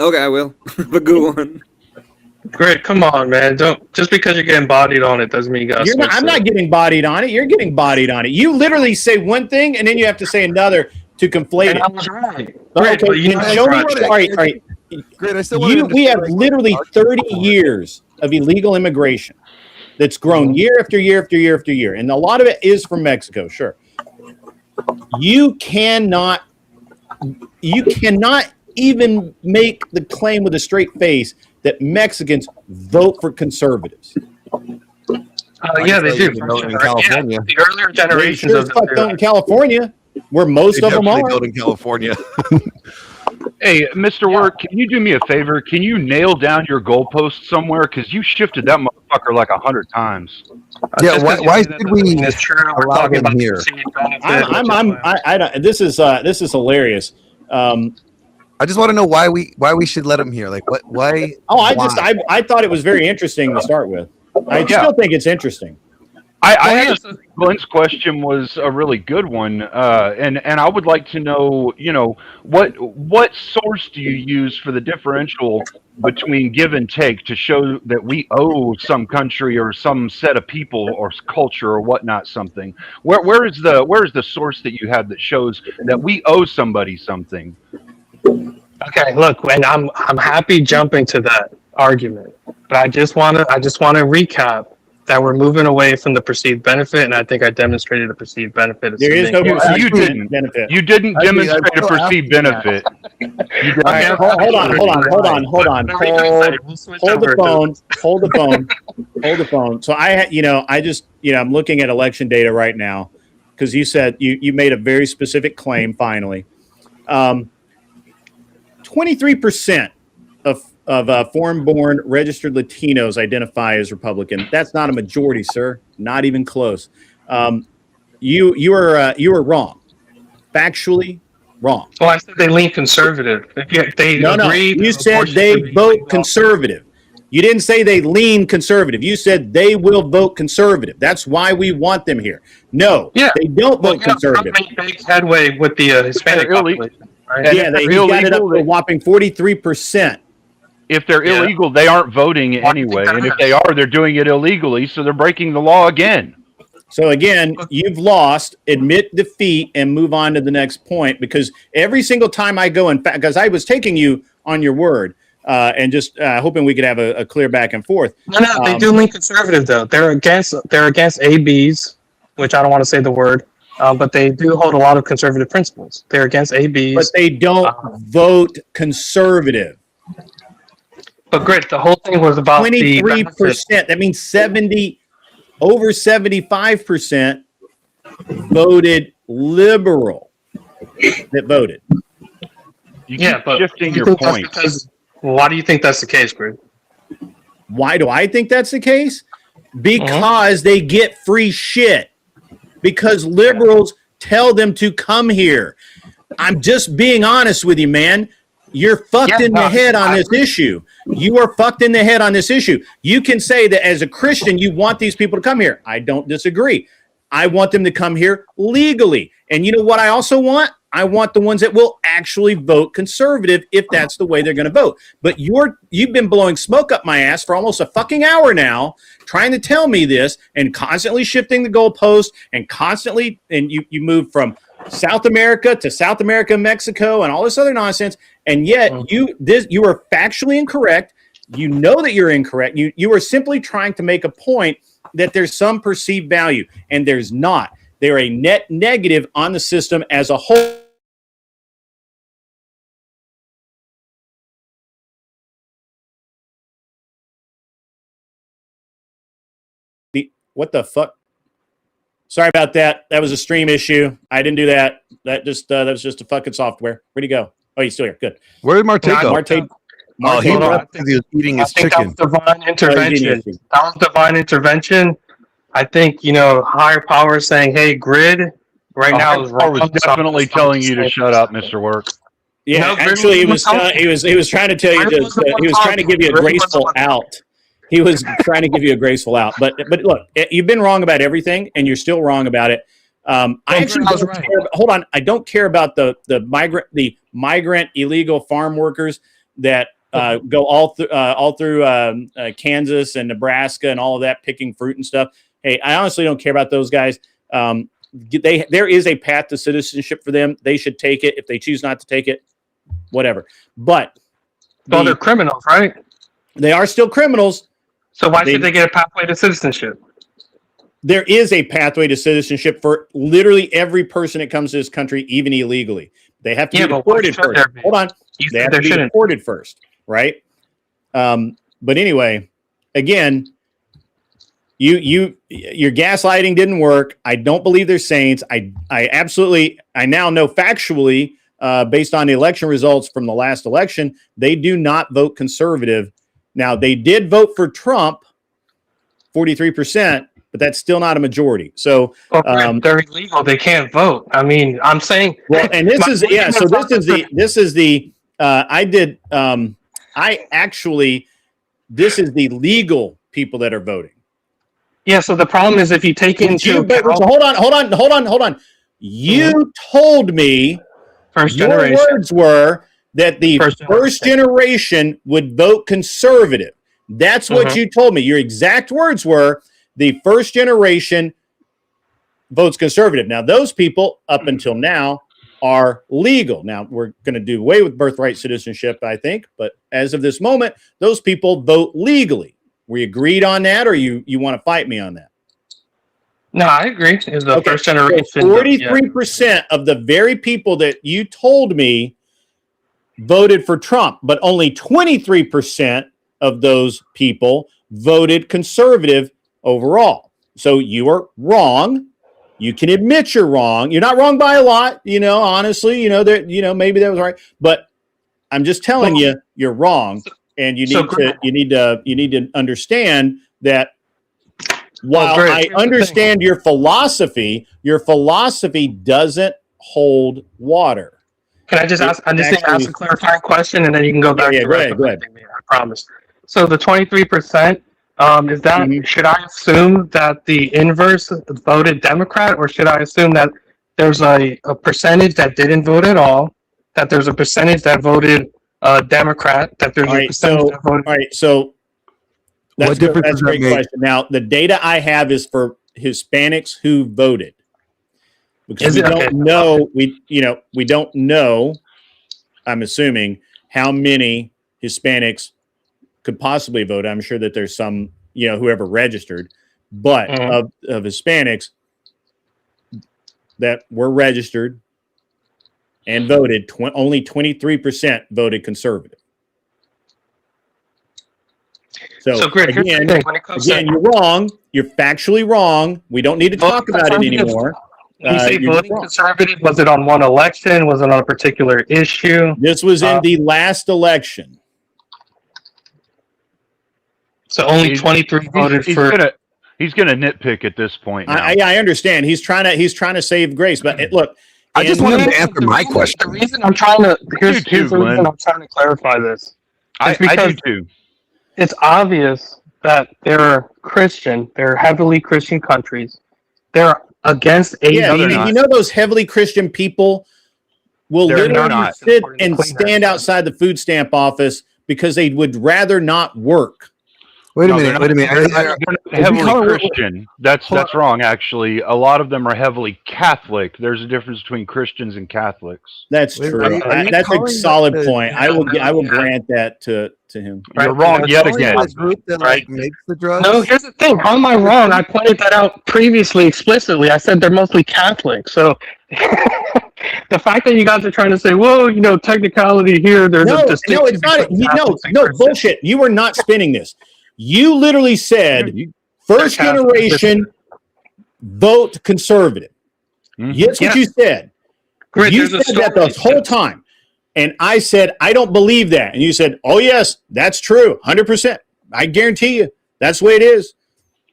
Okay, I will. Have a good one. Great, come on, man. Don't just because you're getting bodied on it doesn't mean you got. I'm not getting bodied on it. You're getting bodied on it. You literally say one thing and then you have to say another to conflate it. I was right. Okay, show me. All right. Great. We have literally 30 years of illegal immigration that's grown year after year after year after year, and a lot of it is from Mexico. Sure, you cannot even make the claim with a straight face that Mexicans vote for conservatives. Yeah, they do. In California, the earlier generations of them in California, where most of them are. Vote in California. Hey, Mr. Work, can you do me a favor? Can you nail down your goalpost somewhere? Because you shifted that motherfucker like 100 times. Yeah, why should we allow him here? I don't. This is hilarious. I just want to know why we should let him here. Like what? Why? Oh, I thought it was very interesting to start with. I still think it's interesting. I Glenn's question was a really good one, and I would like to know, what source do you use for the differential between give and take to show that we owe some country or some set of people or culture or whatnot something? Where is the source that you have that shows that we owe somebody something? Okay, look, and I'm happy jumping to that argument, but I just want to recap that we're moving away from the perceived benefit, and I think I demonstrated a perceived benefit. There is no you didn't benefit. You didn't demonstrate a perceived benefit. Right, hold on. Hold the phone. So I'm looking at election data right now because you said you made a very specific claim. Finally, 23% of foreign-born registered Latinos identify as Republican. That's not a majority, sir. Not even close. You were wrong. Factually wrong. Well, I said they lean conservative. No. You said they vote conservative. You didn't say they lean conservative. You said they will vote conservative. That's why we want them here. No, they don't vote conservative. Trump made big headway with the Hispanic population. Right? Yeah, he got it up to a whopping 43%. If they're illegal, they aren't voting anyway. And if they are, they're doing it illegally, so they're breaking the law again. So again, you've lost, admit defeat, and move on to the next point, because every single time I go, because I was taking you on your word and just hoping we could have a clear back and forth. No, they do lean conservative, though. They're against ABs, which I don't want to say the word, but they do hold a lot of conservative principles. They're against ABs. But they don't vote conservative. But Grit, the whole thing was about 23%. That means over 75% voted liberal. That voted. You keep shifting your point. Why do you think that's the case, Grit? Why do I think that's the case? Because they get free shit. Because liberals tell them to come here. I'm just being honest with you, man. You're fucked in the head on this issue. You are fucked in the head on this issue. You can say that as a Christian, you want these people to come here. I don't disagree. I want them to come here legally. And you know what I also want? I want the ones that will actually vote conservative if that's the way they're going to vote. But you've been blowing smoke up my ass for almost a fucking hour now, trying to tell me this and constantly shifting the goalpost and constantly, and you move from South America to South America, Mexico, and all this other nonsense. And yet you are factually incorrect. You know that you're incorrect. You are simply trying to make a point that there's some perceived value, and there's not. They're a net negative on the system as a whole. What the fuck? Sorry about that. That was a stream issue. I didn't do that. That was just a fucking software. Where'd he go? Oh, he's still here. Good. Where did Marte go? Marte he left because he was eating his chicken. That was divine intervention. That was divine intervention. I think, higher power is saying, hey, grid now is wrong. I was definitely telling you to shut up, Mr. Work. Yeah, no, actually, he was trying to tell you he was trying to give you a graceful out. He was trying to give you a graceful out. But look, you've been wrong about everything, and you're still wrong about it. I actually don't care. Hold on, I don't care about the migrant illegal farm workers that go all through Kansas and Nebraska and all of that, picking fruit and stuff. Hey, I honestly don't care about those guys. There is a path to citizenship for them. They should take it. If they choose not to take it, whatever. But they're criminals, right? They are still criminals. So why should they get a pathway to citizenship? There is a pathway to citizenship for literally every person that comes to this country, even illegally. They have to be deported first. Hold on. They have to be deported first, right? But anyway, again, your gaslighting didn't work. I don't believe they're saints. I now know factually, based on the election results from the last election, they do not vote conservative. Now, they did vote for Trump, 43%, but that's still not a majority. So they're illegal. They can't vote. I mean, I'm saying. Well, and this is the legal people that are voting. Yeah. So the problem is if you take into account. Hold on. You told me your words were that the first generation would vote conservative. That's what you told me. Your exact words were the first generation votes conservative. Now, those people up until now are legal. Now, we're going to do away with birthright citizenship, I think. But as of this moment, those people vote legally. We agreed on that, or you want to fight me on that? No, I agree. It's the first generation. So 43% of the very people that you told me voted for Trump, but only 23% of those people voted conservative overall. So you are wrong. You can admit you're wrong. You're not wrong by a lot, honestly, maybe that was right. But I'm just telling you, you're wrong. And you need to understand that while I understand your philosophy doesn't hold water. Can I just ask a clarifying question, and then you can go back to go ahead. I promise. So the 23%, is that should I assume that the inverse voted Democrat, or should I assume that there's a percentage that didn't vote at all, that there's a percentage that voted Democrat, that there's a percentage that voted? All right, so that's a great question. Now, the data I have is for Hispanics who voted. Because we don't know, I'm assuming, how many Hispanics could possibly vote. I'm sure that there's some, whoever registered, but of Hispanics that were registered and voted, only 23% voted conservative. So again, you're wrong. You're factually wrong. We don't need to talk about it anymore. You say voting conservative? Was it on one election? Was it on a particular issue? This was in the last election. So only 23 voted for. He's going to nitpick at this point. Now. I understand. He's trying to save grace, but look. I just wanted to answer my question. The reason I'm trying to here's the reason I'm trying to clarify this. I do too. It's obvious that they're Christian. They're heavily Christian countries. They're against those heavily Christian people will literally sit and stand outside the food stamp office because they would rather not work. Wait a minute. They're heavily Christian. That's wrong, actually. A lot of them are heavily Catholic. There's a difference between Christians and Catholics. That's true. That's a solid point. I will grant that to him. You're wrong yet again. The group that makes the drugs? No, here's the thing. How am I wrong? I pointed that out previously explicitly. I said they're mostly Catholic. So the fact that you guys are trying to say, well, technicality here, there's a distinction. No, it's not. No, bullshit. You were not spinning this. You literally said first generation vote conservative. Yes, what you said. You said that the whole time. And I said, I don't believe that. And you said, oh, yes, that's true. 100%. I guarantee you. That's the way it is.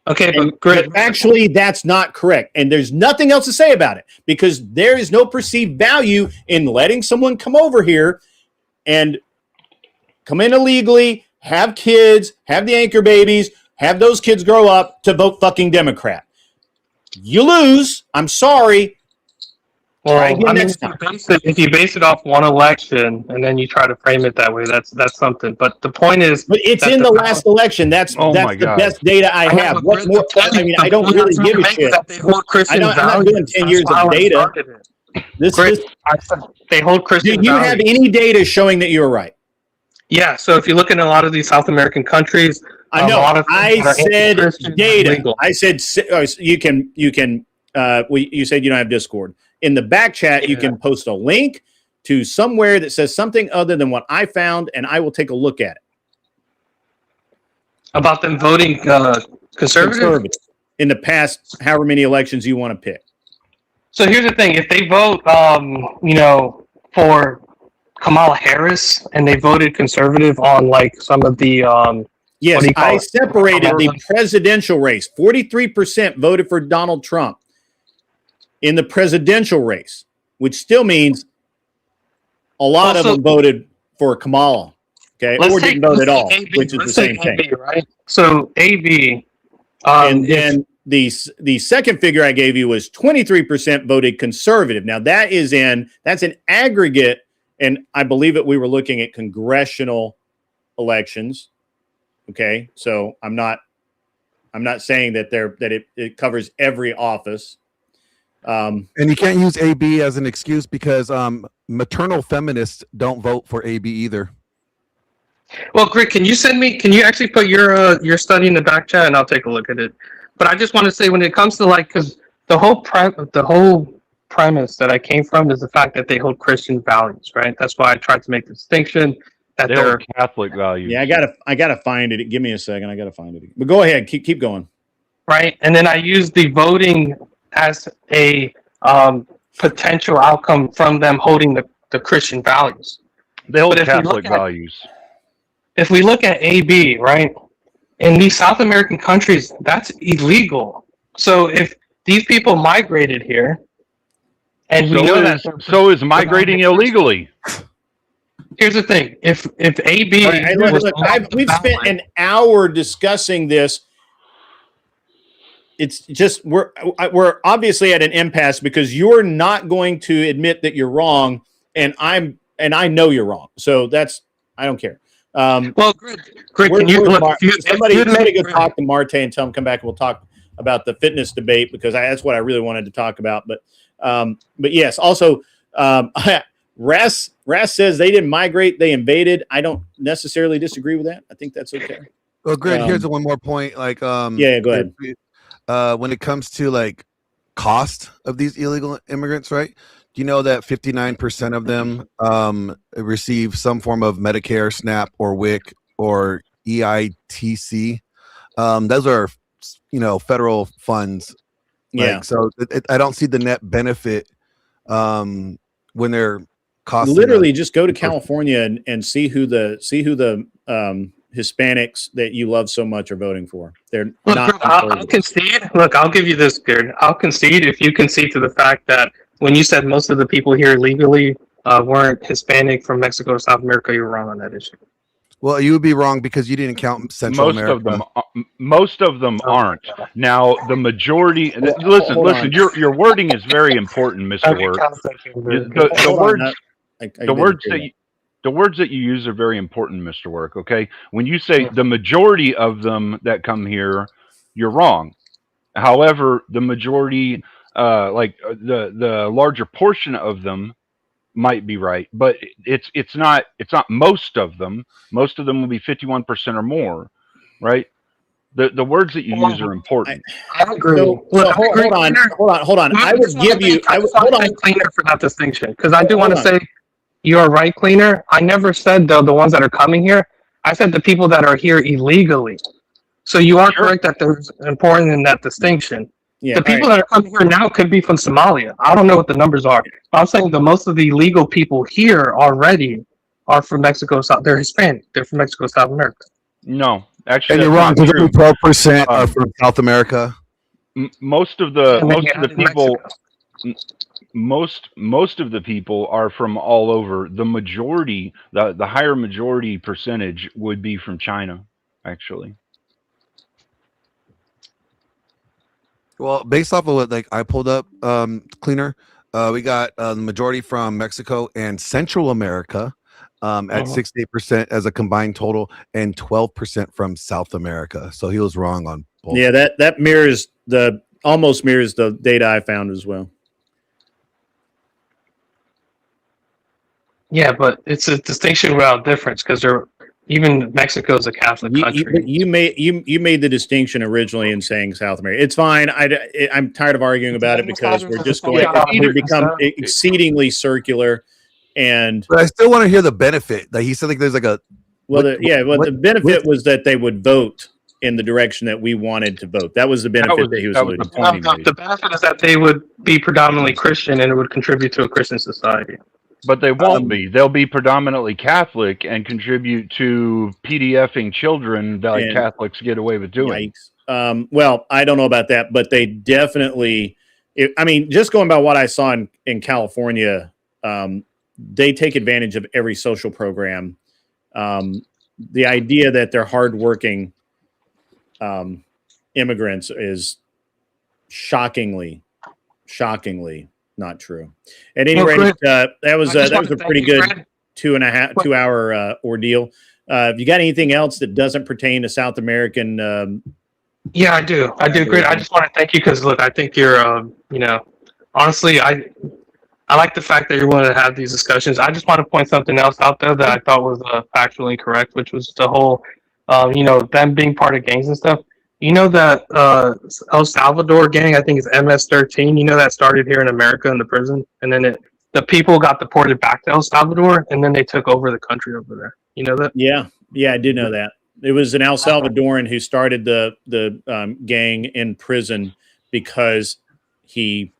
Okay, but actually, that's not correct. And there's nothing else to say about it because there is no perceived value in letting someone come over here and come in illegally, have kids, have the anchor babies, have those kids grow up to vote fucking Democrat. You lose. I'm sorry. Well, if you base it off one election and then you try to frame it that way, that's something. But the point is, but it's in the last election. That's the best data I have. What more? I mean, I don't really give a shit. I'm not doing 10 years of data. They hold Christian. Do you have any data showing that you're right? Yeah. So if you look in a lot of these South American countries, I know. I said data. I said you can. You said you don't have Discord. In the back chat, you can post a link to somewhere that says something other than what I found, and I will take a look at it. About them voting conservative? In the past, however many elections you want to pick. So here's the thing. If they vote, for Kamala Harris, and they voted conservative on, like, some of the... yes, I separated the presidential race. 43% voted for Donald Trump in the presidential race, which still means a lot of them voted for Kamala, or didn't vote at all, which is the same thing. Right? So AB, and then the second figure I gave you was 23% voted conservative. Now that's an aggregate, and I believe that we were looking at congressional elections. Okay, so I'm not saying that it covers every office. And you can't use AB as an excuse because maternal feminists don't vote for AB either. Well, Greg, can you actually put your study in the back chat and I'll take a look at it. But I just want to say when it comes to because the whole premise that I came from is the fact that they hold Christian values, right? That's why I tried to make the distinction that they're Catholic values. Yeah, I gotta find it. Give me a second. I gotta find it. But go ahead, keep going. Right, and then I use the voting as a potential outcome from them holding the Christian values. They hold Catholic values. If we look at AB, right, in these South American countries, that's illegal. So if these people migrated here, and we know that so is migrating illegally. Here's the thing: if AB, we've spent an hour discussing this. It's just we're obviously at an impasse because you're not going to admit that you're wrong, and I know you're wrong. So I don't care. Well, Greg, somebody go talk to Marte and tell him come back and we'll talk about the fitness debate because that's what I really wanted to talk about. But yes, also Ras says they didn't migrate, they invaded. I don't necessarily disagree with that. I think that's okay. Well, Greg, here's one more point. Like, go ahead. When it comes to like cost of these illegal immigrants, right? Do you know that 59% of them receive some form of Medicare, SNAP, or WIC, or EITC? Those are, federal funds. Yeah. So I don't see the net benefit when they're costing. Literally, just go to California and see who the Hispanics that you love so much are voting for. They're not. I'll concede. Look, I'll give you this, Gerd. I'll concede if you concede to the fact that when you said most of the people here legally weren't Hispanic from Mexico or South America, you're wrong on that issue. Well, you would be wrong because you didn't count Central America. Most of them aren't. Now, the majority. Listen. Your wording is very important, Mr. Work. The words that you use are very important, Mr. Work. Okay, when you say the majority of them that come here, you're wrong. However, the majority, the larger portion of them, might be right, but it's not most of them. Most of them will be 51% or more, right? The words that you use are important. I agree. So hold on. I would give you. Hold on, Cleaner, for that distinction, because I do want to say you're right, Cleaner. I never said the ones that are coming here. I said the people that are here illegally. So you are correct that there's important in that distinction. Yeah, the people that are coming here now could be from Somalia. I don't know what the numbers are. I'm saying that most of the illegal people here already are from Mexico. They're Hispanic. They're from Mexico, South America. No, actually, and you're wrong. Because only 12% are from South America. Most of the people, most of the people are from all over. The majority, the higher majority percentage would be from China, actually. Well, based off of what I pulled up, Cleaner, we got the majority from Mexico and Central America at 68% as a combined total, and 12% from South America. So he was wrong on both. Yeah, that almost mirrors the data I found as well. Yeah, but it's a distinction without difference, because even Mexico is a Catholic country. You made the distinction originally in saying South America. It's fine. I'm tired of arguing about it because we're just going to become exceedingly circular. But I still want to hear the benefit. Like he said, there's a the benefit was that they would vote in the direction that we wanted to vote. That was the benefit that he was alluding to. The benefit is that they would be predominantly Christian and it would contribute to a Christian society. But they won't be. They'll be predominantly Catholic and contribute to PDFing children that Catholics get away with doing. Well, I don't know about that, but they definitely. Just going by what I saw in California, they take advantage of every social program. The idea that they're hardworking immigrants is shockingly not true. At any rate, that was a pretty good 2 hour ordeal. You got anything else that doesn't pertain to South American? Yeah, I do. I do agree. I just want to thank you because look, I think you're, honestly, I like the fact that you're willing to have these discussions. I just want to point something else out there that I thought was factually incorrect, which was the whole, them being part of gangs and stuff. You know that El Salvador gang, I think it's MS-13. That started here in America in the prison, and then the people got deported back to El Salvador, and then they took over the country over there. You know that? Yeah, I did know that. It was an El Salvadoran who started the gang in prison because he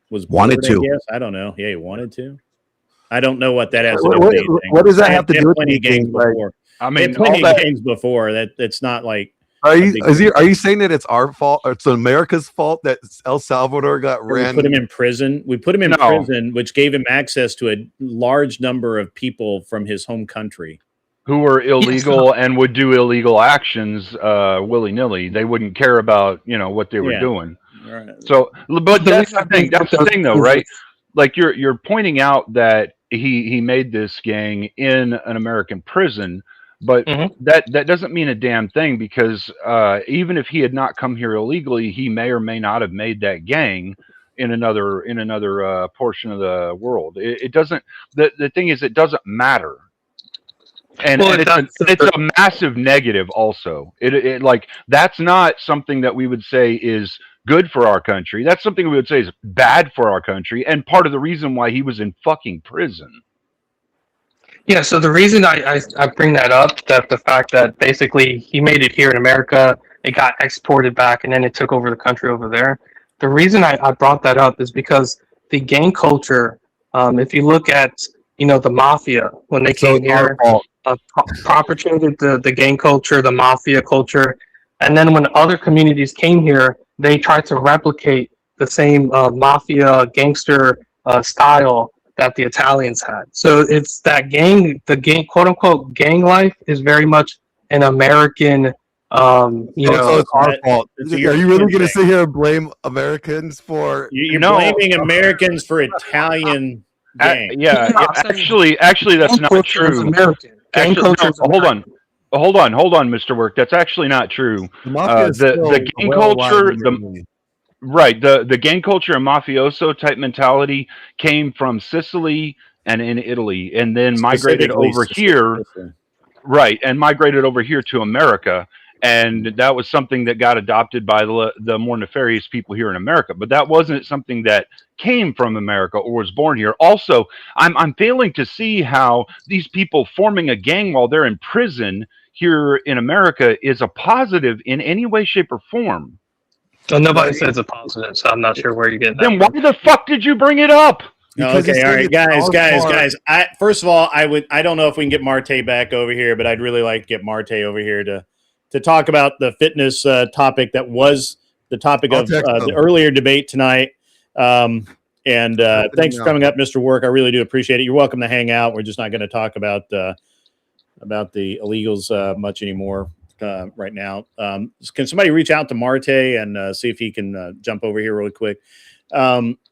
was wanted to. Yes, I don't know. Yeah, he wanted to. I don't know what that has to do with anything. What does that have to do with plenty of gangs before? Plenty of gangs before. That's not like. Are you saying that it's our fault? Or it's America's fault that El Salvador got ran? We put him in prison. We put him in prison, which gave him access to a large number of people from his home country who were illegal and would do illegal actions willy-nilly. They wouldn't care about what they were doing. Right. So, but that's the thing. That's the thing, though, right? Like you're pointing out that he made this gang in an American prison. But that doesn't mean a damn thing because even if he had not come here illegally, he may or may not have made that gang in another portion of the world. It doesn't. The thing is, it doesn't matter, and it's a massive negative. Also, it that's not something that we would say is good for our country. That's something we would say is bad for our country, and part of the reason why he was in fucking prison. Yeah, so the reason I bring that up, that the fact that basically he made it here in America, it got exported back, and then it took over the country over there. The reason I brought that up is because the gang culture, if you look at, the mafia, when they came here, perpetrated the gang culture, the mafia culture, and then when other communities came here, they tried to replicate the same mafia gangster style that the Italians had. So it's that quote unquote gang life is very much an American. So it's our fault. Are you really going to sit here and blame Americans for? You're blaming Americans for Italian gang. Actually, that's not true. Hold on, Mr. Work. That's actually not true. The gang culture, the gang culture and mafioso type mentality came from Sicily and in Italy, and then migrated over here. Right, and migrated over here to America, and that was something that got adopted by the more nefarious people here in America. But that wasn't something that came from America or was born here. Also, I'm failing to see how these people forming a gang while they're in prison here in America is a positive in any way, shape, or form. Well, nobody says a positive, so I'm not sure where you're getting that. Then why the fuck did you bring it up? Okay, all right, guys. First of all, I don't know if we can get Marte back over here, but I'd really like to get Marte over here to talk about the fitness topic that was the topic of the earlier debate tonight. And thanks for coming up, Mr. Work. I really do appreciate it. You're welcome to hang out. We're just not going to talk about the illegals much anymore right now. Can somebody reach out to Marte and see if he can jump over here really quick?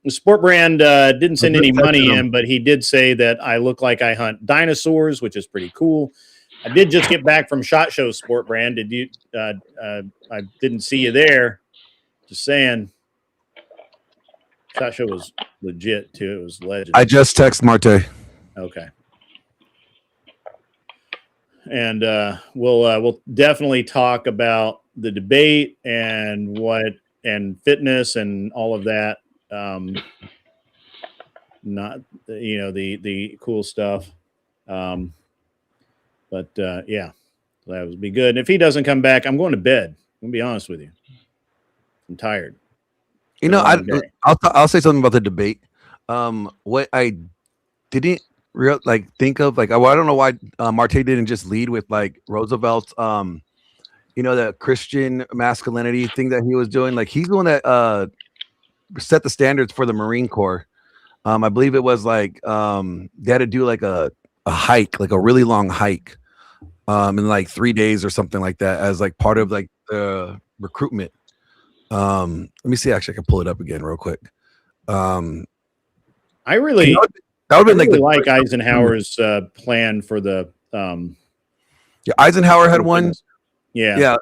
Sport Brand didn't send any money in, but he did say that I look like I hunt dinosaurs, which is pretty cool. I did just get back from SHOT Show, Sport Brand. Did you? I didn't see you there. Just saying. SHOT Show was legit too. It was legend. I just text Marte. Okay. And we'll definitely talk about the debate and fitness and all of that. Not the cool stuff. But yeah, that would be good. And if he doesn't come back, I'm going to bed. I'm gonna be honest with you. I'm tired. I'll say something about the debate. What I didn't think of, I don't know why Marte didn't just lead with Roosevelt's the Christian masculinity thing that he was doing. He's the one that set the standards for the Marine Corps. I believe it was they had to do a hike, a really long hike, in 3 days or something like that, as part of the recruitment. Let me see. Actually, I can pull it up again real quick. I really that would have been like Eisenhower's plan for the. Eisenhower had one. Yeah.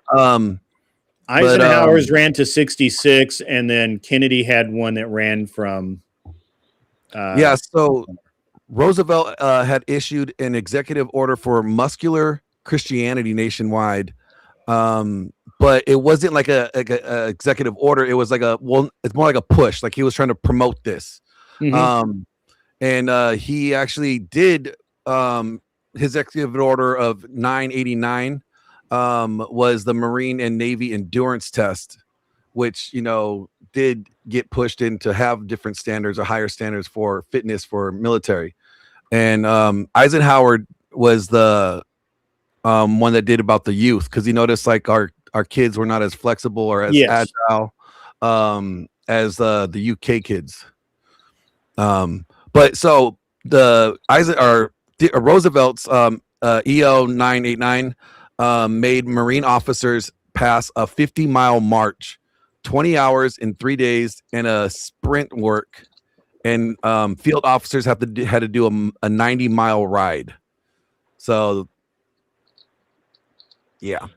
Eisenhower's ran to 66, and then Kennedy had one that ran from. So Roosevelt had issued an executive order for muscular Christianity nationwide, but it wasn't like a executive order. It was it's more like a push. He was trying to promote this, and he actually did his executive order of 989 was the Marine and Navy endurance test, which did get pushed in to have different standards or higher standards for fitness for military. And Eisenhower was the one that did about the youth, because he noticed our kids were not as flexible or as agile as the UK kids. But so Roosevelt's EO 989 made Marine officers pass a 50-mile march, 20 hours in 3 days, and a sprint work. And field officers had to do a 90-mile ride. So, yeah,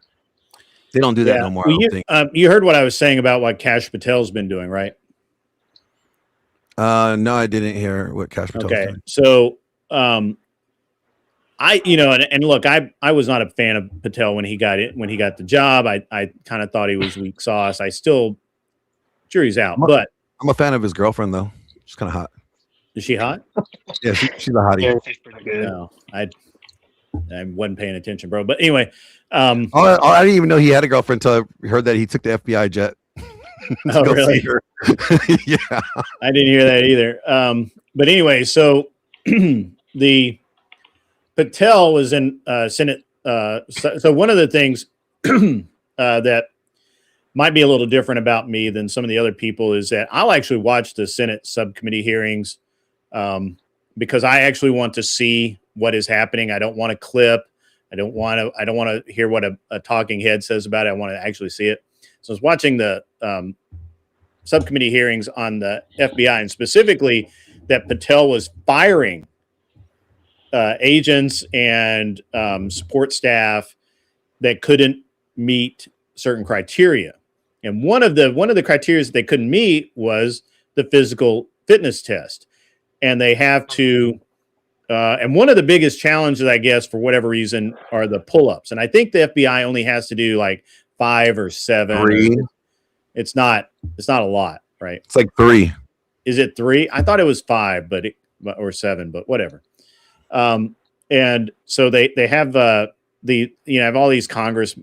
they don't do that no more. Well, you heard what I was saying about what Kash Patel's been doing, right? No, I didn't hear what Kash Patel's doing. So, look, I was not a fan of Patel when he got the job. I kind of thought he was weak sauce. I still, jury's out, but I'm a fan of his girlfriend though. She's kind of hot. Is she hot? Yeah, she's a hottie. Yeah, she's pretty good. No, I wasn't paying attention, bro. But anyway, I didn't even know he had a girlfriend until I heard that he took the FBI jet. Oh, really? Yeah, I didn't hear that either. But anyway, so the Patel was in Senate. So one of the things that might be a little different about me than some of the other people is that I'll actually watch the Senate subcommittee hearings because I actually want to see what is happening. I don't want to clip. I don't want to hear what a talking head says about it. I want to actually see it. So I was watching the subcommittee hearings on the FBI, and specifically that Patel was firing agents and support staff that couldn't meet certain criteria. And one of the criteria that they couldn't meet was the physical fitness test. And they have to, and one of the biggest challenges, I guess, for whatever reason, are the pull-ups. And I think the FBI only has to do like 5 or 7. 3. It's not a lot, right? It's like 3. Is it 3? I thought it was 5, or 7, but whatever. And so they have have all these Congress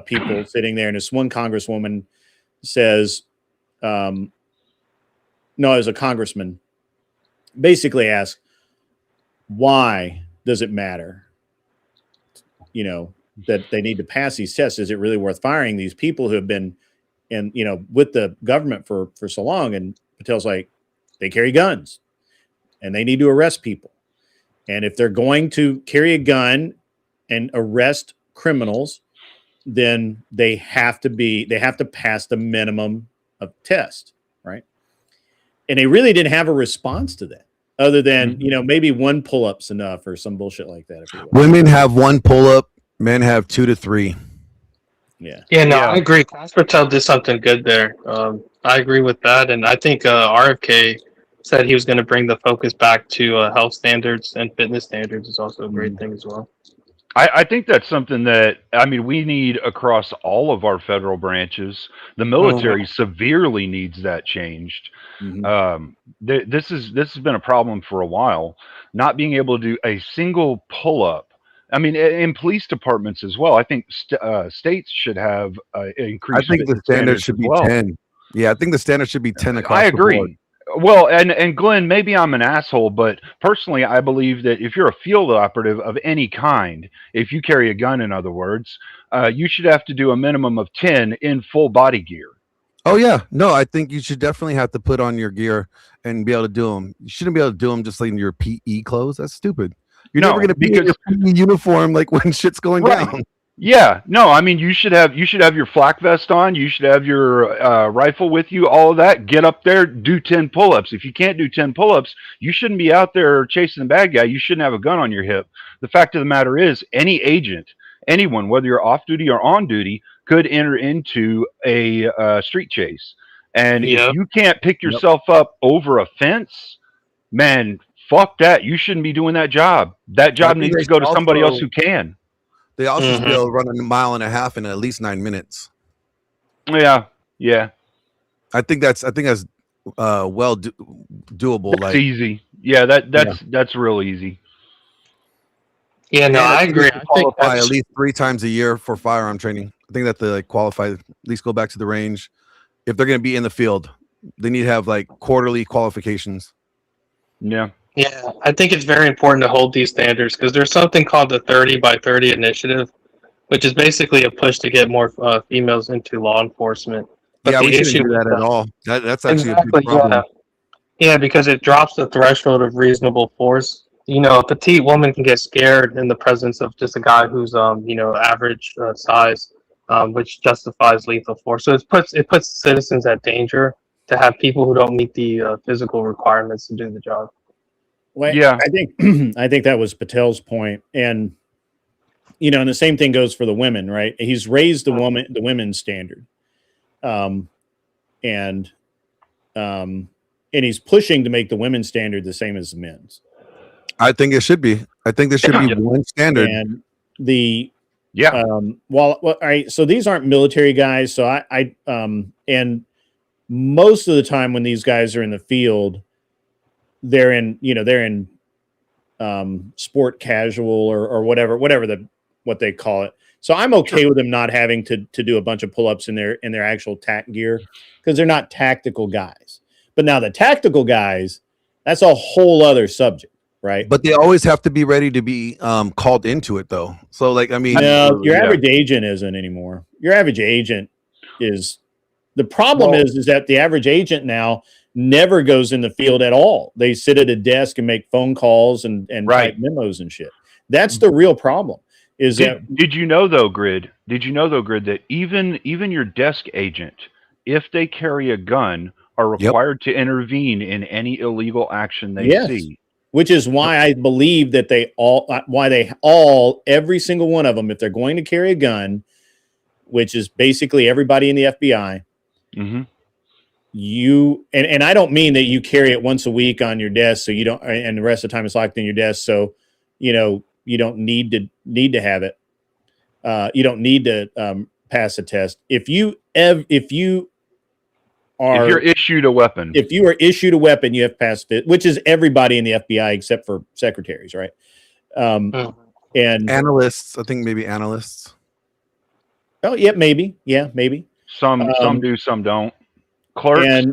people sitting there, and this one Congresswoman says, no, it was a congressman, basically asked, why does it matter, that they need to pass these tests? Is it really worth firing these people who have been with the government for so long? And Patel's like, they carry guns and they need to arrest people. And if they're going to carry a gun and arrest criminals, then they have to pass the minimum of test, right? And they really didn't have a response to that, other than maybe 1 pull-up's enough or some bullshit like that. Women have 1 pull-up, men have 2 to 3. Yeah. I agree. Patel did something good there. I agree with that, and I think RFK said he was going to bring the focus back to health standards, and fitness standards is also a great thing as well. I think that's something that, we need across all of our federal branches. The military severely needs that changed. This has been a problem for a while, not being able to do a single pull-up. In police departments as well. I think states should have increased. I think the standard should be 10. Yeah, I think the standard should be 10 across I agree. the board. Well, and Glenn, maybe I'm an asshole, but personally, I believe that if you're a field operative of any kind, if you carry a gun, in other words, you should have to do a minimum of 10 in full body gear. Oh, yeah. No, I think you should definitely have to put on your gear and be able to do them. You shouldn't be able to do them just like in your PE clothes. That's stupid. You're never going to be in your PE uniform like when shit's going down. Yeah, no, you should have your flak vest on. You should have your rifle with you. All of that. Get up there, do 10 pull-ups. If you can't do 10 pull-ups, you shouldn't be out there chasing the bad guy. You shouldn't have a gun on your hip. The fact of the matter is, any agent, anyone, whether you're off duty or on duty, could enter into a street chase. And if you can't pick yourself up over a fence, man, fuck that. You shouldn't be doing that job. That job needs to go to somebody else who can. They also should be able to run 1.5 miles in at least 9 minutes. Yeah. I think that's well doable. That's easy. Yeah, that's real easy. Yeah, no, I agree. I qualify at least 3 times a year for firearm training. I think that they qualify, at least go back to the range. If they're going to be in the field, they need to have quarterly qualifications. Yeah. Yeah, I think it's very important to hold these standards because there's something called the 30 by 30 initiative, which is basically a push to get more females into law enforcement. But we shouldn't do that at all. That's actually a big problem. Yeah, because it drops the threshold of reasonable force. A petite woman can get scared in the presence of just a guy who's average size, which justifies lethal force. So it puts citizens at danger to have people who don't meet the physical requirements to do the job. Well, yeah, I think that was Patel's point, and and the same thing goes for the women, right? He's raised the women's standard, and he's pushing to make the women's standard the same as the men's. I think it should be. I think there should be one standard. And all right. So these aren't military guys. So I and most of the time when these guys are in the field, they're in sport casual or whatever what they call it. So I'm okay with them not having to do a bunch of pull-ups in their actual tack gear because they're not tactical guys. But now the tactical guys, that's a whole other subject, right? But they always have to be ready to be called into it, though. So no, your average agent isn't anymore. Your average agent is the problem is that the average agent now never goes in the field at all. They sit at a desk and make phone calls and Right. type memos and shit. That's the real problem. Did you know though, Grid? Did you know though, Grid, that even your desk agent, if they carry a gun, are required to intervene in any illegal action they see? Which is why I believe that every single one of them, if they're going to carry a gun, which is basically everybody in the FBI, and I don't mean that you carry it once a week on your desk, so you don't, and the rest of the time it's locked in your desk, so you don't need to have it. You don't need to pass a test. If you're issued a weapon, you have passed it, which is everybody in the FBI except for secretaries, right? And analysts, I think maybe analysts. Oh yeah, maybe. Some do, some don't. Clerks,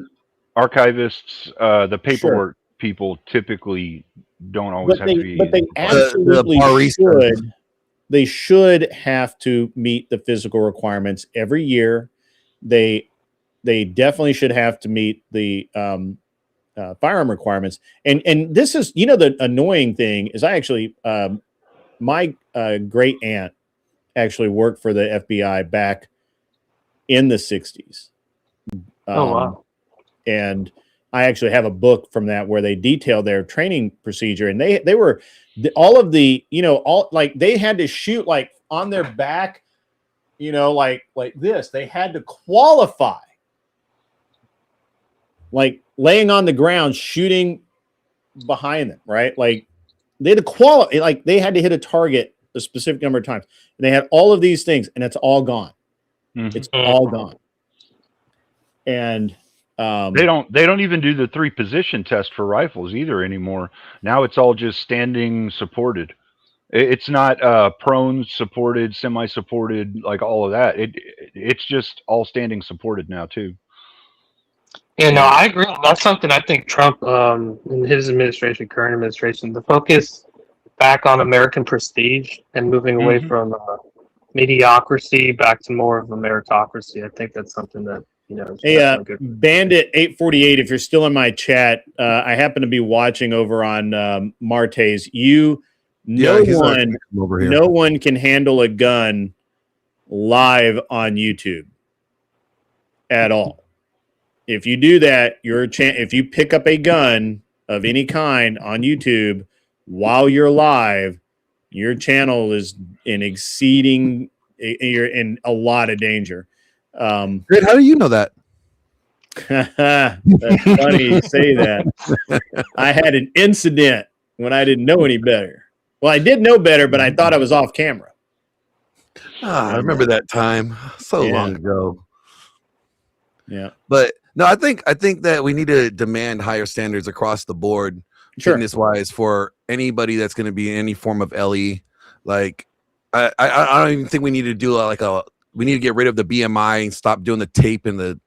archivists, the paperwork people typically don't always have to be. But they absolutely should. They should have to meet the physical requirements every year. They definitely should have to meet the firearm requirements. And this is, the annoying thing is I actually, my great aunt actually worked for the FBI back in the 60s. Wow. And I actually have a book from that where they detail their training procedure, and they were all of the, they had to shoot like on their back, like this. They had to qualify, like laying on the ground, shooting behind them, right? Like they had to qualify, like they had to hit a target a specific number of times. And they had all of these things, and it's all gone. It's all gone. And they don't even do the 3 position test for rifles either anymore. Now it's all just standing supported. It's not prone supported, semi supported, like all of that. It's just all standing supported now too. Yeah, no, I agree. That's something I think Trump, in his administration, current administration, the focus back on American prestige and moving away from mediocrity back to more of a meritocracy. I think that's something that, hey, Bandit 848, if you're still in my chat, I happen to be watching over on Marte's. No one can handle a gun live on YouTube at all. If you do that, if you pick up a gun of any kind on YouTube while you're live, your channel is you're in a lot of danger. Great. How do you know that? That's funny you say that. I had an incident when I didn't know any better. Well, I did know better, but I thought I was off camera. I remember that time so long ago. Yeah. But no, I think that we need to demand higher standards across the board, fitness wise, for anybody that's going to be in any form of LE. Like, I don't even think we need to do we need to get rid of the BMI and stop doing the taping the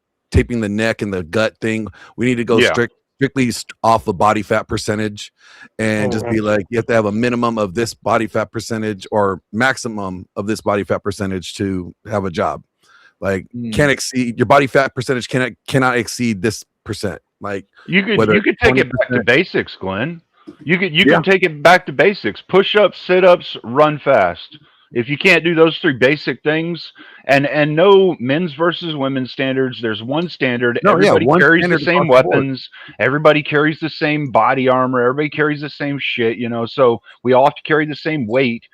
neck and the gut thing. We need to go strictly off the body fat percentage and just be like, you have to have a minimum of this body fat percentage or maximum of this body fat percentage to have a job. Like can't exceed your body fat percentage cannot exceed this percent. Like you could take it back to basics, Glenn. You can take it back to basics. Push-ups, sit-ups, run fast. If you can't do those 3 basic things, and no men's versus women's standards, there's one standard. Everybody carries the same weapons. Everybody carries the same body armor. Everybody carries the same shit, so we all have to carry the same weight.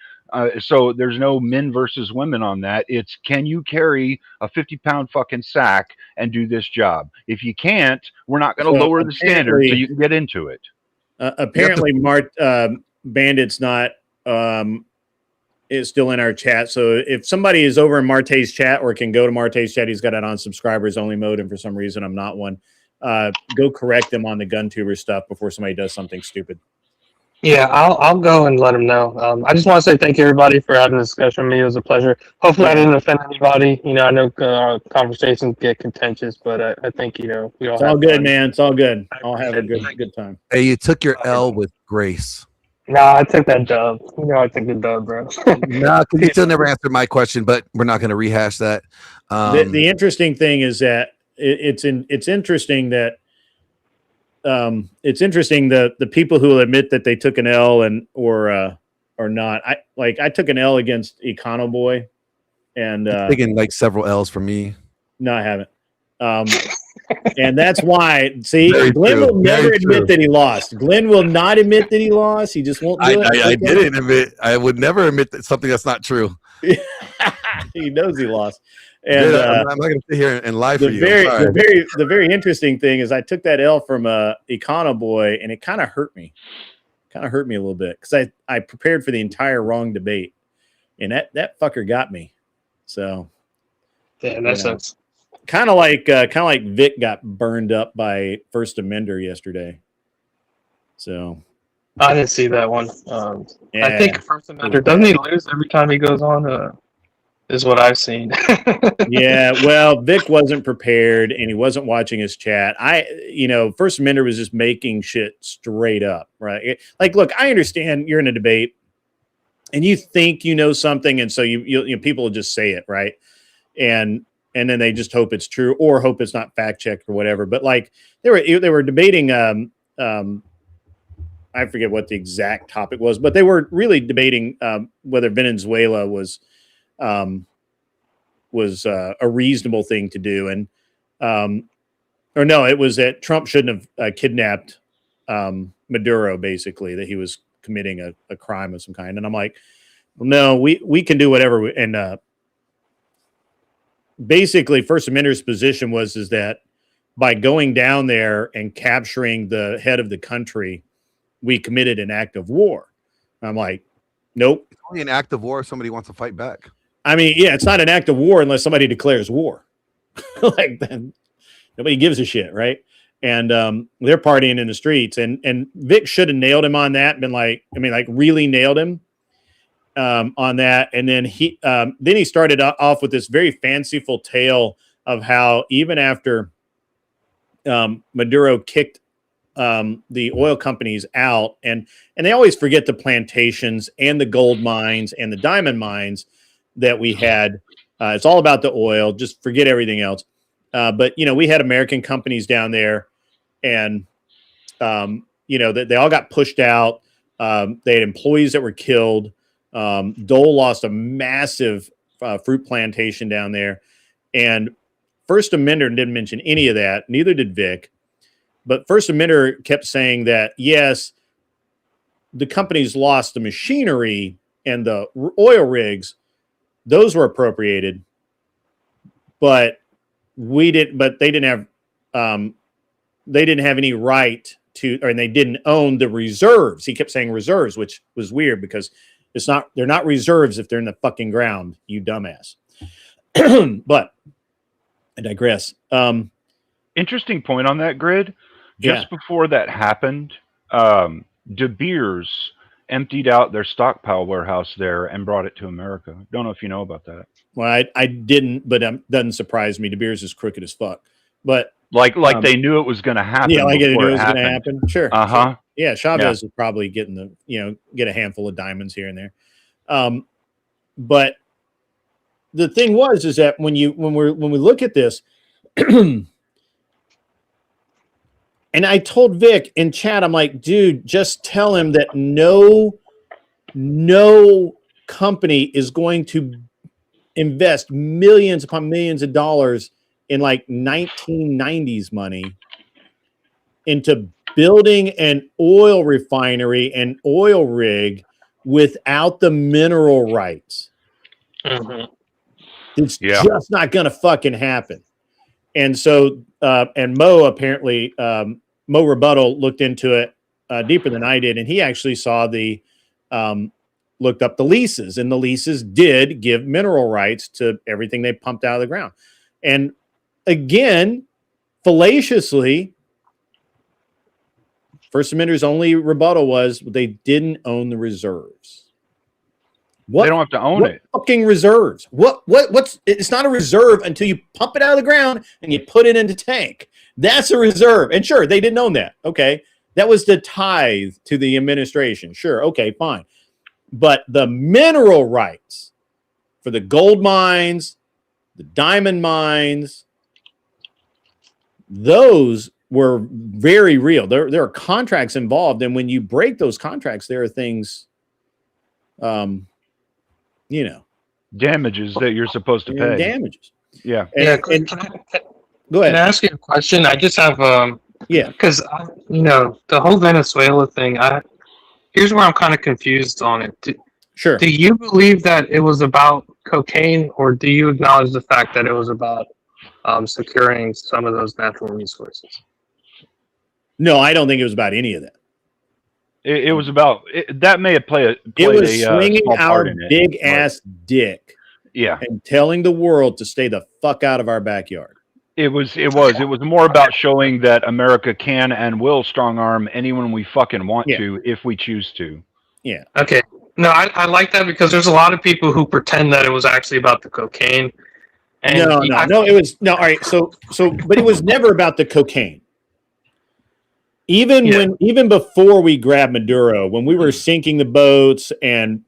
So there's no men versus women on that. It's, can you carry a 50-pound fucking sack and do this job? If you can't, we're not going to lower the standard so you can get into it. Apparently, Bandit's not is still in our chat. So if somebody is over in Marte's chat or can go to Marte's chat, he's got it on subscribers only mode, and for some reason I'm not one. Go correct them on the gun tuber stuff before somebody does something stupid. Yeah, I'll go and let him know. I just want to say thank you, everybody, for having this discussion with me. It was a pleasure. Hopefully, I didn't offend anybody. I know conversations get contentious, but I think we all. It's all good, man. It's all good. I'll have a good time. Hey, you took your L with grace. Nah, I took that dub. I took the dub, bro. No, because you still never answered my question, but we're not going to rehash that. The interesting thing is that it's interesting that it's interesting the people who admit that they took an L or not. I took an L against Econoboy, and taking like several L's from me. No, I haven't. And that's why. See, Very Glenn true. will never Very admit true. that he lost. Glenn will not admit that he lost. He just won't do it. I didn't admit. I would never admit that something that's not true. He knows he lost. And I'm not going to sit here and lie for you. The very interesting thing is I took that L from Econoboy, and it kind of hurt me. Kind of hurt me a little bit because I prepared for the entire wrong debate, and that fucker got me. So yeah, that sense. Kind of like Vic got burned up by First Amender yesterday. So I didn't see that one. Yeah. I think First Amender, doesn't he lose every time he goes on? Is what I've seen. Yeah, well, Vic wasn't prepared and he wasn't watching his chat. First Amender was just making shit straight up, right? Like, look, I understand you're in a debate and you think you know something, and so you people will just say it, right? And then they just hope it's true or hope it's not fact checked or whatever. But like they were debating I forget what the exact topic was, but they were really debating whether Venezuela was a reasonable thing to do. And, or no, it was that Trump shouldn't have kidnapped Maduro, basically, that he was committing a crime of some kind. And I'm like, well, no, we can do whatever. And basically First Amender's position is that by going down there and capturing the head of the country, we committed an act of war. I'm like, nope. It's only an act of war if somebody wants to fight back. I mean, yeah, it's not an act of war unless somebody declares war. Like, then nobody gives a shit, right? And they're partying in the streets. And Vic should have nailed him on that. Been like, really nailed him on that. And then he started off with this very fanciful tale of how even after Maduro kicked the oil companies out, and they always forget the plantations and the gold mines and the diamond mines that we had. It's all about the oil. Just forget everything else. But we had American companies down there, and they all got pushed out. They had employees that were killed. Dole lost a massive fruit plantation down there, and First Amender didn't mention any of that. Neither did Vic. But First Amender kept saying that, yes, the companies lost the machinery and the oil rigs. Those were appropriated, but they didn't have any right to, or they didn't own the reserves. He kept saying reserves, which was weird because they're not reserves if they're in the fucking ground, you dumbass. But I digress. Interesting point on that, Grid. Just before that happened, De Beers emptied out their stockpile warehouse there and brought it to America. Don't know if you know about that. Well, I didn't, but it doesn't surprise me. De Beers is crooked as fuck. But like they knew it was going to happen. Yeah, like they knew it was going to happen. Sure. Uh-huh. Sure. Yeah, Chavez is probably getting get a handful of diamonds here and there. But the thing is that when we look at this. And I told Vic in chat, I'm like, dude, just tell him that no company is going to invest millions upon millions of dollars in like 1990s money into building an oil refinery and oil rig without the mineral rights. Mm-hmm. It's just not going to fucking happen. And so, and Mo apparently, Mo Rebuttal looked into it deeper than I did, and he actually saw looked up the leases, and the leases did give mineral rights to everything they pumped out of the ground. And again, fallaciously, First Amender's only rebuttal was they didn't own the reserves. They don't have to own it. Fucking reserves. What's it's not a reserve until you pump it out of the ground and you put it into tank. That's a reserve. And sure, they didn't own that. Okay. That was the tithe to the administration. Sure. Okay, fine. But the mineral rights for the gold mines, the diamond mines, those were very real. There are contracts involved, and when you break those contracts, there are things, damages that you're supposed to pay. Damages. Yeah. And go ahead. Can I ask you a question? I just have because the whole Venezuela thing. Here's where I'm kind of confused on it. Sure. Do you believe that it was about cocaine, or do you acknowledge the fact that it was about securing some of those natural resources? No, I don't think it was about any of that. It was about that may have played it was swinging small our part in it, big ass dick, and telling the world to stay the fuck out of our backyard. It was more about showing that America can and will strong arm anyone we fucking want to if we choose to. Yeah. Okay. No, I like that because there's a lot of people who pretend that it was actually about the cocaine. And no, it was no. All right, so, but it was never about the cocaine. Even before we grabbed Maduro, when we were sinking the boats and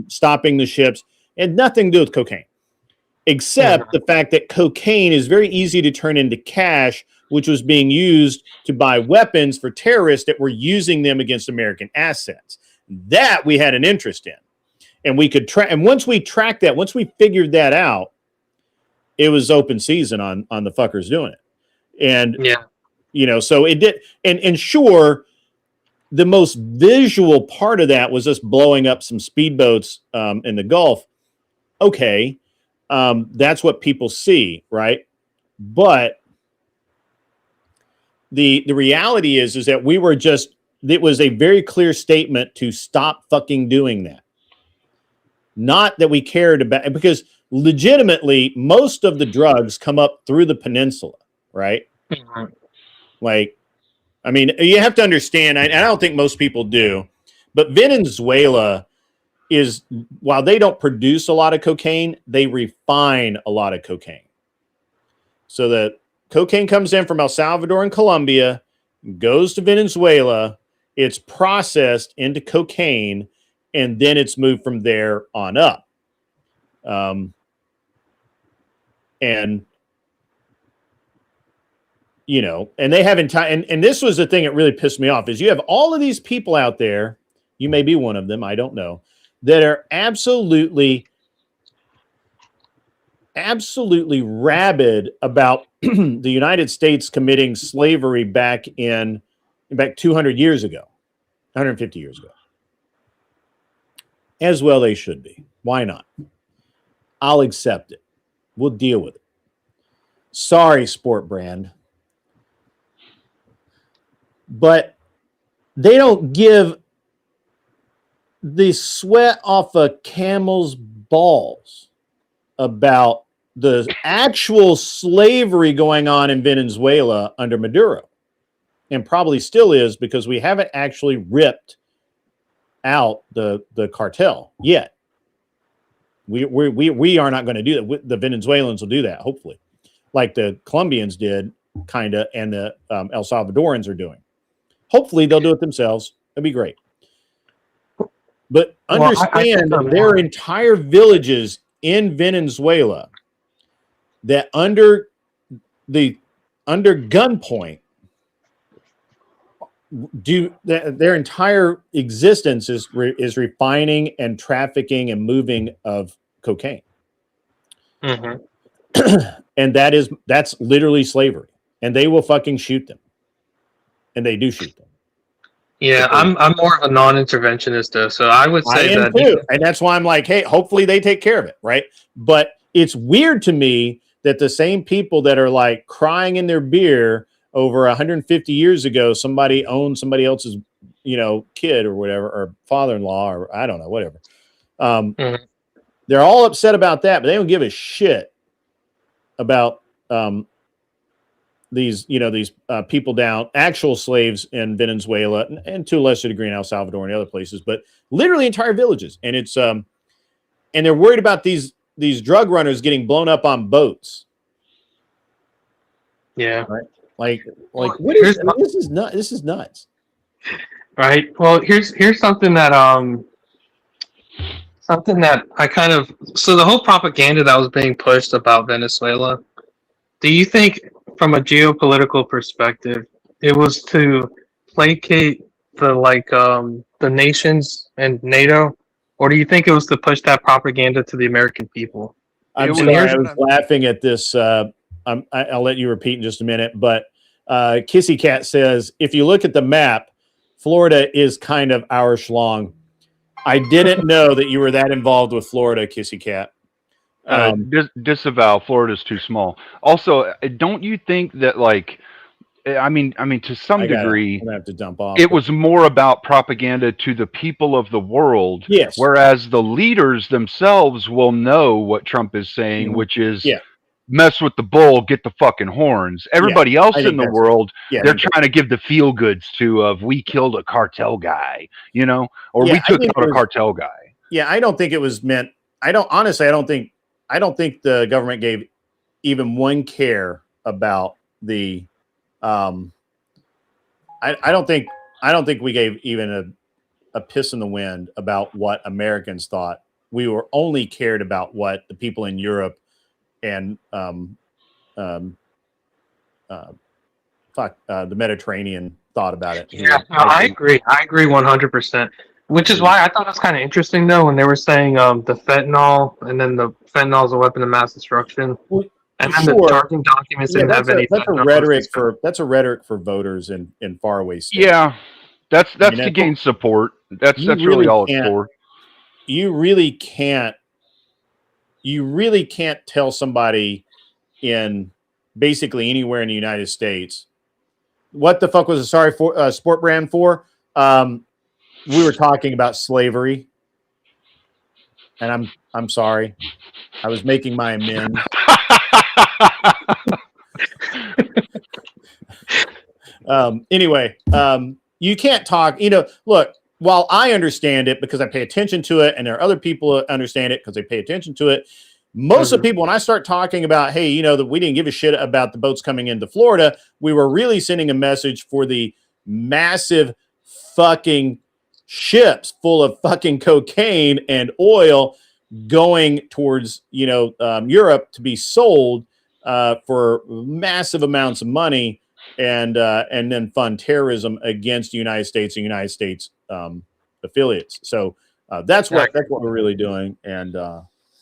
stopping the ships, it had nothing to do with cocaine, except the fact that cocaine is very easy to turn into cash, which was being used to buy weapons for terrorists that were using them against American assets. That we had an interest in, and we could track. And once we tracked that, once we figured that out, it was open season on the fuckers doing it. And so it did. And sure, the most visual part of that was us blowing up some speedboats in the Gulf. Okay, that's what people see, right? But the reality is that we were just. It was a very clear statement to stop fucking doing that. Not that we cared about, because legitimately, most of the drugs come up through the peninsula, right? Like, I mean, you have to understand, I don't think most people do, but Venezuela is, while they don't produce a lot of cocaine, they refine a lot of cocaine. So the cocaine comes in from El Salvador and Colombia, goes to Venezuela, it's processed into cocaine, and then it's moved from there on up. And they have and this was the thing that really pissed me off, is you have all of these people out there, you may be one of them, I don't know, that are absolutely rabid about the United States committing slavery back 200 years ago, 150 years ago. As well they should be. Why not? I'll accept it. We'll deal with it. Sorry, Sport Brand. But they don't give the sweat off a camel's balls about the actual slavery going on in Venezuela under Maduro. And probably still is, because we haven't actually ripped out the cartel yet. We are not going to do that. The Venezuelans will do that, hopefully, like the Colombians did, kind of, and the El Salvadorans are doing. Hopefully, they'll do it themselves. That'd be great. But understand there are entire villages in Venezuela that under gunpoint their entire existence is refining and trafficking and moving of cocaine. And that's literally slavery, and they will fucking shoot them, and they do shoot them. Yeah, I'm more of a non-interventionist though, so I would say that too. And that's why I'm like, hey, hopefully they take care of it, right? But it's weird to me that the same people that are like crying in their beer over 150 years ago, somebody owned somebody else's, kid or whatever, or father-in-law, or I don't know, whatever. They're all upset about that, but they don't give a shit about these people down, actual slaves in Venezuela, and to a lesser degree in El Salvador and other places, but literally entire villages. And it's and they're worried about these drug runners getting blown up on boats. Yeah. Right. Like this is nuts. This is nuts. Right. Well, here's something that I kind of, so the whole propaganda that was being pushed about Venezuela, do you think from a geopolitical perspective, it was to placate the nations and NATO, or do you think it was to push that propaganda to the American people? I'm sorry, I was laughing at this. I'll let you repeat in just a minute, but Kissy Cat says, if you look at the map, Florida is kind of our schlong. I didn't know that you were that involved with Florida, Kissy Cat. Disavow. Florida's too small. Also, don't you think that, like, I mean, to some degree, I'm gonna have to dump off. It was more about propaganda to the people of the world. Yes. Whereas the leaders themselves will know what Trump is saying, which is mess with the bull, get the fucking horns. Everybody else in the world, they're trying to give the feel goods of we killed a cartel guy, or we took out a cartel guy. Yeah, I don't think it was meant. I don't think the government gave even one care about the. I don't think we gave even a piss in the wind about what Americans thought. We were only cared about what the people in Europe and the Mediterranean thought about it. Yeah, no, I agree. I agree 100%. Which is why I thought it was kind of interesting, though, when they were saying the fentanyl, and then the fentanyl is a weapon of mass destruction. And then the charging documents didn't have any. That's a rhetoric for voters in faraway states. Yeah, that's to gain support. That's really all it's for. You really can't tell somebody in basically anywhere in the United States what the fuck was a sport brand for. We were talking about slavery, and I'm sorry. I was making my amends. Anyway, you can't talk, look, while I understand it because I pay attention to it, and there are other people who understand it because they pay attention to it. Most of the people, when I start talking about, hey, that we didn't give a shit about the boats coming into Florida, we were really sending a message for the massive fucking ships full of fucking cocaine and oil going towards, Europe to be sold for massive amounts of money and then fund terrorism against the United States and United States affiliates. So that's what we're really doing. And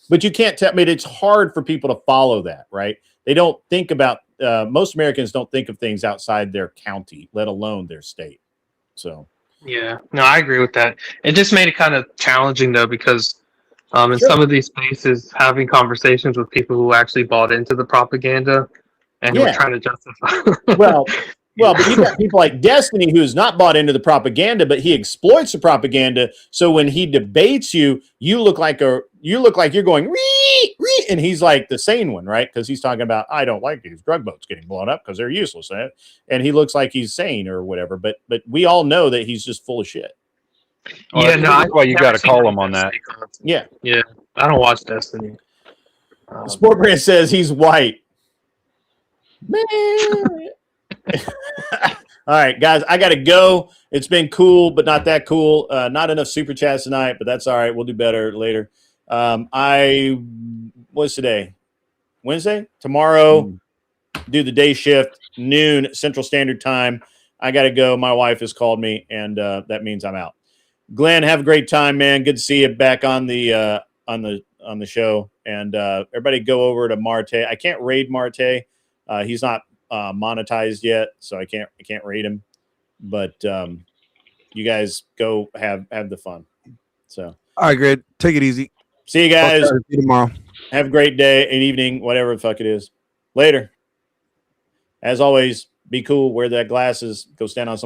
but you can't tell. I mean, it's hard for people to follow that, right? They don't think about. Most Americans don't think of things outside their county, let alone their state. So. Yeah, no, I agree with that. It just made it kind of challenging, though, because in some of these spaces, having conversations with people who actually bought into the propaganda and who were trying to justify. Well, but you got people like Destiny who's not bought into the propaganda, but he exploits the propaganda. So when he debates you, you look like you're going ree, ree, and he's like the sane one, right? Because he's talking about, I don't like these drug boats getting blown up because they're useless, and he looks like he's sane or whatever. But we all know that he's just full of shit. Well, yeah, that's why you got to call him on that. Yeah. I don't watch Destiny. Sport Brand says he's white. Man. All right, guys, I got to go. It's been cool, but not that cool. Not enough super chats tonight, but that's all right. We'll do better later. What's today? Wednesday? Tomorrow, do the day shift, noon Central Standard Time. I got to go. My wife has called me, and that means I'm out. Glenn, have a great time, man. Good to see you back on the show. And everybody go over to Marte. I can't raid Marte. He's not monetized yet, so I can't raid him. But you guys go have the fun. So all right, great. Take it easy. See you guys. See you tomorrow. Have a great day and evening, whatever the fuck it is. Later. As always, be cool. Wear that glasses. Go stand on some.